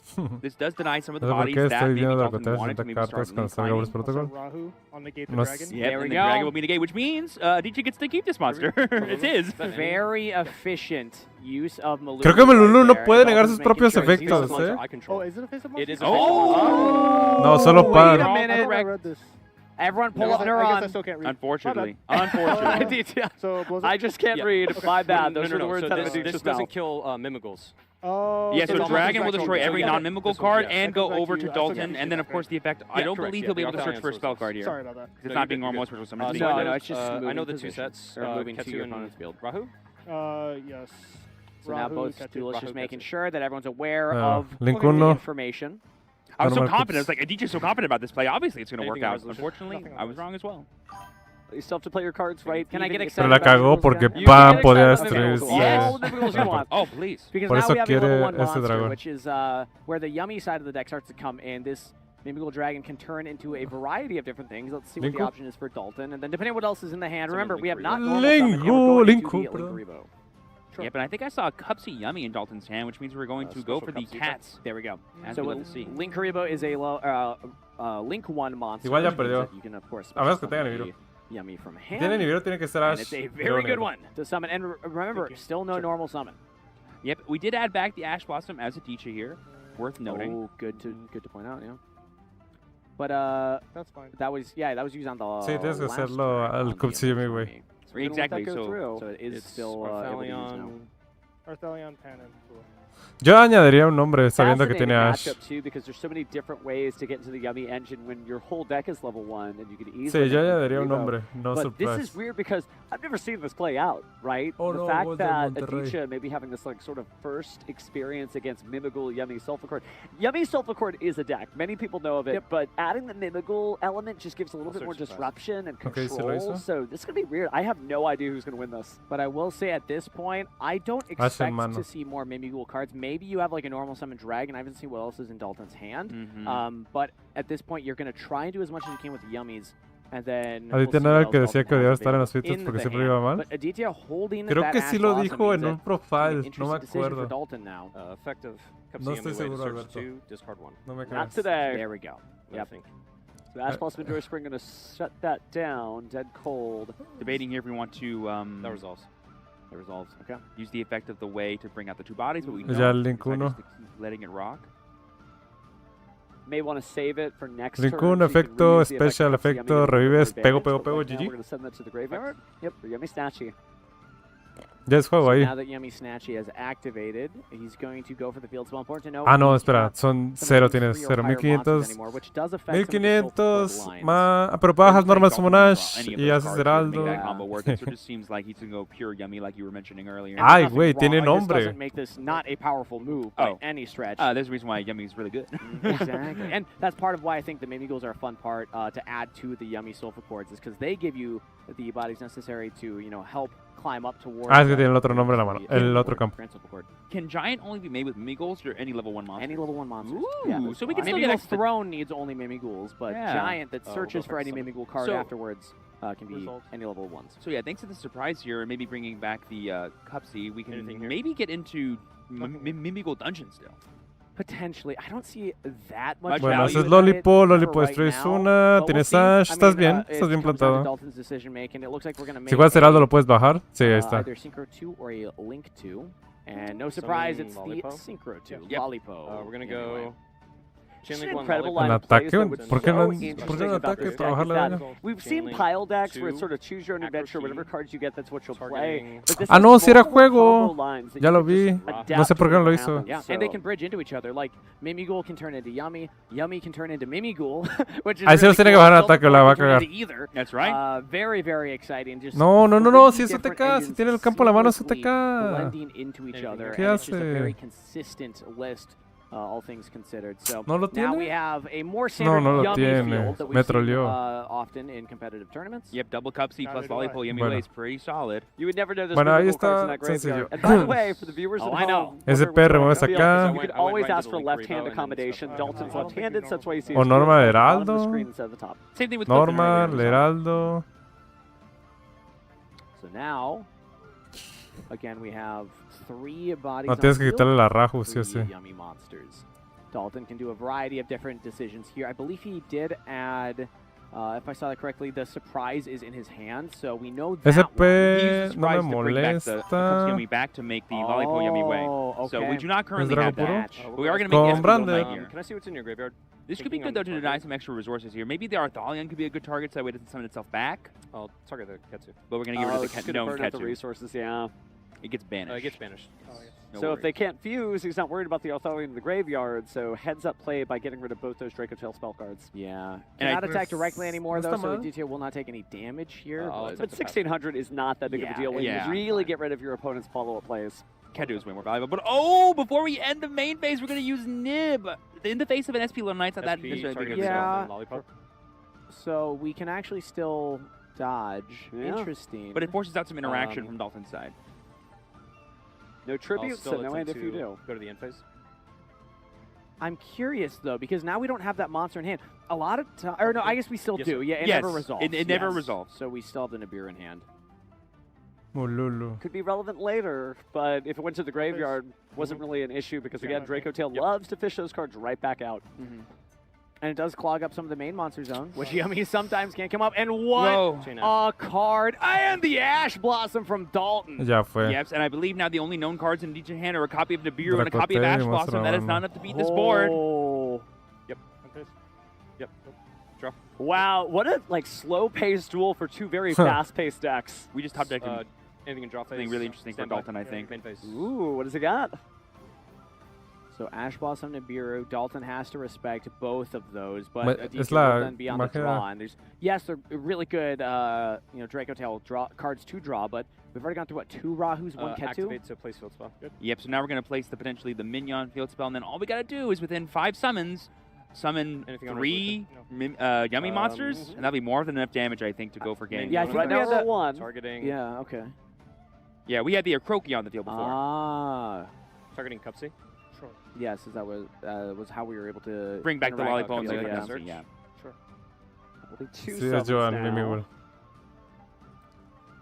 This does deny some of the bodies that maybe Dalton wanted to maybe start Rahu on negate the dragon. There and we the go. dragon will be negate, which means Aditya gets to keep this monster. It's his. Very efficient use of Malulu. Creo que Malulu no puede negar sus propios efectos, Oh, is it a face of It is a No, solo Wait a pan. minute. Everyone pull up neuron. I guess I still can't read. Unfortunately. I just can't read. My bad. Those are the words so out of this Aditya's doesn't mouth. kill Mimicals. Oh. Yeah, so it's Dragon will almost destroy every exactly- non-Mimical This one, card yeah. and That go goes back over to to you. I still Dalton, can't and then, of see course, the effect. I Yeah, don't correct, believe yeah, he'll be the able to search Arthalion for a source spell is- card here. Sorry about that. It's not being normal special summon. It's being No, moved. it's just I moving know the 2 position. sets. Or moving to Ketsu your and opponent's field. Rahu? Yes. So now Rahu, both Ketsu. duelists just Rahu, making Ketsu. sure that everyone's aware Ah, of Link the uno. information. I was so Normal confident. I was cups. like, Aditya's so confident about this play. Obviously, it's going to work Anything on out. resolution? Unfortunately, Nothing on I was wrong as well. You still have to play your cards right. Can I get Pero excited la about cagó Mimicals porque again? Pan You podía can get excited destruir about Mimicals. All the Mimicals you want. Oh, please. Because Por now eso we have a quiere level 1 ese monster, dragón. which is where the yummy side of the deck starts to come in. This Mimical Dragon can turn into a variety of different things. Let's see what the Linku? option is for Dalton. And then depending on what else is in the hand, remember, we have not Linku. normal summon here. We're going Linku, to the bro. Linkuribo. Yeah, but I think I saw a Cupsy Yummy in Dalton's hand, which means we're going to go special for the Cupsy cats. There we go. As So we love to see. Linkuribo is a Link 1 monster. Igual ya which means perdió. that you can, of course, A menos que summon tenga the Nibiru. Yummy from Si hand. tiene Nibiru, tiene que ser And Ash. it's a very good Drone. one to summon. And remember, still no normal summon. Yep, we did add back the Ash Blossom as a Aditya here. Worth noting. Oh, good to point out, yeah. But That's fine. that was used on the Sí, tienes que last hacerlo turn al on the Cupsi Yummy Yummy, for güey. me. So we're gonna let that Exactly, go so through. So it is It's still able to use now. Arthalion, Pan, and Pool. Yo añadiría un nombre sabiendo que Fascinating tiene Ash. matchup too, because there's so many different ways to get into the Yummy engine when your whole deck is level 1 and you can easily. Sí, yo make it añadiría un Linkuribo. nombre, no But surprise. this is weird because I've never seen this play out, right? Oh, the no, fact was del that Monterrey. Aditya maybe having this like sort of first experience against Mimigal Yummy Sulfur Yummy Sulfur is a deck. Many people know of it, but adding the Mimigal element just gives a little bit more disruption and Okay, control. ¿se lo hizo? So this is gonna be weird. I have no idea who's gonna win this. But I will say at this point, I don't Ash expect en mano. to see more Mimighoul cards. Maybe you have like a normal summon dragon. I haven't seen what else is in Dalton's hand. But at this point, you're going to try and do as much as you can with the Yummies. And then Aditya no era el que decía que odiaba estar en los features porque siempre iba mal. But Aditya holding Creo that que Ash sí lo Blossom dijo means en un that profile, it's no me an interesting decision for acuerdo. Dalton now. Effective. No estoy seguro, search Alberto. 2, discard 1. No me Not creas. today. There we go. I Yep. think. So Ash Blossom Joy Spring gonna shut that down, dead cold. Debating here if we want to That resolves. It resolves. Okay. Use the effect of the way to bring out the 2 bodies, but we Ya don't. Link Decide uno. just to keep letting it rock. May want to save it for next Link turn. 1, so you can efecto, reuse the effect special, of Yummy efecto, to your revives, advantage, pego, but pego, right pego, now GG. We're going to send that to the graveyard. Yep, for Yummy Snatchy. Ya es juego So ahí. now that Yummy Snatchy has activated, he's going to go for the field spell. Important to know. Ah, no, he's espera, not son some 0, of these tienes 3 or 0, higher monsters 1500, anymore, which does affect some of the soul 1500 support lines. más. Ah, pero bajas normal summon Ash Any of y those haces cards here to make Heraldo. that combo work. It sort of seems like he's going to go pure Yummy, like you were mentioning earlier. And Ay, nothing güey, wrong. tiene It just nombre. doesn't make this not a powerful move by any stretch. There's a reason why Yummy is really good. Exactly. And that's part of why I think the Mimighouls are a fun part to add to the Yummy Sulfur Chords, is because they give you the bodies necessary to, you know, help climb up towards. Ah, es que tiene el otro nombre en la mano, el otro campo. Can Giant only be made with Mimighouls or any level 1 monster? Any level 1 monsters. Ooh, Yeah, so we can still get Mimighoul extra. Throne needs only Mimighouls, but Yeah. Giant that We'll searches go for any some. Mimighoul card So- afterwards can be any level 1s. So yeah, thanks to the surprise here, and maybe bringing back the Cupsy, we can maybe get into Mimighouls Dungeon still. Potentially. I don't see that much Bueno, value haces in Lolipo, it Lolipo for right destruís now, una, but we'll tienes see. Ash, I estás mean, bien, it estás bien comes down to plantado. Dalton's decision making. It looks like we're gonna make Si juegas Heraldo lo puedes bajar, sí, ahí está. either Synchro 2 or a Link 2. And no surprise, it's Lolipo? the Synchro 2. Yep. Lolipo. We're going to go It's an incredible line of plays that would ¿Por qué so no interesting about ataque this y deck trabajar is la that daño? we've seen pile decks where it's sort of choose your own adventure, whatever cards you get, that's what you'll play. But this Ah, is no, si era multiple juego. combo lines that Ya you lo can just vi. adapt No sé por qué to no lo what hizo. happens. Yeah, and they can bridge into each other. Like Mimighoul can turn into Yummy, Yummy can turn into Mimighoul, which is Ahí se really tiene que cool. bajar el Sultan ataque o la va a can turn cagar. into either. That's right. Very, very exciting. Just No, no, no, no, si es three different UTK, si engines tiene el campo en la mano es seamlessly UTK. blending into each other, ¿Qué and it's just a hace? very consistent list. All things considered. So ¿No lo now tiene? we have a more standard No, no lo Yummy tiene. field that Me we've seen troleó. often in competitive tournaments. Yep, double cup C plus volleyball Yummy Bueno. Way is pretty solid. You would never know there's Bueno, ahí multiple cards in está that graveyard. sencillo. And by the way, for the viewers at I know. home, Ese wondering which perro way mueve to feel, acá. you could always ask for left-hand accommodation. Dalton's left-handed, so that's why you see O his Norma wheels at the bottom of the Heraldo. screen instead of the top. Same thing with Norma, Coulter earlier. Heraldo. So now, again, we have 3 bodies. No, on tienes que field, quitarle la Raju, sí o 3 sí. Yummy monsters. Dalton can do a variety of different decisions here. I believe he did add, if I saw that correctly, the surprise is in his hand, so we know that Ese one. He used the no me surprise to bring back the cups molesta. Yummy back to make the volleyball Yummy Way. Okay. So we do not currently Drago have puro? that. But we are going to make Con the SP Branded. Gold Knight here. Can I see what's in your graveyard? This could be good, though, to deny some extra resources here. Maybe the Arthalion could be a good target, so that way it doesn't summon itself back. I'll target the Ketsu. But we're going to get rid of It's the gonna known burn out the Ketsu. resources, yeah. It gets banished. It gets banished. No So if worries. they can't fuse, he's not worried about the Arthalion in the graveyard, so heads up play by getting rid of both those Draco Tail spell cards. Yeah. And Cannot I- attack directly anymore, No though, está so mal. Aditya will not take any damage here. Oh, But 1600 is not that big of a Yeah, deal when yeah. you really get rid of your opponent's follow-up plays. Kedu is way more valuable. But oh, before we end the main phase, we're going to use Nib. In the face of an SP Little Knight's not that SP necessarily big of a target deal. Yeah. Lollipop. So we can actually still dodge. Yeah. Interesting. But it forces out some interaction from Dalton's side. No tribute, so no end if you do. Go to the end phase. I'm curious, though, because now we don't have that monster in hand. A lot of time, or no, I guess we still Yes, do. sir. Yeah, it Yes, never resolves. it never Yes. resolves. So we still have the Nibiru in hand. Mululu. Could be relevant later, but if it went to the graveyard, wasn't really an issue because, again, Draco Tail loves to fish those cards right back out. And it does clog up some of the main monster zone, which Yummy sometimes can't come up. And what Whoa. a card! And the Ash Blossom from Dalton. Ya fue. Yes, and I believe now the only known cards in each hand are a copy of Nibiru and a copy of Dracote, Ash Blossom. That is Monster not enough to beat this board. Oh. Yep. End phase. Yep. Draw. Wow, what a slow-paced duel for 2 very fast-paced decks. We just top decked Anything in draw phase. something really interesting for Stand by. Dalton, I think. Main phase. Ooh, what does it got? So Ash Blossom, Nibiru, Dalton has to respect both of those, but Es Aditya la will then be on the magia. draw. And there's they're really good, Draco Tail cards to draw, but we've already gone through what 2 Rahus, 1 Ketu. Activate to place field spell. Good. Yep, so now we're going to place potentially the Minion field spell, and then all we got to do is within 5 summons, summon Anything on 3 Yummy monsters, and that'll be more than enough damage, I think, to go for game. Yeah, I Right think Right we now had we're that. 1. Targeting. Yeah, okay. Yeah, we had the Akroki on the field before. Ah, Targeting Cupsy. Sure. yes, that was how we were able to Bring back the interact lollipop with and the the other search. Yeah. Sure. Only 2 Sí, es summons Joan, now. Mimighoul.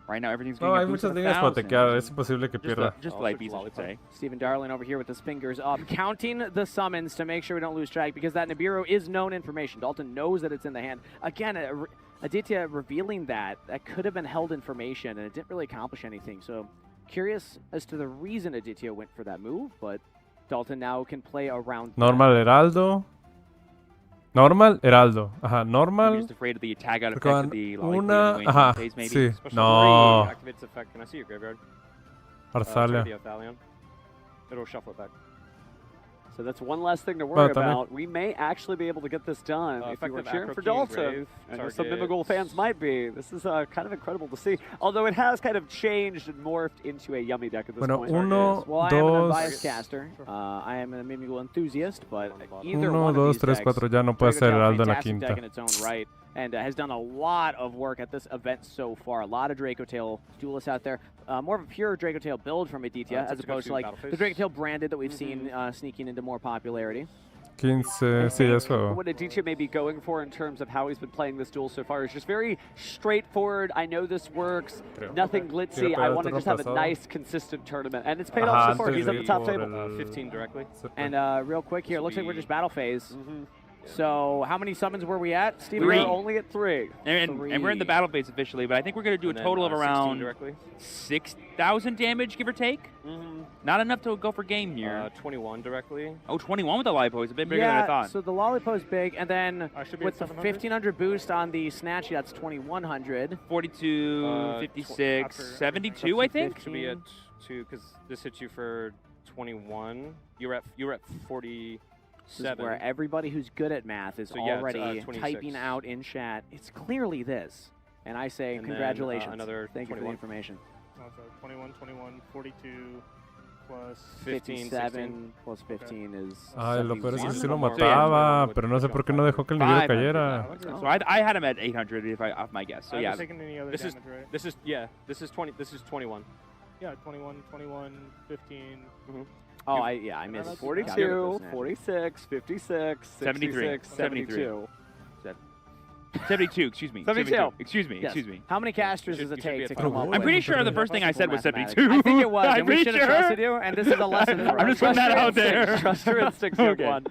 Right now, everything's No, going hay to muchas líneas para tequear. Es imposible que pierda. Just light beats, I should say. Stephen Darling over here with his fingers up, counting the summons to make sure we don't lose track, because that Nibiru is known information. Dalton knows that it's in the hand. Again, Aditya revealing that could have been held information, and it didn't really accomplish anything. So curious as to the reason Aditya went for that move, but Dalton now can play around. Normal Heraldo. Normal Heraldo. Ajá, You're normal. just afraid of the tag out effect Con of the una. lollipop in the Ajá, phase, maybe. sí. Special No. 3 activates effect. Can I see your graveyard? Arthalia. The Arthalion. It'll shuffle it back. So that's one less thing to worry también. about. We may actually be able to get this done if you were effective cheering for Acro Key Dalton. Grave, I know some target- Mimighoul fans might be. This is kind of incredible to see. Although it has kind of changed and morphed into a Yummy deck at this Bueno, point. uno, Well, I am an dos. unbiased caster. I am a Mimighoul enthusiast, but either Uno, one dos, of these tres, decks, cuatro. Ya no puede Draco ser Tail, Heraldo en la fantastic deck quinta. in its own right, and has done a lot of work at this event so far. A lot of Draco Tail duelists out there. More of a pure Draco Tail build from Aditya, as to go opposed to to like battle the phase. Draco Tail branded that we've seen sneaking into more popularity. 15. Sí, eso. What Aditya may be going for in terms of how he's been playing this duel so far is just very straightforward. I know this works. Nothing glitzy. I want to just have a nice, consistent tournament. And it's paid off so far. He's at the top table. 15 directly. And real quick here, looks like we're just battle phase. So how many summons were we at, Steve? We were only at 3. And we're in the battle phase officially, but I think we're going to do a total of around 6,000 damage, give or take. Not enough to go for game here. 21 directly. Oh, 21 with the Lipo is a bit bigger than I thought. So the Lollipo's big, and then with the 1,500 boost on the Snatchy, that's 2,100. 42, 56, 72, I think? Should be at 2, because this hits you for 21. You were at 40. This is where everybody who's good at math is already typing out in chat. It's clearly this. And I say, and congratulations. Thank you for the information. So 21, 21, 42 plus 57 plus 15 is. Ay, lo peor es que sí lo mataba, pero no sé por qué no dejó que el nivel cayera. So I had him at 800 if off my guess. So yeah. This is 21. Yeah, 21, 21, 15. Oh, I missed 42, 46, 56, 73, 72. 72, excuse me. 72. Excuse me. How many casters does it take to come up? I'm pretty sure the first thing I said was 72. I think it was, I'm and we should have trusted you, and this is a lesson for us. I'm just putting that out there. Trust your instincts, one.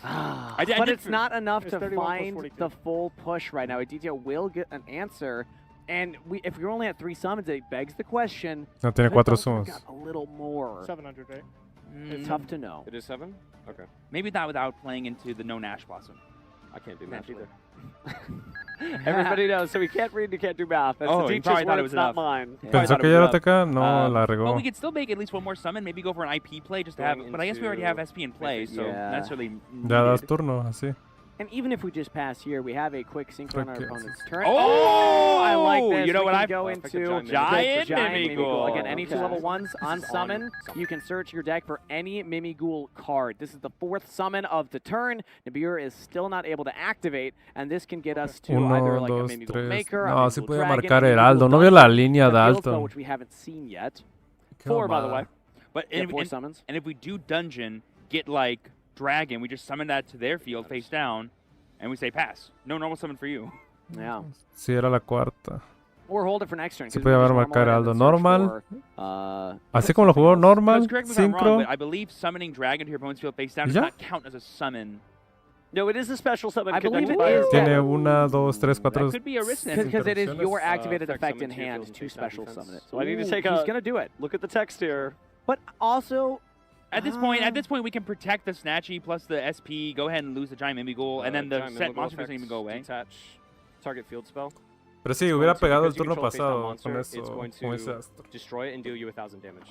But it's not enough to find the full push right now. Aditya will get an answer. And if we're only at 3 summons, it begs the question. No tiene 4 summons. A little more. 700, right? It's tough to know. It is 7? Okay. Maybe not without playing into the no Nash Blossom. I can't do math either. Everybody knows, so we can't read, you can't do math. That's the teacher's word, it's not mine. Pensó que ya era TK, no la regó. Well, we could still make at least one more summon, maybe go for an IP play just to have, but I guess we already have SP in play, so necessarily. Ya das turno, así. And even if we just pass here, we have a quick synchro on our opponent's turn. Oh, I like this. You know what? I go into giant Mimighoul. Again, any 2 level 1s on summon, you can search your deck for any Mimighoul card. This is the 4th summon of the turn. Nibiru is still not able to activate, and this can get us to either like a Mimighoul Maker, no, se puede marcar Heraldo. No veo la línea de Alto. Which we haven't seen yet. 4, by the way. But summons. And if we do dungeon, get like Dragon, we just summon that to their field face down, and we say pass. No normal summon for you. Yeah. Sí, era la 4th. Or hold it for next turn. Se puede haber marcar Aldo normal. Así como lo jugó normal, synchro. I believe summoning Dragon to your opponent's field face down does not count as a summon. No, it is a special summon. I believe it is. Tiene 1, 2, 3, 4. That could be a risk because it is your activated effect in hand to special summon it. So I need to take He's gonna do it. Look at the text here. But also. At this point, we can protect the Snatchy plus the SP. Go ahead and lose the Giant Mimighoul, and then the set monster doesn't even go away. Detach target field spell. Pero sí, hubiera pegado el turno pasado con eso. It's going to destroy it and deal you 1,000 damage.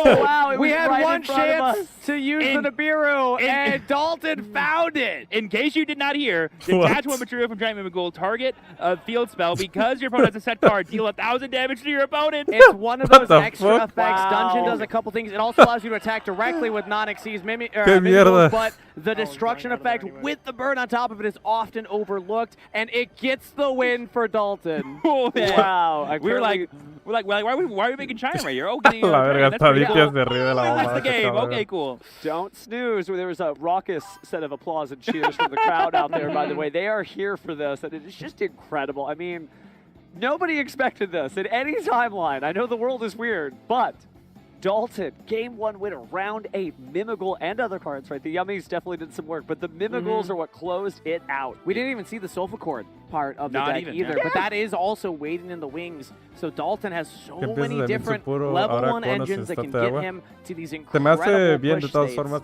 Wow, we had one chance to use the Nibiru, and Dalton found it. In case you did not hear, detach one material from Giant Mimighoul, target a field spell because your opponent has a set card, deal 1,000 damage to your opponent. It's one of those extra effects. Dungeon does a couple things. It also allows you to attack directly with non-exceeds Mimighoul, but the destruction effect with the burn on top of it is often overlooked, and it gets the win for Dalton. Wow. We're like, why are we making China right here? Okay, Aditya se ríe de la that's the game. Okay, cool. Don't snooze. There was a raucous set of applause and cheers from the crowd out there, by the way. They are here for this, and it is just incredible. I mean, nobody expected this in any timeline. I know the world is weird, but Dalton, game 1 winner, round 8, Mimighoul and other cards, right? The Yummies definitely did some work, but the Mimighouls are what closed it out. We didn't even see the Soulful Cord part of the deck either, but that is also waiting in the wings. So Dalton has so many different level 1 engines that can get him to these incredible push states. And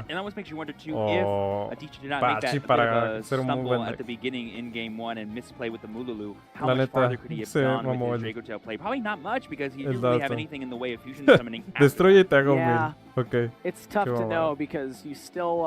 that almost makes you wonder, too, if Aditya did not make that bit of a stumble at the beginning in game 1 and misplay with the Mululu, how much farther could he have gone with his Dragotail play? Probably not much, because he didn't really have anything in the way of fusion summoning. Destruye y te hago 1000. Okay. It's tough to know because you still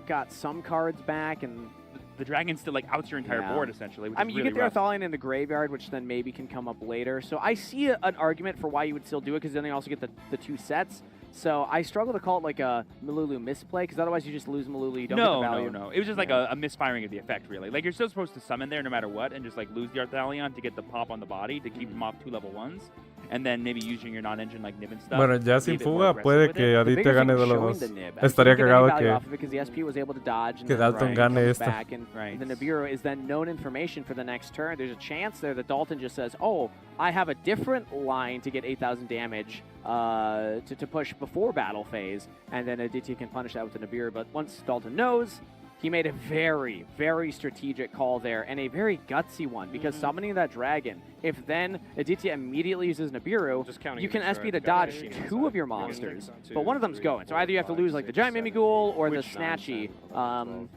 got some cards back, and the dragon still like outs your entire board essentially. Which I mean, you get the Arthalion in the graveyard, which then maybe can come up later. So I see an argument for why you would still do it, because then you also get the 2 sets. So I struggle to call it like a Mululu misplay, because otherwise you just lose Mululu. You don't get the value. No. It was just like a misfiring of the effect, really. Like, you're still supposed to summon there no matter what, and just like lose the Arthalion to get the pop on the body to keep them off 2 level 1s. and then maybe using your non-engine like nib and stuff. Bueno, ya sin fuga puede que Aditya gane de los dos. Estaría cagado que Dalton gane esta. The Nibiru is then known information for the next turn. There's a chance there that Dalton just says, oh, I have a different line to get 8,000 damage to push before battle phase, and then Aditya can punish that with the Nibiru. But once Dalton knows, he made a very, very strategic call there, and a very gutsy one, because summoning that dragon, if then Aditya immediately uses Nibiru, you can SP to dodge 2 of your monsters, but one of them's going. So either you have to lose like the Giant Mimighoul or the Snatchy, and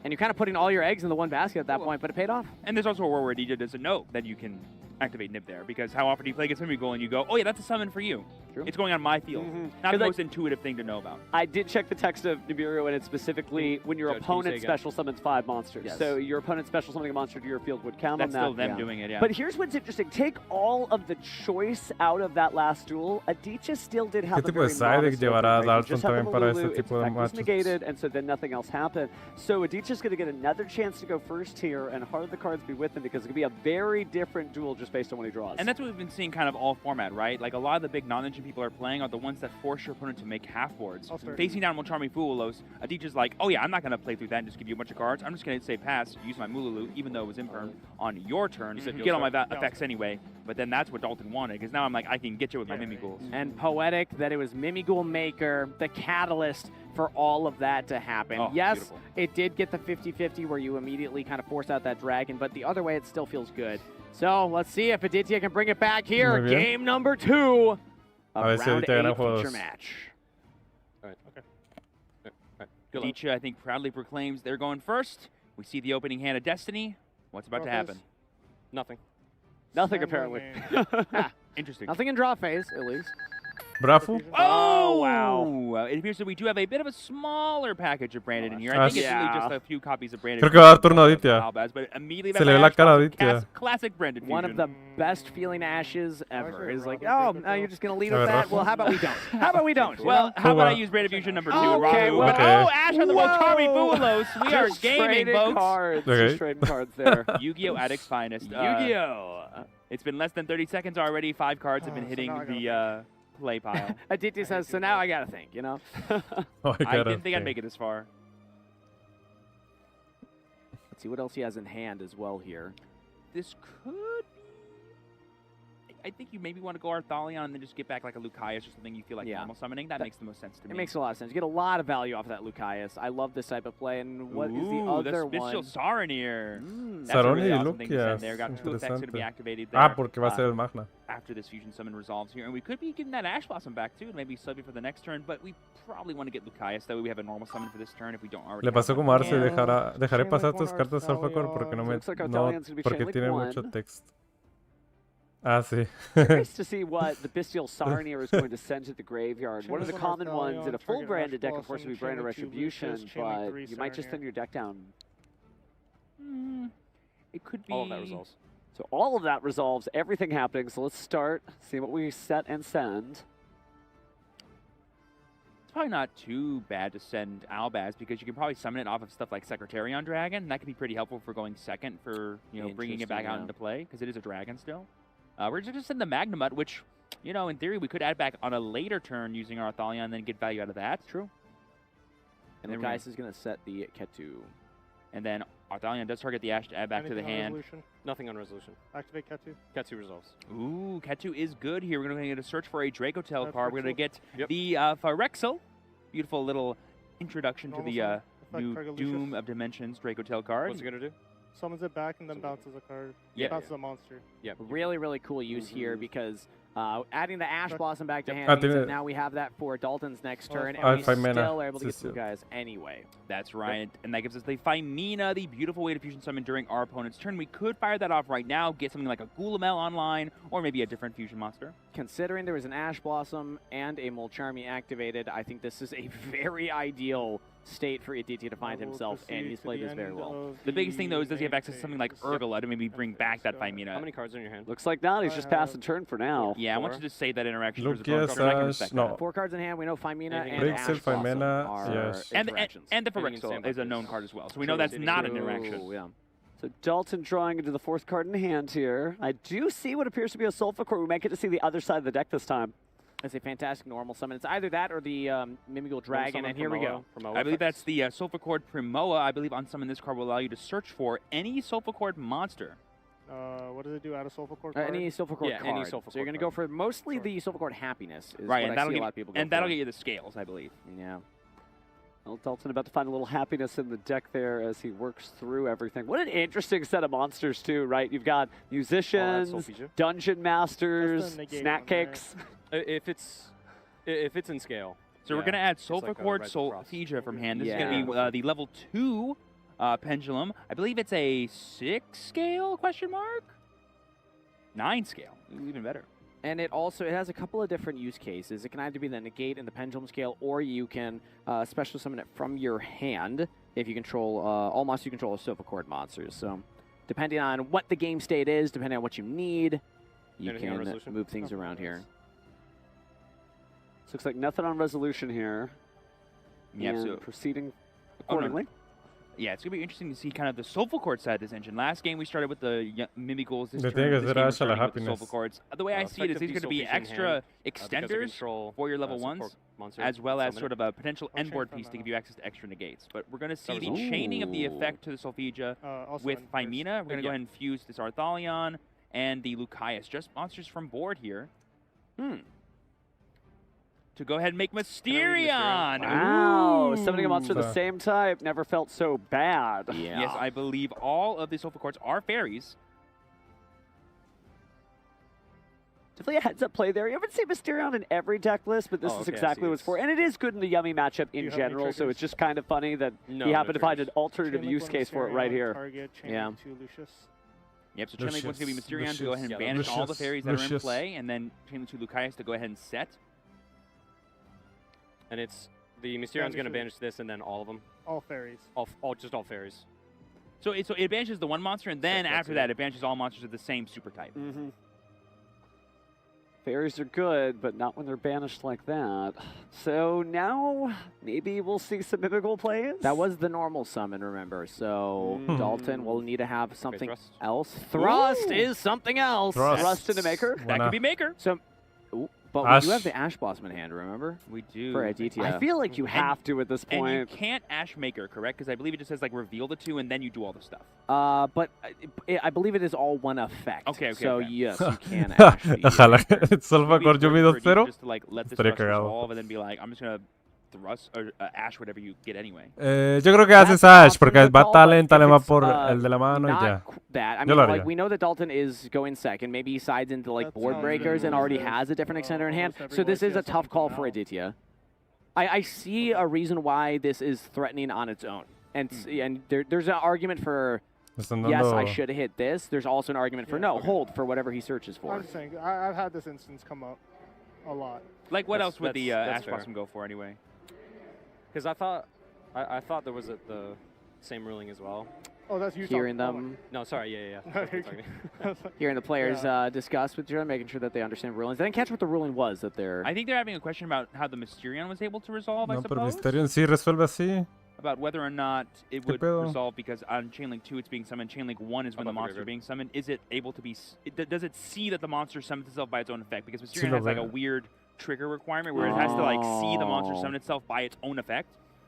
you're kind of putting all your eggs in the one basket at that point, but it paid off. And there's also a world where Aditya doesn't know that you can activate Nib there, because how often do you play against Mimighoul and you go, oh yeah, that's a summon for you. True. It's going on my field. Not the most intuitive thing to know about. I did check the text of Nibiru, and it's specifically when your opponent special summons 5 monsters. Yes. So your opponent special summoning a monster to your field would count on that. That's still them doing it, yeah. But here's what's interesting. Take all of the choice out of that last duel. Aditya still did have a very modest llevará opening, right? Dalton también para este tipo de matches. Negated, and so then nothing else happened. So Aditya's going to get another chance to go first here, and hard the cards be with him, because it could be a very different duel just based on what he draws. And that's what we've been seeing kind of all format, right? Like a lot of the big non-engine people are playing are the ones that force your opponent to make half boards. Facing down Molcharmi Fuulos, Aditya's like, oh yeah, I'm not going to play through that and just give you a bunch of cards. I'm just going to say pass, use my Mululu, even though it was imperm on your turn. You get all my effects anyway. But then that's what Dalton wanted, because now I'm like, I can get you with my Mimighouls. And poetic that it was Mimighoul Maker, the catalyst for all of that to happen. Oh, yes, beautiful. It did get the 50-50 where you immediately kind of force out that dragon, but the other way it still feels good. So let's see if Aditya can bring it back here. Game number 2 of round 8 feature match. All right. Okay. Aditya, I think, proudly proclaims they're going first. We see the opening hand of Destiny. What's about to happen? Nothing. Nothing, apparently. Interesting. Nothing in draw phase, at least. Bravo. Oh, wow. It appears that we do have a bit of a smaller package of Branded in here. I think it's really just a few copies of Branded. Creo que va a dar turno a Aditya. But immediately Se le ve la cara a Aditya. Classic Branded fusion. One of the best feeling ashes ever. Is like, oh, now you're just going to lead with that? Well, how about we don't? How about we don't? Well, how about I use Branded fusion number 2? Okay, Rahu. Oh, Ash on the Molcharmi Fuulos. We are gaming, folks. Cards. Just trading cards there. Yu-Gi-Oh! Addict's finest. Yu-Gi-Oh! It's been less than 30 seconds already. 5 cards have been hitting the play pile. Aditya says, so now I got to think, you know? I didn't think I'd make it this far. Let's see what else he has in hand as well here. This could be... I think you maybe want to go Arthalion and then just get back like a Lucaeus or something you feel like normal summoning. That makes the most sense to me. It makes a lot of sense. You get a lot of value off of that Lucaeus. I love this type of play. And what is the other one? Spatial Saronir. That's a really awesome thing to send there. Got 2 effects going to be activated there. Porque va a ser el Magna. After this fusion summon resolves here. And we could be getting that Ash Blossom back too, and maybe sub it for the next turn, but we probably want to get Lucaeus. That way we have a normal summon for this turn if we don't already. Le pasó como Arce, dejaré pasar tus cartas al facor porque porque tiene mucho texto. Ah, sí. Curious to see what the Bestial Saronir is going to send to the graveyard. One of the common ones in a full branded deck, of course, would be Branded Retribution, but you might just send your deck down. It could be. All of that resolves. So all of that resolves, everything happening. So let's start, see what we set and send. It's probably not too bad to send Albaz, because you can probably summon it off of stuff like Secretarion Dragon, and that could be pretty helpful for going second for, you know, bringing it back out into play, because it is a dragon still. We're just going to send the Magnamut, which, you know, in theory, we could add back on a later turn using our Arthalion and then get value out of that. True. And then Gaius is going to set the Ketu. And then Arthalion does target the Ash to add back to the hand. Resolution? Nothing on resolution. Activate Ketu. Ketu resolves. Ooh, Ketu is good here. We're going to get a search for a Dracotel card. We're going to get the Phyrexel. Beautiful little introduction to the new Doom of Dimensions Dracotel card. What's it going to do? Summons it back and then bounces a card. Yeah. Bounces a monster. Yeah. Really, really cool use here, because adding the Ash Blossom back to hand means that now we have that for Dalton's next turn, and we still are able to get two guys anyway. That's right, and that gives us the Phymena, the beautiful way to fusion summon during our opponent's turn. We could fire that off right now, get something like a Gulamel online, or maybe a different fusion monster. Considering there was an Ash Blossom and a Molcharmi activated, I think this is a very ideal state for Aditya to find himself, and he's played this very well. The biggest thing, though, is does he have access to something like Urgala to maybe bring back that Phymena? How many cards are in your hand? Looks like not. He's just passing turn for now. Yeah, I want you to save that interaction. No. 4 cards in hand. We know Phymena and Ash Blossom are and the Phyrexel is a known card as well, so we know that's not an interaction. Yeah. So Dalton drawing into the 4th card in hand here. I do see what appears to be a Sulfur. We might get to see the other side of the deck this time. That's a fantastic normal summon. It's either that or the Mimigal Dragon, and here we go. I believe that's the Sulfur Primoa. I believe on summon this card will allow you to search for any Sulfur monster. What does it do out of Sulfur card? Any Sulfur card. Any Sulfur so you're going to go for mostly the Sulfur Happiness. Is right, what and I see a lot of people go that'll get you the scales, I believe. Yeah. Well, Dalton about to find a little happiness in the deck there as he works through everything. What an interesting set of monsters, too, right? You've got musicians, dungeon masters, snack cakes. If it's in scale. So we're going to add Sulfur Solfeja from hand. This is going to be the level 2 pendulum. I believe it's a 6 scale, question mark? 9 scale, even better. And it has a couple of different use cases. It can either be the negate and the pendulum scale, or you can special summon it from your hand if you control all monsters you control are Sulfur monsters. So depending on what the game state is, depending on what you need, you can move things around here. Looks like nothing on resolution here. Yeah, so proceeding accordingly. Yeah, it's going to be interesting to see kind of the Sulfur side of this engine. Last game we started with the Mimigals. This turn, this game we're starting with the Sulfur cards. The way I see it is these are going to be extra extenders for your level 1s, as well as sort of a potential end board piece to give you access to extra negates. But we're going to see the chaining of the effect to the Solfeja with Phimina. We're going to go ahead and fuse this Arthalion and the Lucaeus. Just monsters from board here. To go ahead and make Mysterion. Wow, summoning a monster of the same type never felt so bad. Yeah. Yes, I believe all of the Sulfur cards are fairies. Definitely a heads-up play there. You haven't seen Mysterion in every deck list, but this is exactly what it's for. And it is good in the Yummy matchup in general, so it's just kind of funny that he happened to find an alternative use case for it right here. Yeah. Yep, so Chainlink one's going to be Mysterion to go ahead and banish all the fairies that are in play, and then Chainlink 2 Lucaeus to go ahead and set. And it's the Mysterion's going to banish this and then all of them. All fairies. Just all fairies. So it banishes the one monster, and then after that, it banishes all monsters of the same super type. Fairies are good, but not when they're banished like that. So now maybe we'll see some Mimical plays. That was the normal summon, remember? So Dalton will need to have something else. Thrust is something else. Thrust into Maker. That could be Maker. So. But we do have the Ash Blossom in hand, remember? We do. For Aditya. I feel like you have to at this point. And you can't Ash Maker, correct? Because I believe it just says, like, reveal the 2, and then you do all the stuff. But I believe it is all one effect. Okay. So, yes, you can Ash the Sulfur core yo mi 2-0. Just to, like, let this thrust resolve, and then be like, I'm just going to thrust or Ash whatever you get anyway. Yo creo que haces Ash, porque va talent más por el de la mano y ya. That. I mean, like, we know that Dalton is going second. Maybe he sides into, like, board breakers and already has a different extender in hand. So this is a tough call for Aditya. I see a reason why this is threatening on its own. And there's an argument for, yes, I should have hit this. There's also an argument for, no, hold for whatever he searches for. I'm just saying, I've had this instance come up a lot. Like, what else would the Ash Blossom go for anyway? Because I thought there was the same ruling as well. Oh, that's you hearing them. No, sorry, yeah. Hearing the players discuss with Jerome, making sure that they understand rulings. I didn't catch what the ruling was that they're. I think they're having a question about how the Mysterion was able to resolve. I suppose. Pero Mysterion sí resuelve así. About whether or not it would resolve, because on Chainlink 2 it's being summoned, Chainlink 1 is when the monster is being summoned. Is it able to be? Does it see that the monster summons itself by its own effect? Because Mysterion has like a weird trigger requirement where it has to like see the monster summon itself by its own effect.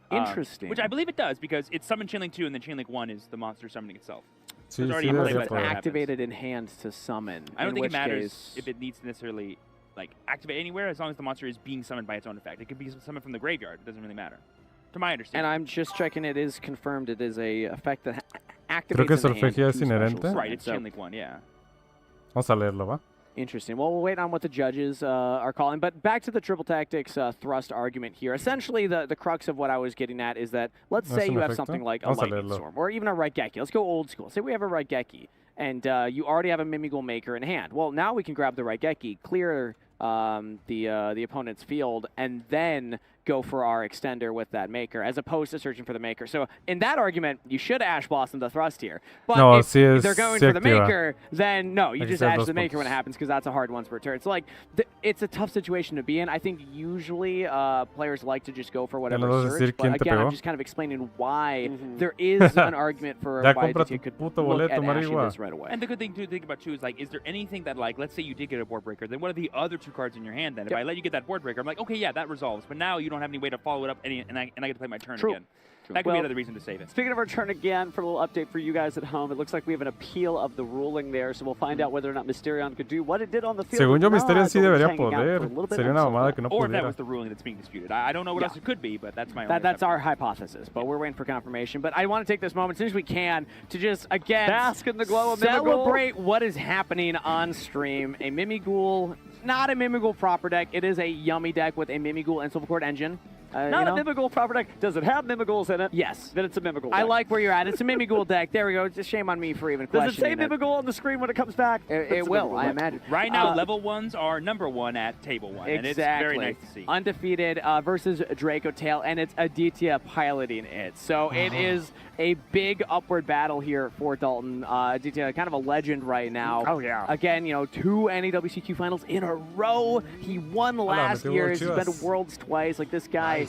Interesting. Which I believe it does, because it's summoned Chainlink 2 and then Chainlink 1 is the monster summoning itself. So it's already activated in hand to summon. I don't think it matters if it needs to necessarily like activate anywhere, as long as the monster is being summoned by its own effect. It could be summoned from the graveyard. It doesn't really matter, to my understanding. And I'm just checking. It is confirmed. It is a effect that activates. Creo que Solfeja es inherente. Right, it's Chainlink 1, yeah. Vamos a leerlo, ¿va? Interesting. Well, we'll wait on what the judges are calling. But back to the Triple Tactics thrust argument here. Essentially, the crux of what I was getting at is that, let's say you have something like a Lightning Storm, or even a Raigeki. Let's go old school. Say we have a Raigeki, and you already have a Mimigul Maker in hand. Well, now we can grab the Raigeki, clear the opponent's field, and then go for our extender with that maker, as opposed to searching for the maker. So in that argument, you should Ash Blossom the thrust here. But if they're going for the maker, then no, you just Ash the maker when it happens, because that's a hard once per turn. So like, it's a tough situation to be in. I think usually players like to just go for whatever search, but again, I'm just kind of explaining why there is an argument for why you could look at Ashing this right away. And the good thing to think about too is like, is there anything that like, let's say you did get a board breaker, then what are the other 2 cards in your hand then? If I let you get that board breaker, I'm like, okay, yeah, that resolves. But now you don't have any way to follow it up, and I get to play my turn again. That could be another reason to save it. Speaking of our turn again, for a little update for you guys at home, it looks like we have an appeal of the ruling there, so we'll find out whether or not Mysterion could do what it did on the field. Según yo, Mysterion sí debería poder. Sería una mamada que no pudiera. Or if that was the ruling that's being disputed. I don't know what else it could be, but that's my own. That's our hypothesis, but we're waiting for confirmation. But I want to take this moment, as soon as we can, to just, again, bask in the glow of celebrate what is happening on stream. A Mimighoul, not a Mimighoul proper deck. It is a yummy deck with a Mimighoul and Silvercord engine. Not a Mimighoul proper deck. Does it have Mimighouls in it? Yes. Then it's a Mimighoul deck. I like where you're at. It's a Mimighoul deck. There we go. It's a shame on me for even questioning it. Does it say Mimighoul on the screen when it comes back? It will, I imagine. Right now, level 1s are #1 at table 1. Exactly. And it's very nice to see. Undefeated versus Draco Tail, and it's Aditya piloting it. So it is a big upward battle here for Dalton. Aditya, kind of a legend right now. Oh, yeah. Again, 2 NAWCQ finals in a row. He won last year. He's been to Worlds twice. Like, this guy,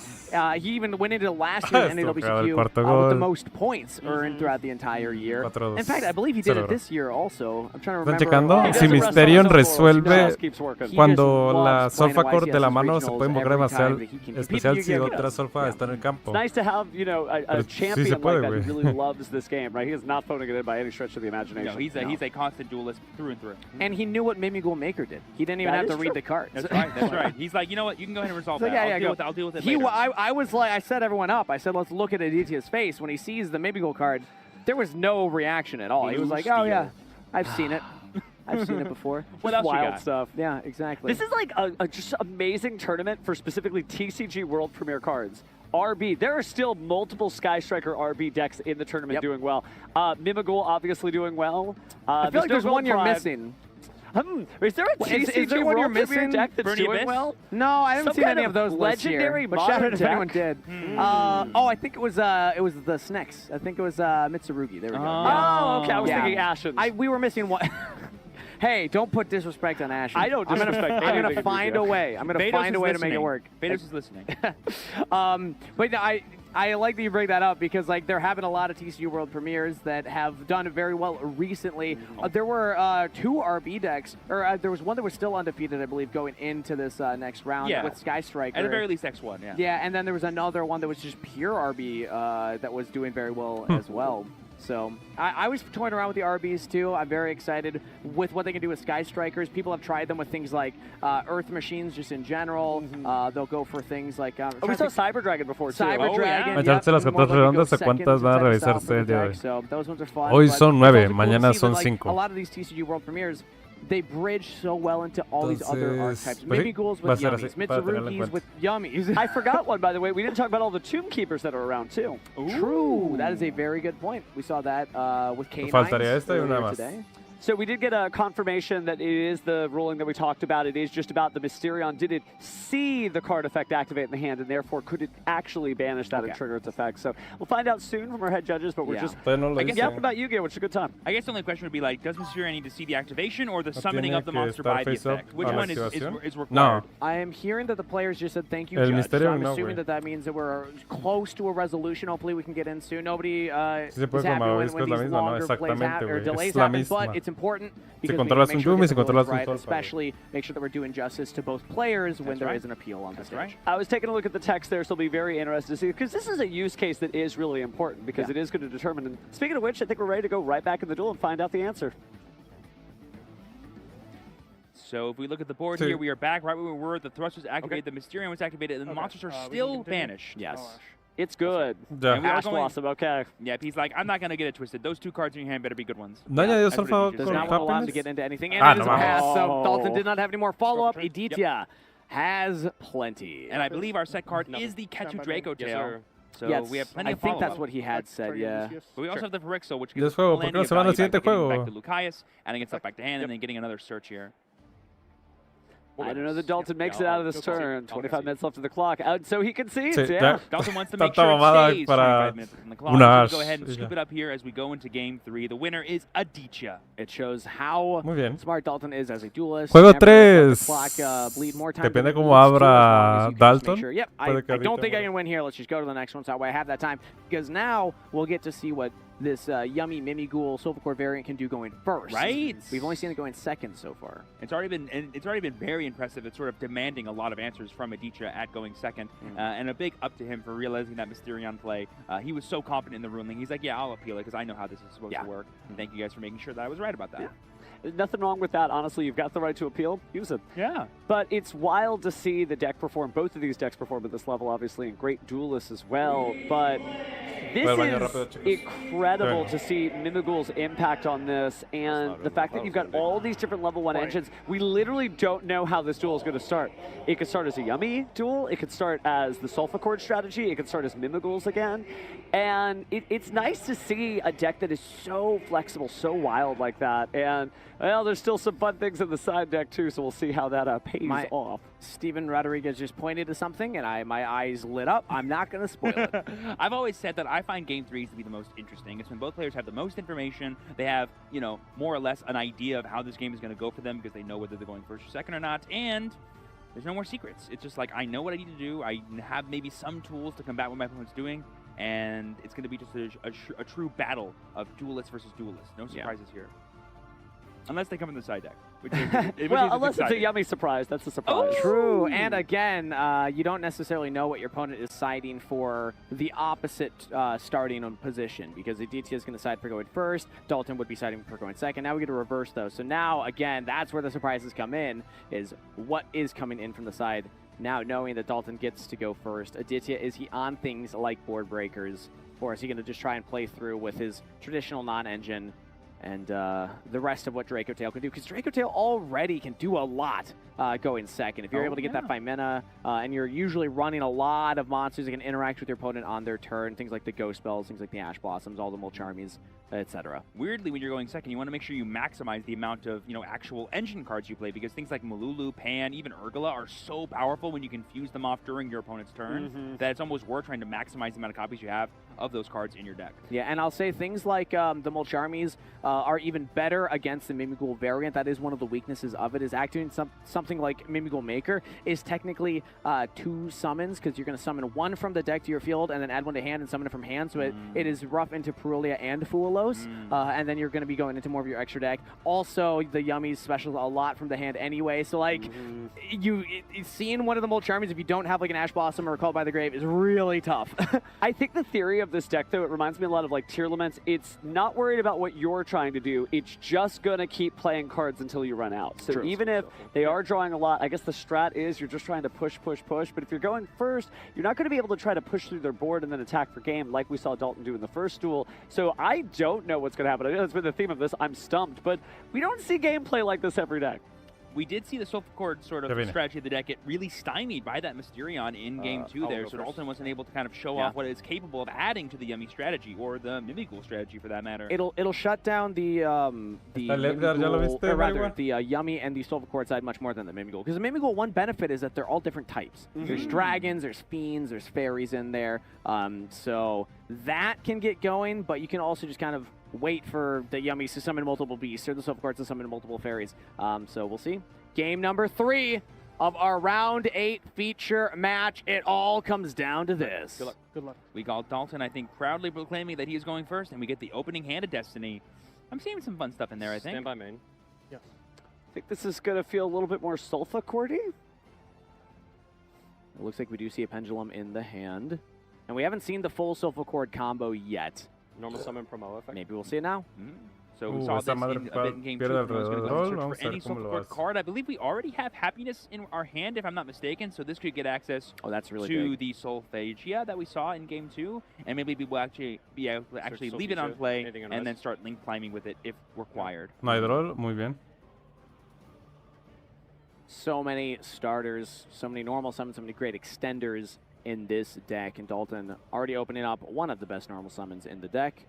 he even went into last year's NAWCQ with the most points earned throughout the entire year. In fact, I believe he did it this year also. I'm trying to remember. ¿Están checando? Si Mysterion resuelve cuando la solfa de la mano se puede invocar demasiado especial si otra solfa está en el campo. It's nice to have, a champion like that who really loves this game, right? He is not phoning it in by any stretch of the imagination. No, he's a constant duelist through and through. And he knew what Mimighoul Maker did. He didn't even have to read the cards. That's right. That's right. He's like, you know what? You can go ahead and resolve that. I'll deal with it later. I was like, I set everyone up. I said, let's look at Aditya's face. When he sees the Mimighoul card, there was no reaction at all. He was like, oh, yeah, I've seen it. I've seen it before. What else wild you got? Stuff. Yeah, exactly. This is like a just amazing tournament for specifically TCG World Premier cards. RB, there are still multiple Sky Striker RB decks in the tournament doing well. Mimighoul obviously doing well. I feel like there's one you're missing. Is there a TCG World Premier deck that's doing well? No, I haven't seen any of those legendary lists here, but shout out if deck? anyone did. I think it was the Snex. I think it was Mitsurugi. There we go. Oh, okay. I was thinking Ashen. We were missing one. Hey, don't put disrespect on Ashen. I don't disrespect. I'm gonna find a way. I'm gonna find a way to make it work. Vados is listening. But I like that you bring that up because they're having a lot of TCG World Premiers that have done very well recently. There were 2 RB decks, or there was one that was still undefeated, I believe, going into this next round with Sky Striker. At the very least, X1, yeah. Yeah, and then there was another one that was just pure RB that was doing very well as well. So I was toying around with the RBs too. I'm very excited with what they can do with Sky Strikers. People have tried them with things like Earth Machines just in general. They'll go for things like... we saw Cyber Dragon before too. Cyber Dragon. Echarse las 14 rondas, ¿a cuántas van a realizarse el día de hoy? So those ones are fun. Hoy son 9, mañana son 5. A lot of these TCG World Premiers, they bridge so well into all these other archetypes. Mimighouls with yummies, Mitsurugis with yummies. I forgot one, by the way. We didn't talk about all the Tomb Keepers that are around, too. True. That is a very good point. We saw that with K9s earlier today. So we did get a confirmation that it is the ruling that we talked about. It is just about the Mysterion. Did it see the card effect activate in the hand, and therefore could it actually banish that and trigger its effect? So we'll find out soon from our head judges, but we're just... I guess what about you, Gail? What's a good time? I guess the only question would be, does Mysterion need to see the activation or the summoning of the monster by the effect? Which one is required? No. I am hearing that the players just said thank you, Judge. So I'm assuming that means that we're close to a resolution. Hopefully we can get in soon. Nobody is happy when these longer plays happen or delays happen, but it's important because we make sure we get the rules right, especially make sure that we're doing justice to both players when there is an appeal on the stage. I was taking a look at the text there, so I'll be very interested to see, because this is a use case that is really important, because it is going to determine. And speaking of which, I think we're ready to go right back in the duel and find out the answer. So if we look at the board here, we are back right where we were. The thrust was activated, the Mysterion was activated, and the monsters are still banished. Yes. It's good. Yeah. Ash Blossom, okay. Yep, he's like, I'm not going to get it twisted. Those 2 cards in your hand better be good ones. No añadió solfa does not want to allow him to get into anything. And it is a pass, so Dalton did not have any more follow-up. Aditya has plenty. And I believe our set card is the Ketu Draco Tail. So we have plenty of I think that's what he had said, yeah. But we also have the Phyrexian, which gives us plenty of value by getting back to Lucaeus, adding it stuff back to hand, and then getting another search here. I don't know that Dalton makes it out of this turn. 25 minutes left of the clock. So he concedes, yeah. Dalton wants to make sure it stays 25 minutes on the clock. So we'll go ahead and scoop it up here as we go into game 3. The winner is Aditya. It shows how smart Dalton is as a duelist. Juego 3. Depende cómo abra Dalton. Sure. Yep, I don't think I can win here. Let's just go to the next one so that way I have that time. Because now we'll get to see what this yummy Mimighoul Sulfur variant can do going first. Right. We've only seen it going second so far. It's already been very impressive. It's sort of demanding a lot of answers from Aditya at going second. And a big up to him for realizing that Mysterion play. He was so confident in the ruling. He's like, yeah, I'll appeal it because I know how this is supposed to work. And thank you guys for making sure that I was right about that. There's nothing wrong with that. Honestly, you've got the right to appeal. Use it. Yeah. But it's wild to see the deck perform. Both of these decks perform at this level, obviously, and great duelists as well. But this is incredible to see Mimighoul's impact on this, and the fact that you've got all these different level 1 engines. We literally don't know how this duel is going to start. It could start as a Yummy duel. It could start as the Sulfur strategy. It could start as Mimighoul's again. And it's nice to see a deck that is so flexible, so wild like that. And, well, there's still some fun things in the side deck, too, so we'll see how that pays off. Steven Rodriguez just pointed to something, and my eyes lit up. I'm not going to spoil it. I've always said that I find Game 3s to be the most interesting. It's when both players have the most information. They have, you know, more or less an idea of how this game is going to go for them because they know whether they're going first or second or not, and there's no more secrets. It's just like, I know what I need to do. I have maybe some tools to combat what my opponent's doing, and it's going to be just a true battle of duelist versus duelist. No surprises here. Unless they come in the side deck. Well, unless it's a Yummy surprise. That's a surprise. Oh. True. And again, you don't necessarily know what your opponent is siding for the opposite starting on position, because Aditya is going to side for going first. Dalton would be siding for going second. Now we get to reverse those. So now, again, that's where the surprises come in, is what is coming in from the side. Now, knowing that Dalton gets to go first, Aditya, is he on things like board breakers, or is he going to just try and play through with his traditional non-engine and the rest of what Draco Tail can do? Because Draco Tail already can do a lot going second. If you're able to get that 5 mana, and you're usually running a lot of monsters that can interact with your opponent on their turn, things like the Ghost Spells, things like the Ash Blossoms, all the Mulcharmies, etc. Weirdly, when you're going second, you want to make sure you maximize the amount of, you know, actual engine cards you play, because things like Malulu, Pan, even Urgula are so powerful when you can fuse them off during your opponent's turn that it's almost worth trying to maximize the amount of copies you have of those cards in your deck. Yeah, and I'll say things like the Mulcharmies are even better against the Mimighoul variant. That is one of the weaknesses of it, is activating something like Mimighoul Maker is technically 2 summons, because you're going to summon 1 from the deck to your field and then add 1 to hand and summon it from hand. So it is rough into Perulia and Fuelos, and then you're going to be going into more of your extra deck. Also, the Yummies specials a lot from the hand anyway. So like, seeing one of the Mulcharmies, if you don't have like an Ash Blossom or a Cult by the Grave, is really tough. I think the theory of this deck, though, it reminds me a lot of like Tier Laments. It's not worried about what you're trying to do. It's just going to keep playing cards until you run out. So even if they are drawing a lot, I guess the strat is you're just trying to push. But if you're going first, you're not going to be able to try to push through their board and then attack for game like we saw Dalton do in the first duel. So I don't know what's going to happen. I know that's been the theme of this. I'm stumped, but we don't see gameplay like this every deck. We did see the Sulfur sort of strategy of the deck get really stymied by that Mysterion in Game 2 there, so Dalton wasn't able to kind of show off what it's capable of adding to the Yummy strategy, or the Mimighoul strategy for that matter. It'll shut down the Yummy and the Sulfur side much more than the Mimighoul, because the Mimighoul, one benefit is that they're all different types. There's dragons, there's fiends, there's fairies in there, so that can get going, but you can also just kind of wait for the Yummies to summon multiple beasts, or the Sulfur to summon multiple fairies. So we'll see. Game number 3 of our round 8 feature match. It all comes down to this. Good luck. Good luck. We got Dalton, I think, proudly proclaiming that he is going first, and we get the opening hand of Destiny. I'm seeing some fun stuff in there, I think. Stand by main. Yes. I think this is going to feel a little bit more Sulfur-y. It looks like we do see a Pendulum in the hand. And we haven't seen the full Sulfur combo yet. Normal summon promo effect. Maybe we'll see it now. So we saw this a bit in Game 2. I was going to go search for any Sulfur card. I believe we already have Happiness in our hand, if I'm not mistaken, so this could get access that's really to big. the Solphagia that we saw in Game 2, and maybe we will actually be able to actually leave it on play and then start link climbing with it if required. Muy bien. So many starters, so many normal summons, so many great extenders in this deck, and Dalton already opening up one of the best normal summons in the deck.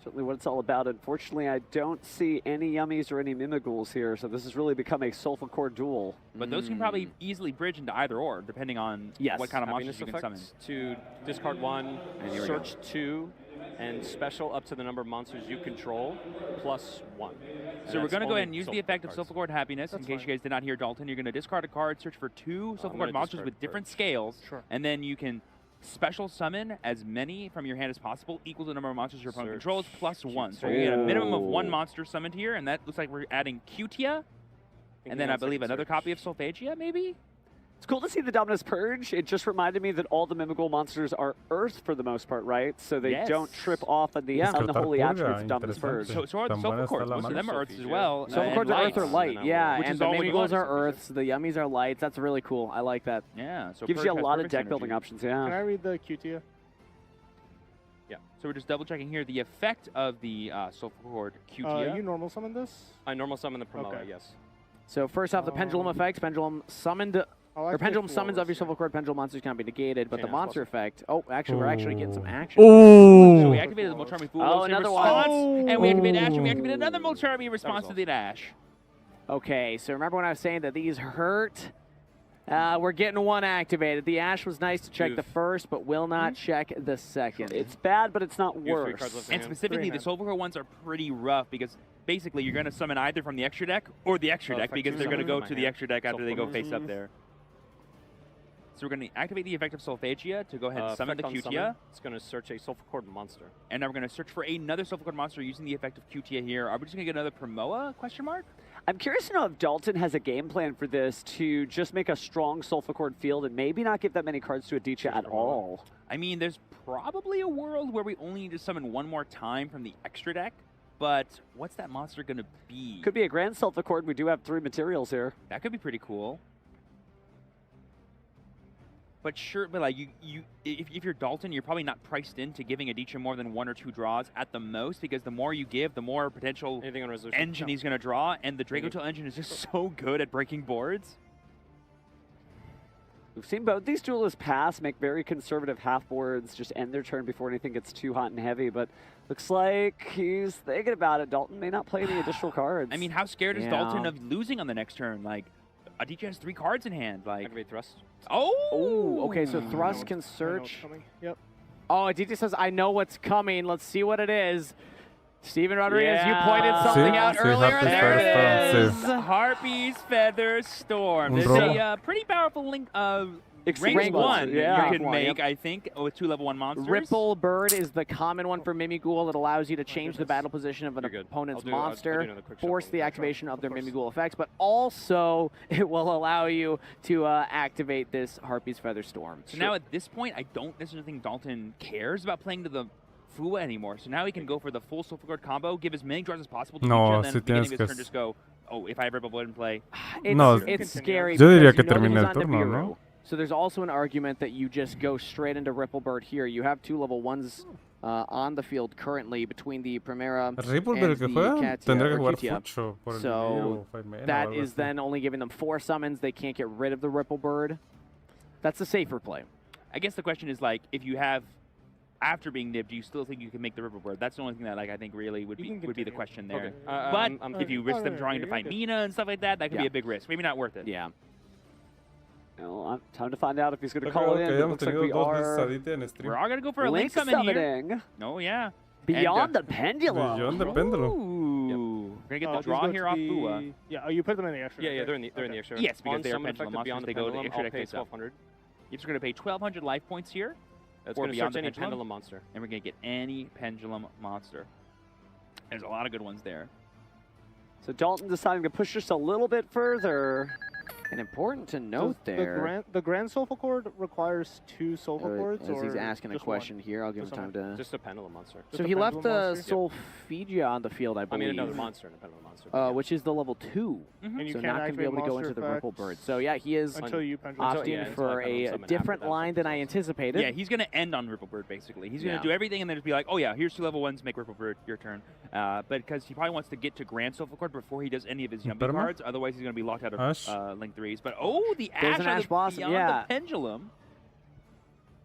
Certainly what it's all about. Unfortunately, I don't see any Yummies or any Mimigools here, so this has really become a Soulful Core duel. But those can probably easily bridge into either or, depending on what kind of monsters you can summon. To discard 1, search 2, and special up to the number of monsters you control, +1. So we're going to go ahead and use the effect of Soulful Core Happiness. In case you guys did not hear Dalton, you're going to discard a card, search for 2 Soulful Core monsters with different scales, and then you can special summon as many from your hand as possible, equal to the number of monsters your opponent controls, +1. So you get a minimum of 1 monster summoned here, and that looks like we're adding Cutia, and then I believe another copy of Solphagia, maybe? It's cool to see the Dominus Purge. It just reminded me that all the Mimigool monsters are Earth for the most part, right? So they don't trip off on the unholy attributes of Dominus Purge. So are the Soulful Cores. Most of them are Earths as well. Soulful Cores are Earth or Light, and the Mimigools are Earths, the Yummies are Lights. That's really cool. I like that. Yeah. So gives you a lot of deck building options, Can I read the Cutia? Yeah. So we're just double checking here the effect of the Soulful Core Cutia. You normal summon this? I normal summon the Promoa, yes. So first off, the Pendulum effects. Pendulum summoned... Pendulum summons of your Soulful Core Pendulum monsters cannot be negated, but the monster effect... Oh, actually, we're actually getting some action. So we activated the Molcharmi Fool another response, one. and we activated Ash, and we activated another Molcharmi response to the Dash. Okay, so remember when I was saying that these hurt? We're getting 1 activated. The Ash was nice to check the first, but will not check the second. It's bad, but it's not worse. And specifically, the Soulful Core ones are pretty rough because basically you're going to summon either from the extra deck or the extra deck because they're going to go to the extra deck after they go face up there. So we're going to activate the effect of Solphagia to go ahead and summon the Cutia. It's going to search a Soulful Core monster. And now we're going to search for another Soulful Core monster using the effect of Cutia here. Are we just going to get another Promoa, question mark? I'm curious to know if Dalton has a game plan for this to just make a strong Soulful Core field and maybe not give that many cards to Aditya at all. I mean, there's probably a world where we only need to summon 1 more time from the extra deck, but what's that monster going to be? Could be a Grand Soulful Core. We do have 3 materials here. That could be pretty cool. But sure, but like if you're Dalton, you're probably not priced into giving Aditya more than 1 or 2 draws at the most, because the more you give, the more potential engine he's going to draw, and the Dragotail engine is just so good at breaking boards. We've seen both these duelists pass, make very conservative half boards, just end their turn before anything gets too hot and heavy, but looks like he's thinking about it. Dalton may not play any additional cards. I mean, how scared is Dalton of losing on the next turn? Like, Aditya has 3 cards in hand. Like, activate Thrust. Oh, okay, so Thrust can search. Yep. Oh, Aditya says, I know what's coming. Let's see what it is. Steven Rodriguez, you pointed something out earlier. There it is. Harpy's Feather Storm. There's a pretty powerful link of rank 1 you can make, I think, with 2 level 1 monsters. Ripple Bird is the common one for Mimighoul. It allows you to change the battle position of an opponent's monster, force the activation of their Mimighoul effects, but also it will allow you to activate this Harpy's Feather Storm. So now at this point, I don't necessarily think Dalton cares about playing to the Fua anymore. So now he can go for the full Soulful Core combo, give as many draws as possible to each, and then at the beginning of his turn just go, oh, if I have Ripple Blade in play. It's scary. Yo diría que termine el turno, ¿no? So there's also an argument that you just go straight into Ripple Bird here. You have 2 level 1s on the field currently between the Primera and the Cutia. So that is then only giving them 4 summons. They can't get rid of the Ripple Bird. That's a safer play. I guess the question is, like, if you have, after being nibbed, do you still think you can make the Ripple Bird? That's the only thing that, like, I think really would be the question there. Okay. But if you risk them trying to find Mina and stuff like that, that could be a big risk. Maybe not worth it. Yeah. Well, time to find out if he's going to call it in. It looks like we're all going to go for a link summon here. Oh, yeah. Beyond the Pendulum. Beyond the Pendulum. Ooh. We're going to get the draw here off Fua. Yeah, oh, you put them in the extra. Yeah, they're in the extra. Yes, because they are Pendulum monsters. They go to the extra deck face up. You're just going to pay 1,200 life points here. That's going to search any Pendulum monster. And we're going to get any Pendulum monster. There's a lot of good ones there. So Dalton deciding to push just a little bit further. And important to note there. The Grand Soulful Core requires 2 Soulful Cords, or he's asking a question here, I'll give him time to. Just a Pendulum monster. So he left the Solphagia on the field, I believe. I mean, another monster and a Pendulum monster. Which is the level 2. So not going to be able to go into the Ripple Bird. So yeah, he is opting for a different line than I anticipated. Yeah, he's going to end on Ripple Bird, basically. He's going to do everything and then just be like, oh yeah, here's 2 level 1s, make Ripple Bird, your turn. But because he probably wants to get to Grand Soulful Core before he does any of his Yummy cards, otherwise he's going to be locked out of Link 3s. But oh, the Ash Blossom, beyond the Pendulum.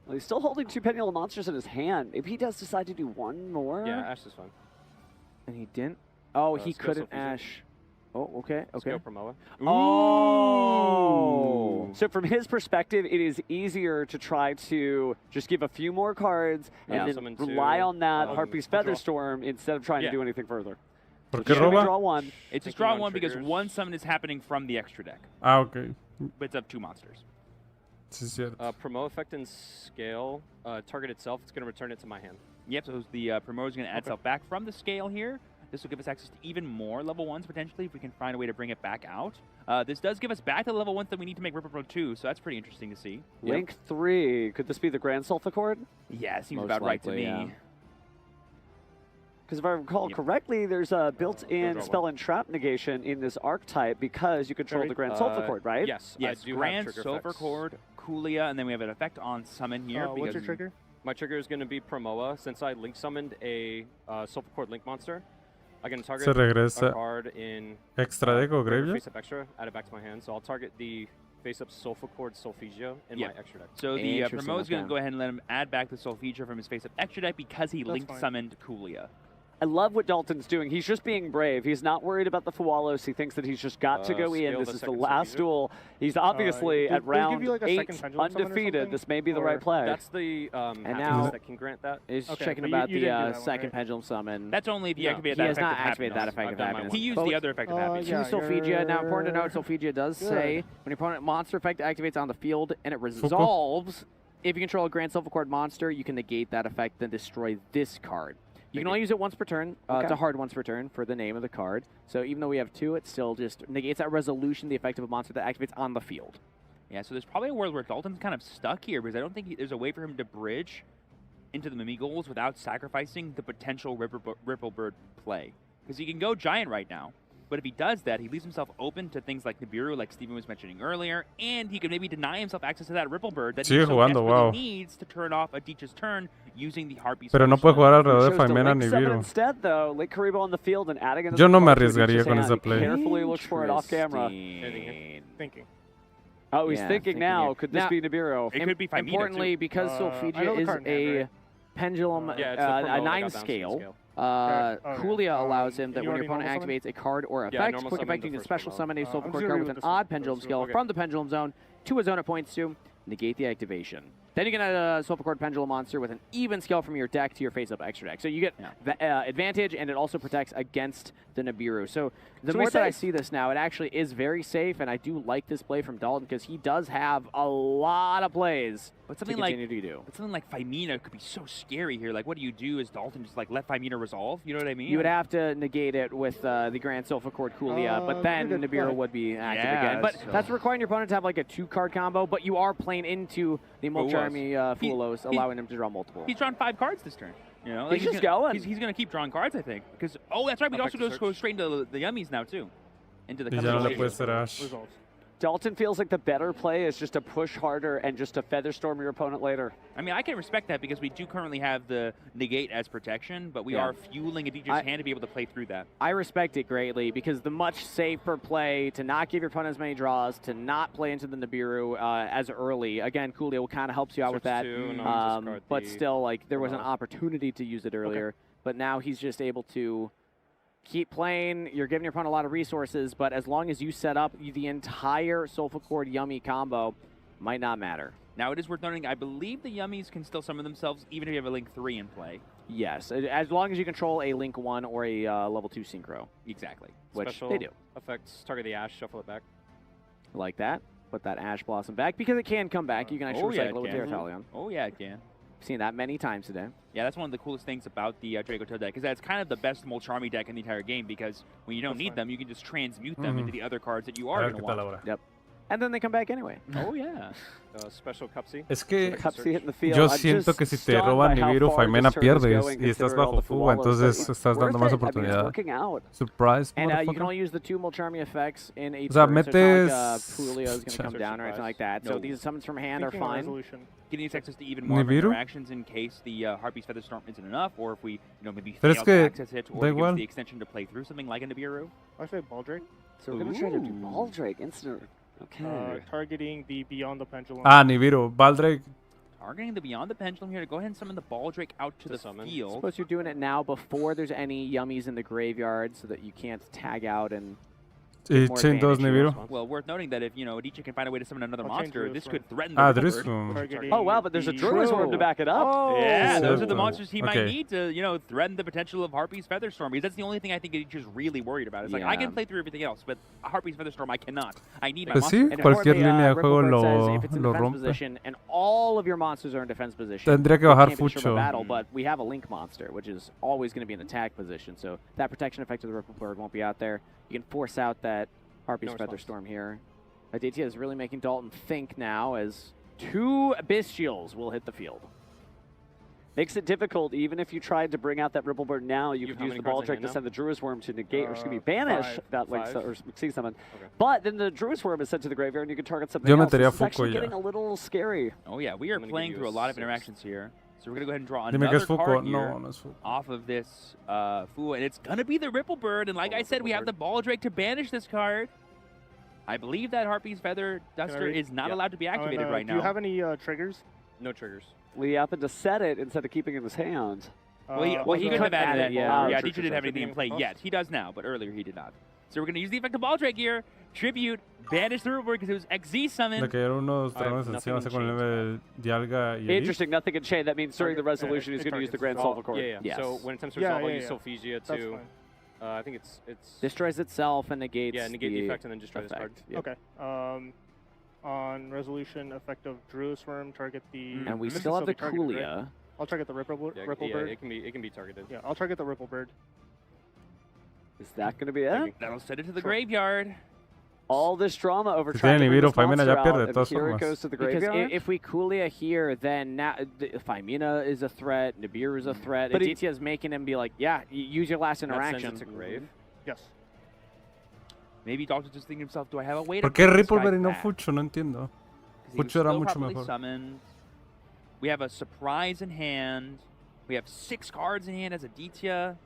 Well, he's still holding 2 Pendulum monsters in his hand. Maybe he does decide to do 1 more. Yeah, Ash is fun. And he didn't? Oh, he couldn't Ash. Oh, okay, okay. Scale Promoa. Oh! So from his perspective, it is easier to try to just give a few more cards and then rely on that Harpy's Featherstorm instead of trying to do anything further. Draw one. It's just draw one because one summon is happening from the extra deck. Ah, okay. But it's of 2 monsters. Promo effect and scale. Target itself, it's going to return it to my hand. Yep, so the promoter is going to add itself back from the scale here. This will give us access to even more level 1s potentially if we can find a way to bring it back out. This does give us back to the level 1s that we need to make Ripper Pro 2, so that's pretty interesting to see. Link 3. Could this be the Grand Sulfur? Yeah, it seems about right to me. Because if I recall correctly, there's a built-in spell and trap negation in this archetype because you control the Grand Sulfur, right? Yes, yes. Grand Sulfur, Coolia, and then we have an effect on summon here. What's your trigger? My trigger is going to be Promoa. Since I link summoned a Sulfur Link monster, I can target a card in extra deck or graveyard. Face up extra, add it back to my hand. So I'll target the face-up Sulfur Solfeggio in my extra deck. So the Promoa is going to go ahead and let him add back the Solfeggio from his face-up extra deck because he link-summoned Coolia. I love what Dalton's doing. He's just being brave. He's not worried about the Fualos. He thinks that he's just got to go in. This is the last duel. He's obviously at round 8 undefeated. This may be the right play. That's the and now that can grant that. He's checking about the second pendulum summon. That's only if you activate that He has not activated that effect of happiness. He used the other effect of happiness. 2 Solfeggio. Now, important to note, Solfeggio does say when your opponent monster effect activates on the field and it resolves, if you control a Grand Sulfur monster, you can negate that effect, then destroy this card. You can only use it once per turn. It's a hard once per turn for the name of the card. So even though we have 2, it still just negates that resolution, the effect of a monster that activates on the field. Yeah, so there's probably a world where Dalton's kind of stuck here because I don't think there's a way for him to bridge into the Mimigolds without sacrificing the potential Ripplebird play. Because he can go Giant right now. But if he does that, he leaves himself open to things like Nibiru, like Steven was mentioning earlier, and he could maybe deny himself access to that Ripplebird that he so desperately needs to turn off a Deech's turn using the Harpies. Pero no puede jugar alrededor de Faimena ni Nibiru. Instead, though, Link Karibo on the field and adding Yo no me arriesgaría con esa play. Carefully looks for it off camera. Thinking. Oh, he's thinking now. Could this be Nibiru? It could be Faimena, importantly, because Solfeggio is a pendulum, a 9 scale. Coolia allows him that when your opponent activates a card or effect, quick effect, you can special summon a Sulfur card with an odd pendulum scale from the pendulum zone to a zone it points to, negate the activation. Then you can add a Sulfur pendulum monster with an even scale from your deck to your face-up extra deck. So you get the advantage, and it also protects against the Nibiru. So the more that I see this now, it actually is very safe, and I do like this play from Dalton because he does have a lot of plays to continue to do. But something like Faimena could be so scary here. Like, what do you do? Is Dalton just like let Faimena resolve? You know what I mean? You would have to negate it with the Grand Sulfur Coolia, but then Nibiru would be active again. But that's requiring your opponent to have like a 2-card combo, but you are playing into the Mulcharmy Fulos, allowing him to draw multiple. He's drawn 5 cards this turn. You know, he's just going. He's going to keep drawing cards, I think. Because that's right. We also go straight into the Yummies now too, into the customization. Dalton feels like the better play is just to push harder and just to Featherstorm your opponent later. I mean, I can respect that because we do currently have the negate as protection, but we are fueling a DJ's hand to be able to play through that. I respect it greatly because the much safer play to not give your opponent as many draws, to not play into the Nibiru as early. Again, Coolio kind of helps you out with that, but still, like there was an opportunity to use it earlier, but now he's just able to keep playing. You're giving your opponent a lot of resources, but as long as you set up the entire Sulfur Yummy combo, might not matter. Now, it is worth noting, I believe the Yummies can still summon themselves even if you have a Link 3 in play. Yes, as long as you control a Link 1 or a level 2 Synchro. Exactly. Which Special they do. Effects, target the Ash, shuffle it back. Like that. Put that Ash Blossom back, because it can come back. You can actually recycle it with your Talion. Oh, yeah, it can. Seen that many times today. Yeah, that's one of the coolest things about the Draco Toad deck, because that's kind of the best Mulcharmy deck in the entire game, because when you don't need them, you can just transmute them into the other cards that you are going to want. Yep. And then they come back anyway. Oh, yeah. Special Cupsy. Es que yo siento que si te roban Nibiru, Faimena pierdes y estás bajo fuga, entonces estás dando más oportunidad. Surprise, and you can only use the 2 Mulcharmy effects in a o sea, turn, metes... so Pulio is going to come down or anything like that. So these summons from hand are fine. Getting access to even more interactions in case the Harpy's Featherstorm isn't enough, or if we maybe fail to access it, or give us the extension to play through something like a Nibiru. I say Baldrake. So we're going to try to do Baldrake instant. Okay. Targeting the Beyond the Pendulum. Ah, Nibiru. Baldrake. targeting the Beyond the Pendulum here to go ahead and summon the Baldrake out to the field. I suppose you're doing it now before there's any yummies in the graveyard so that you can't tag out and Well, worth noting that if, Aditya can find a way to summon another monster, this could threaten the Rippleburg. Oh, wow, but there's a Druid's Worm to back it up. Oh, yeah, those are the monsters he might need to, threaten the potential of Harpy's Featherstorm. Because that's the only thing I think Aditya's really worried about. It's like, I can play through everything else, but Harpy's Featherstorm I cannot. I need my monster. And cualquier línea de juego lo rompe. Position, and all of your monsters are in defense position. Tendría que bajar Fucho. Battle, but we have a Link monster, which is always going to be in attack position. So that protection effect of the Rippleburg won't be out there. You can force out that Harpy's Featherstorm here. Aditya is really making Dalton think now as 2 Bestials will hit the field. Makes it difficult, even if you tried to bring out that Rippleburg now, you could use the Baldrake to send the Druid's Worm to negate, or banish that Link or Sea Summon. Okay. But then the Druid's Worm is sent to the graveyard and you can target something else. It's actually getting a little scary. Oh yeah, we are playing through a lot of interactions here. So we're going to go ahead and draw another card here off of this Fu, and it's going to be the Ripplebird. And like I said, we have the Baldrake to banish this card. I believe that Harpy's Feather Duster is not allowed to be activated right now. Do you have any triggers? No triggers. We happened to set it instead of keeping it in his hand. Well, he couldn't have added it. Yeah, Aditya didn't have anything in play yet. He does now, but earlier he did not. So we're going to use the effect of Baldrake here. Tribute, banish the Ripplebird because it was XZ summon. Interesting, nothing can change. That means during the resolution he's going to use the Grand Solva Cord. Yeah. Yes. So when it comes to resolve, I'll use Solfegia to... I think it's... Destroys itself and negates negate the effect and then destroy this card. Yep. Okay. On resolution, effect of Druid's Worm, target the... And we still have the Coolia. Right? I'll target the Ripplebird. Yeah, it can be targeted. Yeah, I'll target the Ripplebird. Is that going to be it? That'll send it to the graveyard. All this drama over trying to bring this monster out, and here it goes to the graveyard. Because if we Coolia here, then now Femina is a threat, Nibiru is a threat. But Aditya is making him be like, yeah, use your last interaction. To grave. Yes. Maybe Dalton's just thinking to himself, do I have a way to... ¿Por qué Ripplebird y no Fucho? No entiendo. Fucho era mucho mejor. Summoned. We have a surprise in hand. We have 6 cards in hand as Aditya.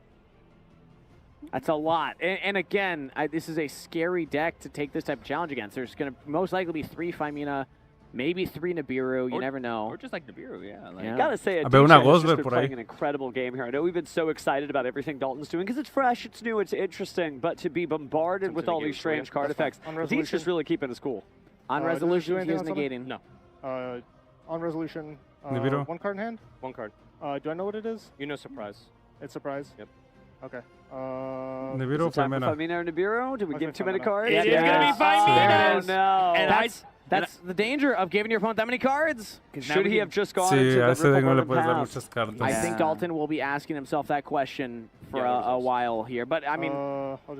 That's a lot. And again, this is a scary deck to take this type of challenge against. There's going to most likely be 3 Femina, maybe 3 Nibiru. You never know. Or just like Nibiru, yeah. I gotta say, Aditya has just been playing an incredible game here. I know we've been so excited about everything Dalton's doing because it's fresh, it's new, it's interesting. But to be bombarded with all these strange card effects, Aditya's just really keeping his cool. On resolution, he is negating. No. On resolution, Nibiru. 1 card in hand? 1 card. Do I know what it is? You know surprise. It's surprise? Yep. Okay. Nibiru, Femina or Nibiru? Did we give too many cards? It is going to be Femina! Oh, no. And that's the danger of giving your opponent that many cards. Should he have just gone into the Ripplebird path? I think Dalton will be asking himself that question for a while here. But, I mean,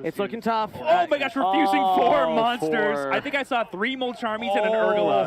it's looking tough. Oh, my gosh, refusing 4 monsters. I think I saw 3 Molcharmies and an Urgula.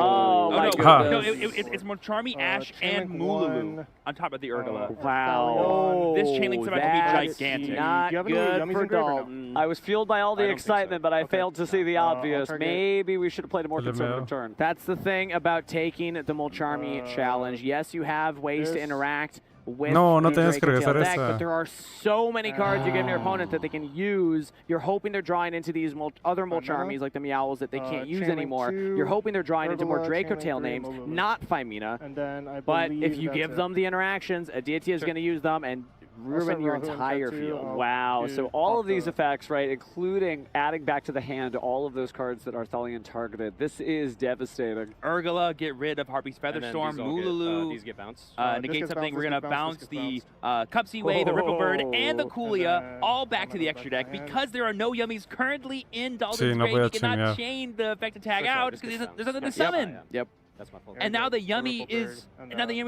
Oh, my goodness. No, it's Molcharmy, Ash, and Mululu on top of the Urgula. Wow. This chain link's about to be gigantic. Not good for Dalton. I was fueled by all the excitement, but I failed to see the obvious. Maybe we should have played a more conservative turn. That's the thing about taking the Molcharmy challenge. Yes, you have ways to interact with the Draco deck, but there are so many cards you give your opponent that they can use. You're hoping they're drawing into these other Molcharmies, like the Meowls, that they can't use anymore. You're hoping they're drawing into more Draco Tail names, not Femina. But if you give them the interactions, Aditya is going to use them and ruin your entire field. Wow. So all of these effects, right, including adding back to the hand all of those cards that are Thalian targeted. This is devastating. Urgula, get rid of Harpy's Featherstorm. Mululu, these get bounced. Negate something. We're going to bounce the Cupsy-Way, the Ripplebird, and the Coolia all back to the extra deck. Because there are no yummies currently in Dalton's grave, he cannot chain the effect to tag out because there's nothing to summon. Yep. That's my fault. And now the Yummy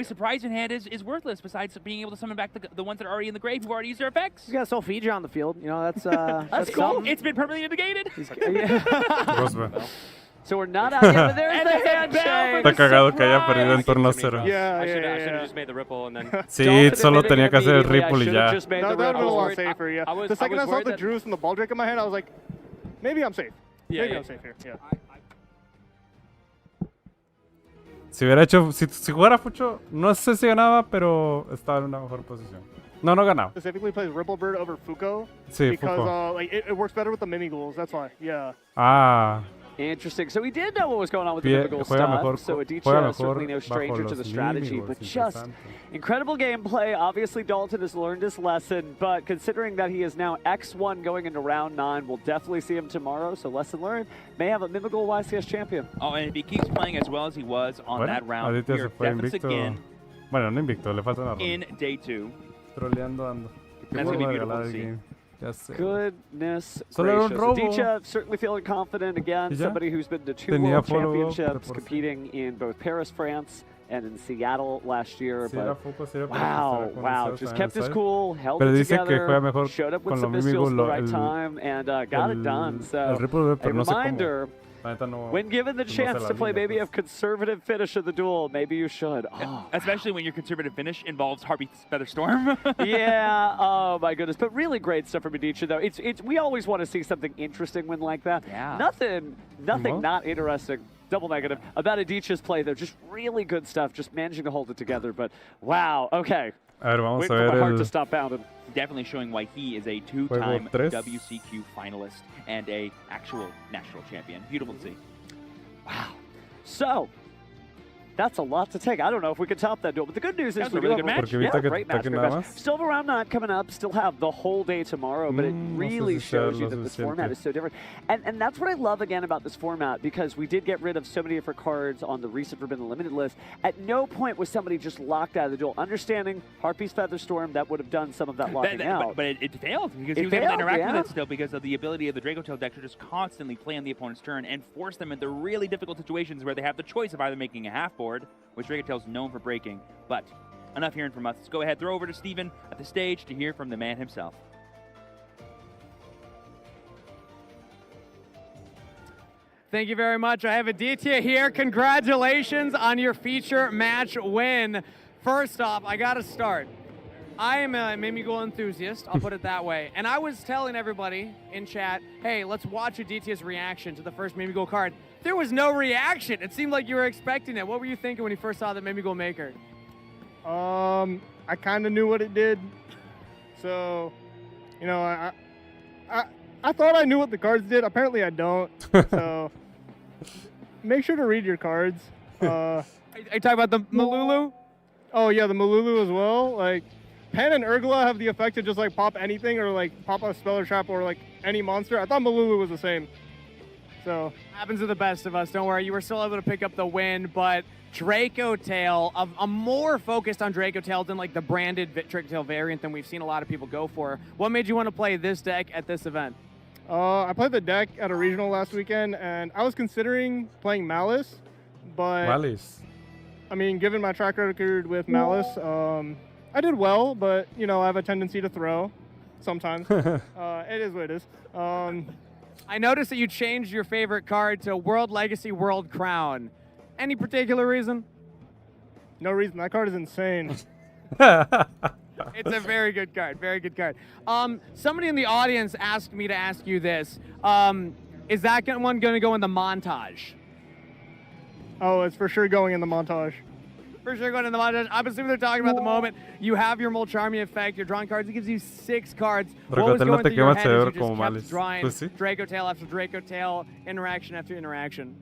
surprise in hand is worthless. Besides being able to summon back the ones that are already in the grave who've already used their effects. You got Solfegia on the field. You know that's that's cool. It's been permanently negated. So we're not out yet, but there's the handshake. Está cagado que haya perdido en turno 0. I should have just made the Ripple and then... Sí, solo tenía que hacer el Ripple y ya. That would have been a lot safer, yeah. The second I saw the Druids and the Baldrake in my hand, I was like, maybe I'm safe. Maybe I'm safe here, yeah. Si hubiera hecho, si jugara Fucho, no sé si ganaba, pero estaba en una mejor posición. No ganaba. Specifically plays Ripplebird over Fuko. Sí, because Fuko. like it works better with the mini ghouls. That's why. Yeah. Ah. Interesting. So he did know what was going on with the typical stuff. So Aditya certainly no stranger to the strategy, but just incredible gameplay. Obviously, Dalton has learned his lesson, but considering that he is now X1 going into round 9, we'll definitely see him tomorrow. So lesson learned, may have a Mimigal YCS champion. Oh, and if he keeps playing as well as he was on that round, Aditya here, se fue deficit invicto. again Bueno, no invicto, le falta una ronda. in day 2. Troleando ando. That's going to be beautiful to see. Goodness Solo gracious. un robo. Aditya certainly feeling confident again. Somebody who's been to 2 Tenía World follow-up Championships, competing in both Paris, France, and in Seattle last year. But wow, just kept his cool, held it together, showed up with some missiles at the right time, and got it done. So a reminder, when given the chance to play maybe a conservative finish of the duel, maybe you should. Oh. Especially when your conservative finish involves Harpy's Feather Storm. Yeah, oh my goodness. But really great stuff from Aditya, though. We always want to see something interesting win like that. Yeah. Nothing not interesting. Double negative about Aditya's play, though. Just really good stuff, just managing to hold it together. But wow, okay. Wait for my heart to stop pounding. Definitely showing why he is a 2-time WCQ finalist and a actual national champion. Beautiful to see. Wow. So, that's a lot to take. I don't know if we could top that duel, but the good news is we really good match. Yeah, great match. Still have round 9 coming up. Still have the whole day tomorrow, but it really shows you that this format is so different. And that's what I love again about this format, because we did get rid of so many different cards on the recent Forbidden Limited list. At no point was somebody just locked out of the duel. Understanding Harpy's Feather Storm, that would have done some of that locking out. But it failed, because he was able to interact with it still because of the ability of the Draco Tail deck to just constantly play on the opponent's turn and force them into really difficult situations where they have the choice of either making a half board, which Draco Tail's known for breaking. But enough hearing from us. Let's go ahead, throw over to Steven at the stage to hear from the man himself. Thank you very much. I have Aditya here. Congratulations on your feature match win. First off, I got to start. I am a Mimigal enthusiast, I'll put it that way. And I was telling everybody in chat, hey, let's watch Aditya's reaction to the first Mimigal card. There was no reaction. It seemed like you were expecting it. What were you thinking when you first saw the Mimigal Maker? I kind of knew what it did. So, you know, I thought I knew what the cards did. Apparently I don't. So, make sure to read your cards. Are you talking about the Malulu? Oh, yeah, the Malulu as well. Like, Pen and Urgla have the effect to just, like, pop anything or, like, pop a spell or trap or, like, any monster. I thought Malulu was the same. So happens to the best of us. Don't worry. You were still able to pick up the win, but Draco Tail, I'm more focused on Draco Tail than like the branded Draco Tail variant than we've seen a lot of people go for. What made you want to play this deck at this event? I played the deck at a regional last weekend, and I was considering playing Malice, but I mean, given my track record with Malice, I did well, but you know, I have a tendency to throw sometimes. It is what it is. I noticed that you changed your favorite card to World Legacy World Crown. Any particular reason? No reason. That card is insane. It's a very good card. Very good card. Somebody in the audience asked me to ask you this. Is that one going to go in the montage? Oh, it's for sure going in the montage. For sure going in the montage. I'm assuming they're talking about the moment you have your Molcharmy effect, you're drawing cards. It gives you 6 cards. What was going through your head as you just kept drawing Draco Tail after Draco Tail, interaction after interaction?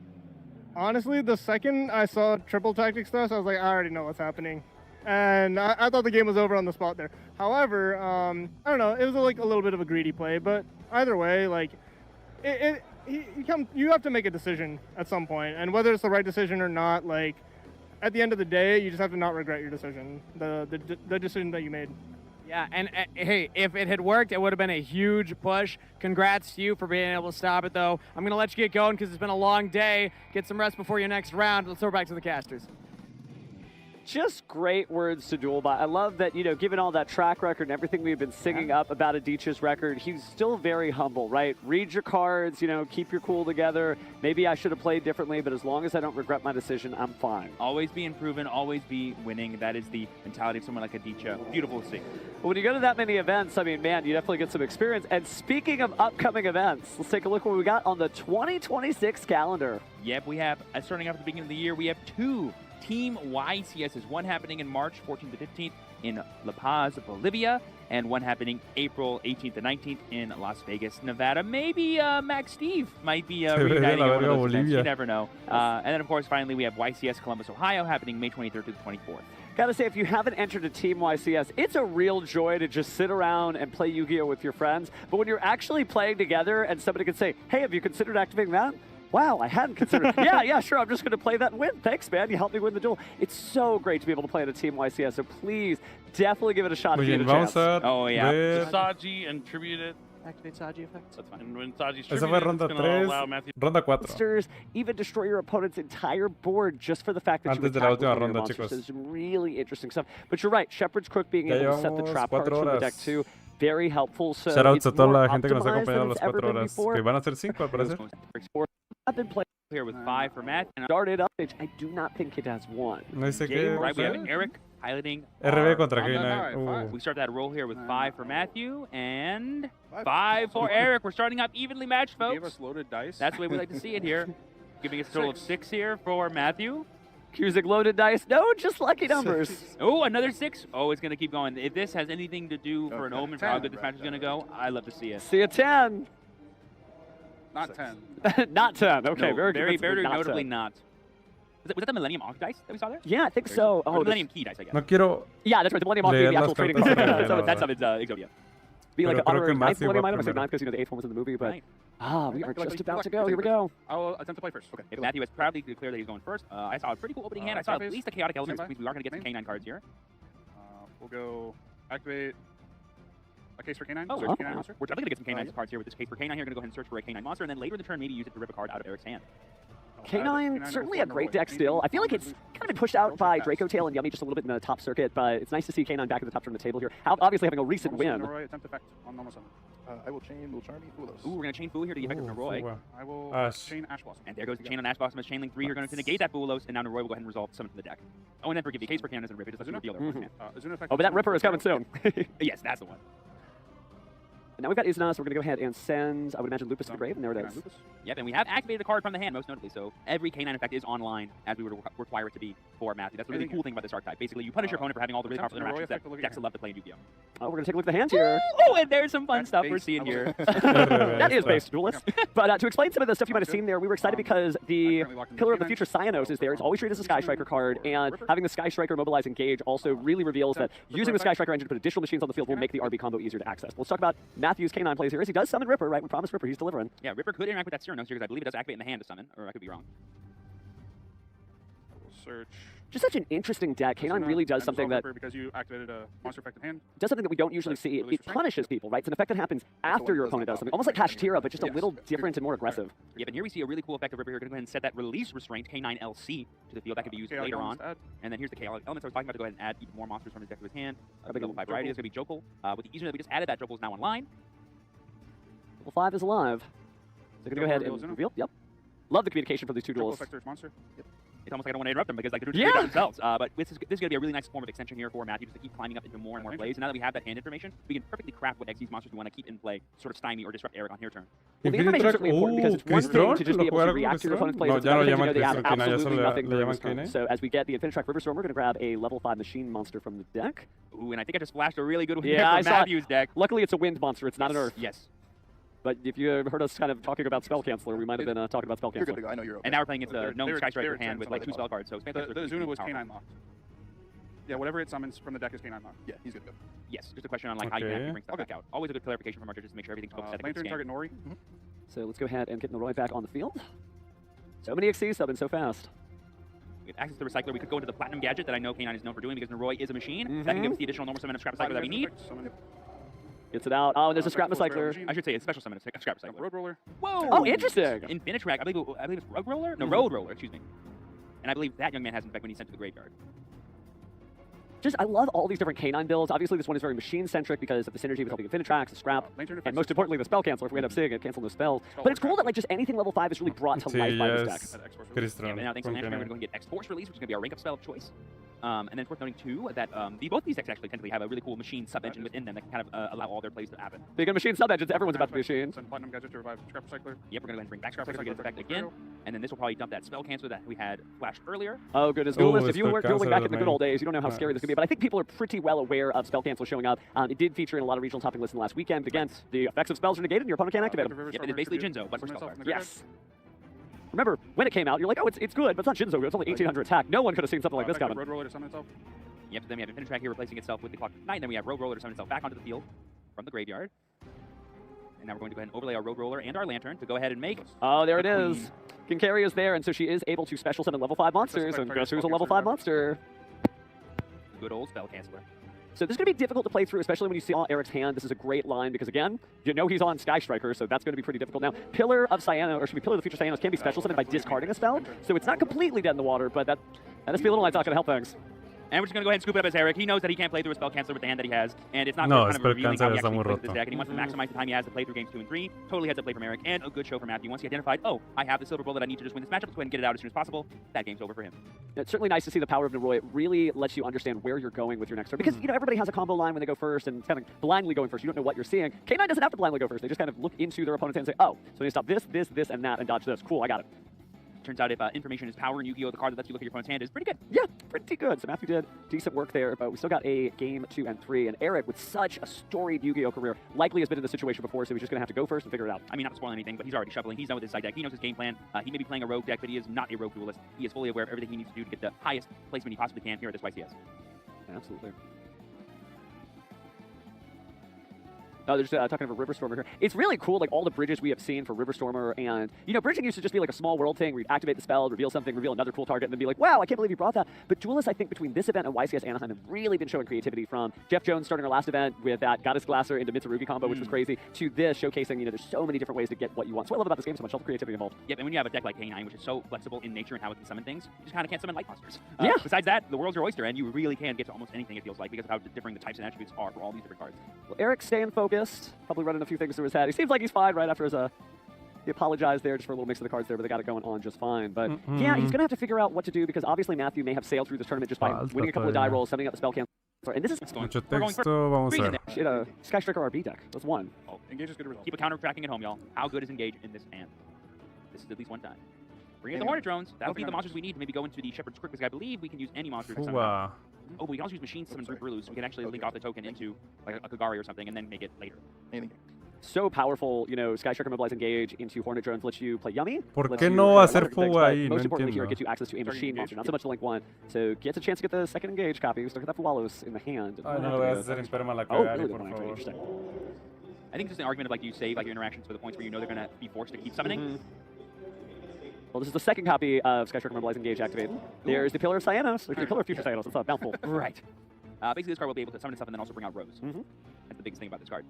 Honestly, the second I saw triple tactic stuff, I was like, I already know what's happening. And I thought the game was over on the spot there. However, I don't know, it was like a little bit of a greedy play, but either way, like, you have to make a decision at some point, and whether it's the right decision or not, like, at the end of the day, you just have to not regret your decision, the decision that you made. Yeah, and hey, if it had worked, it would have been a huge push. Congrats to you for being able to stop it, though. I'm going to let you get going because it's been a long day. Get some rest before your next round. Let's throw back to the casters. Just great words to duel by. I love that, you know, given all that track record and everything we've been singing up about Aditya's record, he's still very humble, right? Read your cards, you know, keep your cool together. Maybe I should have played differently, but as long as I don't regret my decision, I'm fine. Always be improving, always be winning. That is the mentality of someone like Aditya. Beautiful to see. Well, when you go to that many events, I mean, man, you definitely get some experience. And speaking of upcoming events, let's take a look what we got on the 2026 calendar. Yep, we have, starting off at the beginning of the year, we have 2 Team YCS. There's one happening in March 14th to 15th in La Paz, Bolivia, and one happening April 18th to 19th in Las Vegas, Nevada. Maybe Max Steve might be reuniting at one of those events. You never know. And then, of course, finally, we have YCS Columbus, Ohio, happening May 23rd to the 24th. Gotta say, if you haven't entered a Team YCS, it's a real joy to just sit around and play Yu-Gi-Oh! With your friends. But when you're actually playing together and somebody can say, hey, have you considered activating that? Wow, I hadn't considered. Yeah, sure, I'm just going to play that and win. Thanks, man. You helped me win the duel. It's so great to be able to play in a Team YCS, so please definitely give it a shot if you get a chance. Oh, yeah. Saji and tribute it. Activate Saji effects. That's fine. And when Saji's Esa fue ronda 3, ronda 4. Even destroy your opponent's entire board just for the fact that you attack with your monsters. So it's really interesting stuff. But you're right, Shepherd's Crook being able to set the trap cards from the deck too, very helpful. So shoutouts a toda la gente que nos ha acompañado las 4 horas, que van a ser 5 al parecer. I've been playing here with 5 for Matt. And started up. I do not think it has 1. No dice que right, we have Eric piloting. RB contra K9. We start that roll here with 5 for Matthew and 5 for Eric. We're starting up evenly matched, folks. Gave us loaded dice. That's the way we like to see it here. Giving us a total of 6 here for Matthew. Cusick loaded dice. No, just lucky numbers. Oh, another 6. Oh, it's going to keep going. If this has anything to do for an omen for how good this match is going to go, I love to see it. See a 10. Not 10. Not 10. Okay, no, very notably not. Was that the Millennium Arc dice that we saw there? Yeah, I think so. Oh, Millennium Key dice, I guess. No quiero. Yeah, that's right. The Millennium Arc, the actual trading card. So that's something Exodia. Be like an honorary 9th Millennium item. I said 9th because, the 8th one was in the movie, but we are just about to go. Here we go. I'll attempt to play first. Okay. Matthew has proudly declared that he's going first. I saw a pretty cool opening hand. I saw at least a chaotic element, which means we are going to get some K9 cards here. We'll go activate a case for K9. Oh, K9 monster. We're definitely going to get some K9 cards here with this case for K9 here. Going to go ahead and search for a K9 monster, and then later in the turn, maybe use it to rip a card out of Eric's hand. K9, certainly a great deck still. I feel like it's kind of been pushed out by Draco Tail and Yummy just a little bit in the top circuit, but it's nice to see K9 back at the top of the table here. Obviously having a recent win. Attempt effect on normal summon. I will chain Charmy Fulos. Ooh, we're going to chain Fu here to the effect of Noroi. I will chain Ash Blossom. And there goes the chain on Ash Blossom as chain link 3. You're going to negate that Fulos, and now Noroi will go ahead and resolve summon from the deck. Oh, and then forgive me, case for K9 doesn't rip it. It doesn't reveal their but that Ripper is coming soon. Yes, that's the one. Now we've got Izna, so we're going to go ahead and send, I would imagine, Lupus to the grave, and there it is. Yep, and we have activated a card from the hand, most notably, so every K9 effect is online, as we would require it to be for Matthew. That's the really cool thing about this archetype. Basically, you punish your opponent for having all the really powerful interactions that decks love to play in Yu-Gi-Oh! Oh, we're going to take a look at the hands here. Oh, and there's some fun stuff we're seeing here. That is based duelist. But to explain some of the stuff you might have seen there, we were excited because the Pillar of the Future Cyanos is there. It's always treated as a Sky Striker card, and having the Sky Striker Mobilize Engage also really reveals that using the Sky Striker engine to put additional machines on the field will make the RB combo easier to access. Let's talk about Matthew's K9 plays here. As he does summon Ripper, right? We promised Ripper, he's delivering. Yeah, Ripper could interact with that Cyrano here because I believe it does activate in the hand to summon, or I could be wrong. Search. Just such an interesting deck. K9 really does something that... Because you activated a monster effect in hand. Does something that we don't usually see. It punishes people, right? It's an effect that happens after your opponent does something. Almost like Kashtira, but just a little different and more aggressive. Yeah, but here we see a really cool effect of Ripper here. Going to go ahead and set that release restraint, K9LC, to the field. That could be used later on. And then here's the chaotic elements I was talking about to go ahead and add even more monsters from his deck to his hand. Level 5 variety is going to be Jokul. With the Izuna that we just added, that Jokul is now online. Level 5 is alive. So we're going to go ahead and reveal. Yep. Love the communication from these two duels. Yep. It's almost like I don't want to interrupt them because like they're doing it themselves. But this is going to be a really nice form of extension here for Matthew just to keep climbing up into more and more plays. And now that we have that hand information, we can perfectly craft what XYZ monsters we want to keep in play, sort of stymie or disrupt Eric on her turn. Well, the information is certainly important because it's one thing to just be able to react to your opponent's plays. It's another thing to know they have absolutely nothing during this turn. So as we get the Infinitrack Riverstorm, we're going to grab a level 5 machine monster from the deck. Ooh, and I think I just flashed a really good one there for Matthew's deck. Luckily, it's a wind monster. It's not an earth. Yes. But if you heard us kind of talking about Spell Canceller, we might have been talking about Spell Canceller. You're good to go. I know you're okay. And now we're playing against a known Sky Striker hand with like 2 spell cards. So the Izuna was K9 locked. Yeah, whatever it summons from the deck is K9 locked. Yeah, he's good to go. Yes, just a question on like how you can actually bring stuff back out. Always a good clarification from our judges to make sure everything's focused at the Lantern target Nori. So let's go ahead and get Noroi back on the field. So many XCs subbing so fast. We have access to Recycler. We could go into the Platinum gadget that I know K9 is known for doing because Noroi is a machine. That can give us the additional normal summon of Scrap Recycler that we need. Gets it out. Oh, there's a Scrap Recycler. I should say it's a special summon, a Scrap Recycler. Road Roller. Whoa! Oh, interesting. Infinitrack. I believe it's Road Roller? No, Road Roller, excuse me. And I believe that young man has an effect when he's sent to the graveyard. Just, I love all these different K9 builds. Obviously, this one is very machine-centric because of the synergy with helping Infinitracks, the Scrap, and most importantly, the Spell Canceller if we end up seeing it, cancel those spells. But it's cool that like just anything level 5 is really brought to life by this deck. And now thanks to Lantern, we're going to go and get X-Force release, which is going to be our rank-up spell of choice. And then it's worth noting, too, that both these decks actually technically have a really cool machine sub-engine within them that can kind of allow all their plays to happen. Speaking of machine sub-engines, everyone's about to be machine. Send Platinum Gadget to revive Scrap Recycler. Yep, we're going to go ahead and bring back Scrap Recycler to get effect again. And then this will probably dump that spell cancel that we had flashed earlier. Oh, goodness. Duelist, if you weren't dueling back in the good old days, you don't know how scary this could be. But I think people are pretty well aware of spell cancel showing up. It did feature in a lot of regional topping lists in the last weekend. Again, the effects of spells are negated and your opponent can't activate them. Yep, it is basically Jinzo, but for spell. Yes. Remember, when it came out, you're like, oh, it's good, but it's not Jinzo good. It's only 1800 attack. No one could have seen something like this coming. Road Roller to summon itself. Yep, so then we have Infinite Track here replacing itself with the Clock Knight, and then we have Road Roller to summon itself back onto the field from the graveyard. And now we're going to go ahead and overlay our Road Roller and our Lantern to go ahead and make... Oh, there it is. Kinkari is there, and so she is able to special summon level 5 monsters, and guess who's a level 5 monster? Good old Spell Canceller. So this is going to be difficult to play through, especially when you see Eric's hand. This is a great line because, again, you know he's on Sky Striker, so that's going to be pretty difficult. Now, Pillar of Cyano, or should be Pillar of the Future Cyanos, can be special summoned by discarding a spell, so it's not completely dead in the water, but that SP Little Knight's not going to help things. And we're just going to go ahead and scoop it up as Eric. He knows that he can't play through a Spell Canceller with the hand that he has, and it's not kind of revealing how he actually plays this deck, and he wants to maximize the time he has to play through games 2 and 3. Totally heads up play from Eric, and a good show for Matthew. Once he identified, oh, I have the Silver Bull that I need to just win this matchup, let's go ahead and get it out as soon as possible. That game's over for him. It's certainly nice to see the power of Noroi. It really lets you understand where you're going with your next turn, because, you know, everybody has a combo line when they go first, and kind of blindly going first. You don't know what you're seeing. K9 doesn't have to blindly go first. They just kind of look into their opponent's hand and say, oh, so I need to stop this, this, this, and that, and dodge this. Cool, I got it. Turns out if information is power in Yu-Gi-Oh, the card that lets you look at your opponent's hand is pretty good. Yeah, pretty good. So Matthew did decent work there, but we still got a game 2 and 3. And Eric, with such a storied Yu-Gi-Oh career, likely has been in this situation before, so he's just going to have to go first and figure it out. I mean, not to spoil anything, but he's already shuffling. He's done with his side deck. He knows his game plan. He may be playing a rogue deck, but he is not a rogue duelist. He is fully aware of everything he needs to do to get the highest placement he possibly can here at this YCS. Absolutely. Oh, they're just talking about Riverstormer here. It's really cool, like all the bridges we have seen for Riverstormer, and you know, bridging used to just be like a small world thing where you activate the spell, reveal something, reveal another cool target, and then be like, wow, I can't believe you brought that. But Duelists, I think, between this event and YCS Anaheim have really been showing creativity, from Jeff Jones starting our last event with that Goddess Glasser into Mitsurugi combo, which was crazy, to this showcasing, you know, there's so many different ways to get what you want. So what I love about this game so much, all the creativity involved. Yep, and when you have a deck like K9, which is so flexible in nature and how it can summon things, you just kind of can't summon light monsters. Yeah. Besides that, the world's your oyster, and you really can get to almost anything, it feels like, because of how differing the types and attributes are for all these different cards. Well, Eric's staying focused, probably running a few things through his head. He seems like he's fine right after his he apologized there just for a little mix of the cards there, but they got it going on just fine. But yeah, he's going to have to figure out what to do, because obviously Matthew may have sailed through this tournament just by winning a couple of die rolls, setting up the spell cancel. And this is mucho texto, vamos a ver. She had a Sky Striker RB deck. That's one. Oh, Engage is good result. Keep a counter tracking at home, y'all. How good is Engage in this hand? This is at least one time. Bring in the Hornet Drones. That'll be the monsters we need to maybe go into the Shepherd's Crook, because I believe we can use any monster to summon. Oh, but we can also use machines to summon Brute Brulus. We can actually link off the token into like a Kagari or something and then make it later. So powerful, you know, Sky Striker Mobilize Engage into Hornet Drones lets you play Yummy. ¿Por qué no hacer fuga ahí? Most importantly here, it gets you access to a machine monster, not so much the Link 1. So gets a chance to get the second Engage copy. We still get that Fualos in the hand. No voy a hacer enferma la Kagari, por favor. Interesting. I think it's just an argument of like you save like your interactions for the points where you know they're going to be forced to keep summoning. Well, this is the second copy of Sky Striker Mobilize Engage activated. There's the Pillar of Cyanos. There's the Pillar of Future Cyanos. It's a mouthful. Right. Basically, this card will be able to summon itself and then also bring out Rose. That's the biggest thing about this card.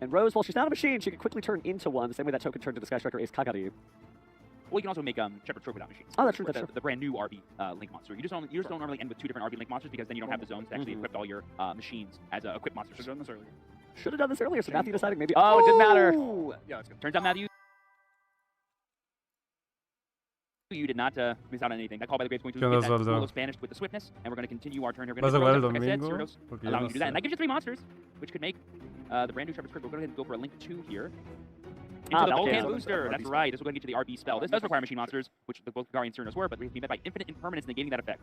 And Rose, while she's not a machine, she can quickly turn into one, the same way that token turned into Sky Striker Ace Kagari. Well, you can also make Shepherd's Crook without machines. Oh, that's true, that's true. The brand new RB Link monster. You just don't normally end with 2 different RB Link monsters, because then you don't have the zones to actually equip all your machines as equipped monsters. Should have done this earlier. Should have done this earlier, so Matthew decided maybe... Oh, it didn't matter! Yeah, that's good. Turns out Matthew... You did not miss out on anything. That call by the Grave's going to get that Sólo banished with the swiftness, and we're going to continue our turn here. We're going to like I said, Cerdos, allowing you to do that. And that gives you 3 monsters, which could make the brand new Shepherd's Crook. We're going to go for a Link 2 here. Into the Volcan Booster. That's right. This is going to get you the RB spell. This does require machine monsters, which both Kagari and Cernos were, but we can be met by infinite impermanence negating that effect.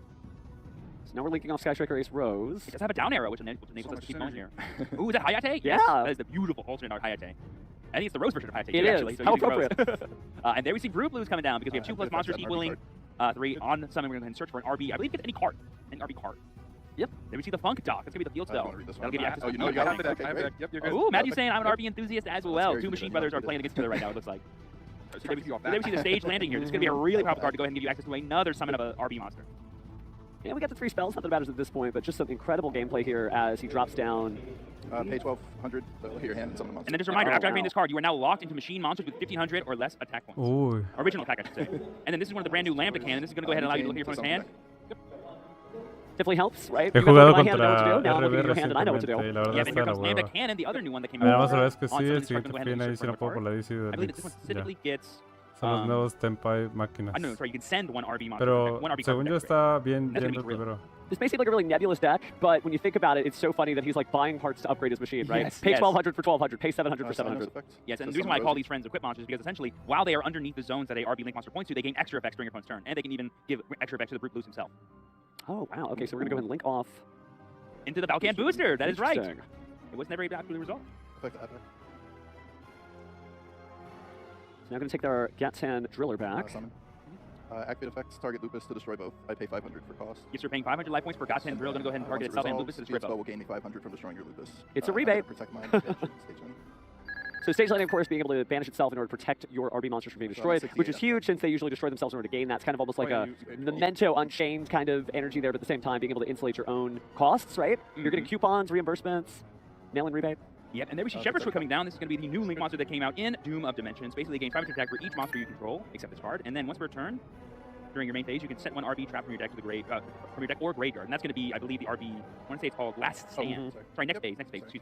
So now we're linking off Sky Striker Ace Rose. It does have a down arrow, which enables us to keep going here. Ooh, is that Hayate? Yeah. Yes. That is the beautiful alternate art Hayate. I think it's the Rose version of Hayate, it actually. Is. So how appropriate. And there we see Brute Blues coming down, because we have 2+ monsters equaling 3 on summon. We're going to go ahead and search for an RB. I believe it's any card. Any RB card. Yep. Then we see the Funk Dock. That's going to be the field spell. That'll give you access to the deck. Yep, you're good. Ooh, Matthew's saying I'm an RB enthusiast as well. 2 Machine Brothers are playing against each other right now, it looks like. So there we see the stage landing here. This is going to be a really powerful card to go ahead and give you access to another summon of an RB monster. Yeah, we got the 3 spells. Not that it matters at this point, but just some incredible gameplay here as he drops down. Pay 1,200, hit your hand and summon a monster. And then just a reminder, after activating this card, you are now locked into machine monsters with 1,500 or less attack points. Ooh. Original attack, I should say. And then this is one of the brand new Lambda Cannon. This is going to go ahead and allow you to look at your opponent's hand. Definitely helps, right? He jugado contra now I'm looking at your hand and I know what to do. Yeah, and here comes Lambda Cannon, the other new one that came out. Vamos a ver que sí, el siguiente viene ahí si no puedo por la DC. I believe this one specifically gets Son los nuevos Tempai máquinas. No, sorry, you can send one RB monster. Pero one RB según yo está bien yendo primero. This may seem like a really nebulous deck, but when you think about it, it's so funny that he's like buying parts to upgrade his machine, right? Yes, pay yes. 1,200 for 1,200, pay 700 for 700. Yes, and the reason why I call these friends equip monsters is because essentially, while they are underneath the zones that a RB Link monster points to, they gain extra effects during your opponent's turn, and they can even give extra effects to the Brute Blues himself. Oh, wow. Okay, so we're going to go ahead and link off into the Valkan booster. That is right. It was never able to actually resolve. So now going to take their Gatsan Driller back. Activate effects, target Lupus to destroy both. I pay 500 for cost. Yes, you're paying 500 life points for Gatsan Drill. Going to go ahead and target itself and Lupus to destroy both. Spell will gain me 500 from destroying your Lupus. It's a rebate. Protect my stage lane. So stage lightning, of course, being able to banish itself in order to protect your RB monsters from being destroyed, which is huge since they usually destroy themselves in order to gain. That's kind of almost like a Memento Unchained kind of energy there, but at the same time being able to insulate your own costs, right? You're getting coupons, reimbursements, mail-in rebate. Yep, and there we see Shepherd's Foot coming down. This is going to be the new Link monster that came out in Doom of Dimensions. Basically, gain 500 attack for each monster you control, except this card. And then once per turn, during your main phase, you can set one RB trap from your deck to the grave, from your deck or graveyard. And that's going to be, I believe, the RB. I want to say it's called Last Stand. Sorry, next phase. Excuse me.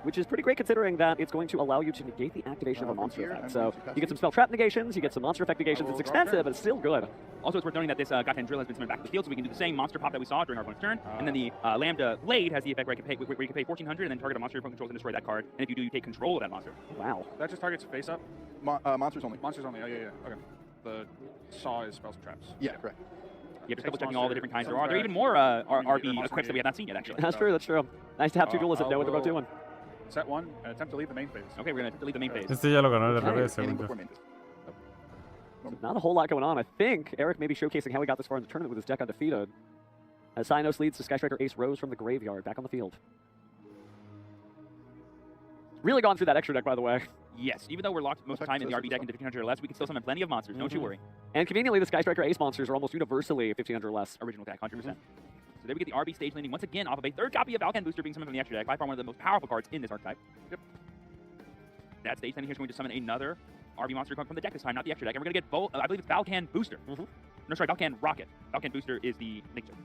Which is pretty great considering that it's going to allow you to negate the activation of a monster effect. So you get some spell trap negations, you get some monster effect negations. It's expensive, but it's still good. Also, it's worth noting that this Gotham Drill has been summoned back to the field, so we can do the same monster pop that we saw during our opponent's turn. And then the Lambda Blade has the effect where you can pay 1,400 and then target a monster your opponent controls and destroy that card. And if you do, you take control of that monster. Wow. That just targets face up? Monsters only. Monsters only. Oh, yeah. Okay. The saw is spells and traps. Yeah, correct. Yeah, just double checking all the different kinds there are. There are even more RB equips that we have not seen yet, actually. That's true, that's true. Nice to have two duelists that know what they're both doing. Set one and attempt to leave the main phase. Okay, we're going to leave the main phase. Este ya lo ganó el revés, según yo. Not a whole lot going on. I think Eric may be showcasing how he got this far in the tournament with his deck undefeated. As Cynos leads to Sky Striker Ace Rose from the graveyard, back on the field. Really gone through that extra deck, by the way. Yes, even though we're locked most of the time in the RB deck into 1,500 or less, we can still summon plenty of monsters, don't you worry. And conveniently, the Sky Striker Ace monsters are almost universally 1,500 or less. Original deck, 100%. So there we get the RB stage landing once again off of a third copy of Valkan Booster being summoned from the extra deck. By far one of the most powerful cards in this archetype. Yep. That stage landing here is going to summon another RB monster coming from the deck this time, not the extra deck. And we're going to get both, I believe it's Valkan Booster. No, sorry, Valkan Rocket. Valkan Booster is the Nickster.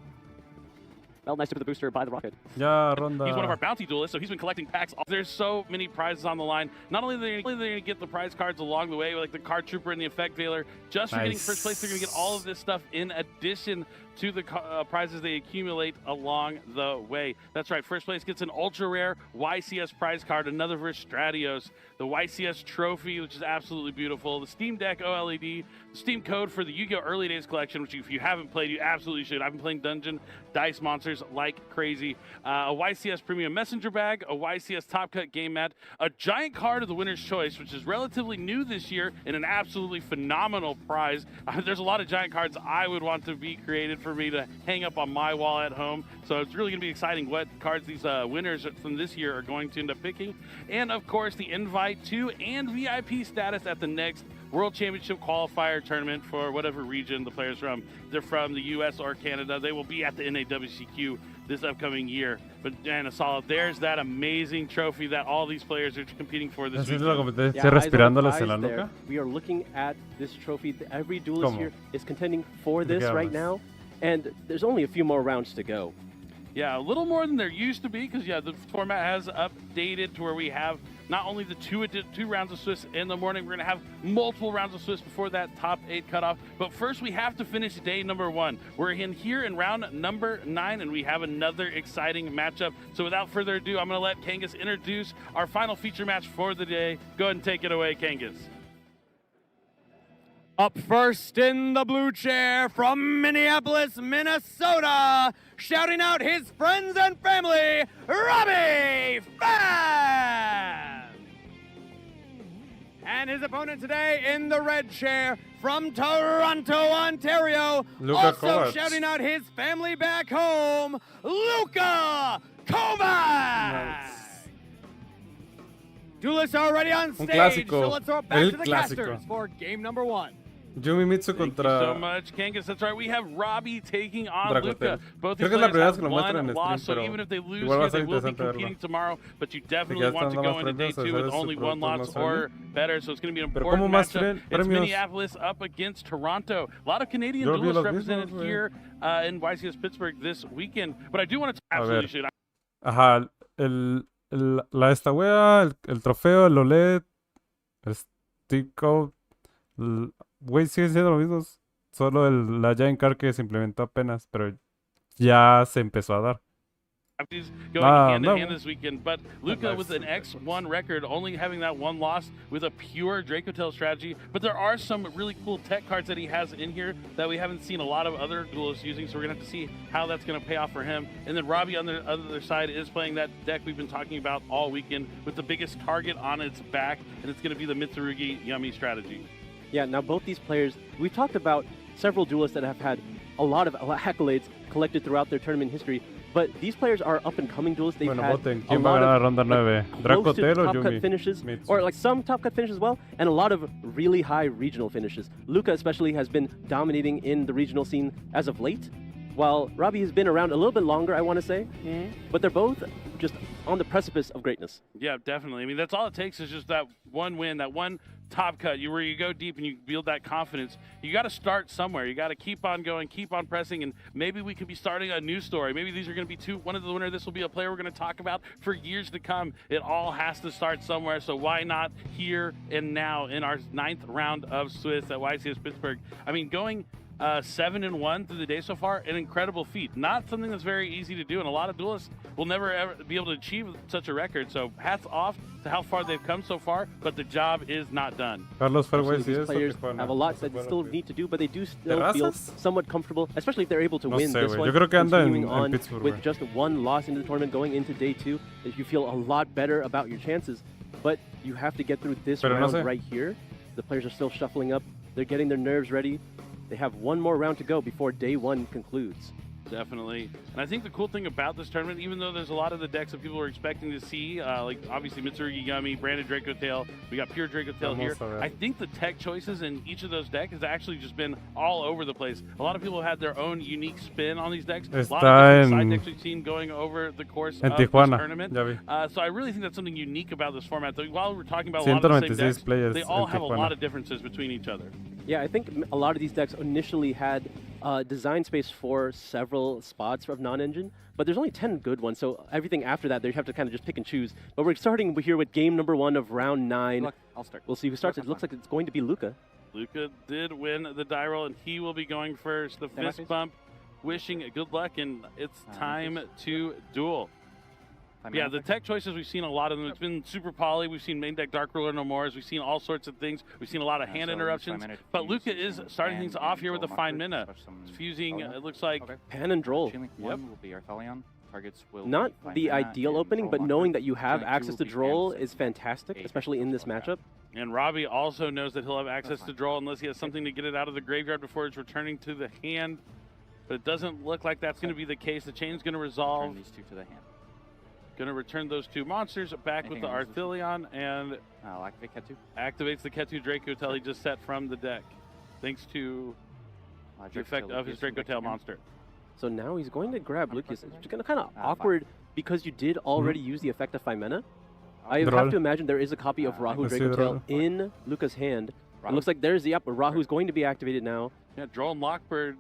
Well, nice to put the booster by the rocket. Ya, ronda. He's one of our bounty duelists, so he's been collecting packs. There's so many prizes on the line. Not only are they going to get the prize cards along the way, like the Card Trooper and the Effect Veiler, just for getting first place, they're going to get all of this stuff in addition to the prizes they accumulate along the way. That's right, first place gets an ultra rare YCS prize card, another versus Stratios, the YCS trophy, which is absolutely beautiful, the Steam Deck OLED, the Steam code for the Yu-Gi-Oh! Early Days collection, which if you haven't played, you absolutely should. I've been playing Dungeon Dice Monsters like crazy. A YCS Premium Messenger Bag, a YCS Top Cut Game Mat, a giant card of the Winner's Choice, which is relatively new this year, and an absolutely phenomenal prize. There's a lot of giant cards I would want to be created for me to hang up on my wall at home. So it's really going to be exciting what cards these winners from this year are going to end up picking. And of course, the invite to and VIP status at the next World Championship Qualifier Tournament for whatever region the players from. They're from the US or Canada. They will be at the NAWCQ this upcoming year. But man, Asala, there's that amazing trophy that all these players are competing for this week. We are looking at this trophy. Every duelist here is contending for this right now. And there's only a few more rounds to go. Yeah, a little more than there used to be because, yeah, the format has updated to where we have not only the two rounds of Swiss in the morning, we're going to have multiple rounds of Swiss before that top 8 cutoff. But first, we have to finish day number 1. We're here in round number 9, and we have another exciting matchup. So without further ado, I'm going to let Kangas introduce our final feature match for the day. Go ahead and take it away, Kangas. Up first in the blue chair from Minneapolis, Minnesota, shouting out his friends and family, Robbie Fan! And his opponent today in the red chair from Toronto, Ontario, also shouting out his family back home, Luca Kovac! Duelists are already on stage, so let's throw it back to the casters for game number 1. Yumimitsu contra... Thank you so much, Kangas. That's right. We have Robbie taking on Luca. Both these players have one loss, so even if they lose here, they will be competing tomorrow. But you definitely want to go into day 2 with only one loss or better, so it's going to be an important matchup. It's Minneapolis up against Toronto. A lot Canadian duelists represented here in YCS Pittsburgh this weekend. But I do want to absolutely shoot. Ajá, la esta wea, el trofeo, el OLED, el stick code. Güey, sigue siendo lo mismo. Solo la Giant Card que se implementó apenas, pero ya se empezó a dar. He's going hand in hand this weekend, but Luca with an X1 record, only having that one loss with a pure Dracotail strategy. But there are some really cool tech cards that he has in here that we haven't seen a lot of other duelists using, so we're going to have to see how that's going to pay off for him. And then Robbie on the other side is playing that deck we've been talking about all weekend with the biggest target on its back, and it's going to be the Mitsurugi Yummy strategy. Yeah, now both these players, we've talked about several duelists that have had a lot of accolades collected throughout their tournament history. But these players are up-and-coming duelists. They've had a lot of close to top-cut finishes, or like some top-cut finishes as well, and a lot of really high regional finishes. Luca especially has been dominating in the regional scene as of late, while Robbie has been around a little bit longer, I want to say. But they're both just on the precipice of greatness. Yeah, definitely. I mean, that's all it takes is just that one win, that one top cut, where you go deep and you build that confidence. You got to start somewhere. You got to keep on going, keep on pressing, and maybe we could be starting a new story. Maybe these are going to be one of the winners. This will be a player we're going to talk about for years to come. It all has to start somewhere, so why not here and now in our 9th round of Swiss at YCS Pittsburgh? I mean, going 7-1 through the day so far, an incredible feat. Not something that's very easy to do, and a lot of duelists will never ever be able to achieve such a record. So hats off to how far they've come so far, but the job is not done. These players have a lot that they still need to do, but they do still feel somewhat comfortable, especially if they're able to win this one. Continuing on with just one loss into the tournament going into day 2, if you feel a lot better about your chances, but you have to get through this round right here. The players are still shuffling up. They're getting their nerves ready. They have one more round to go before day 1 concludes. Definitely. And I think the cool thing about this tournament, even though there's a lot of the decks that people were expecting to see, like obviously Mitsurugi Yummy, Branded Dracotail, we got Pure Dracotail here. I think the tech choices in each of those decks has actually just been all over the place. A lot of people have had their own unique spin on these decks. A lot of different side decks we've seen going over the course of this tournament. So I really think that's something unique about this format. While we're talking about a lot of the same decks, they all have a lot of differences between each other. Yeah, I think a lot of these decks initially had design space for several spots of non-engine, but there's only 10 good ones, so everything after that, they have to kind of just pick and choose. But we're starting here with game number 1 of round 9. I'll start. We'll see who starts. It looks like it's going to be Luca. Luca did win the die roll, and he will be going first. The fist bump, wishing good luck, and it's time to duel. Yeah, the tech choices, we've seen a lot of them. It's been super poly. We've seen main deck Dark Ruler No More. We've seen all sorts of things. We've seen a lot of hand interruptions. But Luca is starting things off here with the Fine Mina. Fusing, it looks like Pan and Droll. Yep. Not the ideal opening, but knowing that you have access to Droll is fantastic, especially in this matchup. And Robbie also knows that he'll have access to Droll unless he has something to get it out of the graveyard before it's returning to the hand. But it doesn't look like that's going to be the case. The chain's going to resolve. These 2 to the hand. Going to return those 2 monsters back with the Arthelion and activates the Ketu Dracotail he just set from the deck, thanks to the effect of his Dracotail monster. So now he's going to grab Lucas. It's going to kind of awkward because you did already use the effect of Fimena. I have to imagine there is a copy of Rahu Dracotail in Luca's hand. It looks like there's the Rahu's going to be activated now. Yeah, Droll and Lockbird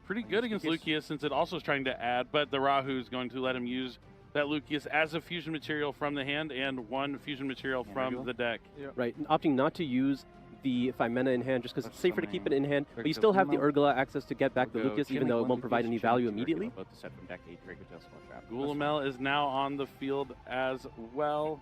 pretty good against Lucius since it also is trying to add, but the Rahu is going to let him use that Lucius as a fusion material from the hand and 1 fusion material from the deck. Right, opting not to use the Fimena in hand just because it's safer to keep it in hand, but you still have the Urgula access to get back the Lucas even though it won't provide any value immediately. Gulamel is now on the field as well.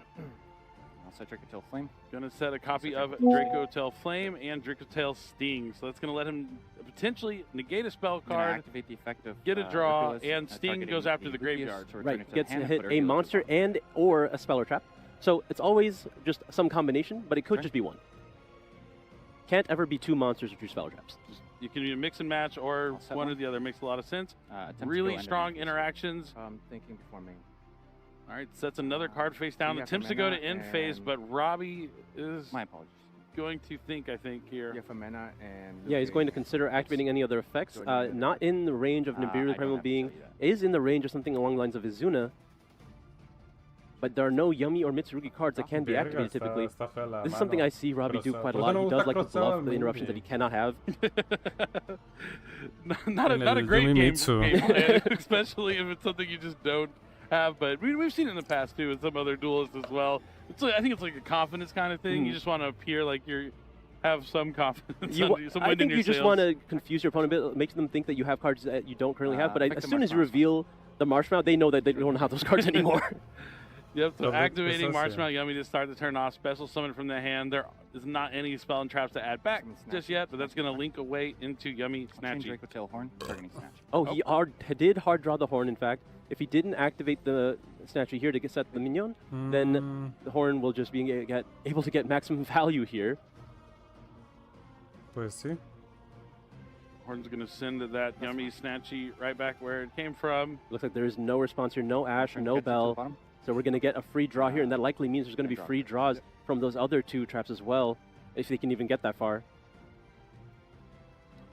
Dracotail Flame. Going to set a copy of Dracotail Flame and Dracotail Sting. So that's going to let him potentially negate a spell card, activate the effect of, get a draw, and Sting goes after the graveyard. Right, gets to hit a monster and or a spell or trap. So it's always just some combination, but it could just be one. Can't ever be 2 monsters or 2 spell or traps. You can either mix and match or one or the other. Makes a lot of sense. Really strong interactions. Thinking before main. All right, sets another card face down. Attempts to go to end phase, but Robbie is going to think, I think, here. Yeah, he's going to consider activating any other effects. Not in the range of Nibiru the Primal Being. Is in the range of something along the lines of Izuna. But there are no Yummy or Mitsurugi cards that can be activated typically. This is something I see Robbie do quite a lot. He does like to bluff the interruptions that he cannot have. not a great game plan, especially if it's something you just don't have, but we've seen it in the past too with some other duelists as well. I think it's like a confidence kind of thing. You just want to appear like you're have some confidence. I think you just want to confuse your opponent a bit, make them think that you have cards that you don't currently have. But as soon as you reveal the Marshmallow, they know that they don't have those cards anymore. Yep, so activating Marshmallow Yummy to start the turn off. Special summon from the hand. There is not any spell and traps to add back just yet, but that's going to link away into Yummy Snatchy. Draco Tail Horn, targeting Snatch. Oh, he did hard draw the Horn, in fact. If he didn't activate the Snatchy here to set the Minion, then the Horn will just be able to get maximum value here. Pues sí. Horn's going to send that Yummy Snatchy right back where it came from. Looks like there is no response here, no Ash, no Bell. So we're going to get a free draw here, and that likely means there's going to be free draws from those other two traps as well, if they can even get that far.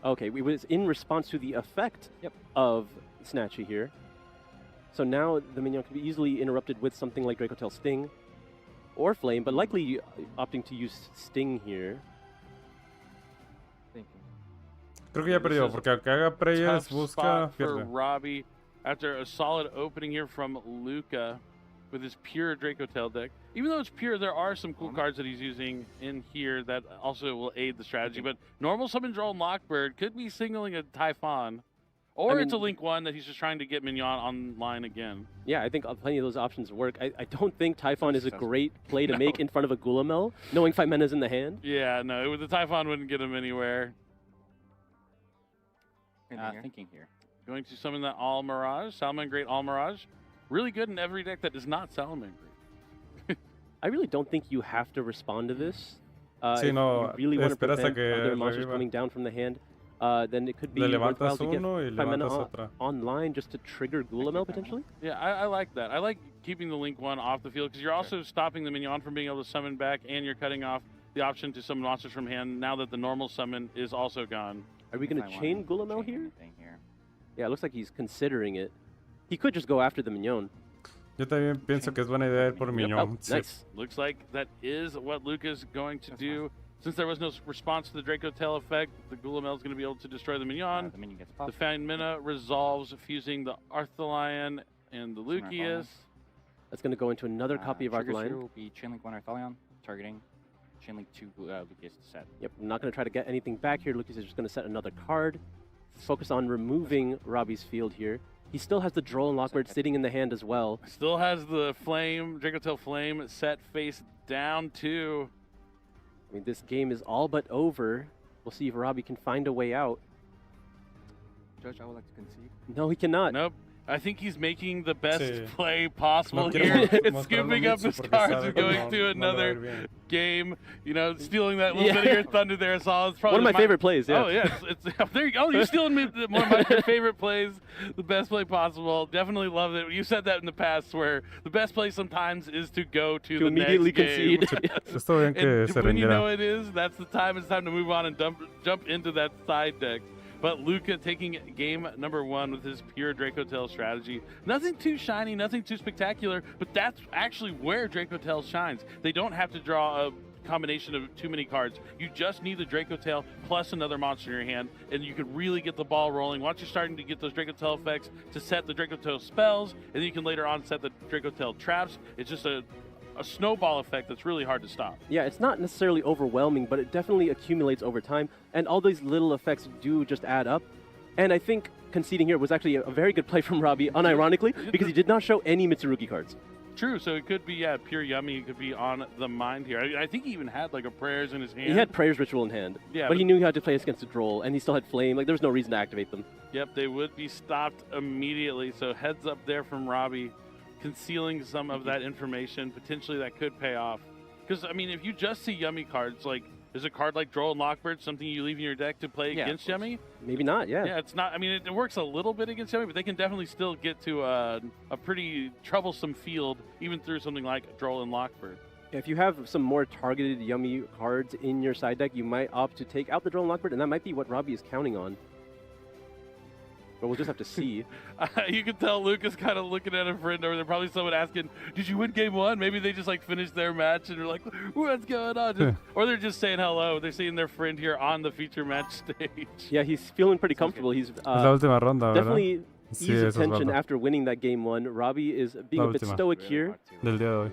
Okay, we was in response to the effect of Snatchy here. So now the Minion can be easily interrupted with something like Draco Tail Sting or Flame, but likely opting to use Sting here. Creo que ya perdió, porque aunque haga prayers, busca, for pierde. Robbie after a solid opening here from Luca with his pure Draco Tail deck. Even though it's pure, there are some cool cards that he's using in here that also will aid the strategy. But normal summon Drone Lockbird could be signaling a Typhon. Or it's a Link 1 that he's just trying to get Mignon online again. Yeah, I think plenty of those options work. I don't think Typhon is a great play to make in front of a Gulamel, knowing 5 mana's in the hand. Yeah, no, the Typhon wouldn't get him anywhere. Thinking here. Going to summon that All Mirage, Salamander Great All Mirage. Really good in every deck that is not Salamander Great. I really don't think you have to respond to this. Sí, no, if you really want to prevent other monsters coming down from the hand, then it could be worthwhile to get 5 mana online just to trigger Gulamel potentially. Yeah, I like that. I like keeping the Link 1 off the field because you're also stopping the Minion from being able to summon back, and you're cutting off the option to summon monsters from hand now that the normal summon is also gone. Are we going to chain Gulamel here? Yeah, it looks like he's considering it. He could just go after the Minion. Yo también pienso que es buena idea ir por Minion. Nice. Looks like that is what Luca's going to do. Since there was no response to the Draco Tail effect, the Gulamel is going to be able to destroy the Minion. The Fang Mina resolves, fusing the Arthalion and the Lucius. That's going to go into another copy of Arthalion. Here will be Chainlink 1 Arthalion, targeting Chainlink 2 Lucius to set. Yep, I'm not going to try to get anything back here. Lucius is just going to set another card. Focus on removing Robbie's field here. He still has the Droll and Lockbird sitting in the hand as well. Still has the Flame, Draco Tail Flame set face down too. I mean, this game is all but over. We'll see if Robbie can find a way out. Judge, I would like to concede. No, he cannot. Nope. I think he's making the best play possible here. It's scooping up his cards and going to another game. You know, stealing that little bit of your thunder there, Saul. It's probably one of my favorite plays, yeah. Oh, yeah. There you go. You're stealing one of my favorite plays, the best play possible. Definitely love it. You said that in the past where the best play sometimes is to go to the immediately next game. Concede. And when you know it is, that's the time. It's time to move on and jump into that side deck. But Luca taking game number 1 with his pure Draco Tail strategy. Nothing too shiny, nothing too spectacular, but that's actually where Draco Tail shines. They don't have to draw a combination of too many cards. You just need the Draco Tail plus another monster in your hand, and you can really get the ball rolling. Once you're starting to get those Draco Tail effects to set the Draco Tail spells, and then you can later on set the Draco Tail traps. It's just a snowball effect that's really hard to stop. Yeah, it's not necessarily overwhelming, but it definitely accumulates over time, and all these little effects do just add up. And I think conceding here was actually a very good play from Robbie, unironically, because he did not show any Mitsurugi cards. True, so it could be, pure Yummy. It could be on the mind here. I think he even had like a Prayers in his hand. He had Prayers Ritual in hand, but he knew he had to play against a Droll, and he still had Flame. Like, there was no reason to activate them. Yep, they would be stopped immediately, so heads up there from Robbie. Concealing some of that information, potentially that could pay off. Because, I mean, if you just see Yummy cards, like, is a card like Droll and Lockbird something you leave in your deck to play against Yummy? Maybe not, yeah. Yeah, it's not. I mean, it works a little bit against Yummy, but they can definitely still get to a pretty troublesome field, even through something like Droll and Lockbird. If you have some more targeted Yummy cards in your side deck, you might opt to take out the Droll and Lockbird, and that might be what Robbie is counting on. But we'll just have to see. You can tell Luca's kind of looking at a friend over there. Probably someone asking, did you win game 1? Maybe they just like finished their match and they're like, what's going on? Or they're just saying hello. They're seeing their friend here on the feature match stage. Yeah, he's feeling pretty comfortable. He's la última ronda, definitely eased tension after winning that game 1. Robbie is being a bit stoic here. Del día de hoy.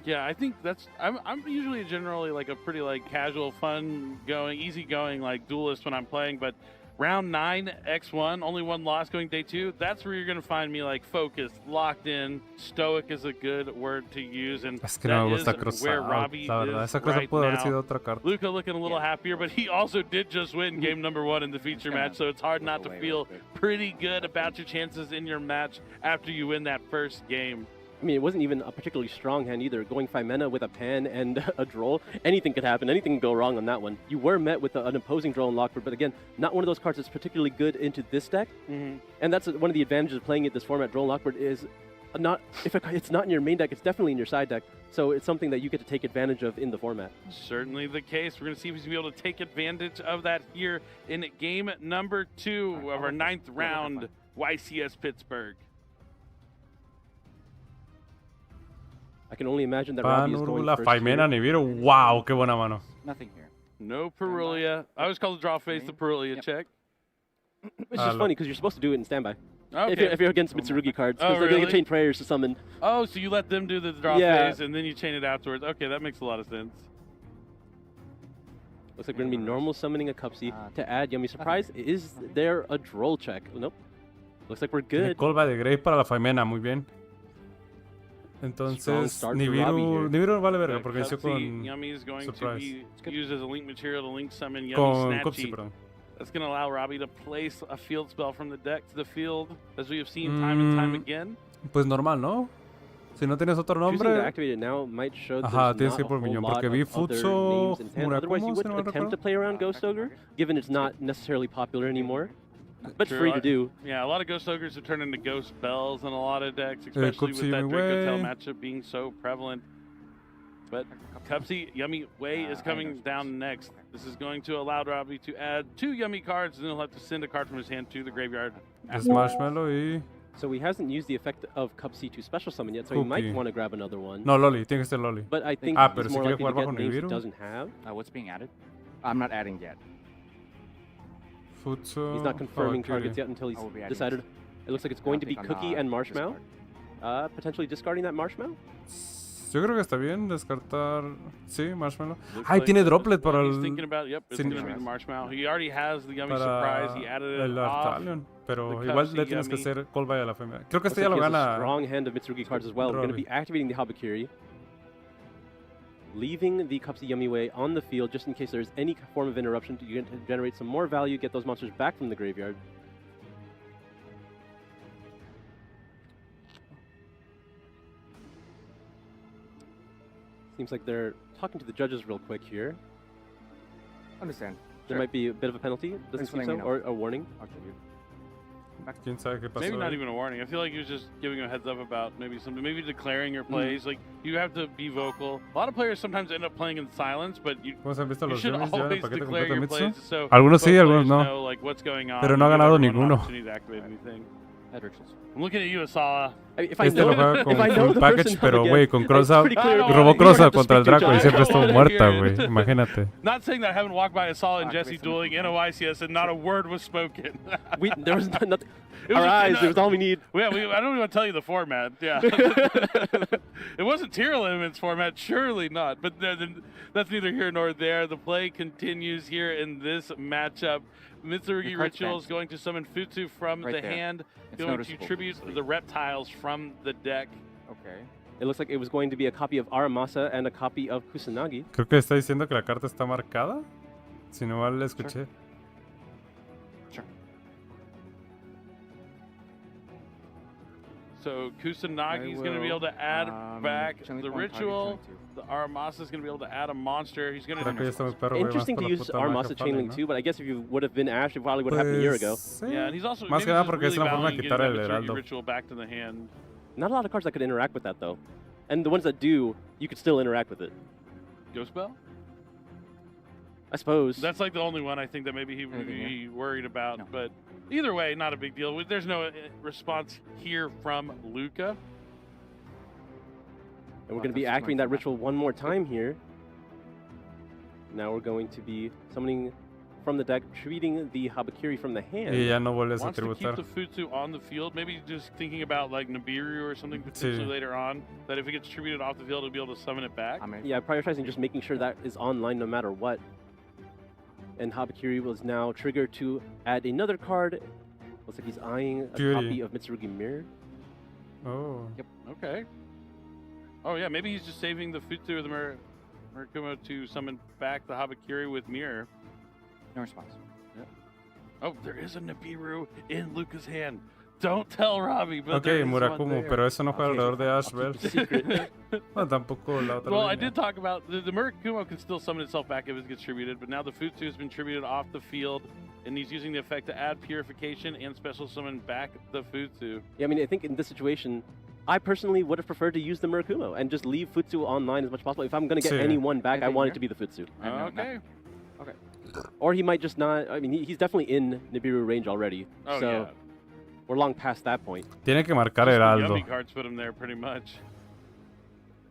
Yeah, I think that's. I'm usually generally like a pretty like casual, fun going, easy going like duelist when I'm playing, but round 9 X1, only one loss going day 2. That's where you're gonna find me like focused, locked in. Stoic is a good word to use, and es que no me gusta that is where Robbie la verdad, is esa cosa right puede haber now. sido otra carta. Luca looking a little happier, but he also did just win game number 1 in the feature match, so it's hard not to feel pretty good about your chances in your match after you win that first game. I mean, it wasn't even a particularly strong hand either. Going 5 mana with a pan and a droll, anything could happen. Anything can go wrong on that one. You were met with an opposing droll in Lockford, but again, not one of those cards that's particularly good into this deck. And that's one of the advantages of playing it this format. Droll Lockford is not, if it's not in your main deck, it's definitely in your side deck. So it's something that you get to take advantage of in the format. Certainly the case. We're going to see if he's going to be able to take advantage of that here in game number 2 of our 9th round, YCS Pittsburgh. I can only imagine that Robbie is going first. Faimena, Nibiru. Wow, qué buena mano. Nothing here. No Perulia. I always call the draw phase the Perulia check. It's just funny because you're supposed to do it in standby. Okay. If you're against Mitsurugi cards, because really? they can chain prayers to summon. Oh, so you let them do the draw phase and then you chain it afterwards. Okay, that makes a lot of sense. Looks like we're going to be normal summoning a Cupsy to add Yummy Surprise. Is there a droll check? Nope. Looks like we're good. Colba de Grave para la Faimena, muy bien. Entonces, Nibiru vale verga porque inició con Yummy is going Surprise. to be used as a link material to link summon Yummy Con Snatchy. Cupsy, perdón. That's going to allow Robbie to place a field spell from the deck to the field, as we have seen time and time again. Pues normal, ¿no? Si no tienes otro nombre. Choosing to activate it now might show Ajá, tienes que ir por Miñón, porque vi Futso Otherwise, you would attempt to play around Ghost Ogre, given it's not necessarily popular anymore. But free to do. Yeah, a lot of Ghost Ogres have turned into Ghost Bells in a lot of decks, especially with that Draco Tail matchup being so prevalent. But Cupsy Yummy Way is coming down next. This is going to allow Robbie to add 2 Yummy cards, and then he'll have to send a card from his hand to the graveyard. Marshmallow y... So he hasn't used the effect of Cupsy to special summon yet, so he might want to grab another one. No, Loli, tiene que ser Loli. But I think pero he's si more quiere likely jugar to bajo get names he Nibiru. doesn't have. What's being added? I'm not adding yet. Futso... He's not confirming targets yet until he's decided. It looks like it's going to be Cookie and Marshmallow. Potentially discarding that Marshmallow? Yo creo que está bien descartar... Sí, Marshmallow. Ay, tiene Droplet para el... He's thinking about, yep, it's going to be the Marshmallow. He already has the Yummy Surprise. He added it off. Pero igual le tienes que hacer Colby a la Faimena. Creo que este ya lo gana. Strong hand of Mitsurugi cards as well. We're going to be activating the Habakiri. Leaving the Cupsy Yummy Way on the field just in case there's any form of interruption to generate some more value, get those monsters back from the graveyard. Seems like they're talking to the judges real quick here. Understand. There might be a bit of a penalty, doesn't seem so, or a warning. Maybe not even a warning. I feel like he was just giving a heads up about maybe something, maybe declaring your plays. Like, you have to be vocal. A lot of players sometimes end up playing in silence, but you should always declare your plays so algunos sí, algunos no. know, like, what's going on. Pero no ha ganado ninguno. I'm looking at you, Asala. If I know, lo juega con if I know full the package, person pero again, güey, con Cross-Out, no, robó Cross-Out contra el speak to Draco y John. siempre estuvo muerta, güey. Imagínate. Not saying that I haven't walked by Asala and Jesse dueling in a YCS and not a word was spoken. There was nothing. Our eyes, it was all we need. Yeah, I don't even want to tell you the format. Yeah. It wasn't tier limits format, surely not. But that's neither here nor there. The play continues here in this matchup. Mitsurugi Ritual is going to summon Futsu from the hand, going to tribute the reptiles from the deck. Okay. It looks like it was going to be a copy of Aramasa and a copy of Kusanagi. Creo que está diciendo que la carta está marcada. Si no mal le escuché. Sure. So Kusanagi is going to be able to add back the ritual. The Aramasa is going to be able to add a monster. He's going to. Interesting to use Aramasa Chainlink too, but I guess if you would have been Ash, it probably would have happened a year ago. Yeah, and he's also más que nada porque es una forma de quitar el heraldo. heraldo. Ritual back to the hand. Not a lot of cards that could interact with that though, and the ones that do, you could still interact with it. Ghost Bell? I suppose. That's like the only one I think that maybe he would be worried about, but either way, not a big deal. There's no response here from Luca. And we're going to be activating that ritual one more time here. Now we're going to be summoning from the deck, treating the Habakiri from the hand. Y ya no vuelves a Wants to tributar. keep the Futsu on the field. Maybe just thinking about like Nibiru or something potentially later on. That if it gets tributed off the field, he'll be able to summon it back. Yeah, prioritizing just making sure that is online no matter what. And Habakiri was now triggered to add another card. Looks like he's eyeing a copy of Mitsurugi Mirror. Oh. Yep. Okay. Oh yeah, maybe he's just saving the Futsu or the Murakumo to summon back the Habakiri with Mirror. No response. Yep. Oh, there is a Nibiru in Luca's hand. Don't tell Robbie, but Ok, Murakumo, pero eso no fue alrededor de Ash Bell. Bueno, tampoco la otra Well, línea. I did talk about the Murakumo can still summon itself back if it gets tributed, but now the Futsu has been tributed off the field, and he's using the effect to add Purification and Special Summon back the Futsu. Yeah, I mean, I think in this situation, I personally would have preferred to use the Murakumo and just leave Futsu online as much as possible. If I'm going to get any one back, I want it to be the Futsu. Okay. Okay. Or he might just not. I mean, he's definitely in Nibiru range already. Oh, so yeah. We're long past that point. Tiene que marcar Just the Heraldo. Yummy cards put him there pretty much.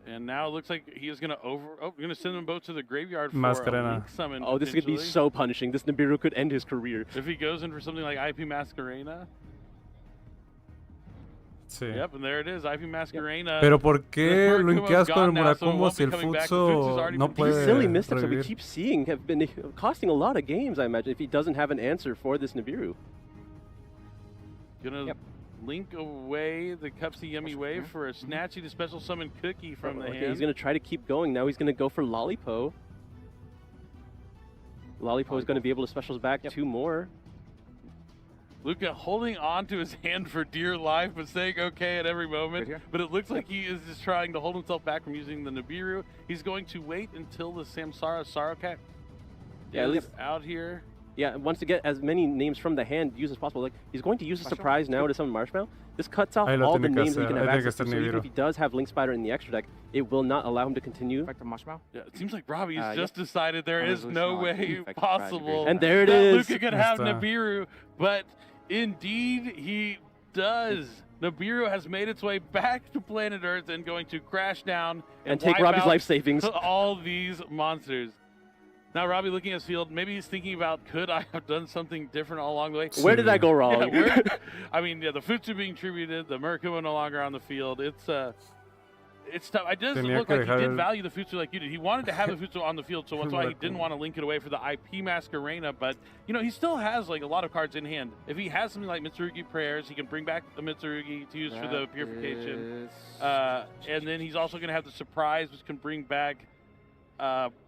And now it looks like he is going to we're going to send them both to the graveyard for Mascarena. a Link Summon. Oh, this is going to be so punishing. This Nibiru could end his career. If he goes in for something like IP Mascarena. Sí. Yep, and there it is, IP Mascarena. Pero ¿por qué The lo Murakumo's linkeas con el gone now, so it Murakumo won't si be el coming back. The Futsu's already Futsu no been puede These silly missteps that we revivir? keep seeing have been costing a lot of games, I imagine, if he doesn't have an answer for this Nibiru. Gonna link away the Cupsy Yummy Wave for a Snatchy to special summon Cookie from the hand. He's going to try to keep going. Now he's going to go for Lollipo. Lollipo is going to be able to specials back 2 more. Luca holding on to his hand for dear life, but saying okay at every moment. But it looks like he is just trying to hold himself back from using the Nibiru. He's going to wait until the Samsara Sorrowcat at least out here. Yeah, wants to get as many names from the hand used as possible. Like he's going to use a surprise now to summon Marshmallow. This cuts off all the names he can have access to. So even if he does have Link Spider in the extra deck, it will not allow him to continue. Yeah, it seems like Robbie's just decided there is no way possible and there it that is. Luca could have Nibiru, but indeed he does. Nibiru has made its way back to planet Earth and going to crash down and take Robbie's life savings. All these monsters. Now Robbie looking at his field, maybe he's thinking about, could I have done something different all along the way? Where did I go wrong? Yeah, I mean, the Futsu being tributed, the Murakumo no longer on the field. It's tough. It doesn't look like he did value the Futsu like you did. He wanted to have the Futsu on the field, so that's why he didn't want to link it away for the IP Mascarena. But, you know, he still has, like, a lot of cards in hand. If he has something like Mitsurugi Prayers, he can bring back the Mitsurugi to use for the Purification. And then he's also going to have the Surprise, which can bring back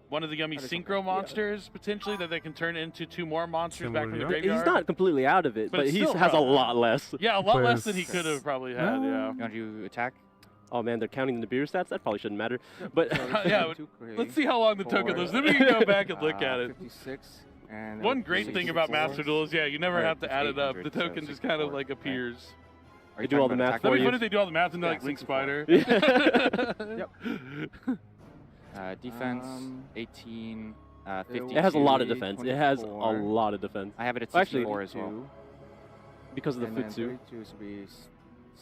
one of the Yummy Synchro monsters, potentially, that they can turn into 2 more monsters back from the graveyard. He's not completely out of it, but he has a lot less. Yeah, a lot less than he could have probably had, yeah. You want to attack? Oh man, they're counting the Nibiru stats? That probably shouldn't matter. But yeah, let's see how long the token lives. Then we can go back and look at it. 56. And one great thing about Master Duel is, you never have to add it up. The token just kind of like appears. They do all the math for you. What if they do all the math into like Link Spider? Yep. Defense, 18, 50. It has a lot of defense. It has a lot of defense. I have it at 64 as well. Because of the Futsu. 32 should be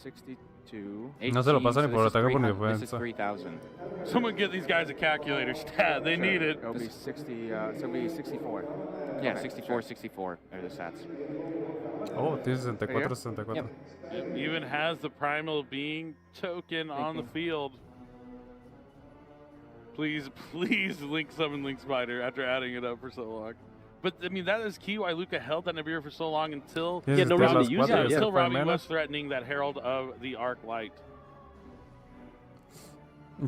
62. No se lo pasa ni por ataque por ni This is defensa. 3,000. Someone get these guys a calculator stat. They need it. It'll be 60. So it'll be 64. Yeah, Okay, 64, 64 are the stats. Oh, tiene 64, 64. It even has the Primal Being token on the field. Please, please link summon Link Spider after adding it up for so long. But I mean, that is key why Luca held that Nibiru for so long until no reason to use it. Until Robbie was threatening that Herald of the Arc Light.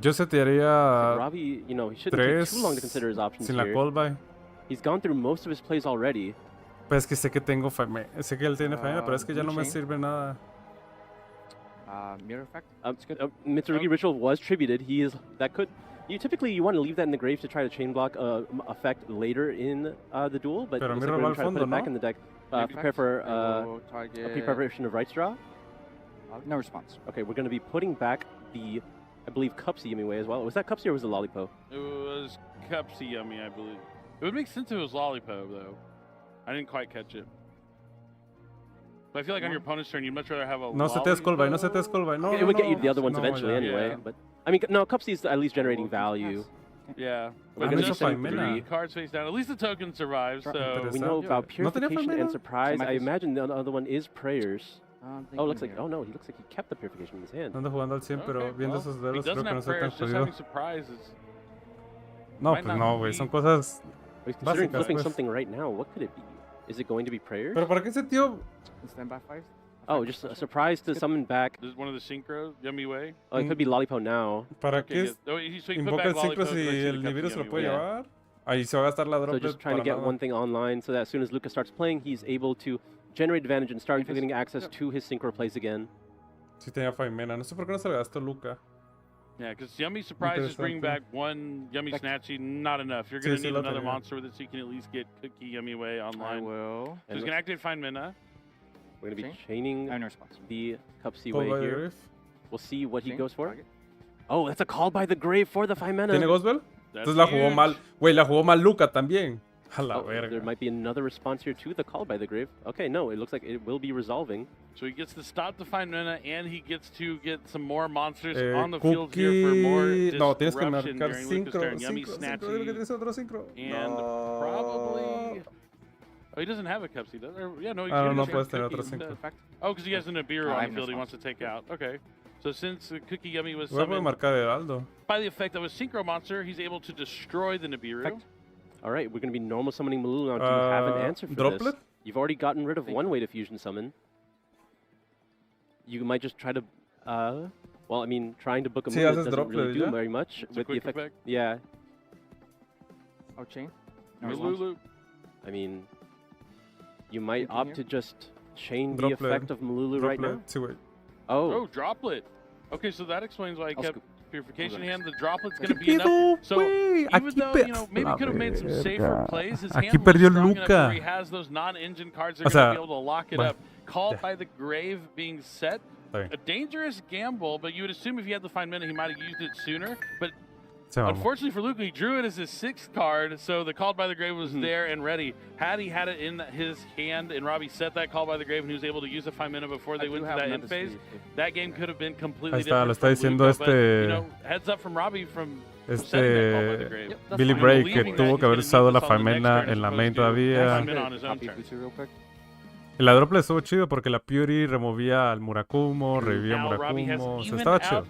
Yo setearía Robbie, you know, he shouldn't take too long to consider his options sin la here. call by. He's gone through most of his plays already. Pues es que sé que tengo sé que él tiene Famina, pero es que ya no me sirve nada. Mirror effect. Mitsurugi Ritual was tributed. Typically you want to leave that in the grave to try to chain block effect later in the duel, but Pero we're mira going to try to put it back ¿no? in the deck. Prepare for a preparation of Rights Draw. No response. Okay, we're going to be putting back the, I believe, Cupsy Yummy Way as well. Was that Cupsy or was it Lollipo? It was Cupsy Yummy, I believe. It would make sense if it was Lollipo, though. I didn't quite catch it. But I feel like on your opponent's turn, you'd much rather have a No seteas call by, no seteas call by. No, it would get you the other ones no, eventually ya. anyway. But I mean, no, Cupsy's at least generating value. Yeah. We're going to send 3 cards face down. At least the token survives, so... We know about Purification and Surprise. I imagine the other one is Prayers. Oh, looks like... Oh, no, he looks like he kept the Purification in his hand. Ando jugando al 100, pero viendo sus dedos creo que no soy tan just having surprises. No, pues no, güey. Son cosas He's considering básicas, flipping pues. something right now. What could it be? Is it going to be Prayers? Pero ¿para qué ese tío? Standby fires? Oh, just a surprise to summon back. This is one of the synchros, Yummy Way. Oh, it could be Lollipop now. ¿Para qué invoca el synchro si el Nibiru se lo puede llevar? Ahí se va a gastar la drop. So just trying to get one thing online so that as soon as Luca starts playing, he's able to generate advantage and start getting access to his synchro plays again. Sí tenía Faimena. No sé por qué no se lo gastó Luca. Yeah, because Yummy Surprises bring back one Yummy Snatchy, not enough. You're going to need another monster with it so you can at least get Cookie Yummy Way online. I will. So he's going to activate Find Mana. We're going to be chaining the Cup C Way here. We'll see what he goes for. Oh, that's a Call by the Grave for the Find Mana. ¿Tiene Ghostbell? Entonces la jugó mal. Güey, la jugó mal Luca también. A la verga. There might be another response here to the Call by the Grave. Okay, no, it looks like it will be resolving. So he gets to stop the Find Mana, and he gets to get some more monsters on the field here for more disruption during Luca's turn. Yummy Snatchy. And probably... Oh, he doesn't have a Cup C, does he? Yeah, no, he no puedes tener otro synchro. Oh, because he has an Nibiru on the field he wants to take out. Okay. So since Cookie Yummy was summoned by the effect of a synchro monster, he's able to destroy the Nibiru. All right, we're going to be normal summoning Malulu now. Do you have an answer for this? You've already gotten rid of one way to fusion summon. You might just try to, well, I mean, trying to book a move doesn't really do very much with the effect. Yeah. Oh, chain. Malulu. I mean, you might opt to just chain the effect of Malulu right now. Oh, Droplet. Okay, so that explains why I kept Purification hand. The Droplet's going to be enough. So even though, you know, maybe could have made some safer plays, his hand was strong enough where he has those non-engine cards that are going to be able to lock it up. Called by the Grave being set. A dangerous gamble, but you would assume if he had to find mana, he might have used it sooner. But unfortunately for Luca, he drew it as his 6th card, so the Called by the Grave was there and ready. Had he had it in his hand and Robbie set that Called by the Grave and he was able to use the 5 mana before they went to that end phase, that game could have been completely different. Lo está diciendo Luca, but, you know, heads up from Robbie from Billy Bray, que tuvo que haber usado la Faimena en la main todavía. La droplet estuvo chido porque la Puri removía al Murakumo, revivía a Murakumo. Estaba chido.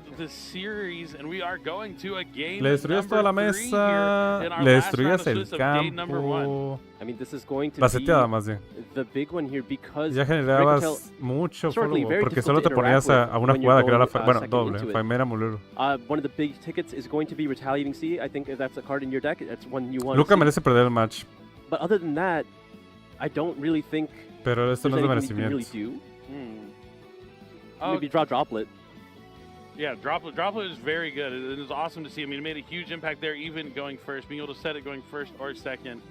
Le destruyas toda la mesa, le destruyas el campo. La seteada más bien. Ya generabas mucho follow porque solo te ponías a una jugada que era la bueno, doble, Faimera Muluru. One of the big tickets is going to be Retaliating Sea. I think if that's a card in your deck, that's one you want. Luca merece perder el match. But other than that, I don't really think pero esto no es de merecimiento. Maybe draw Droplet. Yeah, Droplet is very good. It is awesome to see. I mean, it made a huge impact there, even going first, being able to set it going first or second.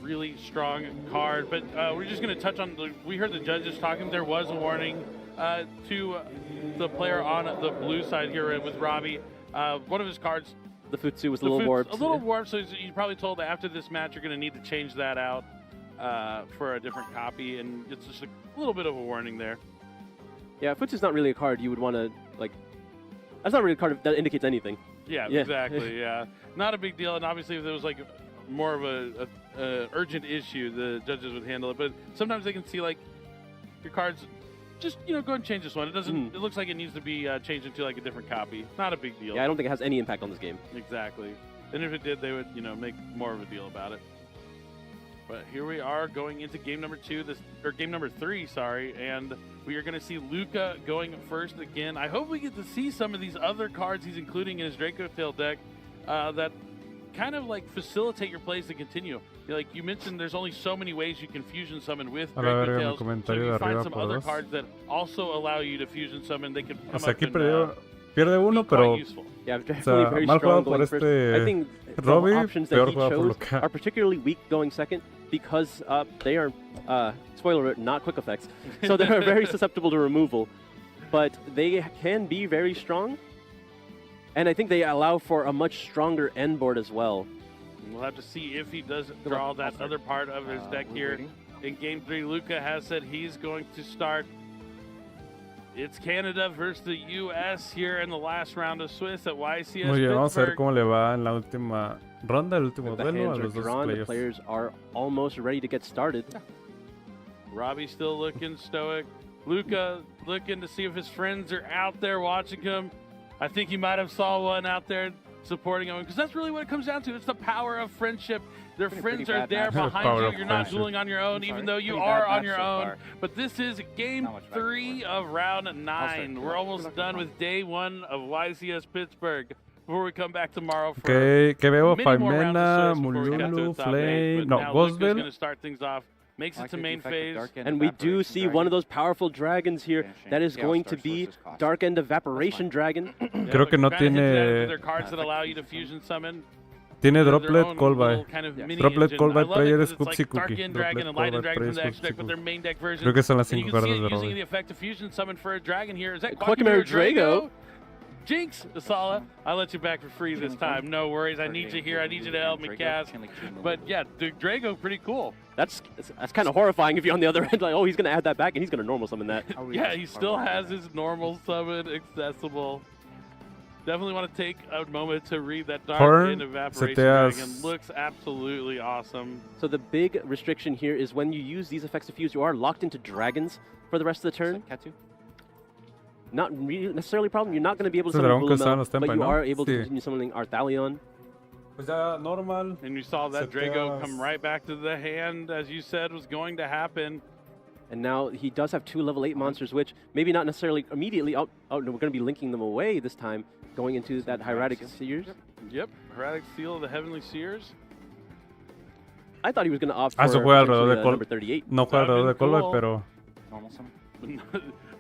Really strong card. But we're just going to touch on, we heard the judges talking. There was a warning to the player on the blue side here with Robbie. One of his cards, the Futsu was a little warped. A little warped, so you probably told that after this match you're going to need to change that out for a different copy, and it's just a little bit of a warning there. Yeah, Futsu's not really a card you would want to, like, that's not really a card that indicates anything. Yeah, exactly, yeah. Not a big deal, and obviously if there was like more of a urgent issue, the judges would handle it, but sometimes they can see like your cards, just, you know, go ahead and change this one. It doesn't, it looks like it needs to be changed into like a different copy. Not a big deal. Yeah, I don't think it has any impact on this game. Exactly. And if it did, they would, you know, make more of a deal about it. But here we are going into game number 3, sorry, and we are going to see Luca going first again. I hope we get to see some of these other cards he's including in his Draco Tail deck that kind of like facilitate your plays to continue. Like you mentioned, there's only so many ways you can fusion summon with Draco Tails, so if you find some other cards that also allow you to fusion summon, they can come up and pierde uno, pero yeah, very mal strong jugado por first. I think Robbie, the options that he chose are particularly weak going second because they are, spoiler alert, not quick effects. So they're very susceptible to removal. But they can be very strong. And I think they allow for a much stronger end board as well. We'll have to see if he does draw that other part of his deck here. In game 3, Luca has said he's going to start It's Canada versus the US here in the last round of Swiss at YCS Muy bien, vamos a ver Pittsburgh. cómo le va en la última ronda, el último The duelo a hands are los dos drawn, the players. players are almost ready to get started. Robbie still looking stoic. Luca looking to see if his friends are out there watching him. I think he might have saw one out there supporting him, because that's really what it comes down to. It's the power of friendship. Their friends are there behind you. You're not dueling on your own, even though you are on your own. But this is game 3 of round 9. We're almost done with day 1 of YCS Pittsburgh. Before we come back tomorrow for que veo many more rounds Faimena, of Swiss before we get to Mululu, the top 8. Flame, But no, now Luca's going Gosvel. to start things off. Makes it to main phase. And we do see one of those powerful dragons here. That is going to be Dark End Evaporation Dragon. Creo que no tiene... Their cards that allow you to fusion summon. Tiene Droplet, Callby. Droplet, Callby, Prayer, Scoops y Cookie. Dark Droplet, and Light and Callby, Dragon Prayer, from the Scoops extra y deck, but their Cookie. main deck version. Creo que son las And 5 you can see cartas it de using Robbie. the effect of fusion summon for a dragon here. Is that Quackmare Drago? Jinx, Asala, I'll let you back for free this time. No worries. I need you here. I need you to help me cast. But yeah, the Drago, pretty cool. That's kind of horrifying if you're on the other end. Like, oh, he's going to add that back, and he's going to normal summon that. Yeah, he still has his normal summon accessible. Definitely want to take a moment to read that Dark End Evaporation Dragon. Looks absolutely awesome. So the big restriction here is when you use these effects to fuse, you are locked into dragons for the rest of the turn. Not really necessarily a problem. You're not going to be able to summon Bulma, but you are able to continue summoning Arthalion. Pues ya normal. And you saw that Drago come right back to the hand, as you said was going to happen. And now he does have 2 level 8 monsters, which maybe not necessarily immediately. Oh no, we're going to be linking them away this time, going into that Hieratic Seers. Yep, Hieratic Seal of the Heavenly Seers. I thought he was going to opt for Eso juega alrededor de number 38. No juega alrededor de Callby, pero...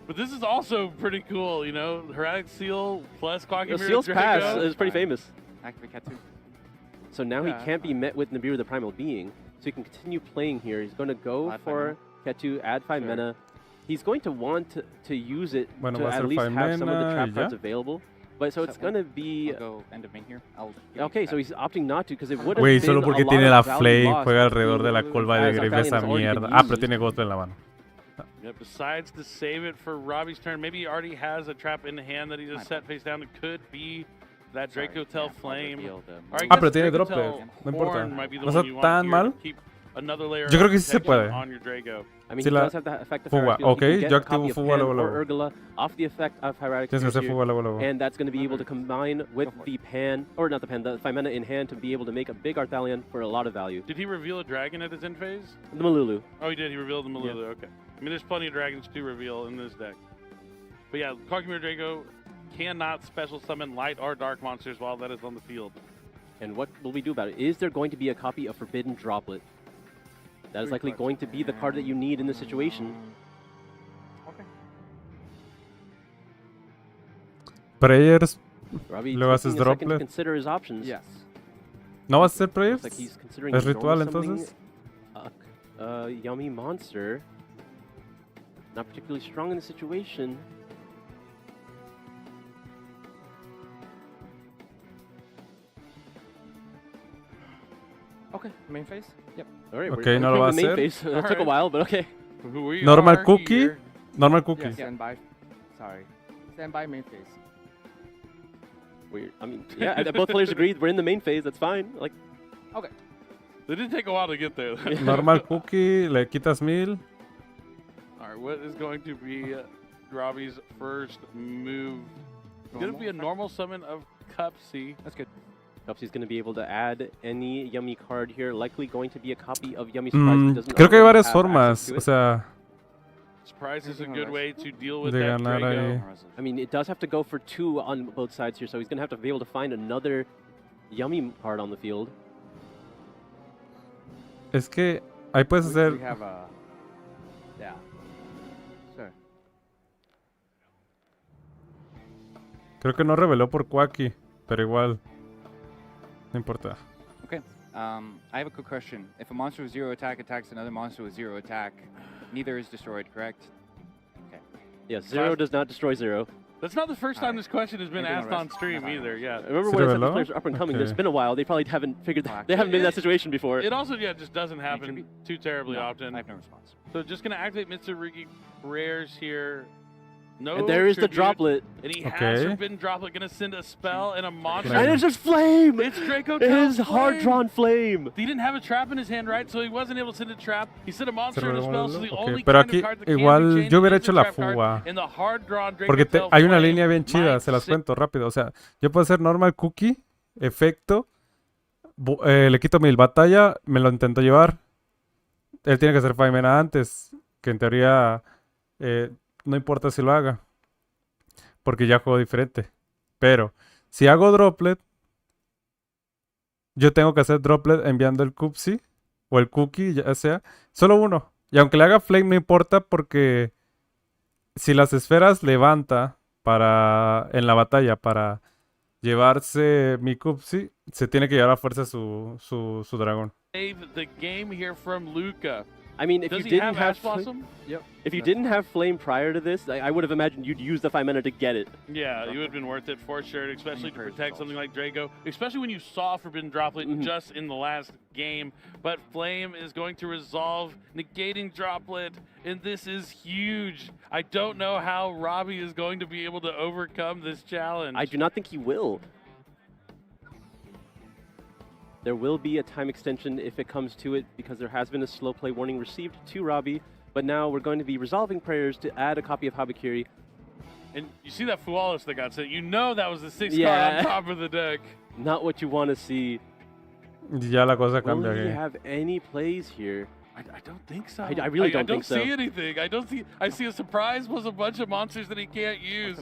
But this is also pretty cool, you know? Hieratic Seal plus Quackmare Drago. Seal's pass is pretty famous. Activate Cat 2. So now he can't be met with Nibiru the Primal Being, so he can continue playing here. He's going to go for Ketu, add 5 mana. He's going to want to use it to at least have some of the trap cards available. But so it's going to be... I'll go end of main here. Okay, so he's opting not to, because it would have Güey, been solo porque a lot tiene of la value Flame, lost juega alrededor de la Callby de as Grave Arthalion esa has already been mierda. Ah, pero used. tiene Ghost en la mano. Yeah, besides to save it for Robbie's turn, maybe he already has a trap in the hand that he just set face down. It could be that Draco Tail Flame. Ah, pero tiene Droplet. No importa. No está tan mal. Yo creo que sí se puede. I mean, Si he la does have the effect of fuga. Hieratic Field. Ok, He can get yo a copy activo of fuga Pan luego or luego. Urgula off the effect of Hieratic Tienes que Field hacer here, fuga luego luego. and that's going to be able to combine with the Pan, or not the Pan, the 5 mana in hand to be able to make a big Arthalion for a lot of value. Did he reveal a dragon at his end phase? The Malulu. Oh, he did. He revealed the Malulu. Yeah. Okay. I mean, there's plenty of dragons to reveal in this deck. But yeah, Quackmare Drago cannot special summon light or dark monsters while that is on the field. And what will we do about it? Is there going to be a copy of Forbidden Droplet? That is likely going to be the card that you need in this situation. Prayers. Robbie Luego haces taking a second to Droplet. consider his options. Yes. ¿No vas a hacer Prayers? Looks like he's considering ¿Es normal ritual summoning entonces? a yummy monster. Not particularly strong in the situation. Okay, main phase? Yep. All right, Okay, we're no lo va a the main hacer. phase. That took a while, but okay. Normal cookie. Normal cookie. Yeah, stand by. Sorry. Stand by main phase. Weird. I mean, yeah, both players agreed we're in the main phase. That's fine. Like, okay. They did take a while to get there. Normal cookie, le quitas 1000. All right, what is going to be Robbie's first move? It's going to be a normal summon of Cupsy. That's good. Cupsy's going to be able to add any Yummy card here. Likely going to be a copy of Yummy Surprise. He doesn't Creo que hay already varias have formas. access to O it. sea, Surprise is a good way to deal with de that ganar Drago. ahí. I mean, it does have to go for 2 on both sides here, so he's going to have to be able to find another Yummy card on the field. Es que ahí puedes hacer. We have a... Yeah. Sure. Creo que no reveló por Quacky, pero igual. No importa. Okay. I have a quick question. If a monster with 0 attack attacks another monster with 0 attack, neither is destroyed, correct? Okay. Yeah, 0 does not destroy 0. That's not the first time this question has been asked on stream either. Yeah. Remember when I said the players are up and coming? There's been a while. They probably haven't figured that. They haven't been in that situation before. It also just doesn't happen too terribly often. I have no response. So just going to activate Mitsurugi Rares here. No and there is the droplet. And he has Forbidden Droplet, gonna send a spell and a monster. And it's just flame! It's Draco His hard-drawn flame! He didn't have a trap in his hand, right? So he wasn't able to send a trap. He sent a monster and a spell, so the only Pero kind aquí of card that igual can be yo hubiera changed hecho is la the trap fuga. card, and the hard-drawn Draco Porque Tail hay una Flame línea bien chida, se las cuento rápido. O sea, yo puedo hacer normal cookie, efecto, le quito 1000 batalla, me lo intento llevar. Él tiene que hacer 5 mana antes, que en teoría no importa si lo haga, porque ya juego diferente. Pero si hago droplet, yo tengo que hacer droplet enviando el cupsi o el cookie, ya sea, solo uno. Y aunque le haga flame no importa, porque si las esferas levanta en la batalla para llevarse mi cupsi, se tiene que llevar a fuerza su dragón. The game here from Luca. I mean, if you didn't have Blossom? Yep. If you didn't have Flame prior to this, I would have imagined you'd use the 5 mana to get it. Yeah, it would have been worth it for sure, especially to protect something like Draco, especially when you saw Forbidden Droplet just in the last game. But Flame is going to resolve negating Droplet, and this is huge. I don't know how Robbie is going to be able to overcome this challenge. I do not think he will. There will be a time extension if it comes to it, because there has been a slow play warning received to Robbie, but now we're going to be resolving prayers to add a copy of Habakiri. And you see that Fualis that got sent, you know that was the 6th card on top of the deck. Not what you want to see. Ya la cosa cambia. Will he have any plays here? I don't think so. I really don't think so. I don't see anything. I see a surprise plus a bunch of monsters that he can't use.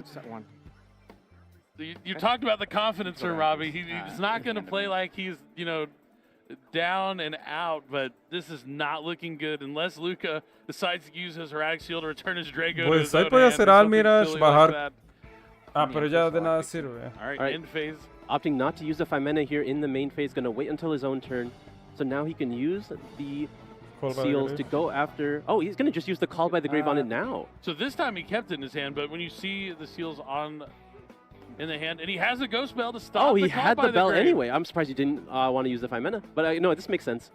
You talked about the confidence from Robbie. He's not going to play like he's, down and out, but this is not looking good unless Luca decides to use his Heractic Shield to return his Draco to his own puede hand hacer or something Almirage, silly bajar. like that. Pero ya de nada sirve. All right, end phase. Opting not to use the 5 mana here in the main phase, going to wait until his own turn. So now he can use the seals to go after. Oh, he's going to just use the Call by the Grave on it now. So this time he kept it in his hand, but when you see the seals in the hand, and he has a ghost spell to stop. Oh, he had the bell anyway. I'm surprised he didn't want to use the 5 mana. But no, this makes sense.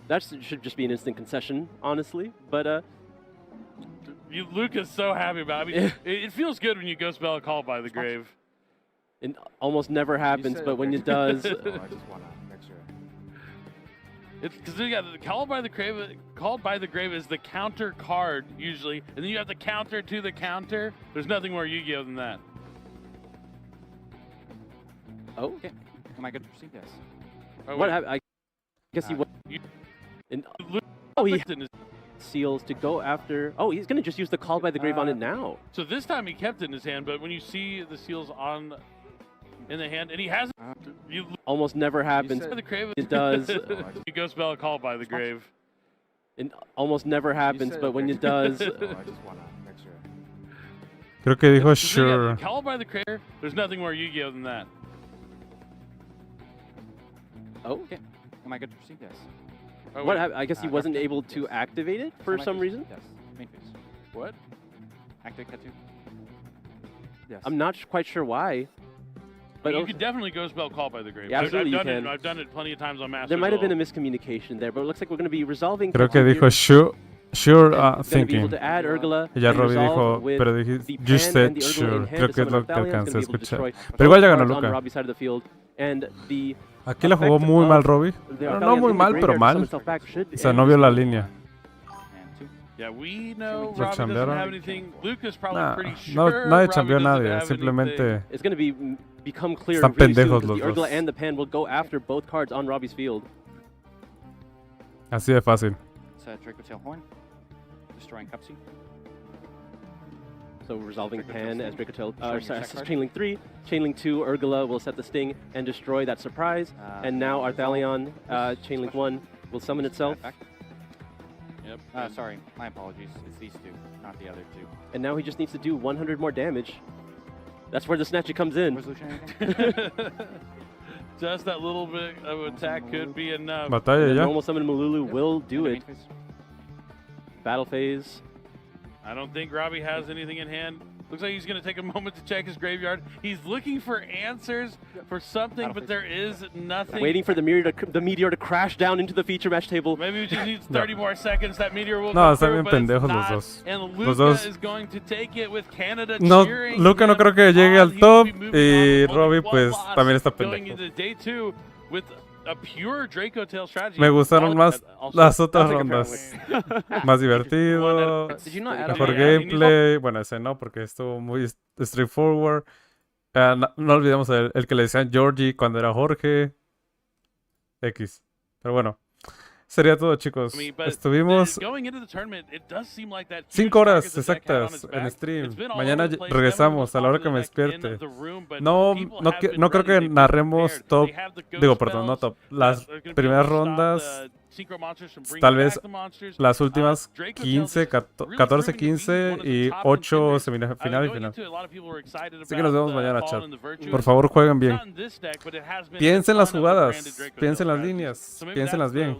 That should just be an instant concession, honestly. But Luca's so happy about it. I mean, it feels good when you ghost spell a Call by the Grave. It almost never happens, but when it does. I just want to make sure. Because you got the Call by the Grave is the counter card usually, and then you have the counter to the counter. There's nothing more Yu-Gi-Oh than that. Oh, okay. Am I good to proceed? Yes. What happened? I guess he went. He had seals to go after. Oh, he's going to just use the Call by the Grave on it now. So this time he kept it in his hand, but when you see the seals in the hand, and he has almost never happens. It does. You go spell a Call by the Grave. It almost never happens, but when it does. I just want to make sure. Creo que dijo sure. Call by the Grave. There's nothing more Yu-Gi-Oh than that. Oh, okay. Am I good to proceed? Yes. What happened? I guess he wasn't able to activate it for some reason? Yes. Main phase. What? Activate cut 2. Yes. I'm not quite sure why. But you could definitely go spell Call by the Grave. Yeah, absolutely you can. I've done it plenty of times on Master. There might have been a miscommunication there, but it looks like we're going to be resolving. Creo que dijo sure thinking. Ya Robbie dijo, pero dije, you said sure. Creo que es lo que alcancé a escuchar. Pero igual ya ganó Luca. Aquí la jugó muy mal Robbie. Pero no muy mal, pero mal. O sea, no vio la línea. Yeah, we know Robbie doesn't have anything. Luca's probably pretty sure. No, nadie chambeó a nadie. Simplemente están pendejos los dos. Urgla and the Pan will go after both cards on Robbie's field. Así de fácil. Draco Tail Horn, destroying Cupsy. So resolving Pan as Draco Tail, Chainlink 3, Chainlink 2, Urgla will set the sting and destroy that surprise. And now Arthalion, Chainlink 1 will summon itself. Yep. Sorry, my apologies. It's these two, not the other two. And now he just needs to do 100 more damage. That's where the Snatcher comes in. Just that little bit of attack could be enough. Batalla ya. Normal summon Mululu will do it. Battle phase. I don't think Robbie has anything in hand. Looks like he's going to take a moment to check his graveyard. He's looking for answers for something, but there is nothing. Waiting for the meteor to crash down into the feature match table. Maybe we just need 30 more seconds. That meteor will No, go están through, bien but it's pendejos not. los dos. And Los Luca dos. is going to take it with Canada No, cheering Luca no him creo que llegue on. al top He will be moving y on. Robbie Only pues one también loss está going pendejo. into day 2 with a pure Draco Tail strategy. Me gustaron más las otras rondas. Más Did divertido, you not add mejor a- gameplay. Bueno, ese no, porque estuvo muy straightforward. No olvidemos el que le decían Georgie cuando era Jorge. X. Pero bueno, sería todo, chicos. Estuvimos 5 horas exactas en stream. Mañana regresamos a la hora que me despierte. No creo que narremos top. Digo, perdón, no top. Las primeras rondas. Tal vez las últimas 15, 14, 15 y 8 semifinal y final. Así que nos vemos mañana, chat. Por favor, jueguen bien. Piensen las jugadas, piensen las líneas, piénsenlas bien.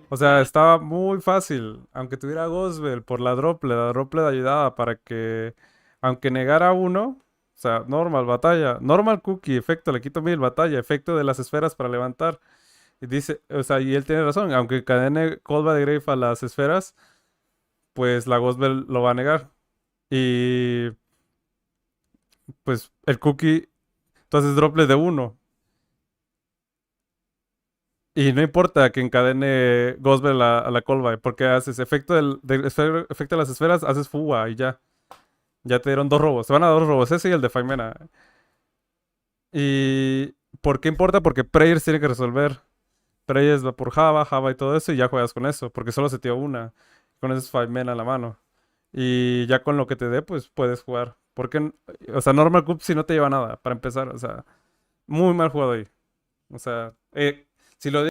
O sea, estaba muy fácil. Aunque tuviera Gospel por la droplet ayudaba para que, aunque negara uno, o sea, normal, batalla, normal cookie, efecto, le quito 1000, batalla, efecto de las esferas para levantar. Y dice, o sea, y él tiene razón, aunque cadene Colba de Grave a las esferas, pues la Gospel lo va a negar. Y pues el cookie, entonces droplet de 1. Y no importa que encadene Gospel a la Colba, porque haces efecto efecto de las esferas, haces fuga y ya. Ya te dieron 2 robos. Te van a dar 2 robos, ese y el de Faimena. ¿Y por qué importa? Porque Prayers tiene que resolver. Prayers va por Java y todo eso, y ya juegas con eso, porque solo se te dio una. Con eso es 5 mana a la mano. Y ya con lo que te dé, pues puedes jugar. Porque, o sea, Normal Cup si no te lleva nada, para empezar. O sea, muy mal jugado ahí. O sea, si lo